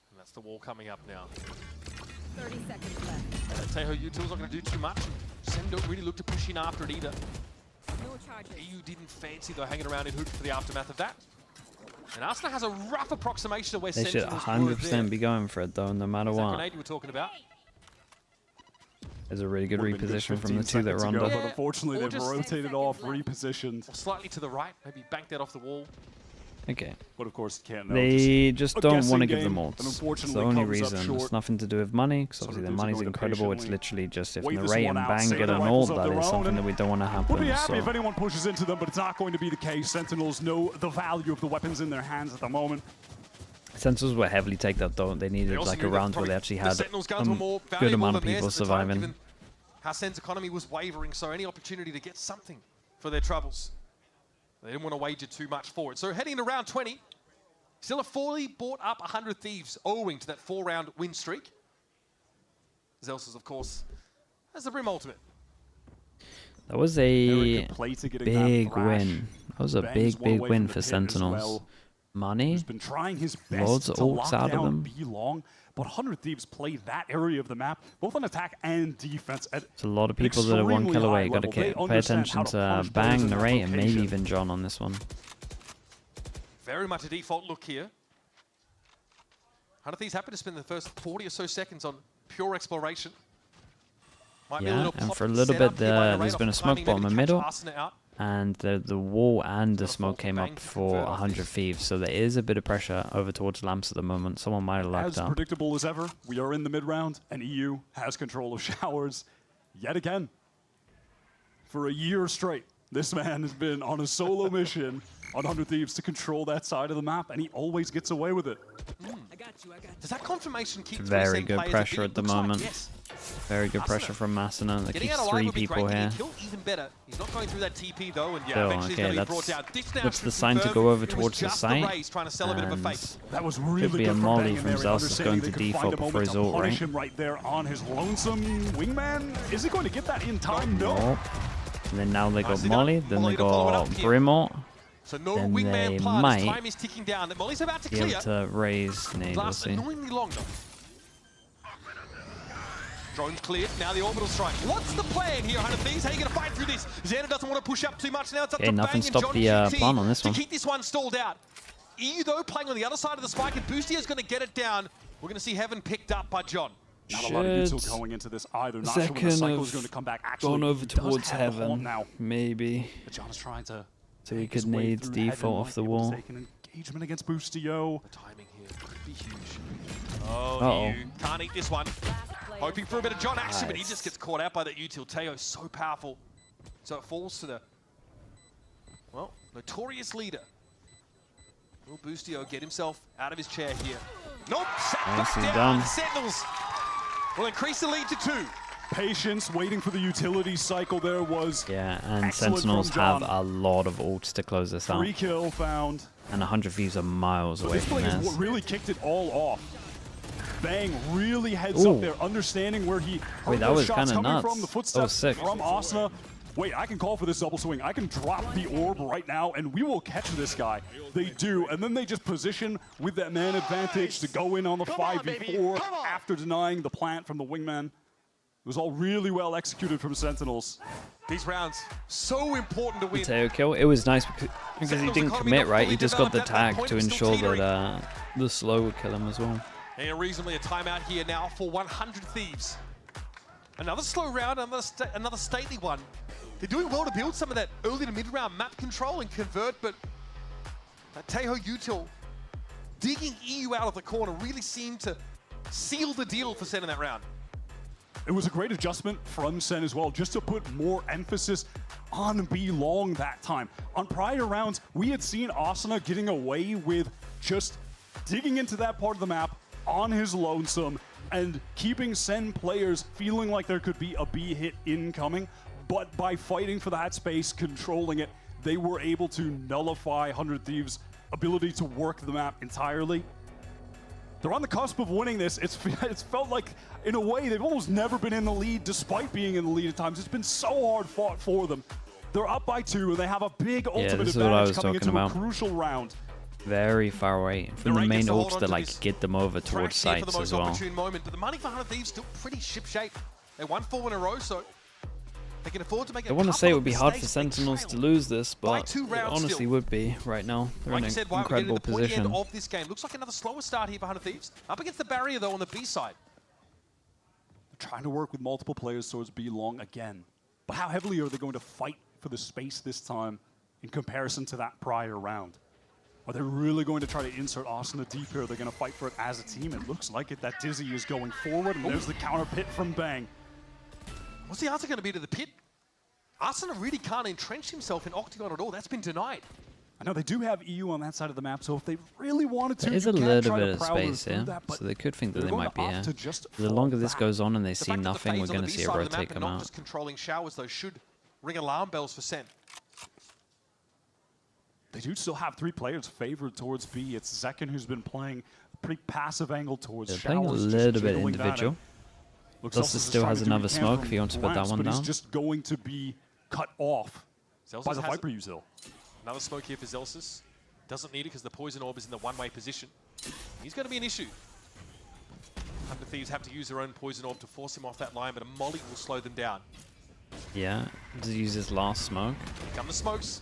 And that's the wall coming up now. 30 seconds left. Teho Util's not going to do too much. Sen don't really look to push in after it either. No charges. EU didn't fancy though hanging around in Hook for the aftermath of that. And Arsenal has a rough approximation of where They should Sentinels 100% be going for it though, no matter what. grenade you were talking about. There's a really good reposition from the two that were under. But unfortunately, they've rotated off, repositioned. Or slightly to the right, maybe bank that off the wall. Okay. But of course, you can't know. They just don't want to give them ults. And It's the only reason. It's nothing to do with money, because obviously the money's incredible. It's literally just if Narray and Bang get an ult, that is something that we don't want to happen. We'll be happy if anyone pushes into them, but it's not going to be the case. Sentinels know the value of the weapons in their hands at the moment. Sentinels were heavily taken out though. They needed like a round where they actually had a good amount of people surviving. How Sen's economy was wavering, so any opportunity to get something for their troubles. They didn't want to wager too much for it. So heading into round 20, still a fully bought up 100 Thieves owing to that 4-round win streak. Zelsa's, of course, has the Brim ultimate. That was a big win. That was a big win for Sentinels. Money, He's been trying his loads best of to ults lock out of down them. B-Long, but 100 Thieves play that area of the map, both on attack and defense. At There's a lot of people that are one kill away. Got to pay attention to Bang, Narray, and maybe even John on this one. Very much a default look here. 100 Thieves happy to spend the first 40 or so seconds on pure exploration. Might be a Yeah, little and pop for a little set bit up here by there's Narray been a off smoke timing, bomb maybe in to middle, catch Arsenal out. and the wall and the smoke came up for 100 Thieves, so there is a bit of pressure over towards Lamps at the moment. Someone might have lagged As up. predictable as ever, we are in the mid-round, and EU has control of showers yet again. For a year straight, this man has been on a solo mission on 100 Thieves to control that side of the map, and he always gets away with it. Does that confirmation keep Very good pressure at the moment. Yes. Very good pressure from Massena. That Getting keeps out alive 3 would be people great. here. Getting killed even better. He's not going through that TP though, and So, eventually okay, he's going to be brought down. that's the sign to go over towards the site. Trying to sell a bit of a fake. That was really Could be a good from molly Bang in from there, Zelsa's understanding going they to could default find a before moment his to ult, punish right? him right there on his lonesome wingman. Is he going to get that in time? No. Nope. And then now they got Molly, then they got Brim ult. So no then wingman they plan as time might is ticking down. The Molly's about to be clear. able to raise nade, we'll Lasts see. annoyingly long though. Drone's cleared. Now the orbital strike. What's the plan here, 100 Thieves? How are you going to fight through this? Xander doesn't want to push up too much now. It's up Okay, to nothing Bang and stopped John the GT plan on this to one. keep this one stalled out. EU though playing on the other side of the spike, and Boostier's going to get it down. We're going to see Heaven picked up by John. Not a lot of util going into this either. Not sure when the cycle is going to come back. Actually, gone over he does towards have the haunt Heaven, now. maybe. But John is trying to So he make his could way nade through default Heaven, off the might be able to wall. take an engagement against Boostio. The timing here could be huge. Oh, Uh-oh. EU can't eat this one. Hoping for a bit of John action, but he just gets caught out by that util. Teo so powerful. So it falls to the, well, notorious leader. Will Boostio get himself out of his chair here? Nope, This is down. done. Sentinels will increase the lead to 2. Patience, waiting for the utility cycle there was Yeah, and excellent Sentinels from John. have a lot of ults to close this out. 3 kill found. And 100 Thieves are miles away This from play is this. what really kicked it all off. Bang really heads Ooh. up there, understanding where he Wait, that those was shots kinda coming nuts. from, the That was footsteps sick. from Asuna. Wait, I can call for this double swing. I can drop the orb right now, and we will catch this guy. They do, and then they just position with that man advantage to go in on the 5v4 after denying the plant from the wingman. It was all really well executed from Sentinels. These rounds, so important to win. Teo kill. It was nice because he didn't commit, right? He just got the tag to ensure that the slow would kill him as well. And reasonably a timeout here now for 100 Thieves. Another slow round, another stately one. They're doing well to build some of that early to mid-round map control and convert, but Teho Util digging EU out of the corner really seemed to seal the deal for Sen in that round. It was a great adjustment from Sen as well, just to put more emphasis on B-Long that time. On prior rounds, we had seen Asuna getting away with just digging into that part of the map on his lonesome and keeping Sen players feeling like there could be a B hit incoming. But by fighting for that space, controlling it, they were able to nullify 100 Thieves' ability to work the map entirely. They're on the cusp of winning this. It's felt like, in a way, they've almost never been in the lead, despite being in the lead at times. It's been so hard fought for them. They're up by 2, and they have a big ultimate this is what I advantage was coming talking into about. a crucial round. very far away from the main ults that like get them over towards sites as well. Moment, but the money for 100 Thieves still pretty ship-shape. They won 4 in a row, so they can afford to make I want to say it would be hard for Sentinels to lose this, but it honestly would be right now. They're in an incredible position. Of this game. Looks like another slower start here for 100 Thieves. Up against the barrier, though, on the B side. They're trying to work with multiple players towards B long again. But how heavily are they going to fight for the space this time in comparison to that prior round? Are they really going to try to insert Asuna deep here? Are they going to fight for it as a team? It looks like it. That Dizzy is going forward, and there's the counter pit from Bang. What's the answer going to be to the pit? Asuna really can't entrench himself in Octagon at all. That's been denied. I know they do have EU on that side of the map, so if they really wanted to, there is a little bit of space here, so they could think that they might be here. The longer this goes on and they see nothing, we're going to see a rotate come out. Just controlling showers, though, should ring alarm bells for Sen. They do still have 3 players favored towards B. It's Zekin who's been playing a pretty passive angle towards They're showers. playing a little bit individual. Zelsis still has another smoke if he wants to put that one down. He's just going to be cut off by the Viper Usil. Another smoke here for Zelsis. Doesn't need it because the poison orb is in the one-way position. He's going to be an issue. 100 Thieves have to use their own poison orb to force him off that line, but a molly will slow them down. Yeah, just use his last smoke. Here come the smokes.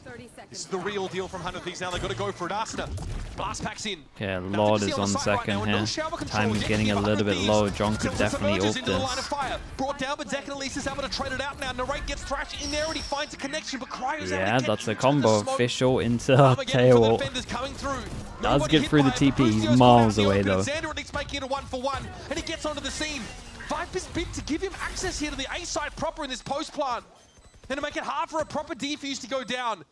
This is the real deal from 100 Thieves now. They've got to go for it. Asuna. Blast packs in. Okay, Lord is on second here. Time is getting a little bit low. John could definitely ult this. Brought down, but Zekin at least is able to trade it out now. Narrate gets thrashed in there and he finds a connection, but Cryo's yeah, that's a combo. Fish ult into tail ult. Does get through the TP. He's miles away though. Xander at least making it a 1-for-1, and he gets onto the scene. Viper's bid to give him access here to the A side proper in this post plant, and to make it hard for a proper defuse to go down.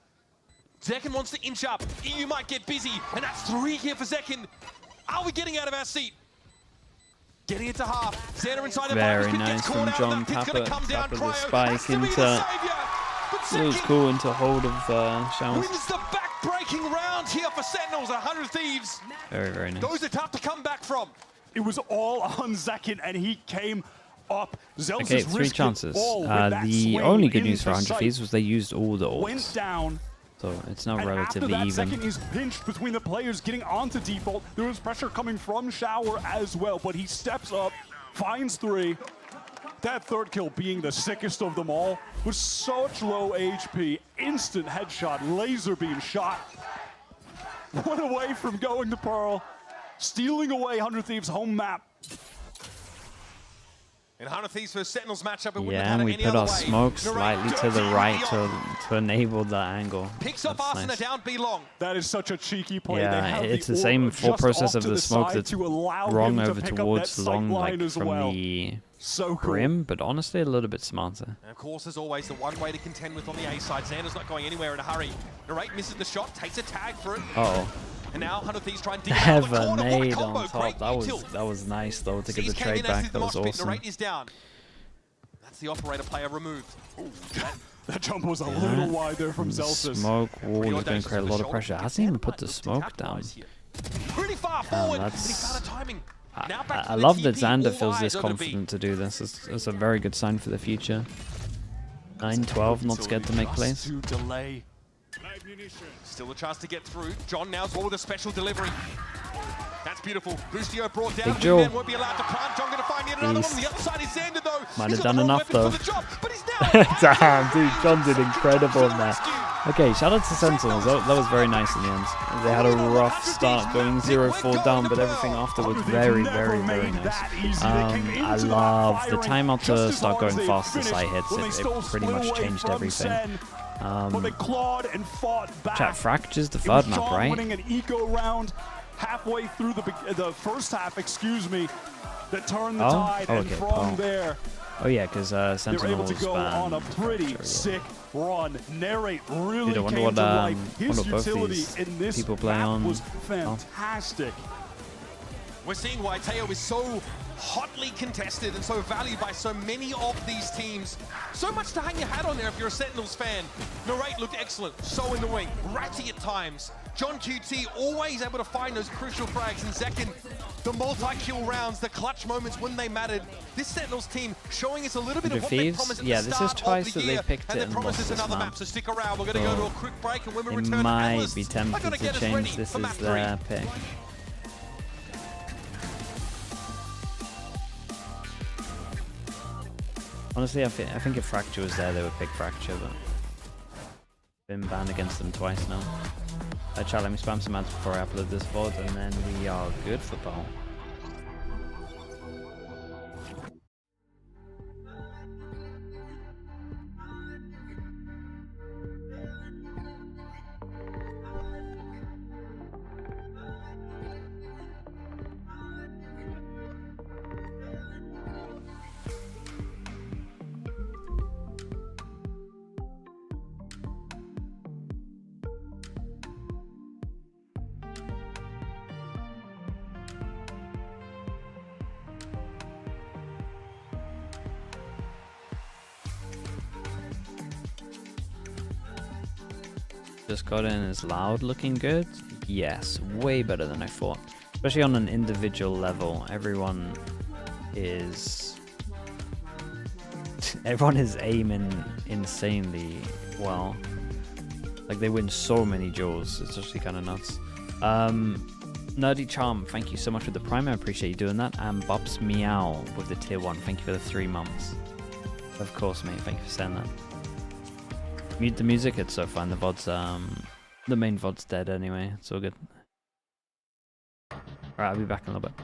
Zekin wants to inch up. EU might get busy, and that's 3 here for Zekin. Are we getting out of our seat? Getting it to half. Xander inside the very nice from John. Tapper the spike into. It was cool into hold of Showers. Wins the back-breaking round here for Sentinels. 100 Thieves. Very, very nice. Those are tough to come back from. It was all on Zekin, and he came up. Zelsis okay, 3 chances. The only good news for 100 Thieves was they used all the ults. Went down. So it's now relatively even. Zekin is pinched between the players getting onto default. There was pressure coming from Shower as well, but he steps up, finds 3. That 3rd kill being the sickest of them all with such low HP. Instant headshot, laser beam shot. 1 away from going to Pearl. Stealing away 100 Thieves' home map. In 100 Thieves for Sentinels matchup, yeah, and we put our smoke slightly to the right to enable that angle. Picks up Asuna nice. Down B long. That is such a cheeky play. Yeah, it's the same full process of the smoke that's wrong over towards long, like from the brim, but honestly a little bit smarter. And of course, as always, the one way to contend with on the A side. Xander's not going anywhere in a hurry. Narrate misses the shot, takes a tag for it. Uh-oh. And now 100 Thieves try and dig out the corner. Nade on top. That was nice though to get the trade back. That was awesome. Narrate is down. That's the operator player removed. Ooh, that jump was a little wide there from Zelsis. Smoke wall is going to create a lot of pressure. Hasn't even put the smoke down. Pretty far forward. That's timing. I love that Xander feels this confident to do this. It's a very good sign for the future. 9-12, not scared to make plays. Still a chance to get through. John now's all with a special delivery. That's beautiful. Boostio brought down. Big Joe. Won't be allowed to plant. John going to find yet another one. On the other side is Xander though. Might have done enough though. Damn, dude, John did incredible in there. Okay, shout out to Sentinels. That was very nice in the end. They had a rough start going 0-4 down, but everything afterwards very, very, very nice. I love the timeout to start going fast as site hits. It pretty much changed everything. Chat fractures the 3rd map, right? Winning an eco round halfway through the first half, excuse me, that turned the tide, and from there, oh yeah, because Sentinels they're able to go on a pretty sick run. Narrate really came to life. His utility in this map was fantastic. We're seeing why Teo is so hotly contested and so valued by so many of these teams. So much to hang your hat on there if you're a Sentinels fan. Narrate looked excellent, so in the wing, ratty at times. John QT always able to find those crucial frags, and second, the multi-kill rounds, the clutch moments when they mattered. This Sentinels team showing us a little bit of what they promised at the this is start twice of the that year, they picked and it they and promised lost us this another map. map, so stick around. We're going to go to a quick break, and when we They return, might analysts be are tempted going to to get us ready change this for map as 3. their pick. Honestly, I think if Fracture was there, they would pick Fracture, but been banned against them twice now. Chat, let me spam some ads before I upload this VOD, and then we are good for bowl. Just got in. Is Loud looking good? Yes, way better than I thought. Especially on an individual level, everyone is aiming insanely well. Like they win so many duels. It's actually kind of nuts. Nerdy Charm, thank you so much for the prime. I appreciate you doing that. And Bob's Meow with the tier 1. Thank you for the 3 months. Of course, mate. Thank you for saying that. Mute the music, it's so fine. The VOD's, the main VOD's dead anyway. It's all good. Alright, I'll be back in a little bit.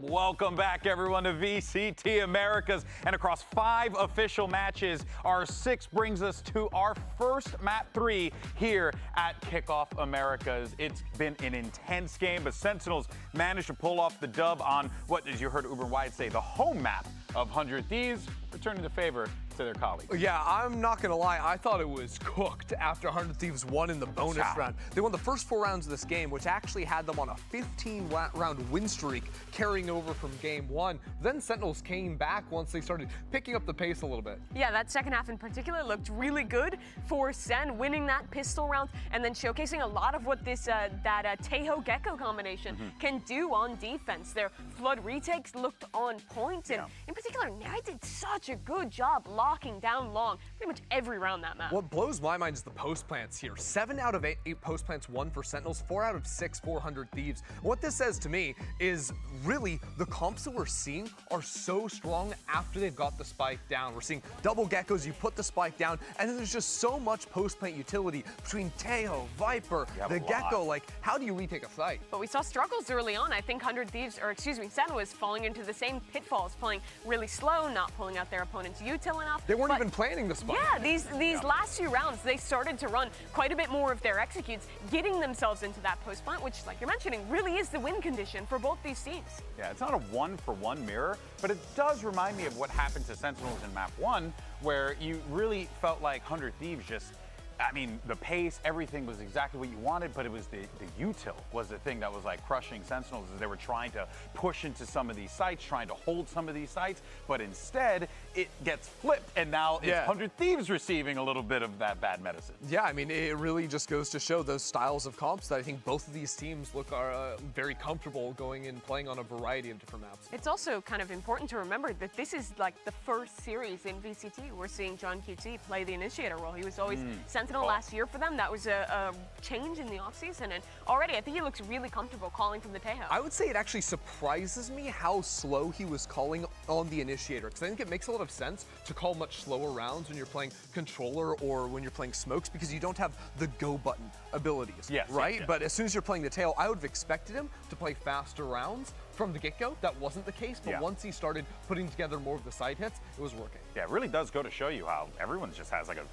Welcome back, everyone, to VCT Americas. And across 5 official matches, our 6 brings us to our first map 3 here at Kickoff Americas. It's been an intense game, but Sentinels managed to pull off the dub on what, as you heard Uber Wide say, the home map of 100 Thieves, returning the favor to their colleagues. Yeah, I'm not gonna lie, I thought it was cooked after 100 Thieves won in the bonus round. They won the first 4 rounds of this game, which actually had them on a 15-round win streak carrying over from game 1. Then Sentinels came back once they started picking up the pace a little bit. Yeah, that second half in particular looked really good for Sen, winning that pistol round and then showcasing a lot of what this Teho Gecko combination can do on defense. Their flood retakes looked on point, and in particular, Neri did such a good job locking down long pretty much every round that map. What blows my mind is the post plants here. 7 out of 8 post plants won for Sentinels, 4 out of 6 400 Thieves. What this says to me is really the comps that we're seeing are so strong after they've got the spike down. We're seeing double geckos, you put the spike down, and then there's just so much post plant utility between Teho, Viper, the Gecko. Like, how do you retake a site? But we saw struggles early on. I think 100 Thieves, or excuse me, Sen was falling into the same pitfalls, playing really slow, not pulling out their opponent's util enough. They weren't even planning the spike. Yeah, these last few rounds, they started to run quite a bit more of their executes, getting themselves into that post plant, which, like you're mentioning, really is the win condition for both these teams. Yeah, it's not a one-for-one mirror, but it does remind me of what happened to Sentinels in map 1, where you really felt like 100 Thieves just, I mean, the pace, everything was exactly what you wanted, but it was the util was the thing that was like crushing Sentinels as they were trying to push into some of these sites, trying to hold some of these sites, but instead it gets flipped, and now it's 100 Thieves receiving a little bit of that bad medicine. Yeah, I mean, it really just goes to show those styles of comps that I think both of these teams look are very comfortable going and playing on a variety of different maps. It's also kind of important to remember that this is like the first series in VCT. We're seeing John QT play the initiator role. He was always Sentinel last year for them. That was a change in the offseason, and already I think he looks really comfortable calling from the Teho. I would say it actually surprises me how slow he was calling on the initiator, because I think it makes a lot of sense to call much slower rounds when you're playing controller or when you're playing smokes, because you don't have the go button abilities, right? But as soon as you're playing the tail, I would have expected him to play faster rounds, from the get-go, that wasn't the case, but once he started putting together more of the side hits, it was working. Yeah, it really does go to show you how everyone just has like a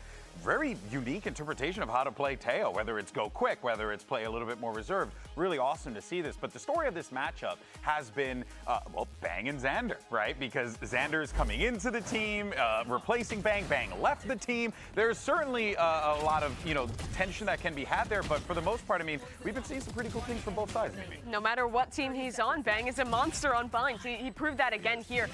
very unique interpretation of how to play Teo, whether it's go quick, whether it's play a little bit more reserved. Really awesome to see this. But the story of this matchup has been, well, Bang and Xander, right? Because Xander is coming into the team, replacing Bang. Bang left the team. There's certainly a lot of, you know, tension that can be had there. But for the most part, I mean, we've been seeing some pretty cool things from both sides, maybe. No matter what team he's on, Bang is a monster on Bind. He proved that again here.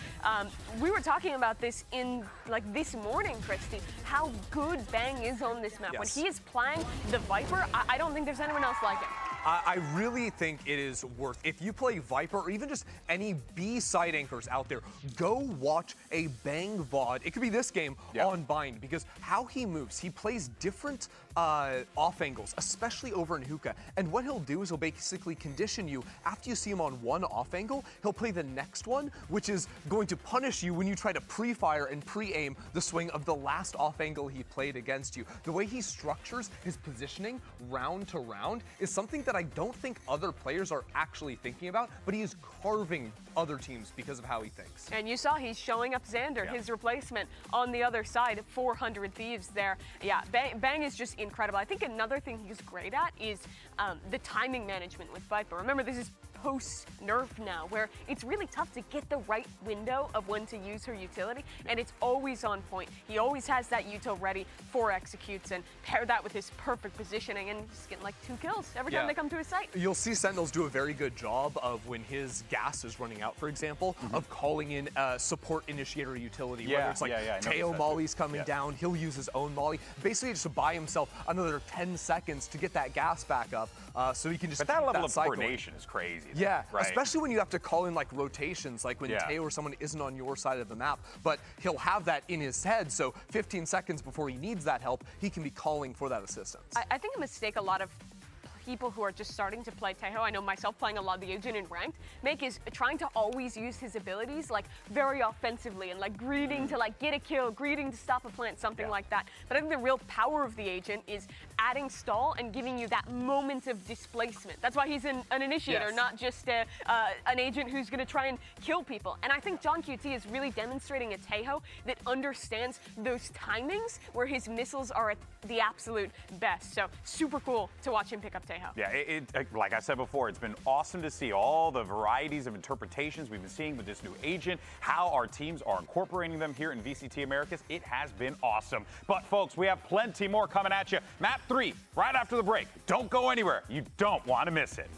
We were talking about this in, like, this morning, Christy, how good Bang is on this map. When he is playing the Viper, I don't think there's anyone else like him. I really think it is worth, if you play Viper or even just any B-side anchors out there, go watch a Bang VOD. It could be this game on Bind, because how he moves, he plays different off angles, especially over in hookah. And what he'll do is he'll basically condition you. After you see him on one off angle, he'll play the next one, which is going to punish you when you try to pre-fire and pre-aim the swing of the last off angle he played against you. The way he structures his positioning round to round is something that I don't think other players are actually thinking about, but he is carving other teams because of how he thinks. And you saw he's showing up Xander, his replacement, on the other side, 400 Thieves there. Yeah, Bang is just incredible. I think another thing he's great at is the timing management with Viper. Remember, this is post-nerf now, where it's really tough to get the right window of when to use her utility, and it's always on point. He always has that util ready for executes, and pair that with his perfect positioning, and just getting like 2 kills every time they come to his site. You'll see Sentinels do a very good job of when his gas is running out, for example, of calling in support initiator utility, whether it's like Teo Molly's coming down, he'll use his own Molly, basically just to buy himself another 10 seconds to get that gas back up, so he can just But that level of coordination is crazy. Yeah, right? Especially when you have to call in like rotations, like when Teo or someone isn't on your side of the map, but he'll have that in his head, so 15 seconds before he needs that help, he can be calling for that assistance. I think a mistake a lot of people who are just starting to play Teo, I know myself playing a lot of the agent in ranked, make is trying to always use his abilities like very offensively and like greeting to like get a kill, greeting to stop a plant, something like that. But I think the real power of the agent is adding stall and giving you that moment of displacement. That's why he's an initiator, not just an agent who's going to try and kill people. And I think John QT is really demonstrating a Teo that understands those timings where his missiles are at the absolute best. So super cool to watch him pick up Teo. Yeah, like I said before, it's been awesome to see all the varieties of interpretations we've been seeing with this new agent, how our teams are incorporating them here in VCT Americas. It has been awesome. But folks, we have plenty more coming at you. Map 3, right after the break. Don't go anywhere. You don't want to miss it.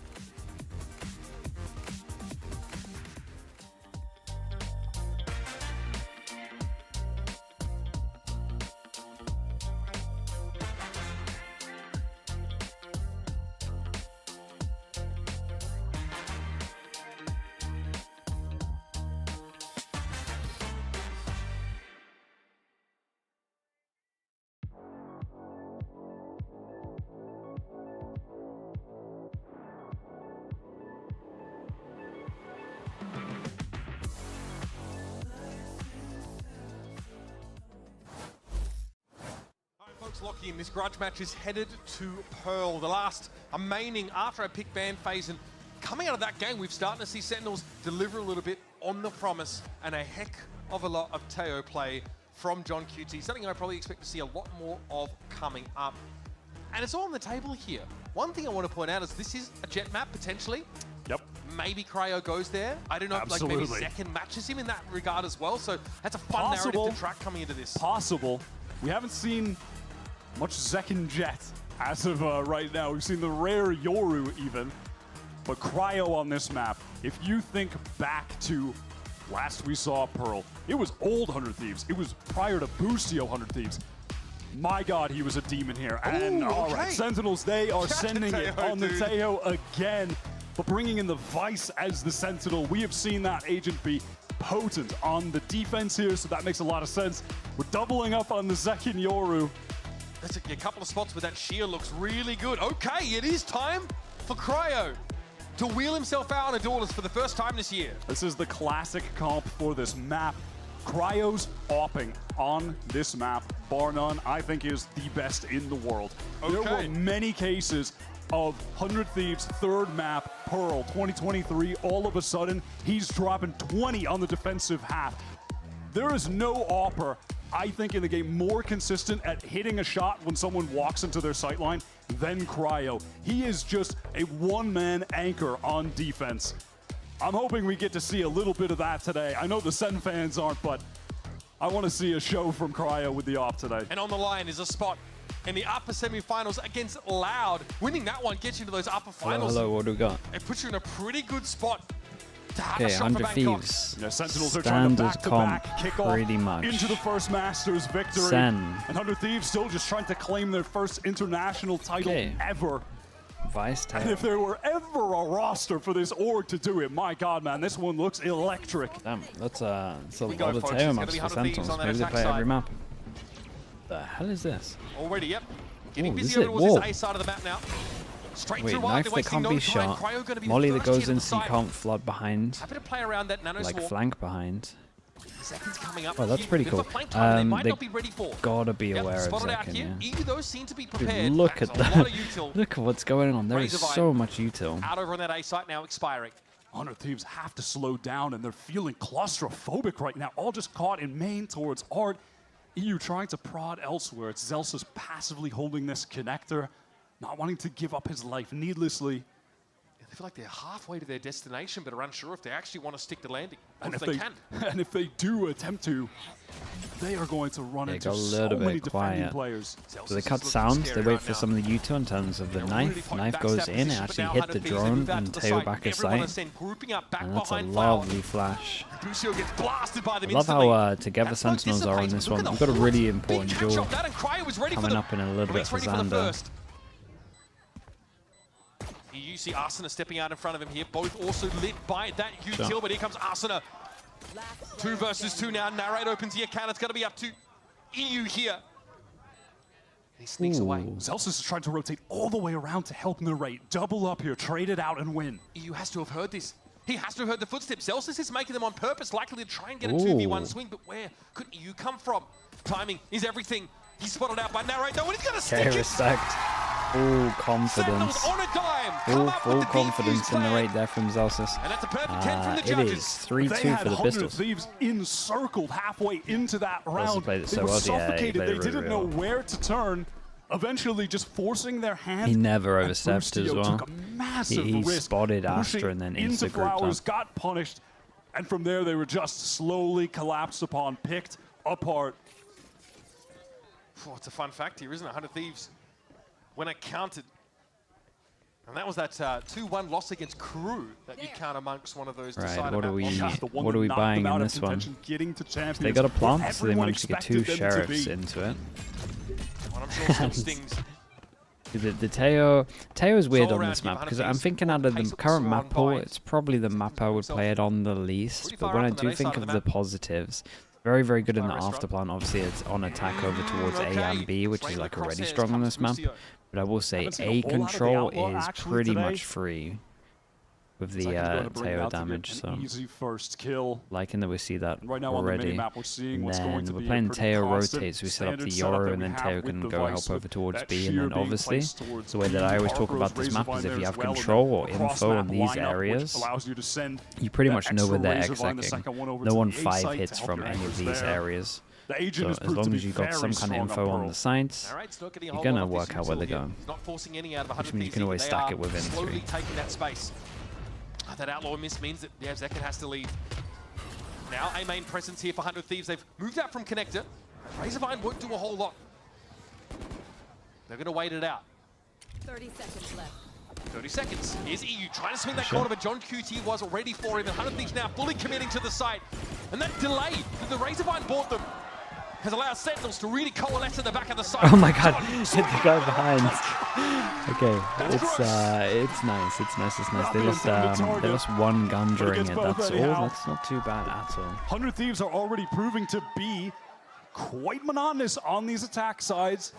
Lockie, this grudge match is headed to Pearl, the last remaining after I pick ban phase, and coming out of that game, we've started to see Sentinels deliver a little bit on the promise and a heck of a lot of Teo play from John QT, something I probably expect to see a lot more of coming up. And it's all on the table here. One thing I want to point out is this is a jet map, potentially. Yep. Maybe Cryo goes there. I don't know if like maybe Zekin matches him in that regard as well, so that's a fun narrative to track coming into this. Possible. We haven't seen much Zekin Jet as of right now. We've seen the rare Yoru even, but Cryo on this map. If you think back to last we saw Pearl, it was old 100 Thieves. It was prior to Boostio 100 Thieves. My God, he was a demon here. And all right, Sentinels, they are sending it on the Teo again, but bringing in the Vice as the Sentinel. We have seen that agent be potent on the defense here, so that makes a lot of sense. We're doubling up on the Zekin Yoru. That's a couple of spots where that shear looks really good. Okay, it is time for Cryo to wheel himself out on a duelist for the first time this year. This is the classic comp for this map. Cryo's opping on this map, bar none, I think is the best in the world. There were many cases of 100 Thieves' third map, Pearl 2023. All of a sudden, he's dropping 20 on the defensive half. There is no AWPer, I think, in the game more consistent at hitting a shot when someone walks into their sightline than Cryo. He is just a one-man anchor on defense. I'm hoping we get to see a little bit of that today. I know the SEN fans aren't, but I want to see a show from Cryo with the AWP today. And on the line is a spot in the upper semifinals against Loud. Winning that one gets you to those upper finals. Hello, what do we got? It puts you in a pretty good spot to have Okay, a shot 100 for Thieves. Yeah, Sentinels are trying to back-to-back kickoff pretty much. into the first Masters victory. SEN. And 100 Thieves still just trying to claim their first international title ever. Vice And Tail. if there were ever a roster for this org to do it, my God, man, this one looks electric. Damn, that's a lot go, of folks. Tail It's maps gonna for be 100 Thieves Sentinels. on that Maybe they attack play every side. map. The hell is this? Already, yep. Getting Ooh, busy is over it? towards his Whoa. A side of the map now. Straight Wait, through while knife they're that wasting can't no be time. shot. Cryo gonna be the Molly that first hit goes of in the so you side. can't flood behind. Happy to play around that nano Like swarm. flank behind. Seconds coming up. Oh, that's pretty Bit cool. of a flank time they might They not be ready for. gotta be Yep, aware of spotted out Zekin, here. yeah. EU, those seem to be Dude, prepared. look at That's a lot of that. util. Look at what's going on. There is Razorvine so much util. Out over on that A site now, expiring. 100 Thieves have to slow down, and they're feeling claustrophobic right now, all just caught in main towards Art. EU trying to prod elsewhere. It's Zelsa's passively holding this connector, not wanting to give up his life needlessly. They feel like they're halfway to their destination, but are unsure if they actually want to stick to landing. And if if they they can. and if they do attempt to, they are going to run Yeah, into go a so little many bit defending quiet. players. So they cut sounds, they wait for some of the util in terms of the knife. Knife goes in, it actually hit the drone and tail back a sight. And that's a lovely flash. Busio gets blasted by them I love instantly. how together Sentinels are on this one. We've got a really important duel coming up in a little bit for Xander. You see Arsena stepping out in front of him here, both also lit by that util, Sure. but here comes Arsena. 2 versus 2 now. Narrate opens the account. It's going to be up to EU here. He sneaks away. Zelsis is trying to rotate all the way around to help narrate. Double up here, trade it out and win. EU has to have heard this. He has to have heard the footsteps. Zelsis is making them on purpose, likely to try and get a 2v1 swing, but where could EU come from? Timing is everything. He's spotted out by Narrate. No, and he's going to stick Okay, it. respect. Full confidence. Sentinels on a dime. Full confidence in the rate there from Zelsis. And that's a perfect 10 from the It judges. is 3-2 They had for the 100 Pistols. Thieves encircled halfway into that round. played it They so were well. Yeah, he suffocated. played it They really didn't know well. where to turn. Eventually, just forcing their hand. He never and overstepped as Brustio well. took a massive He risk, spotted pushing Astra and then into insta grouped Flowers, up. got punished, and from there they were just slowly collapsed upon, picked apart. Oh, it's a fun fact here, isn't it? 100 Thieves, when it counted, and that was that 2-1 loss against KRU that you count amongst one of those Right, decided what are we losses. what are we buying in this one? Getting to champions, They got a plant, where so they everyone managed to get 2 expected them to sheriffs be. into it. Well, I'm sure still stings. The Teo's weird on around this here, map 100 because I'm Thieves. thinking out of the Pace current was map on pool, by. it's probably the map I would play it on the least. Pretty But far when up I on that do A think side of of the the map. positives, very, very good in the Fly restaurant. afterplan. Obviously, it's on attack over towards A Okay. and B, which Straight is in like the already crosshairs strong on comes this map. Busio. But I will say Haven't seen a A whole lot of the control Outlaw is actually pretty today. much free with the Zekin's gonna bring it Teo out to get damage. an So easy first kill. liking that we see that Right now on the already. minimap, we're seeing And what's going then to we're be a playing pretty Teo constant rotates. We set up the standard setup Yoru, that and we then have Teo with can the go Vice, help over with towards that B. And shear then being obviously, placed towards the way that B. I always talk Parker about this goes map is Razorvine if you there have as well, and control then or a info cross-map on these lineup, which areas, allows you to send you pretty that much know where extra they're Razorvine, the execing. second one over No to one the A 5 site to hits help from your any of anchors these there. areas. The So agent has as proved long to as be you've got very some kind strong of info on Pearl. the sites, Narrate's not getting a you're whole gonna lot of this work out where they're util here. going. He's not forcing any out of 100 Which means you Thieves can either. always They stack are it within slowly 3. taking that space. That outlaw miss means that Zekin has to leave. Now a main presence here for 100 Thieves. They've moved out from connector. Razorvine won't do a whole lot. They're going to wait it out. 30 seconds left. 30 seconds. Here's EU trying to swing that corner, but John QT was ready for him. And 100 Thieves now fully committing to the site. And that delay that the Razorvine bought them has allowed Sentinels to really coalesce in the back of the site. Oh my god, hit the guy behind. Okay, it's nice, it's nice, it's nice. They lost one gun during it, that's all. That's not too bad at all. 100 Thieves are already proving to be quite monotonous on these attack sides.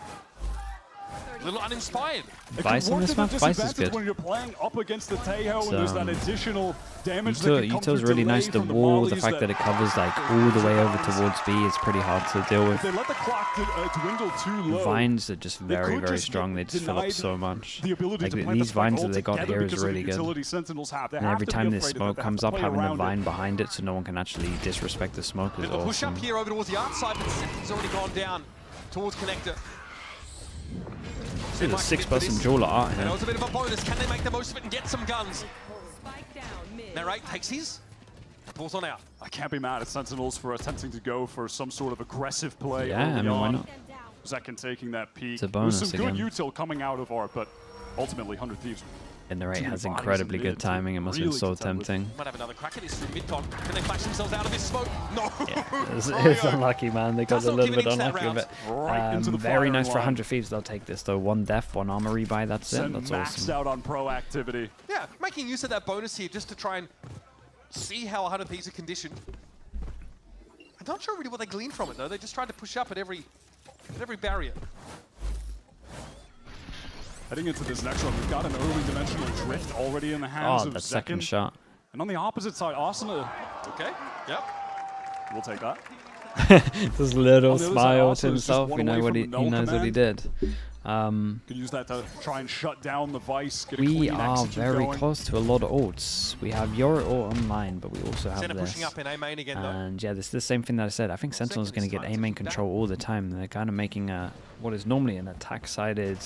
A little uninspired. Vice on this map? Vice is good. When you're playing up against the Taeho and there's that additional damage that can come Uto's really nice. The wall, the fact that it covers like all the way over towards B is pretty hard to deal with. If they let the clock dwindle too low, Vines are just very, very strong. They just fill up so much. Like these vines that they got here is really good. And every time this smoke comes up, having the vine behind it so no one can actually disrespect the smoke is awesome. Push up here over towards the outside, but Sentinel's already gone down towards connector. There's a 6-person jeweler art here. That was a bit of a bonus. Can they make the most of it and get some guns? Narrate takes his. Pulls on out. I can't be mad at Sentinels for attempting to go for some sort of aggressive play. Yeah, I mean, why not? Zekken taking that peek. It's a bonus There's some again. good util coming out of art, but ultimately 100 Thieves. And the rate has incredibly good timing. It must have been so tempting. Might have another crack at this through mid-con. Can they flash themselves out of this smoke? No! Yeah, it's unlucky, man. They got a little bit unlucky with it. Very nice for 100 Thieves. They'll take this, though. 1 death, 1 armor rebuy. That's it. That's maxed awesome. out on proactivity. Yeah, making use of that bonus here just to try and see how 100 Thieves are conditioned. I'm not sure really what they glean from it, though. They just tried to push up at every barrier. Heading into this next one, we've got an early dimensional drift already in the hands of that Zekken. second shot. And on the opposite side, Asuna. Okay, yep. We'll take that. This little smile to himself. We know what he knows what he did. Could use that to try and shut down the Vice. Get a We clean are execute very going. close to a lot of ults. We have your ult online, but we also have Senna this. pushing up in A main again, though. And yeah, this is the same thing that I said. I think Sentinel's going to get A main control all the time. They're kind of making what is normally an attack-sided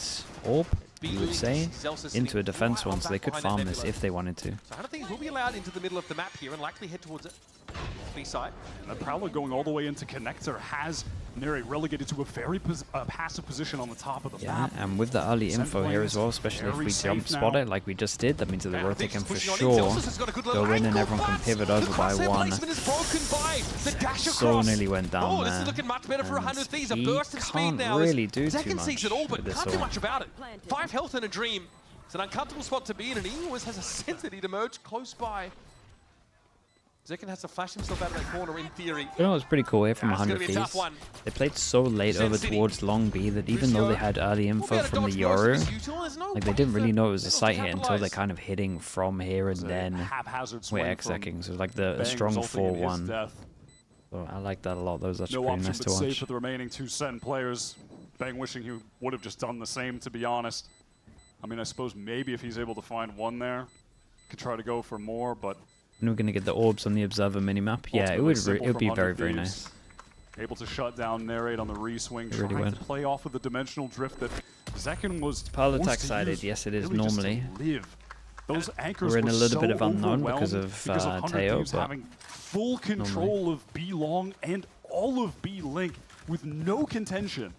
orb, you would say, into a defense one, so they could farm this if they wanted to. So 100 Thieves will be allowed into the middle of the map here and likely head towards it. B side. And the Prowler going all the way into connector has Neri relegated to a very passive position on the top of the map. And with the early info here as well, especially if we jump spot it like we just did, that means that the rotate can for sure go in and everyone can pivot over by 1. So nearly went down this there. is looking much better for 100 Thieves. A He burst of speed can't now. really do too Zekken much sees it all, but with this can't do ult. much about it. 5 health and a dream. It's an uncomfortable spot to be in, and he always has a sense that he'd emerge close by. Zekken has to flash himself out of that corner in theory. You know what's pretty cool here from 100 Thieves? They played so late over towards long B that even though they had early info from the Yoru, like they didn't really know it was a site hit until they're kind of hitting from here and then we're execing. So like the strong 4-1. So I like that a lot. Those are actually pretty nice to but save watch. for the remaining 2 Sen players. Bang wishing he would have just done the same, to be honest. I mean, I suppose maybe if he's able to find 1 there, could try to go for more, but And we're going to get the orbs on the Observer minimap. Yeah, it would be very, very nice. Able to shut down Narrate on the re-swing, It really trying would. to play off of the dimensional drift that Zekken was Pearl attack forced to sided, use yes it is really just to normally. live. Those anchors We're in were a little bit so of unknown because overwhelmed of 100 Teo, Thieves but having full control of B long and all of B link with no contention.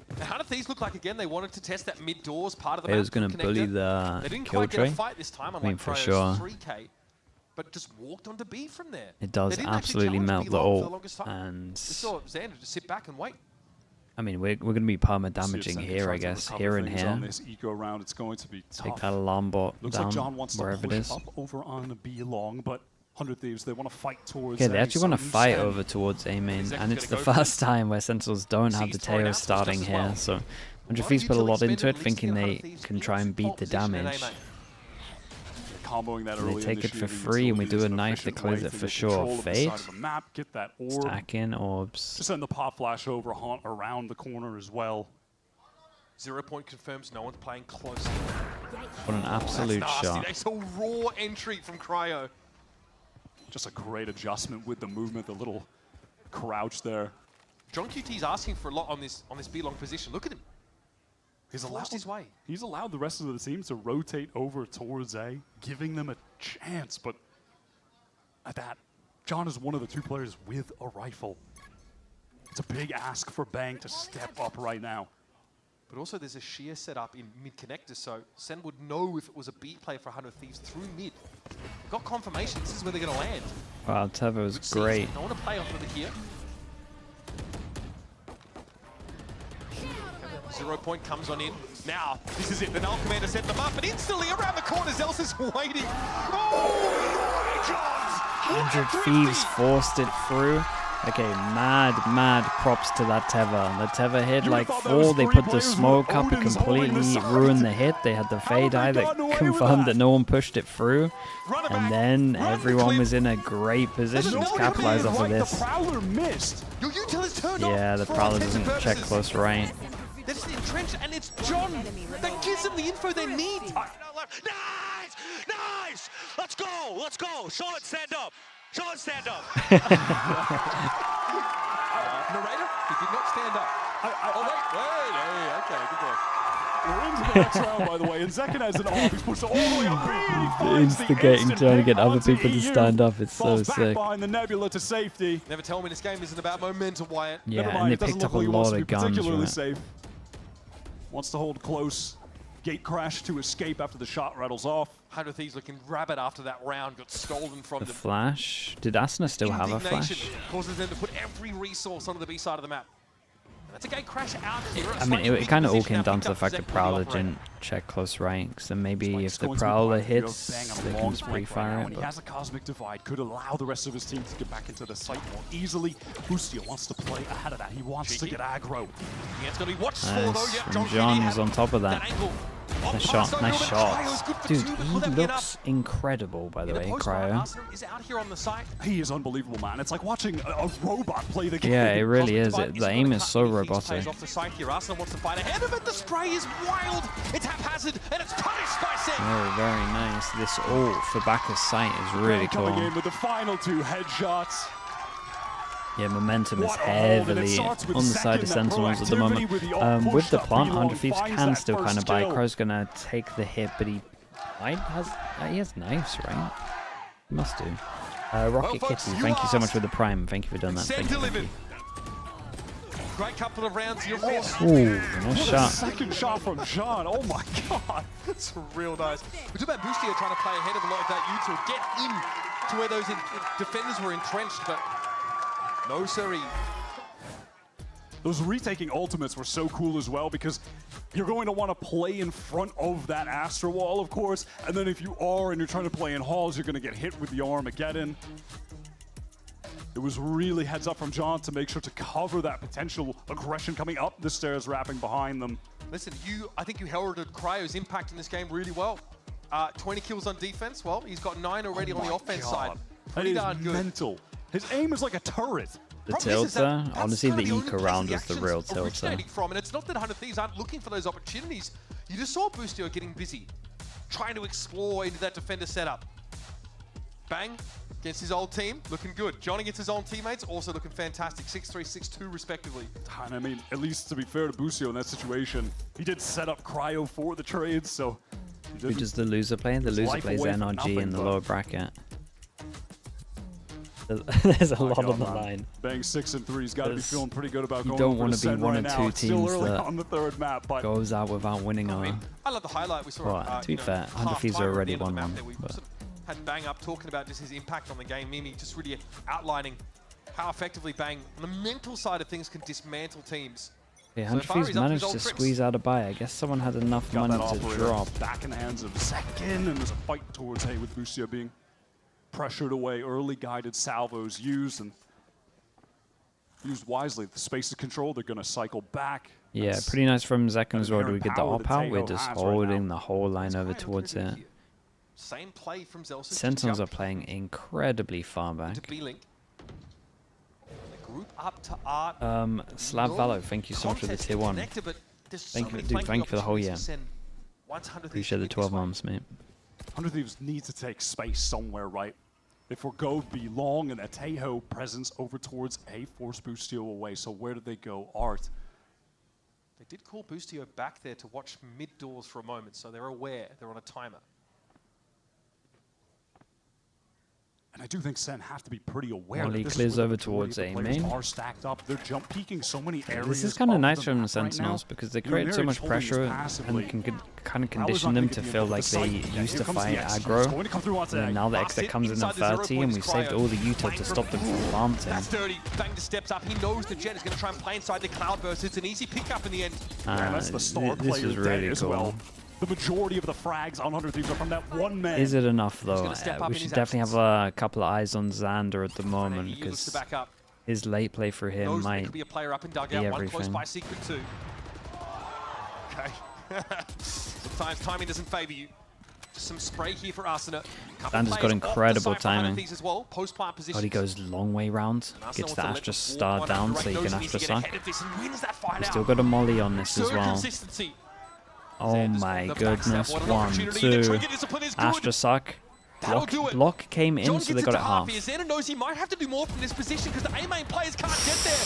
And 100 Thieves look like, again, they wanted to test that mid-doors part of the It map. was going to bully the They didn't kill quite get a tray. fight this time, I mean, unlike for Cryo's sure. 3K, but just walked onto B from there. It does They didn't actually absolutely challenge melt B the long for ult. longest time. And They saw Xander just sit back and wait. I mean, we're going to be perma See if damaging Zekken here, I tries to guess. recover Here and things here. on this eco round, it's going to be Take tough. that alarm bot Looks down like John wants to wherever it push is. up over on B long, but 100 Thieves, they want to fight towards Yeah, they A, actually so want to you fight said- over towards A main, Zekken's and it's the gonna go for first time where Sentinels don't have the Teo starting here. So 100 Thieves put a lot into it, thinking they can try and beat the damage. Comboing that And they early take it for initiative free, and we do a utilities in knife that efficient clears way it to for get sure. control of the Fade. side of the map, get that orb. Stack in orbs. Just send the pop flash over, haunt around the corner as well. 0 point confirms no one's playing close. What an absolute That's nasty. shot. They saw raw entry from Cryo. Just a great adjustment with the movement, the little crouch there. John QT's asking for a lot on this B long position. Look at him. He's Forced his way. He's allowed the rest of the team to rotate over towards A, giving them a chance, but at that, John is one of the 2 players with a rifle. It's a big ask for Bang to step up right now. But also there's a shear set up in mid connector, so Sen would know if it was a B play for 100 Thieves through mid. Got confirmation, this is where they're going to land. Wow, Tevo was Good season. great. I want to play off of it here. 0 point comes on in. Now, this is it. The Null Commander set them up, and instantly around the corner, Zels is waiting. Oh, my God! 100 Thieves forced it through. Okay, mad props to that Teva. The Teva hit like 4. They put the smoke up. It completely ruined the hit. They had the fade eye that confirmed that no one pushed it through. And then everyone was in a great position to capitalize off of this. Yeah, the Prowler doesn't check close right. That's the entrenched, and it's John that gives them the info they need. Nice! Nice! Let's go! Let's go! Charlotte, stand up! Charlotte, stand up! Narrator, he did not stand up. Hey, okay, good boy. We're into the next round, by the way, and Zekken has an off. He's pushed it all the way up. Really finds the Instigating, trying to get other onto people to EU. stand up. It's so Falls back sick. behind the Nebula to safety. Never tell me this game isn't about momentum, Wyatt. Yeah, Never mind, and they it doesn't picked look up a like he wants lot to of be guns, particularly right? safe. Wants to hold close. Gate crash to escape after the shot rattles off. 100 Thieves looking rabid after that round got stolen from The them. flash. Did Asuna still have a Indignation flash? causes them to put every resource onto the B side of the map. That's a gate crash out here. I mean, it kind of all came down to the fact that Prowler didn't check close ranks, and maybe if the Prowler hits, they can just pre-fire it. He has a Cosmic Divide, could allow the rest of his team to get back into the site more easily. Boostio wants to play ahead of that. He wants to get aggro. Yeah, it's going to be watched for, though. Nice Yeah, from John is on top of that. Nice shot, nice shot. Dude, he looks incredible, by the way, Cryo. Is out here on the site. He is unbelievable, man. It's like watching a robot play the game. Yeah, it really is. The aim is so robotic. Off the site here. Arsenal wants to fight ahead of it. The spray is wild. It's haphazard, and it's punished by Sen. Oh, very nice. This ult for Bacca's sight is really cool. Coming in with the final 2 headshots. Yeah, momentum is heavily on the side of Sentinels at the moment. With the plant, 100 Thieves can still kind of buy. Crow's gonna take the hit, but he has knives, right? He must do. Rocket Kitty, thank you so much for the prime. Thank you for doing that. Thank you. Great couple of rounds. You're forced. Ooh, nice shot. Second shot from John. Oh my god. That's real nice. We talk about Boostio trying to play ahead of a lot of that util, get in to where those defenders were entrenched, but no, sirree. Those retaking ultimates were so cool as well because you're going to want to play in front of that Astra wall, of course, and then if you are and you're trying to play in halls, you're going to get hit with the Armageddon. It was really heads up from John to make sure to cover that potential aggression coming up the stairs, wrapping behind them. Listen, I think you heralded Cryo's impact in this game really well. 20 kills on defense. Well, he's got 9 already on the offense side. Pretty darn good. Mental. His aim is like a turret. The tilter, honestly, the eco round is the real tilter. From, and it's not that 100 Thieves aren't looking for those opportunities. You just saw Boostio getting busy, trying to explore into that defender setup. Bang, against his old team, looking good. John against his own teammates, also looking fantastic. 6-3, 6-2 respectively. And I mean, at least to be fair to Boostio in that situation, he did set up Cryo for the trades, so... Who does the loser play? The loser plays NRG in the lower bracket. There's a lot on the line. Bang 6 and 3. He's got to be feeling pretty good about going. You don't want to be one right or two teams that on the third map, but goes out without winning. I love the highlight we saw. Well, to be fair, 100 Thieves are already 1-1. Had Bang up talking about just his impact on the game. Mimi just really outlining how effectively Bang, on the mental side of things, can dismantle teams. Yeah, 100 Thieves managed to squeeze out a buy. I guess someone had enough money to drop. Back in the hands of Zekken, and there's a fight towards A with Boostio being pressured away. Early guided salvos used and used wisely. The space is controlled. They're going to cycle back. Yeah, pretty nice from Zekken as well. Do we get the op out? We're just holding the whole line over towards it. Same play from Zelsis. Sentinels are playing incredibly far back. Group up to Art. Slav Valo, thank you so much for the tier 1. Thank you, dude. Thank you for the whole year. Appreciate the 12 months, mate. 100 Thieves need to take space somewhere, right? If we're going to be long and a Tejo presence over towards A, force Boostio away. So where did they go? Art. They did call Boostio back there to watch mid doors for a moment, so they're aware. They're on a timer. And I do think Sen have to be pretty aware. Well, he clears over towards A main. Are stacked up. They're jump peeking so many areas. This is kind of nice from the Sentinels because they create so much pressure and can kind of condition them to feel like they used to fight aggro. And now the exit comes in at 30 and we've saved all the util to stop them from planting. That's dirty. Bang steps up. He knows the Jet is going to try and play inside the cloudburst. It's an easy pickup in the end. That's the star this is really cool. Well. The majority of the frags on 100 Thieves are from that one man. Is it enough though? We should definitely have a couple of eyes on Xander at the moment because his late play for him Knows there might could be a player up in be dugout, one close everything. by secret too. Okay. Sometimes timing doesn't favor you. Just some spray here for Arsenal. Xander's got incredible timing. As well. Post-plant position. But he goes long way round, gets the Astra Star down so he can Astra suck. He's still got a molly on this as well. Oh my goodness, 1, 2, Astra suck. Block came in, so they got it half. Xander knows he might have to do more from this position because the A-main players can't get there.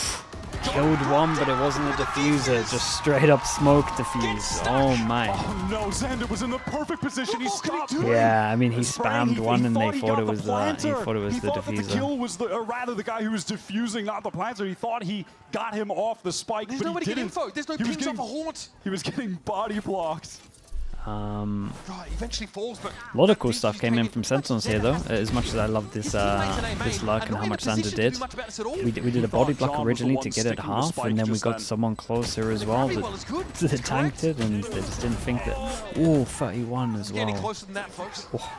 Killed one, but it wasn't a diffuser, just straight up smoke diffuse. Oh my. Oh no, Xander was in the perfect position. He stopped. Yeah, I mean he spammed one and they thought it was the He thought diffuser. the kill was or rather the guy who was diffusing, not the planter. He thought he got him off the spike, There's but nobody he getting didn't. info. There's no pings off a haunt. He was getting body blocked. Right, eventually falls, but A lot of cool stuff came in from Sentinels here, though. As much as I love this this luck and how much Xander did, we did a body block originally to get it half, and then we got someone closer as well that tanked it, and they just didn't think that. Ooh, 31 as well. Oh,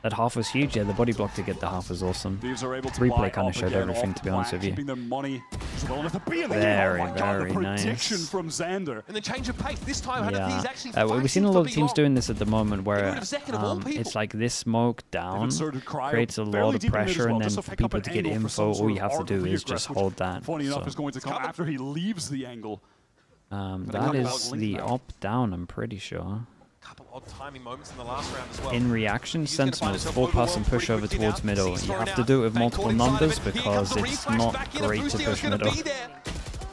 that half was huge. Yeah, the body block to get the half was awesome. Replay kind of showed everything, to be honest with you. Very, very nice. From Xander. And the change of pace this time. Yeah, we've seen a lot of teams doing this at the moment where it's like this smoke down creates a lot of pressure, and then for people to get info, all you have to do is just hold that. Funny enough, is going to come after he leaves the angle. That is the up-down, I'm pretty sure. Couple odd timing moments in the last round as well. In reaction, Sentinels 4-pass and push over towards middle. You have to do it with multiple numbers because it's not great to push middle.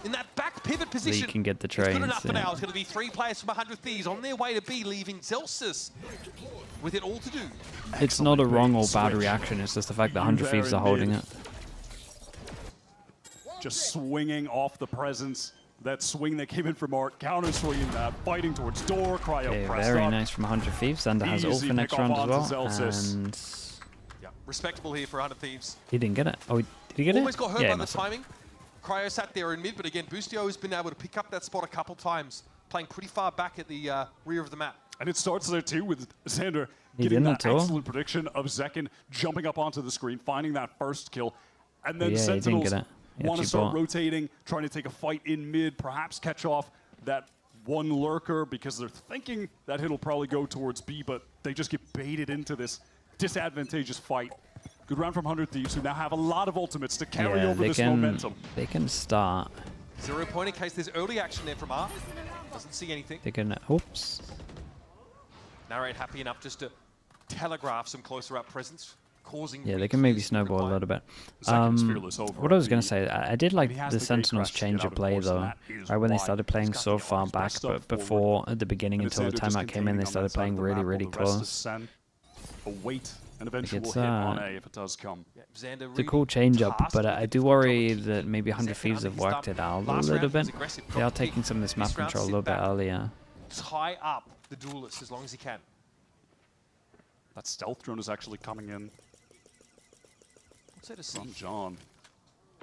In that back pivot So position. you can get the It's good trades. enough for now. It's going to be 3 players from 100 Thieves on their way to B, leaving Zelsus with it all to do. It's not a wrong or bad reaction, it's just the fact that 100 Thieves are holding it. Just swinging off the presence. That swing that came in from Art, counter swinging that, fighting towards door, Cryo Okay, pressed very up. nice from 100 Thieves. Xander has ult for next round as well. And Yeah, respectable here for 100 Thieves. he didn't get it. Oh, did he get it? Almost got hurt Yeah, by he the must have. timing. Cryo sat there in mid, but again, Boostio has been able to pick up that spot a couple times, playing pretty far back at the rear of the map. And it starts there too with Xander He getting didn't that at all. excellent prediction of Zekin jumping up onto the screen, finding that first kill. And then Yeah, he didn't Sentinels get it. He want to actually start bought. rotating, trying to take a fight in mid, perhaps catch off that one lurker because they're thinking that hit'll probably go towards B, but they just get baited into this disadvantageous fight. Good round from 100 Thieves, who now have a lot of ultimates to carry Yeah, over this momentum. they can start. 0 point in case there's early action there from Art. Doesn't see anything. They can. Oops. Narrate happy enough just to telegraph some closer up presence, causing. Yeah, they can maybe snowball a little bit. What I was going to say, I did like the Sentinels change of play though. Right when they started playing so far back, but before at the beginning until the timeout came in, they started playing really, really close. Await and eventually It's, we'll hit on A if it does come. It's a cool change up, but I do worry that maybe 100 Thieves have worked it out a little bit. They are taking some of this map control a little bit earlier. Tie up the duelist as long as he can. That stealth drone is actually coming in. What's that to see? From John.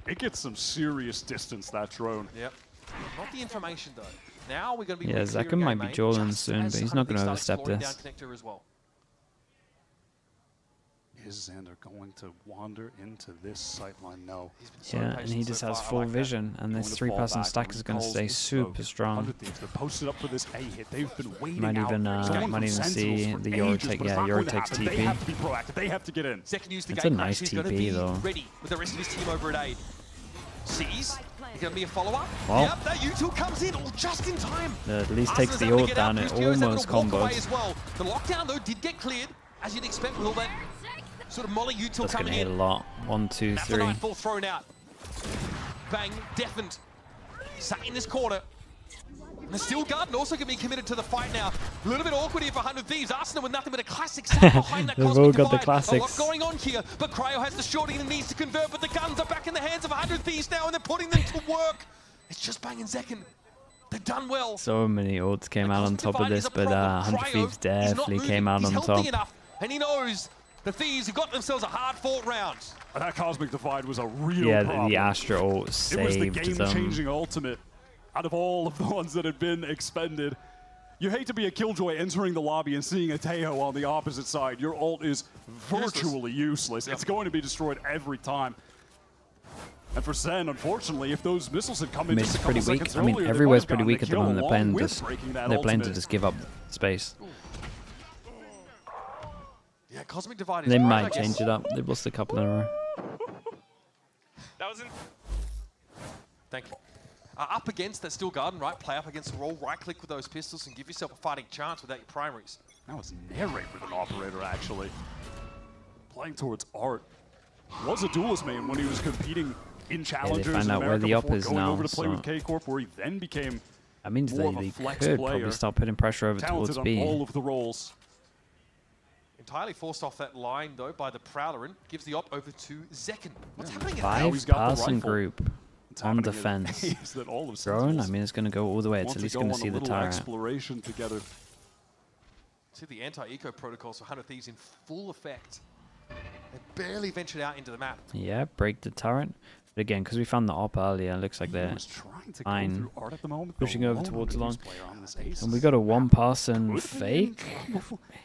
It gets some serious distance, that drone. Yep. Not the information though. Now we're going to be. Yeah, Zekin might be dueling soon, but he's not going to overstep this. As well. Is Xander going to wander into this sightline? No. Yeah, and he just has full vision, and this 3-person stack is going to stay super strong. They're posted up for this A hit. They've been waiting Might even see the Euro take. Yeah, Euro takes TP. They have to be proactive. They have to get in. Second use the It's a nice TP though. Ready with the rest of his team over at A. Sees. It's going to be a follow-up. Well. Yep, that U2 comes in just in time. At least takes the ult down. It almost combos. Well. The lockdown though did get cleared, as you'd expect with all that sort of Molly util That's going coming to hit a in. lot. 1, 2, That's a 3. nightfall thrown out. Bang, deafened. Sat in this corner. And the Steel Garden also going to be committed to the fight now. A little bit awkward here for 100 Thieves. Arsenal with nothing but a classic sat behind that They've Cosmic all got the Divide. classics. A lot going on here, but Cryo has the shorting and needs to convert, but the guns are back in the hands of 100 Thieves now, and they're putting them to work. It's just Bang and Zekin. They've done well. So many ults came out on top of this, but 100 Thieves definitely came out on top. Enough, and he knows the Thieves have got themselves a hard-fought round. And that Cosmic Divide was a real Yeah, problem. the Astra ult It was saved the them. game-changing ultimate out of all of the ones that had been expended. You hate to be a Killjoy entering the lobby and seeing a Teo on the opposite side. Your ult is virtually useless. It's going to be destroyed every time. And for Sen, unfortunately, if those missiles had come in Mid's just a pretty couple weak. seconds I mean, earlier, they everywhere's might have pretty weak at the gotten moment. They're playing to just give up space. Yeah, Cosmic Divide is They great, might I guess. change it up. They've lost a couple in a row. That was in. Thank you. Up against that Steel Garden, right? Play up against the roll, right-click with those pistols and give yourself a fighting chance without your primaries. That was narrate with an operator, actually. Playing towards Art. Was a duelist main when he was competing in Challengers find in out where America the up before is going now, over to play with so- KICKOFF, where he then became That means more of a they flex could player. probably start putting pressure over Talented towards on B. all of the roles. Entirely forced off that line, though, by the Prowler and gives the op over to Zekken. What's happening? Five-person group on happening in defense. waves that all of Drone, I Sentinels mean, it's going to go all the way. It's want at to least go going to on a see the little turret. exploration together. See the anti-eco protocols for 100 Thieves in full effect. They barely ventured out into the map. Yeah, break the turret. But again, because we found the op earlier, it looks like they're fine. Pushing over towards long. And we got a one-person fake.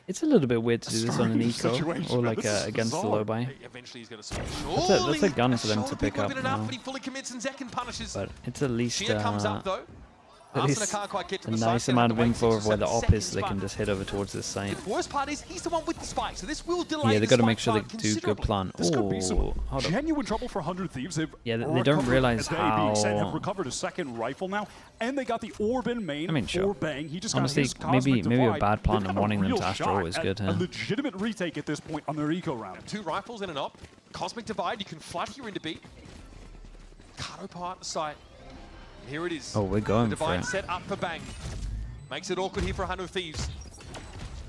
It's a little bit weird to do this on an eco or like against the low buy. Eventually he's going to switch. That's a gun for them to pick up now. But he fully commits and Zekken punishes. But it's at least comes up though. at least a nice amount of info of where the op is, so they can just head over towards this site. The worst part is he's the one with the spike, so this will delay. Yeah, they the got to spike make sure they time do good considerably. plan. This could be some Hold up. genuine trouble for 100 Thieves. They've Yeah, they don't realize being Sen have how. recovered a second rifle now, and they got the orb in main I mean, sure. for Bang. He just Honestly, got his maybe Cosmic a Divide. bad plan They've and got a wanting them real to Astro shot is at good, a huh? legitimate retake at this point on their eco round. 2 rifles and an op. Cosmic Divide, you can flood here into B. Cut apart the site. And here it is. Oh, we're going the for Divide it. set up for Bang. Makes it awkward here for 100 Thieves.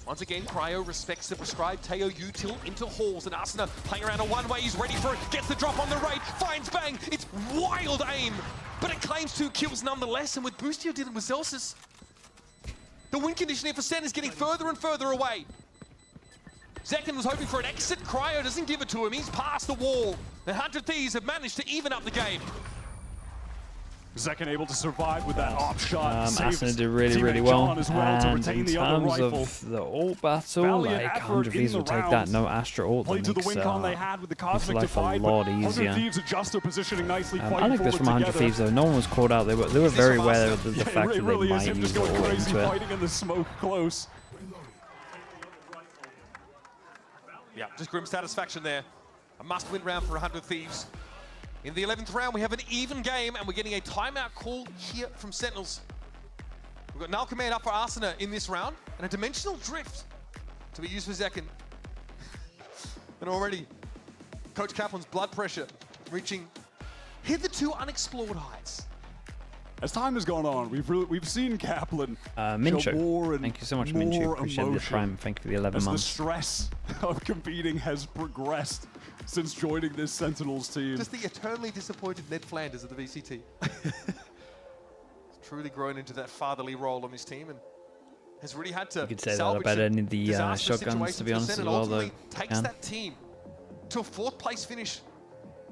Once again, Cryo respects the prescribed Teo util into halls, and Asuna playing around a one-way, he's ready for it, gets the drop on the raid, finds Bang, it's wild aim, but it claims 2 kills nonetheless, and with Boostio dealing with Celsius, the win condition here for Sen is getting further and further away. Zekken was hoping for an exit, Cryo doesn't give it to him, he's past the wall, and 100 Thieves have managed to even up the game. Zekken able to survive with that op shot. Asuna did really well. And in terms of the ult battle, like 100 Thieves will take that. No Astra ult. Played to the win con they had with the Cosmic Divide, life a lot 100 easier. Thieves adjust their positioning nicely. I like this from 100 Thieves though. No one was called out. They were very aware of the fact that they might use the ult into it. Fighting in the smoke close. Yeah, just grim satisfaction there. A must-win round for 100 Thieves. In the 11th round, we have an even game, and we're getting a timeout call here from Sentinels. We've got Null Command up for Asuna in this round, and a Dimensional Drift to be used for Zekken. And already, Coach Kaplan's blood pressure reaching hitherto unexplored heights. As time has gone on, we've seen Kaplan show Mincho. more and Thank you so much, more Mincho. Appreciate the emotion prime. Thank you for the 11 as months. the stress of competing has progressed since joining this Sentinels team. Just the eternally disappointed Ned Flanders of the VCT. He's truly grown into that fatherly role on this team and has really had to You could say that salvage about some any of the disastrous shotguns, to be situations honest, for as Sen, well, and though. ultimately takes that team to a 4th place finish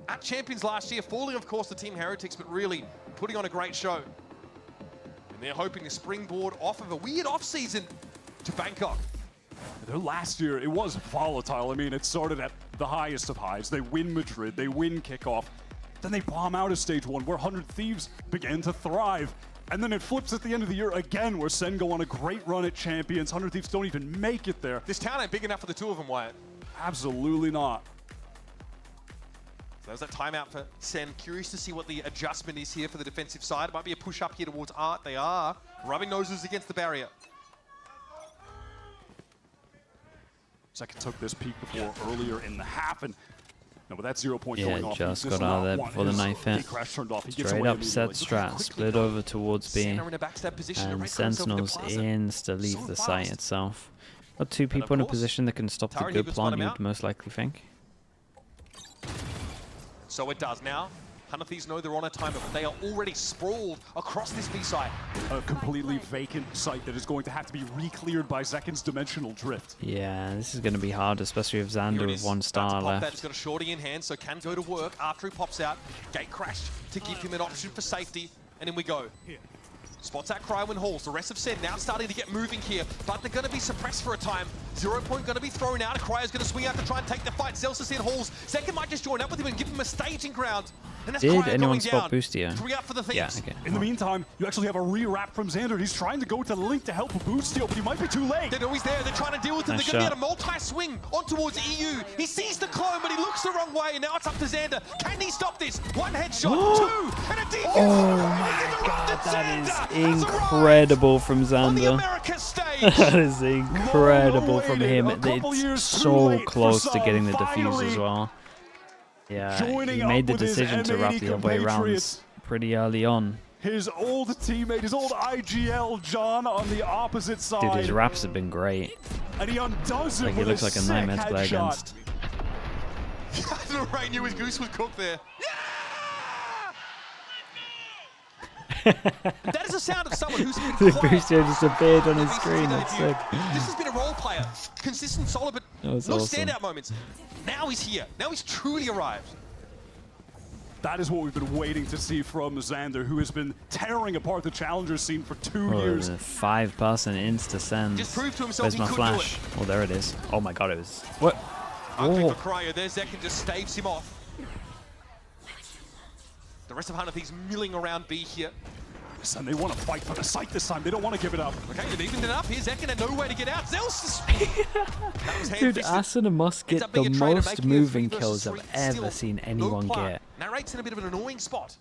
at Champions last year, falling, of course, the Team Heretics, but really putting on a great show. And they're hoping to springboard off of a weird off-season to Bangkok. Their last year, it was volatile. I mean, it started at the highest of highs. They win Madrid, they win KICKOFF. Then they bomb out of stage 1, where 100 Thieves began to thrive. And then it flips at the end of the year again, where Sen go on a great run at Champions. 100 Thieves don't even make it there. This town ain't big enough for the 2 of them, Wyatt. Absolutely not. So there's that timeout for Sen. Curious to see what the adjustment is here for the defensive side. It might be a push up here towards Art. They are rubbing noses against the barrier. Zekken took this peek before earlier in the half, and with that 0 point going off, just he got out of there before the knife hit. Straight up set strat, split over towards B, and Sentinels insta leave the site itself. Got 2 people in a position that can stop the good plan, you'd most likely think. So it does now. 100 Thieves know they're on a timer, but they are already sprawled across this B site. A completely vacant site that is going to have to be re-cleared by Zekken's Dimensional Drift. Yeah, this is going to be hard, especially with Xander with 1 star left. That's got a shorty in hand, so can go to work after he pops out. Gate crash to give him an option for safety, and in we go. Spots out Cryo and Halls. The rest of Sen now starting to get moving here, but they're going to be suppressed for a time. 0 point going to be thrown out. Cryo's going to swing out to try and take the fight. Celsius in Halls. Zekken might just join up with him and give him a staging ground. Did anyone spot Boostio? Yeah, okay. In the meantime, you actually have a re-wrap from Xander. He's trying to go to Link to help Boostio, but he might be too late. They know he's there. They're trying to deal with him. Nice They're going to shot. get a multi-swing on towards EU. He sees the clone, but he looks the wrong way. And now it's up to Xander. Can he stop this? One headshot, two, and a defense. Oh my god, that is incredible from Xander. That is incredible from him. It's so close to getting the defuse as well. Yeah, he made the decision to wrap the other way around pretty early on. His old teammate, his old IGL John on the opposite side. Dude, his raps have been great. And he undoes it Like, he with looks like a nightmare to play headshot. against. Ray knew his goose was cooked there. That is the sound of someone who's been The quiet. Boostio just appeared on his screen. That's sick. This has been a role player. Consistent, solid, but That no was awesome. standout moments. Now he's here. Now he's truly arrived. That is what we've been waiting to see from Xander, who has been tearing apart the challenger scene for 2 Oh, years. the 5-person insta send. Just proved to himself Where's he my could flash? Oh, there it is. Oh my god, it was. What? Ugly Oh. for Cryo. There's Zek and just staves him off. The rest of Hunter Thieves milling around B here. And they want to fight for the site this time. They don't want to give it up. Okay, they've evened it up. Here's Ekin and no way to get out. Zeus! That was Dude, hand-fisted. Asuna must Ends get up being the a traitor, most making it moving 3 kills versus I've 3. ever Still, seen no anyone plan. get. Narrate's in a bit of an annoying spot.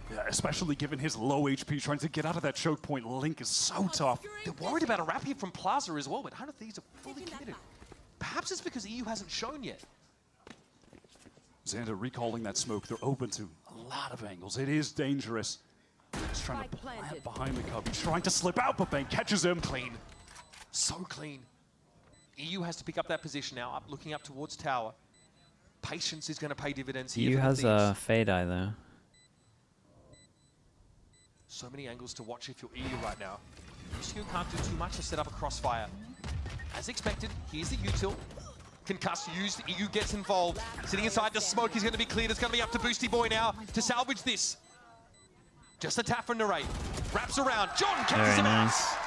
Yeah, especially given his low HP, trying to get out of that choke point. Link is so tough. They're worried about a wrap here from Plaza as well, but Hunter Thieves are fully committed. Perhaps it's because EU hasn't shown yet. Xander recalling that smoke. They're open to a lot of angles. It is dangerous. He's trying to plant behind the cub. He's trying to slip out, but Bang catches him. Clean. So clean. EU has to pick up that position now, up, looking up towards tower. Patience is going to pay dividends here. You for the has Thieves. a fade eye though. So many angles to watch if you're EU right now. Boostio can't do too much to set up a crossfire. As expected, here's the util. Concuss used, EU gets involved. Sitting inside the smoke, he's going to be cleared. It's going to be up to Boosty Boy now to salvage this. Just a tap from Narrate. Wraps around. John catches Very him nice. out.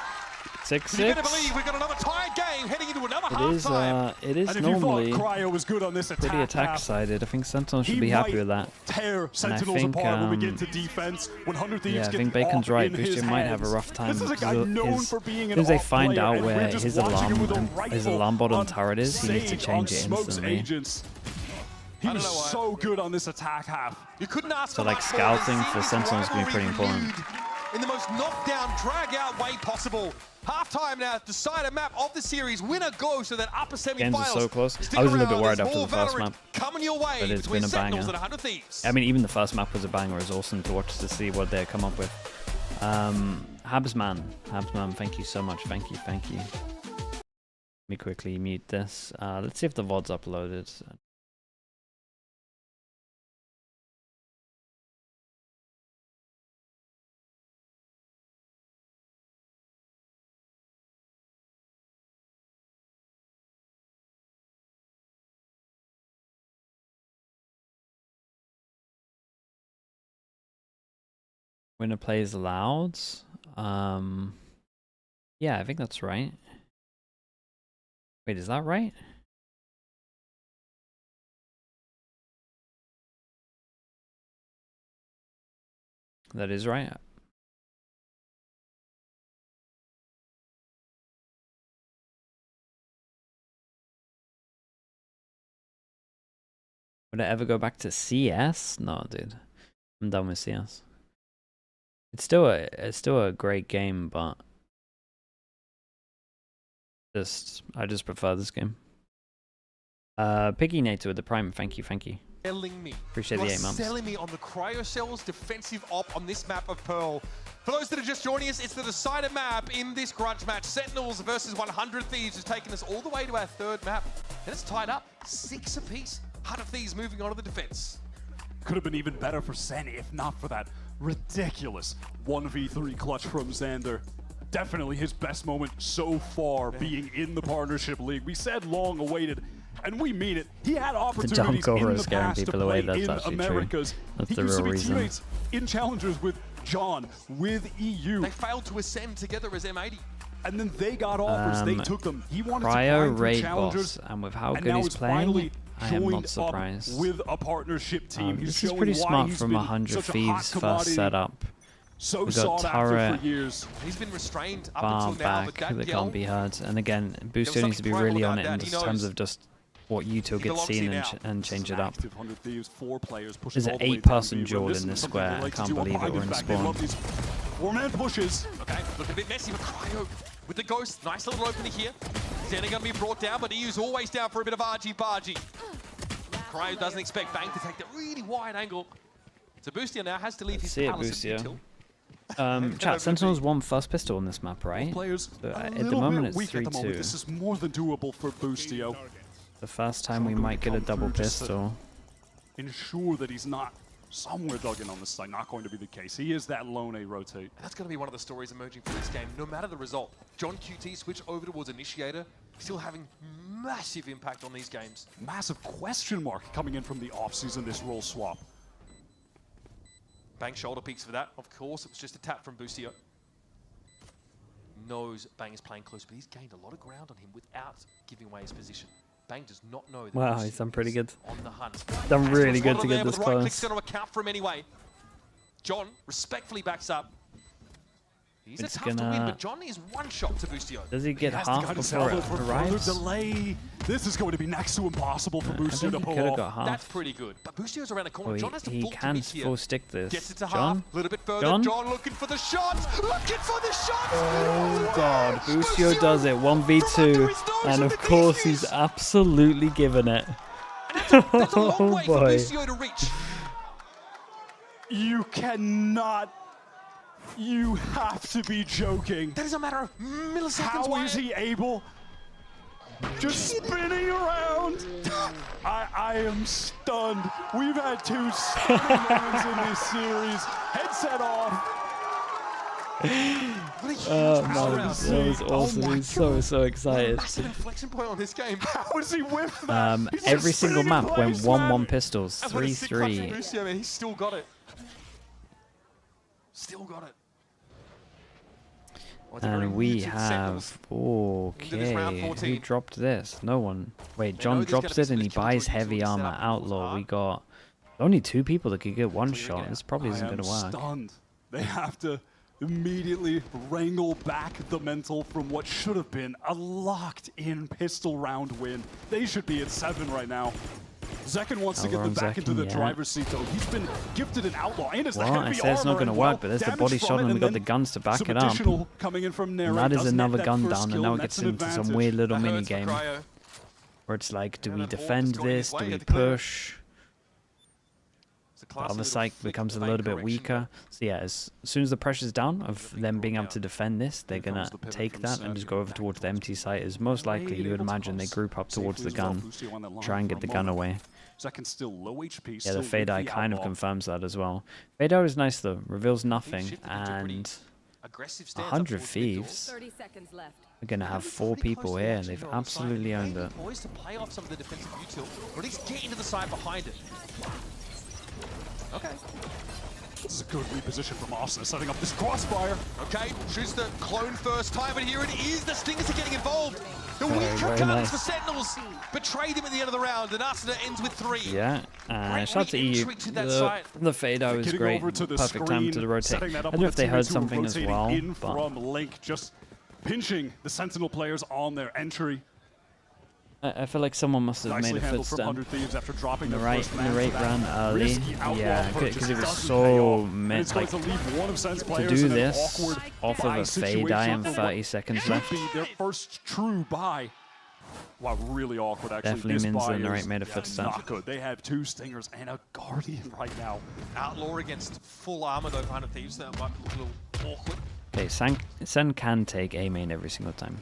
6-6. You better believe we've got another tied game heading into another halftime. It is And if normally you thought Cryo was good on this pretty attack half, attack-sided. I think Sentinels should he be happy might with that. tear And I Sentinels think, apart when we get to defense. When 100 Thieves yeah, I get think the Bacon's op right. in his Boostio might have a hands. rough time. This is a guy because known his- for being as an soon as they off find player, out and we're where just his watching him alarm with a his rifle alarm bot on on turret is, he needs to Sage change on it Smoke's instantly. agents. He I don't was know why. so good on this attack half. You couldn't ask So for like much more. scouting We've for seen this Sentinels going to be pretty rivalry important. renewed in the most knockdown, drag-out way possible. Halftime now, decided map of the series. Winner goes to that upper Games semi-finals. are so close. Stick I was a little around, bit worried there's after more the first Valorant map, coming your way but it's between been a Sentinels banger. and 100 Thieves. I mean, even the first map was a banger. It was awesome to watch to see what they come up with. Habsman, thank you so much. Thank you. Let me quickly mute this. Let's see if the VOD's uploaded. Winner plays loud. Yeah, I think that's right. Wait, is that right? That is right. Would I ever go back to CS? No, dude. I'm done with CS. It's still a great game, but I just prefer this game. Piggy Nato with the Prime, thank you. Selling me. Appreciate the 8 months. Selling me on the Cryocells defensive op on this map of Pearl. For those that are just joining us, it's the decided map in this grudge match. Sentinels versus 100 Thieves has taken us all the way to our third map. And it's tied up 6 apiece. 100 Thieves moving on to the defense. Could have been even better for Sen if not for that ridiculous 1v3 clutch from Xander. Definitely his best moment so far being in the partnership league. We said long awaited, and we mean it. He had opportunities in the past to play in Americas. That's he the used to real be reason. teammates in challengers with John, with EU. They failed to ascend together as M80. And then they got offers, they took them. He wanted to Cryo climb through raid challengers, boss, and with how and good now he's it's playing, finally I am not joined up surprised. with a partnership team. He's This is showing pretty why smart he's from been 100 such a Thieves hot first commodity. setup. So We got sought after turret, for years. He's been restrained up bar until now, but back that that yell, can't be heard. And again, Boostio something needs to be primal really on about it in that. He terms knows of just what Yuto gets belongs seen here and change it up. Active 100 Thieves, 4 players pushing There's an all the way 8-person down B. duel This in is this something they square. I like to can't do believe behind it. We're his in back. They spawn. love these 4-man pushes. Okay, looking a bit messy for Cryo with the Ghost. Nice little opening here. Zen going to be brought down, but EU's always down for a bit of argy-bargy. Cryo doesn't expect Bang to take that really wide angle. So Boostio now has to leave his See it, palace at Boostio. util. Chat, Sentinels won first pistol on this map, right? Players So, a at the little moment bit it's weak at the moment. 3-2. This is more than doable for Boostio. The first time we might get a double pistol. Ensure that he's not somewhere dug in on this side. Not going to be the case. He is that lone A rotate. That's going to be one of the stories emerging from this game. No matter the result, John QT switch over towards Initiator, still having massive impact on these games. Massive question mark coming in from the offseason, this role swap. Bang shoulder peeks for that. Of course, it was just a tap from Boostio. Knows Bang is playing close, but he's gained a lot of ground on him without giving away his position. Bang does not know that. Wow, he's done pretty good. On the hunt. Done really good to get this close. Right click's close. going to account for him anyway. John respectfully backs up. He's It's a tough to win, gonna- but John is one shot to Boostio. Does he get Has to half go to before salvo it for further arrives? delay. This is going to be next to impossible for I Boostio think to he pull could have off. got half. That's pretty good. But Boostio's around the corner. Oh, John has to he full can commit here. full stick this. Gets it to John? half. A little bit further. John? John looking for the shot. Looking for the shot. Oh god, Boostio does it, 1v2, and of course he's absolutely given it. That's a long way for boy. Boostio to reach. You cannot. You have to be joking. That is a matter of milliseconds. How is he able? Just spinning around. I am stunned. We've had 2 stunning moments in this series. Headset off. Oh man, that was awesome. He's so excited. Massive inflection point on this game. How does he whiff that? He's Every just single spinning in map went place, 1-1 man. pistols, That's what a sick clutch from 3-3. Boostio, man. He's still got it. Still got it. Well, it's a very And we muted Sentinels. have, okay, who 14. dropped this? No one. Wait, They John know there's drops gonna be it and he some buys killjoys heavy to armor set up outlaw. walls We got only 2 people that could get one Clear shot. again. This probably isn't I am going to work. stunned. They have to immediately wrangle back the mental from what should have been a locked-in pistol round win. They should be at 7 right now. Zekken wants to get them back into the driver's seat, though. He's been gifted an outlaw and it's the Well, I heavy said it's not armor going to and, work, well, but there's the damage body from shot it, and we and got then the guns to back some it up. additional coming in from And Narrate. that is Doesn't net another that gun first down, and skill, now it and gets that's an into some advantage. weird little That mini hurts for game Cryo. where it's like, do And we then Hawk defend is going his this? way, Do we get the clear. push? It's a The classy other little side flick becomes a vein little bit correction, weaker. So yeah, as soon as the pressure's down of them being able to defend this, they're Here comes gonna the pivot take from that Sen. and just go over towards the empty site. Is most likely you would imagine they group up towards the gun, try and get the gun away. Zekken still low HP. Yeah, still the with fade eye the kind of outlaw. confirms that as well. Fade eye is nice though, reveals nothing, shifted into pretty and aggressive stance up 100 towards mid door. Thieves 30 seconds left. are gonna have 4 Pretty people close to here. watching They've here on the side. absolutely owned Maybe it. Poised to play off some of the defensive util, or at least get into the side behind it. Okay. This is a good reposition from Austin, setting up this crossfire. Okay, shoots the clone first time, but here it is. The Stingers are getting involved. The Very, weak very guns nice. for Sentinels betrayed him at the end of the round, and Asuna ends with 3. Yeah, Great shout out to EU. re-entry to that site. The fade eye was Getting great. over to the Perfect screen, time to the rotate. setting that I up don't know with if they the heard teammates who are something as rotating well, in but from Link, just pinching the Sentinel players on their entry. I feel like someone must have Nicely made a handled from footstep. 100 Thieves after dropping their Narrate, first man for narrate that ran early, risky outlaw yeah, purchase because it was doesn't so pay off. And meant it's going like to leave one of Sen's to players do in an this awkward off of buy a fade eye and situation. 30 seconds Should left. be their first true buy. Wow, really awkward actually. Definitely this means buy the Narrate is made a footstep. not good. They have 2 Stingers and a Guardian right now. Outlaw against full armor, though, behind the Thieves. That might look a little awkward. Okay, Sen can take A main every single time.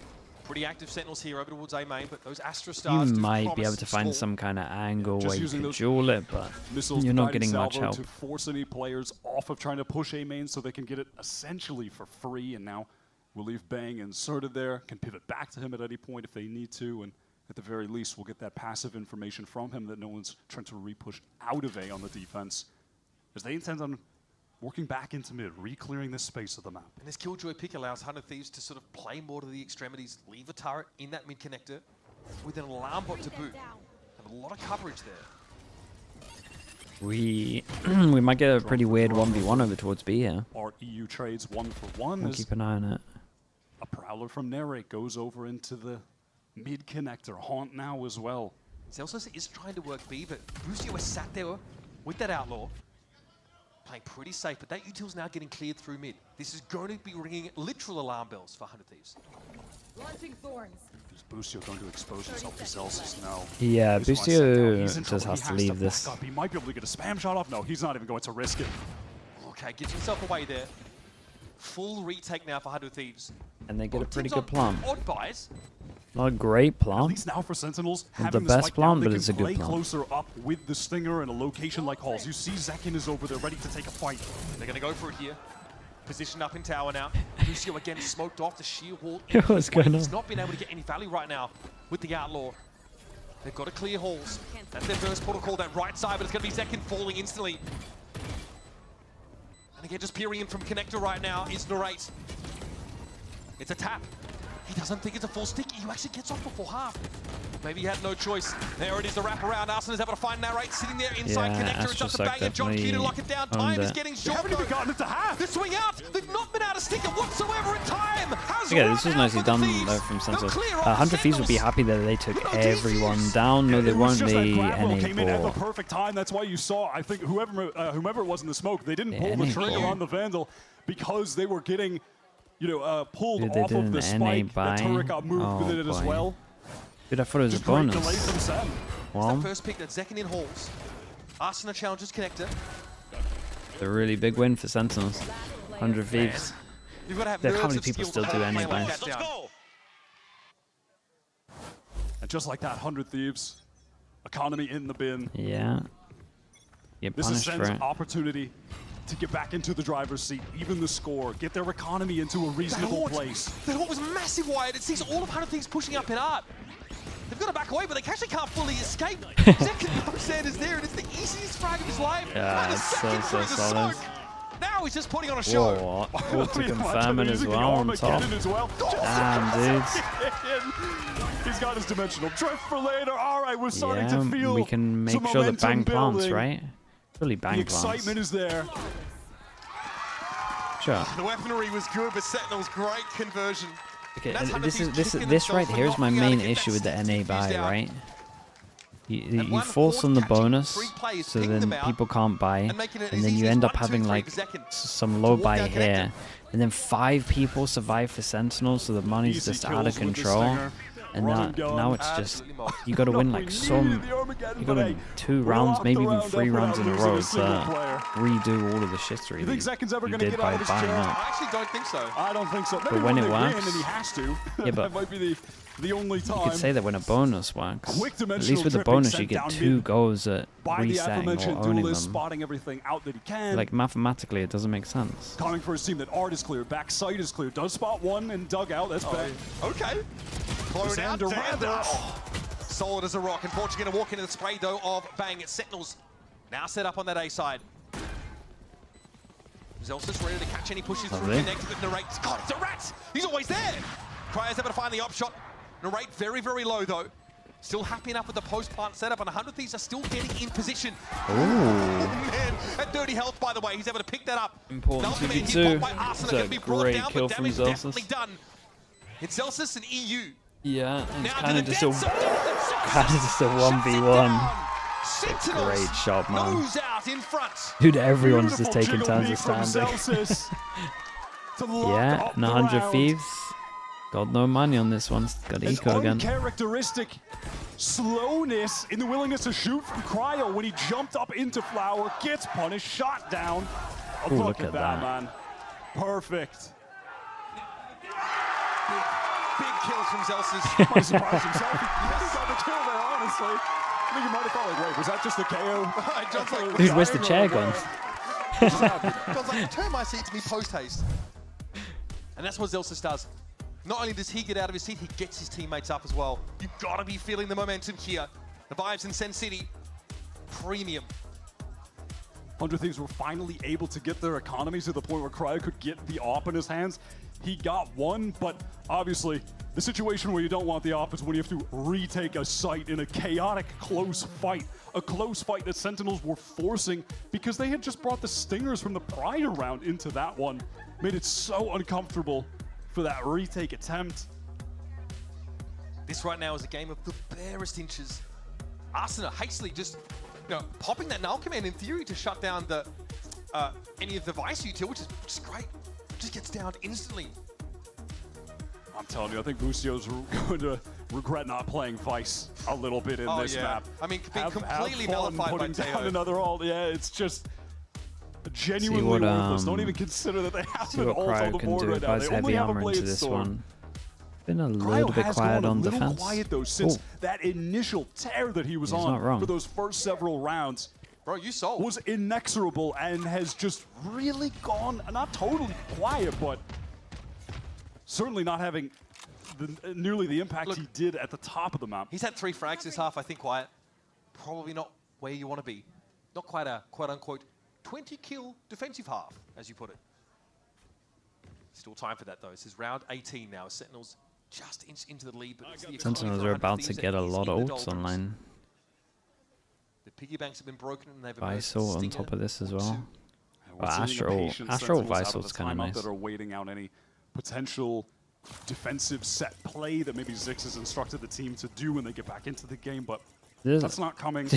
Pretty active Sentinels here over towards A main, but those Astra You Stars do might be promise able to find small. some kind of angle Just where you using can those duel it, but Missiles you're not dividing getting much salvo help. to force any players off of trying to push A main so they can get it essentially for free. And now we'll leave Bang inserted there, can pivot back to him at any point if they need to. And at the very least, we'll get that passive information from him that no one's trying to re-push out of A on the defense. As they intend on working back into mid, re-clearing this space of the map. And this Killjoy pick allows 100 Thieves to sort of play more to the extremities, leave a turret in that mid connector with an alarm bot to boot. And A lot of coverage there. We might get a pretty weird 1v1 over towards B here. Our EU trades 1-for-1. We'll keep an eye on it. A Prowler from Narrate goes over into the mid connector. Haunt now as well. Celsius is trying to work B, but Busio is sat there with that Outlaw. Playing pretty safe, but that util's now getting cleared through mid. This is going to be ringing literal alarm bells for 100 Thieves. Launching thorns. Is Busio going to expose himself to Celsius? No. Yeah, Busio just has to leave this. He might be able to get a spam shot off. No, he's not even going to risk it. Okay, gets himself away there. Full retake now for 100 Thieves. And they get a pretty good plant. Odd buys. Not a great plant. At least now for Sentinels, Not the best plant, but it's a good play plant. Closer up with the Stinger in a location like Halls. You see Zekin is over there ready to take a fight. They're going to go for it here. Position up in tower now. Lucio again smoked off the sheer wall. What's going on? He's not been able to get any value right now with the Outlaw. They've got to clear halls. That's their first portal call down right side, but it's going to be Zekin falling instantly. And again, just peering in from connector right now is Narrate. It's a tap. He doesn't think it's a full stick. He actually gets off before half. Maybe he had no choice. There it is, the wraparound. Arsenal is able to find Narrate sitting there inside connector. It's just a bang, and John Key to lock it down. Time is getting short. They haven't even gotten it to half. The swing out. They've not been able to stick it whatsoever in time. Okay, this was nicely done though from Sentinels. 100 Thieves will be happy that they took everyone down. No, they won't be NA came in at the for. perfect time. That's why you saw, I think, whoever it was in the smoke, they didn't pull the trigger on the Vandal because they were getting, you know, pulled off of the spike. The turret got moved with it as well. Dude, I thought it was a bonus. Well, the first pick that Zekin in halls. Arsenal challenges connector. It's a really big win for Sentinels. 100 Thieves. How many people still do NA buys? And just like that, 100 Thieves. Economy in the bin. Yeah. Get This is punished for Sen's it. opportunity to get back into the driver's seat, even the score, get their economy into a reasonable place. That haunt was massive, Wyatt. It sees all of 100 Thieves pushing up in art. They've got to back away, but they actually can't fully escape. Zekin Sanders there, and it's the easiest frag of his life. Yeah, it's so solid. Now he's just putting on a show. Whoa, ult to confirm it as well on top. Damn, dudes. He's got his dimensional drift for later. All right, we're starting to feel we can make some sure the bang momentum plants, building. right? Really bang The plants. excitement is there. Sure. The weaponry was good, but Sentinel's great conversion. Okay, this right here is my main issue with the NA buy, right? You force on the bonus, so then people can't buy, and then you end up having like some low buy here, and then 5 people survive for Sentinels, so the money's just out of control. And now it's just, you gotta win like you gotta win 2 rounds, maybe even 3 rounds in a row to redo all of the shittery You think Zekin's ever you going to did get out by of his buying chair? up. I actually don't think so. I don't think so. Maybe But when it they works, win and he has to. yeah, but that might be the only time. You could say that when a bonus works, Quick at dimensional least with the dripping bonus you sent get down 2 mid goes at by the resetting aforementioned or owning duelist, them. spotting everything out that he can. Like mathematically, it doesn't make sense. Coming for his team, that art is clear, back sight is clear. Does spot one and dug out. That's bad. Okay. Clone out. Solid as a rock. And Portugal going to walk into the spray though of Bang. It's Sentinels now set up on that A side. Zelsis ready to catch any pushes through. Connected with Narrate. God, it's a rat! He's always there! Cryer's able to find the op shot. Narrate very, very low though. Still happy enough with the post-plant setup, and 100 Thieves are still getting in position. Ooh. Oh man, at 30 health by the way, he's able to pick that up. Important Ultimate hit 2v2. by Arsenal It's can a be brought great down, kill but from damage Zelsis. definitely done. It's Zelsis and EU. Yeah, and it's Now kind to of the just a dead zone. 1v1. Sentinels Great shot, man. nose out in front. Dude, everyone's just Beautiful taking jiggle turns of peek from standing. Zelsis to lock Yeah, up and the 100 round. Thieves. Got no money on this one. Got An eco again. uncharacteristic slowness in the willingness to shoot from Cryo when he jumped up into Flower, gets punished, shot down. Oh, Ooh, look look at at that, that. man. Perfect. Big kill from Zelsis. Might surprise himself. He got the kill there, honestly. I think he might have thought, like, wait, was that just a KO? John's like, Dude, where's the chair gone? John's like, turn my seat to me post-haste. And that's what Zelsis does. Not only does he get out of his seat, he gets his teammates up as well. You've got to be feeling the momentum here. The vibes in Sen City, premium. 100 Thieves were finally able to get their economy to the point where Cryo could get the AWP in his hands. He got one, but obviously the situation where you don't want the AWP is when you have to retake a site in a chaotic close fight. A close fight that Sentinels were forcing because they had just brought the stingers from the prior round into that one. Made it so uncomfortable for that retake attempt. This right now is a game of the barest inches. Arsenal hastily just popping that null command in theory to shut down the any of the Vice util, which is great. Just gets down instantly. I'm telling you, I think Bussio's going to regret not playing Vice a little bit in this map. I mean, being completely nullified by Teo. Down another ult, yeah, it's just genuinely worthless. Don't even consider that they have an ult on the board right now. They only have a Blade Storm. Been a little bit quiet on defense. A little quiet though since that initial tear that he was on for those first several rounds. Bro, you sold. Was inexorable and has just really gone, not totally quiet, but certainly not having nearly the impact he did at the top of the map. He's had 3 frags this half, I think, Quiet. Probably not where you want to be. Not quite a quote-unquote 20-kill defensive half, as you put it. Still time for that, though. This is round 18 now. Sentinels just inch into the lead. But Sentinels are about to get a lot of ults online. The piggy banks have been broken and they've Visol on top of this as well. But Astral Visol's kind of nice. That are waiting out any potential defensive set play that maybe Zix has instructed the team to do when they get back into the game, but that's not coming.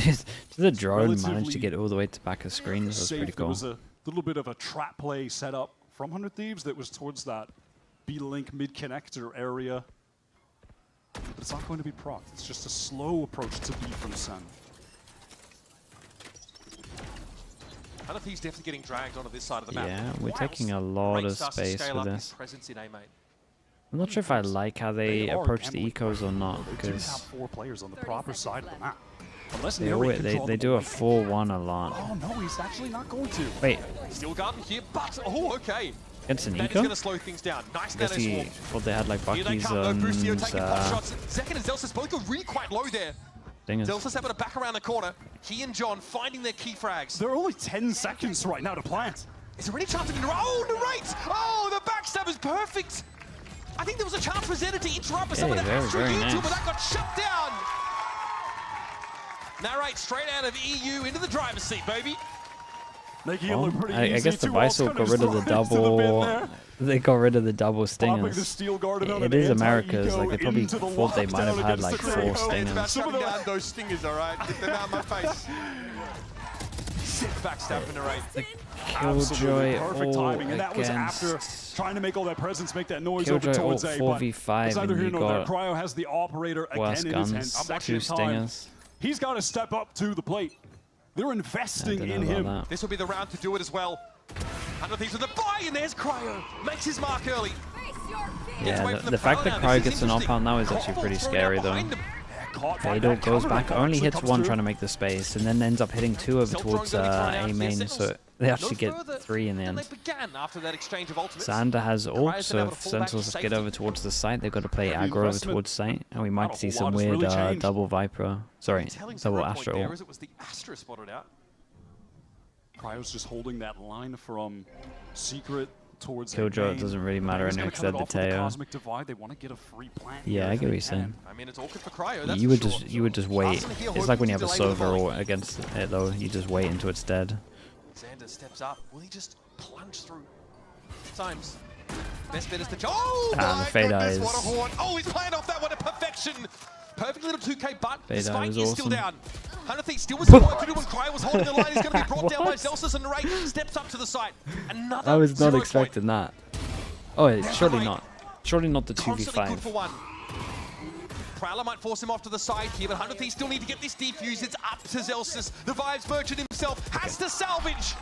The drone managed to get all the way to back of screens. That's pretty cool. There was a little bit of a trap play set up from 100 Thieves that was towards that B-Link mid-connector area. But it's not going to be procced. It's just a slow approach to B from Sen. 100 Thieves definitely getting dragged onto this side of the map. Yeah, we're taking a lot of space with this. I'm not sure if I like how they approach the ecos or not, because have 4 players on the proper side of the map. They do a 4-1 a lot. Oh no, he's actually not going to. Wait. Still guarding here, but okay. Against an that eco? is going to slow things down. Nice nano swarm. Well, they had like Bucky's Brucio taking pot shots. Zek and Zelsis both go really quite low there. Zelsis having to back around the corner. He and John finding their key frags. There are only 10 seconds right now to plant. Is there any chance of narrate? Oh, the backstab is perfect. I think there was a chance for Zeta to interrupt with some of the Astro YouTube, but that got shut down. Narrate straight out of EU into the driver's seat, baby. I guess the Visol got rid of the double. They got rid of the double stingers. It is America's. Like they probably thought they might have had like 4 stingers. Shut down those stingers, all right? Get them out of my face. Sick backstab for Narrate. Killjoy perfect timing, and that was after trying to make all that presence, make that noise over towards A. 4v5, it's neither here nor there. got Cryo has the operator again in his hands. 2 stingers. He's got to step up to the plate. They're investing in him. This will be the round to do it as well. 100 Thieves with the buy, and there's Cryo. Makes his mark early. Yeah, the fact that Cryo gets an op out now is actually pretty scary though. Fatal goes back, only hits 1 trying to make the space, and then ends up hitting 2 over towards A main, so they actually get 3 in the end. Xander has ult, so if Sentinels get over towards the site, they've got to play aggro over towards site, and we might see some weird double Viper, sorry, double Astra ult. Cryo's just holding that line from Secret towards Killjoy, it doesn't really matter anyway because they're the Teo. Yeah, I get what you're saying. I mean, it's all good for Cryo, you would just wait. It's like when you have a Sova or against it though, you just wait until it's dead. Xander steps up. Will he just plunge through? Times. Best bet is to... Oh my goodness, what a horn. Oh, he's playing off that one to perfection. Perfect little 2K, but the spike is still down. 100 Thieves still with some work to do when Cryo was holding the line. He's going to be brought down by Zelsis, and Narrate steps up to the site. Another I was not expecting that. Oh, surely not. Surely not the 2v5. Prowler might force him off to the side here, but 100 Thieves still need to get this defused. It's up to Zelsis. The Vibes Merchant himself has to salvage.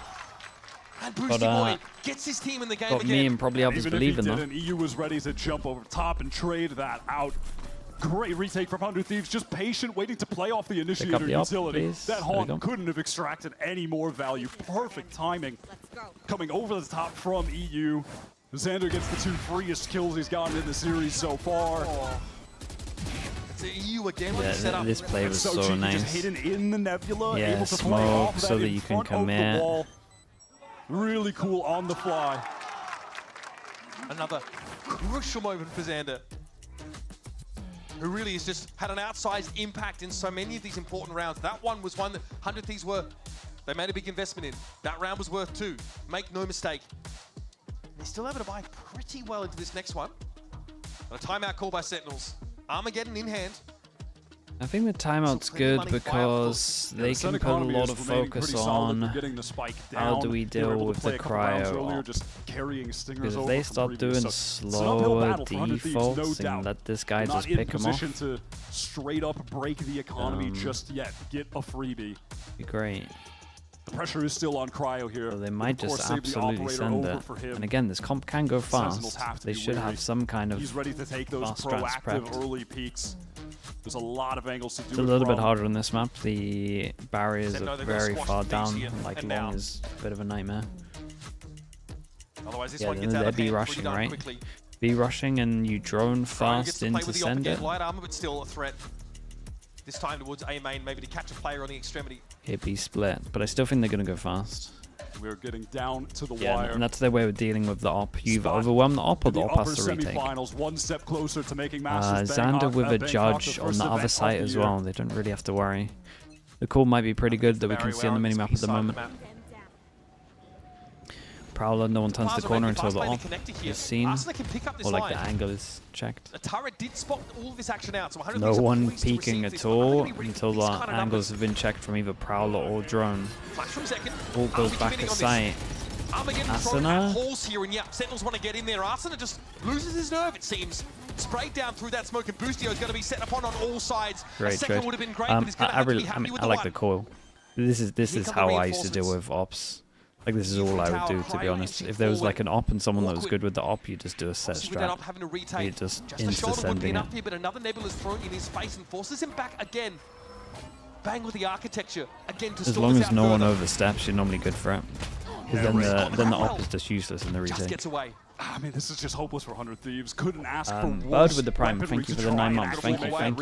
And Boosty Boy gets his team in the game got again. Me and probably others believing though. EU was ready to jump over top and trade that out. Great retake from 100 Thieves, just patient, waiting to play off the initiator utility. That Haunt couldn't have extracted any more value. Perfect timing. Coming over the top from EU. Xander gets the 2 freest kills he's gotten in the series so far. EU again when he set up. This play was so nice. Just hidden in the nebula, yeah, able to smoke play off so that in you can front of the commit. wall. Really cool on the fly. Another crucial moment for Xander, who really has just had an outsized impact in so many of these important rounds. That one was one that 100 Thieves they made a big investment in. That round was worth 2. Make no mistake. They're still able to buy pretty well into this next one. And a timeout call by Sentinels. Armageddon in hand. I think the timeout's good because they can put a lot of focus on how do we deal with the cryo. Because if they start doing slower defaults and let this guy just pick them off, to straight up break the economy just yet, get a freebie. Be great. The pressure is still on cryo here. So they might just absolutely send it. And again, this comp can go fast. They should have some kind of He's ready to take those proactive early peaks. There's a lot of angles to do. It's a little bit harder on this map. The barriers are very far down. Like long is a bit of a nightmare. Otherwise, this yeah, one gets they're B rushing, right? B rushing and you drone fast in to send it. Light armor, but still a threat. This time towards A main, maybe to catch a player on the extremity. Hit B split, but I still think they're going to go fast. We're getting down to the yeah, wire. And that's their way of dealing with the op. You've overwhelmed the op, or the op has to retake. One step closer to making Masters. Xander with a judge on the other side as well. They don't really have to worry. The call might be pretty good that we can see on the minimap at the moment. Prowler, no one turns the corner until the op is seen, or like the angle is checked. The turret did spot all of this action out, so no one peeking at all until the angles have been checked from either Prowler or drone. All goes back to sight. Asuna? Holes here, and yeah, Sentinels want to get in there. Asuna just loses his nerve, it seems. Sprayed down through that smoke, and Boostio is going to be set upon on all sides. Great trade. Would have been great, but he's going to have to be happy with I like the coil. This is how I used to deal with ops. Like, this is all I would do, to be honest. If there was like an op and someone that was good with the op, you just do a set strat. You just insta-sending it. But another Nebula is thrown in his face and forces him back again. Bang with the architecture again to as long as no one oversteps, you're normally good for it. Because then the op is just useless in the retake. Gets away. I mean, this is just hopeless for 100 Thieves. Couldn't ask for Bird worse. with the Prime, thank you for the 9 months. Thank you. And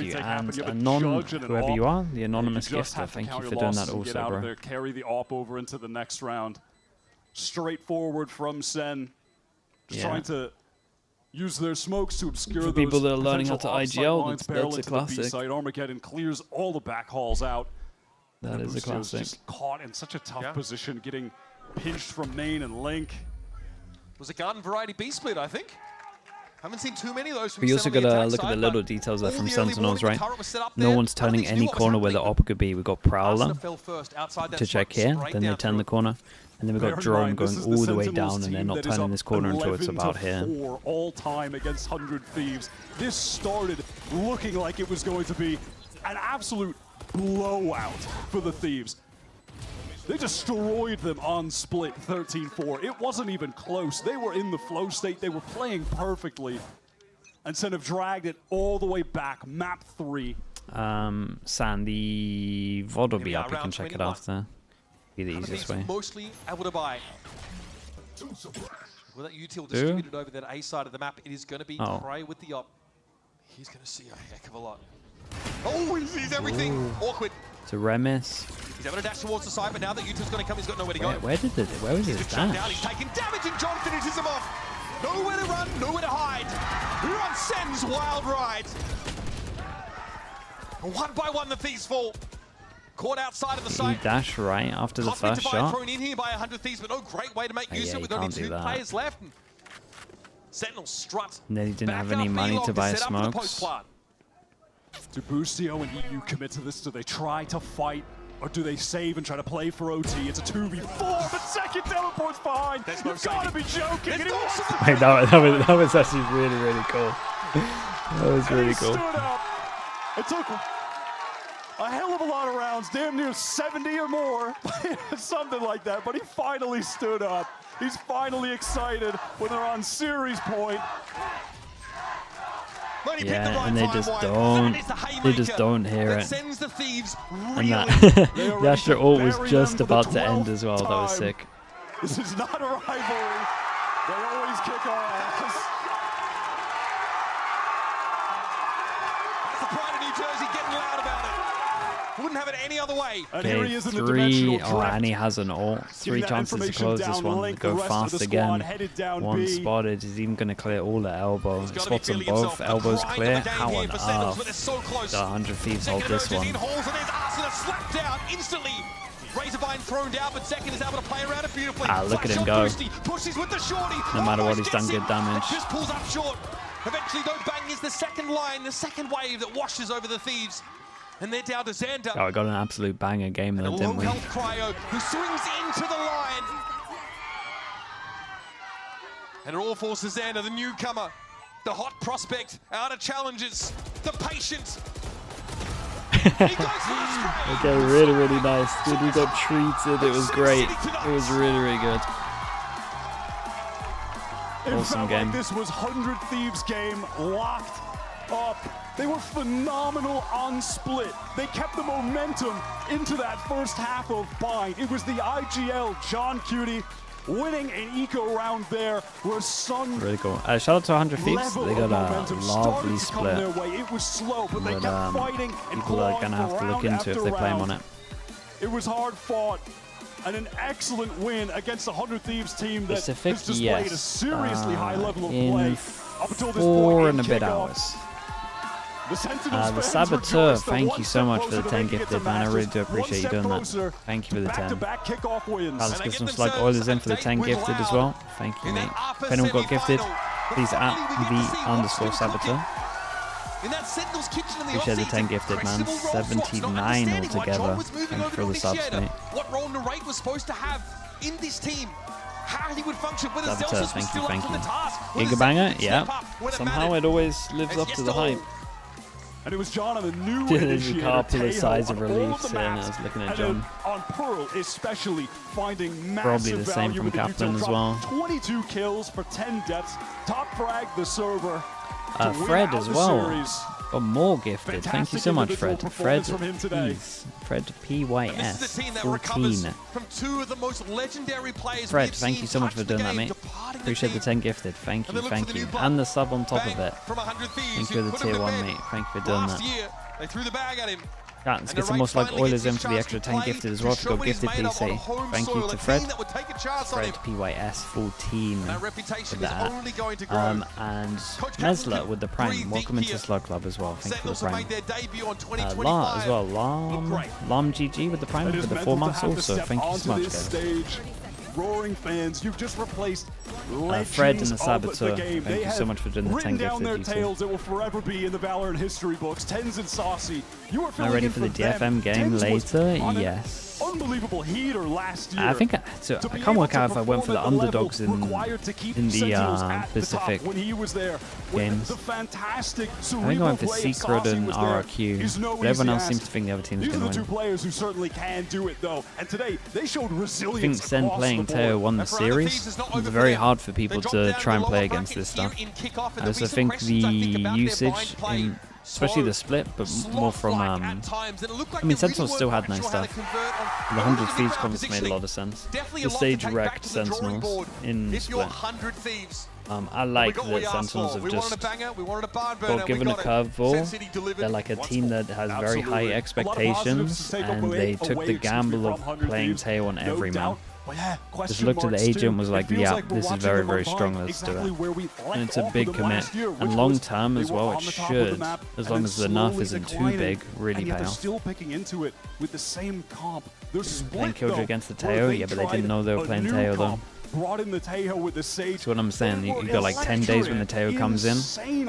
Anon, whoever you are, the anonymous gifter, thank you for doing that also, bro. Carry the op over into the next round. Straightforward from Sen. Just trying to use their smokes to obscure those people that are learning how to IGL, that's a classic. Armageddon clears all the back hauls out. That is a classic. Just caught in such a tough position, getting pinched from main and Link. It was a garden variety B split, I think. Haven't seen too many of those from But you also got to look at the little details there from Sentinels, right? No one's turning any corner where the op could be. We've got Prowler to check here, then they turn the corner. And then we've got Drone going all the way down, and they're not turning this corner until it's about here. All time against 100 Thieves. This started looking like it was going to be an absolute blowout for the Thieves. They destroyed them on split 13-4. It wasn't even close. They were in the flow state. They were playing perfectly. And Sen have dragged it all the way back. Map 3. San, the VOD will be up. You can check it after. Be the easiest way. Mostly able to buy. With that util distributed over that A side of the map, it is going to be Prey with the op. He's going to see a heck of a lot. Oh, he sees everything. Ooh. Awkward. It's a Remis. He's able to dash towards the side, but now that util's going to come, he's got nowhere to go. Where was his dash? Down, he's taking damage, and John finishes him off. Nowhere to run, nowhere to hide. We're on Sen's wild ride. One by one, the Thieves fall. Caught outside of the site. He dash right after the first shot. Thrown in here by 100 Thieves, but no great way to make use of it with only 2 players left. And Sentinel strut. And then he didn't have any money to buy smokes. Do Boostio and EU commit to this? Do they try to fight? Or do they save and try to play for OT? It's a 2v4, but second teleport's behind. You've got to be joking. Wait, that was actually really, really cool. That was really cool. It took a hell of a lot of rounds, damn near 70 or more, something like that, but he finally stood up. He's finally excited when they're on series point. Yeah, and they just don't hear it. And the Astra ult was just about to end as well. That was sick. This is not a rivalry. They always kick our ass. That's the pride New Jersey getting loud about it. Wouldn't have it any other way. Okay, 3. Oh, and he has an ult. 3 chances to close this one. Go fast again. 1 spotted. He's even going to clear all the elbow. Spots them both. Elbows clear. How on earth the 100 Thieves hold this one? Razorvine thrown down, but Second is able to play around it beautifully. Look at him go. Pushes with the shorty. No matter what, he's done good damage. Just pulls up short. Eventually, though, Bang is the second line, the second wave that washes over the Thieves. And they're down to Xander. Oh, I got an absolute banger game there, didn't we? Cryo, who swings into the line. And it all falls to Xander, the newcomer, the hot prospect, out of challenges, the patient. Okay, really, really nice. Dude, we got treated. It was great. It was really, really good. Awesome game. Like this was 100 Thieves game locked up. They were phenomenal on split. They kept the momentum into that first half of Bind. It was the IGL John Cutie winning an eco round there where Sun really cool. Shout out to 100 Thieves. They got a lovely split. It was slow, but they kept fighting and people are gonna have to look into if they play him on it. It was hard fought and an excellent win against the 100 Thieves team that has displayed a seriously high level of play up until this point. 4 and a bit hours. The Saboteur, thank you so much for the 10 gifted, man. I really do appreciate you doing that. Thank you for the 10. Let's get some Slug Oilers in for the 10 gifted as well. Thank you, mate. If anyone got gifted, please at the_Saboteur. Appreciate the 10 gifted, man. 79 altogether. Thank you for the subs, mate. What role Narrate was supposed to have in this team. How he would function with a Saboteur, thank you. Gigabanger, yeah. Somehow it always lives up to the hype. And it was John on the new initiator, the size of reliefs, and I was looking at John. On Pearl, especially finding massive probably the same from Kaplan as well. 22 kills for 10 deaths. Top frag the server. Fred as well. Got more gifted. Thank you so much, Fred. Fred Peace. Fred PYS 14. From 2 of the most legendary players. Fred, thank you so much for doing that, mate. Appreciate the 10 gifted. Thank you, thank you. And the sub on top of it. Thank you for the tier 1, mate. Thank you for doing that. They threw the bag at him. Yeah, let's get some more Slug Oilers in for the extra 10 gifted as well. If you got gifted, please say thank you to Fred. Fred PYS 14 for that. And Mesler with the Prime. Welcome into Slug Club as well. Thank you for the Prime. La as well. Lam GG with the Prime for the 4 months also. Thank you so much, guys. Roaring fans, you've just replaced Fred and the Saboteur. Thank you so much for doing the 10 gifted. Their tales that will forever be in the Valorant history books. Tens and Saucy. You are ready for the DFM game later? Yes. Unbelievable heater last year. I think I can't work out if I went for the underdogs in the Pacific when he was there. games. The fantastic I think I went for Secret and RRQ. But everyone else seems to think the other team's going to win. These are the 2 players who certainly can do it, though. And today, they showed resilience. I think Sen playing Teo won the series. It's very hard for people to try and play against this stuff. I also think the usage in especially the split, but more from, I mean, Sentinels still had nice stuff. The 100 Thieves comments made a lot of sense. The stage wrecked Sentinels in split. I like that Sentinels have just got given a curveball. They're like a team that has very high expectations, and they took the gamble of playing Teo on every map. Just looked at the agent, was like, yeah, this is very, very strong, let's do it. And it's a big commit. And long term as well, it should, as long as the nerf isn't too big, really pay off. Playing Killjoy against the Teo, yeah, but they didn't know they were playing Teo though. Brought in the Teo with the Sage. That's what I'm saying. You got like 10 days when the Teo comes in. So you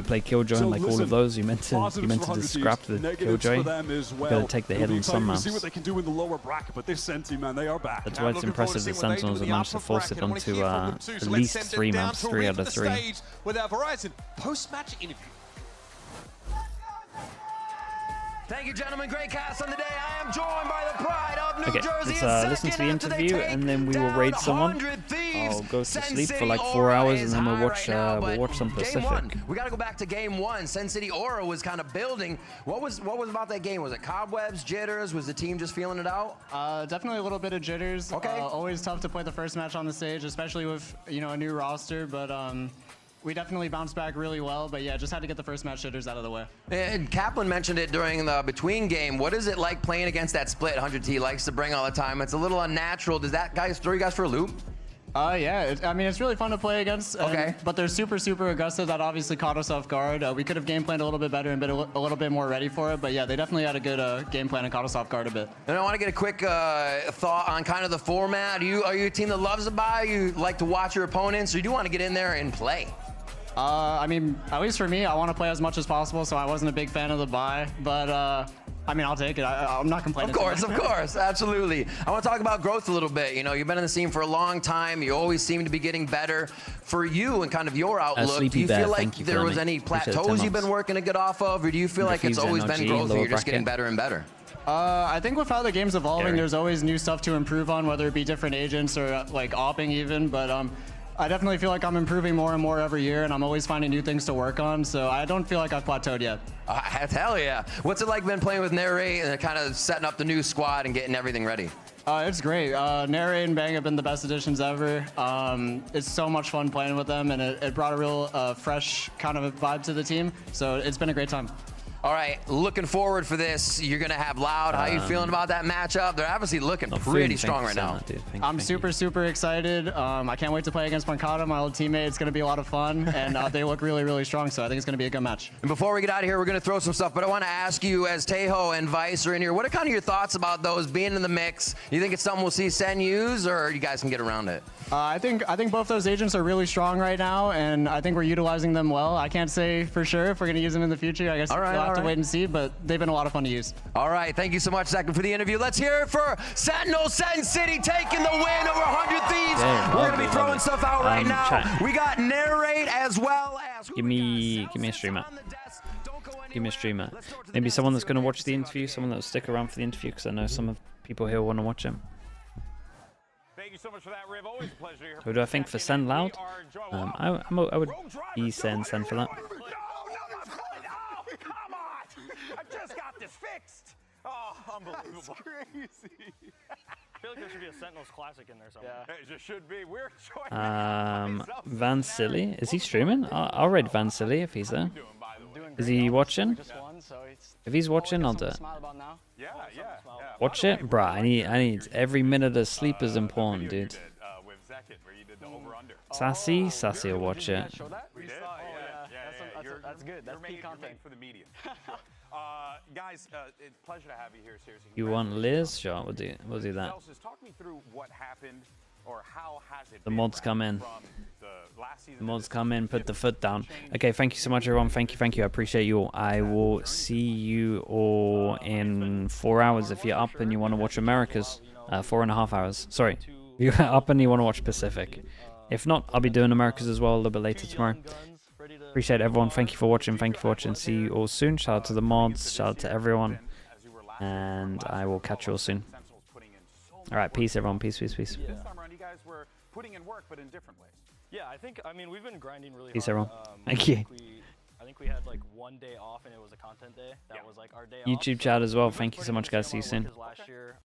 play Killjoy and like all of those. You meant to just scrap the Killjoy. You gotta take the hit on some maps. See what they can do in the lower bracket, but this Senti, man, they are back. That's why it's impressive that Sentinels have managed to force it onto at least 3 maps, 3 out of 3. With our Verizon post-match interview. Thank you, gentlemen. Great cast on the day. I am joined by the pride of New Jersey. Let's listen to the interview, and then we will raid someone. I'll go to sleep for like 4 hours, and then we'll watch some Pacific. We got to go back to game 1. Sen City Aura was kind of building. What was about that game? Was it cobwebs, jitters? Was the team just feeling it out? Definitely a little bit of jitters. Okay. Always tough to play the first match on the stage, especially with a new roster. But we definitely bounced back really well, but yeah, just had to get the first match jitters out of the way. And Kaplan mentioned it during the between game. What is it like playing against that split 100T likes to bring all the time? It's a little unnatural. Does that throw you guys for a loop? Yeah, I mean, it's really fun to play against. Okay. But they're super, super aggressive. That obviously caught us off guard. We could have game planned a little bit better and been a little bit more ready for it. But yeah, they definitely had a good game plan and caught us off guard a bit. And I want to get a quick thought on kind of the format. Are you a team that loves to buy? You like to watch your opponents, or you do want to get in there and play? I mean, at least for me, I want to play as much as possible, so I wasn't a big fan of the buy. But I mean, I'll take it. I'm not complaining. Of course, absolutely. I want to talk about growth a little bit. You know, you've been in the scene for a long time. You always seem to be getting better. For you and kind of your outlook, do you feel like there was any plateaus you've been working to get off of, or do you feel like it's always been growth and you're just getting better and better? I think with how the game's evolving, there's always new stuff to improve on, whether it be different agents or like opping even. But I definitely feel like I'm improving more and more every year, and I'm always finding new things to work on, so I don't feel like I've plateaued yet. Hell yeah. What's it like been playing with Narrate and kind of setting up the new squad and getting everything ready? It's great. Narrate and Bang have been the best additions ever. It's so much fun playing with them, and it brought a real fresh kind of vibe to the team, so it's been a great time. All right, looking forward for this. You're going to have Loud. How you feeling about that matchup? They're obviously looking pretty strong right now. I'm super, super excited. I can't wait to play against Mankata, my old teammate. It's going to be a lot of fun, and they look really, really strong, so I think it's going to be a good match. And before we get out of here, we're going to throw some stuff, but I want to ask you, as Tejo and Vice are in here, what are kind of your thoughts about those being in the mix? You think it's something we'll see SEN use, or you guys can get around it? I think both those agents are really strong right now, and I think we're utilizing them well. I can't say for sure if we're going to use them in the future. I guess we'll have to wait and see, but they've been a lot of fun to use. All right, thank you so much, Zach, for the interview. Let's hear it for Sentinels, Sen City taking the win over 100 Thieves. We're going to be throwing stuff out right now. We got Narrate as well as... Give me a streamer. Give me a streamer. Maybe someone that's going to watch the interview, someone that will stick around for the interview, because I know some of people here want to watch him. Thank you so much for that, Riv. Always a pleasure to hear. Who do I think for Sen Loud? I would be Sen for that. No, come on! I just got this fixed. Oh, unbelievable. That's crazy. I feel like there should be a Sentinels classic in there somewhere. Yeah, it just should be. We're enjoying Van Silly, is he streaming? I'll raid Van Silly if he's there. Is he watching? If he's watching, I'll do it. Watch it, bruh. I need every minute of sleep is important, dude. Sassy will watch it. That's good. That's peak content for the media. Guys, it's a pleasure to have you here. Seriously. You want Liz? Sure, we'll do that. Talk me through what happened, or how has it The mods come in. The mods come in, put the foot down. Okay, thank you so much, everyone. Thank you. I appreciate you all. I will see you all in 4 hours if you're up and you want to watch Americas. 4.5 hours. Sorry. If you're up and you want to watch Pacific. If not, I'll be doing Americas as well a little bit later tomorrow. Appreciate everyone. Thank you for watching. See you all soon. Shout out to the mods. Shout out to everyone. And I will catch you all soon. All right, peace, everyone. Peace. This time around, you guys were putting in work, but in different ways. Yeah, I mean, we've been grinding really peace, hard. everyone. Thank you. I think we had like 1 day off, and it was a content day. That was like our day off. YouTube chat as well. Thank you so much, guys. See you soon. Last year,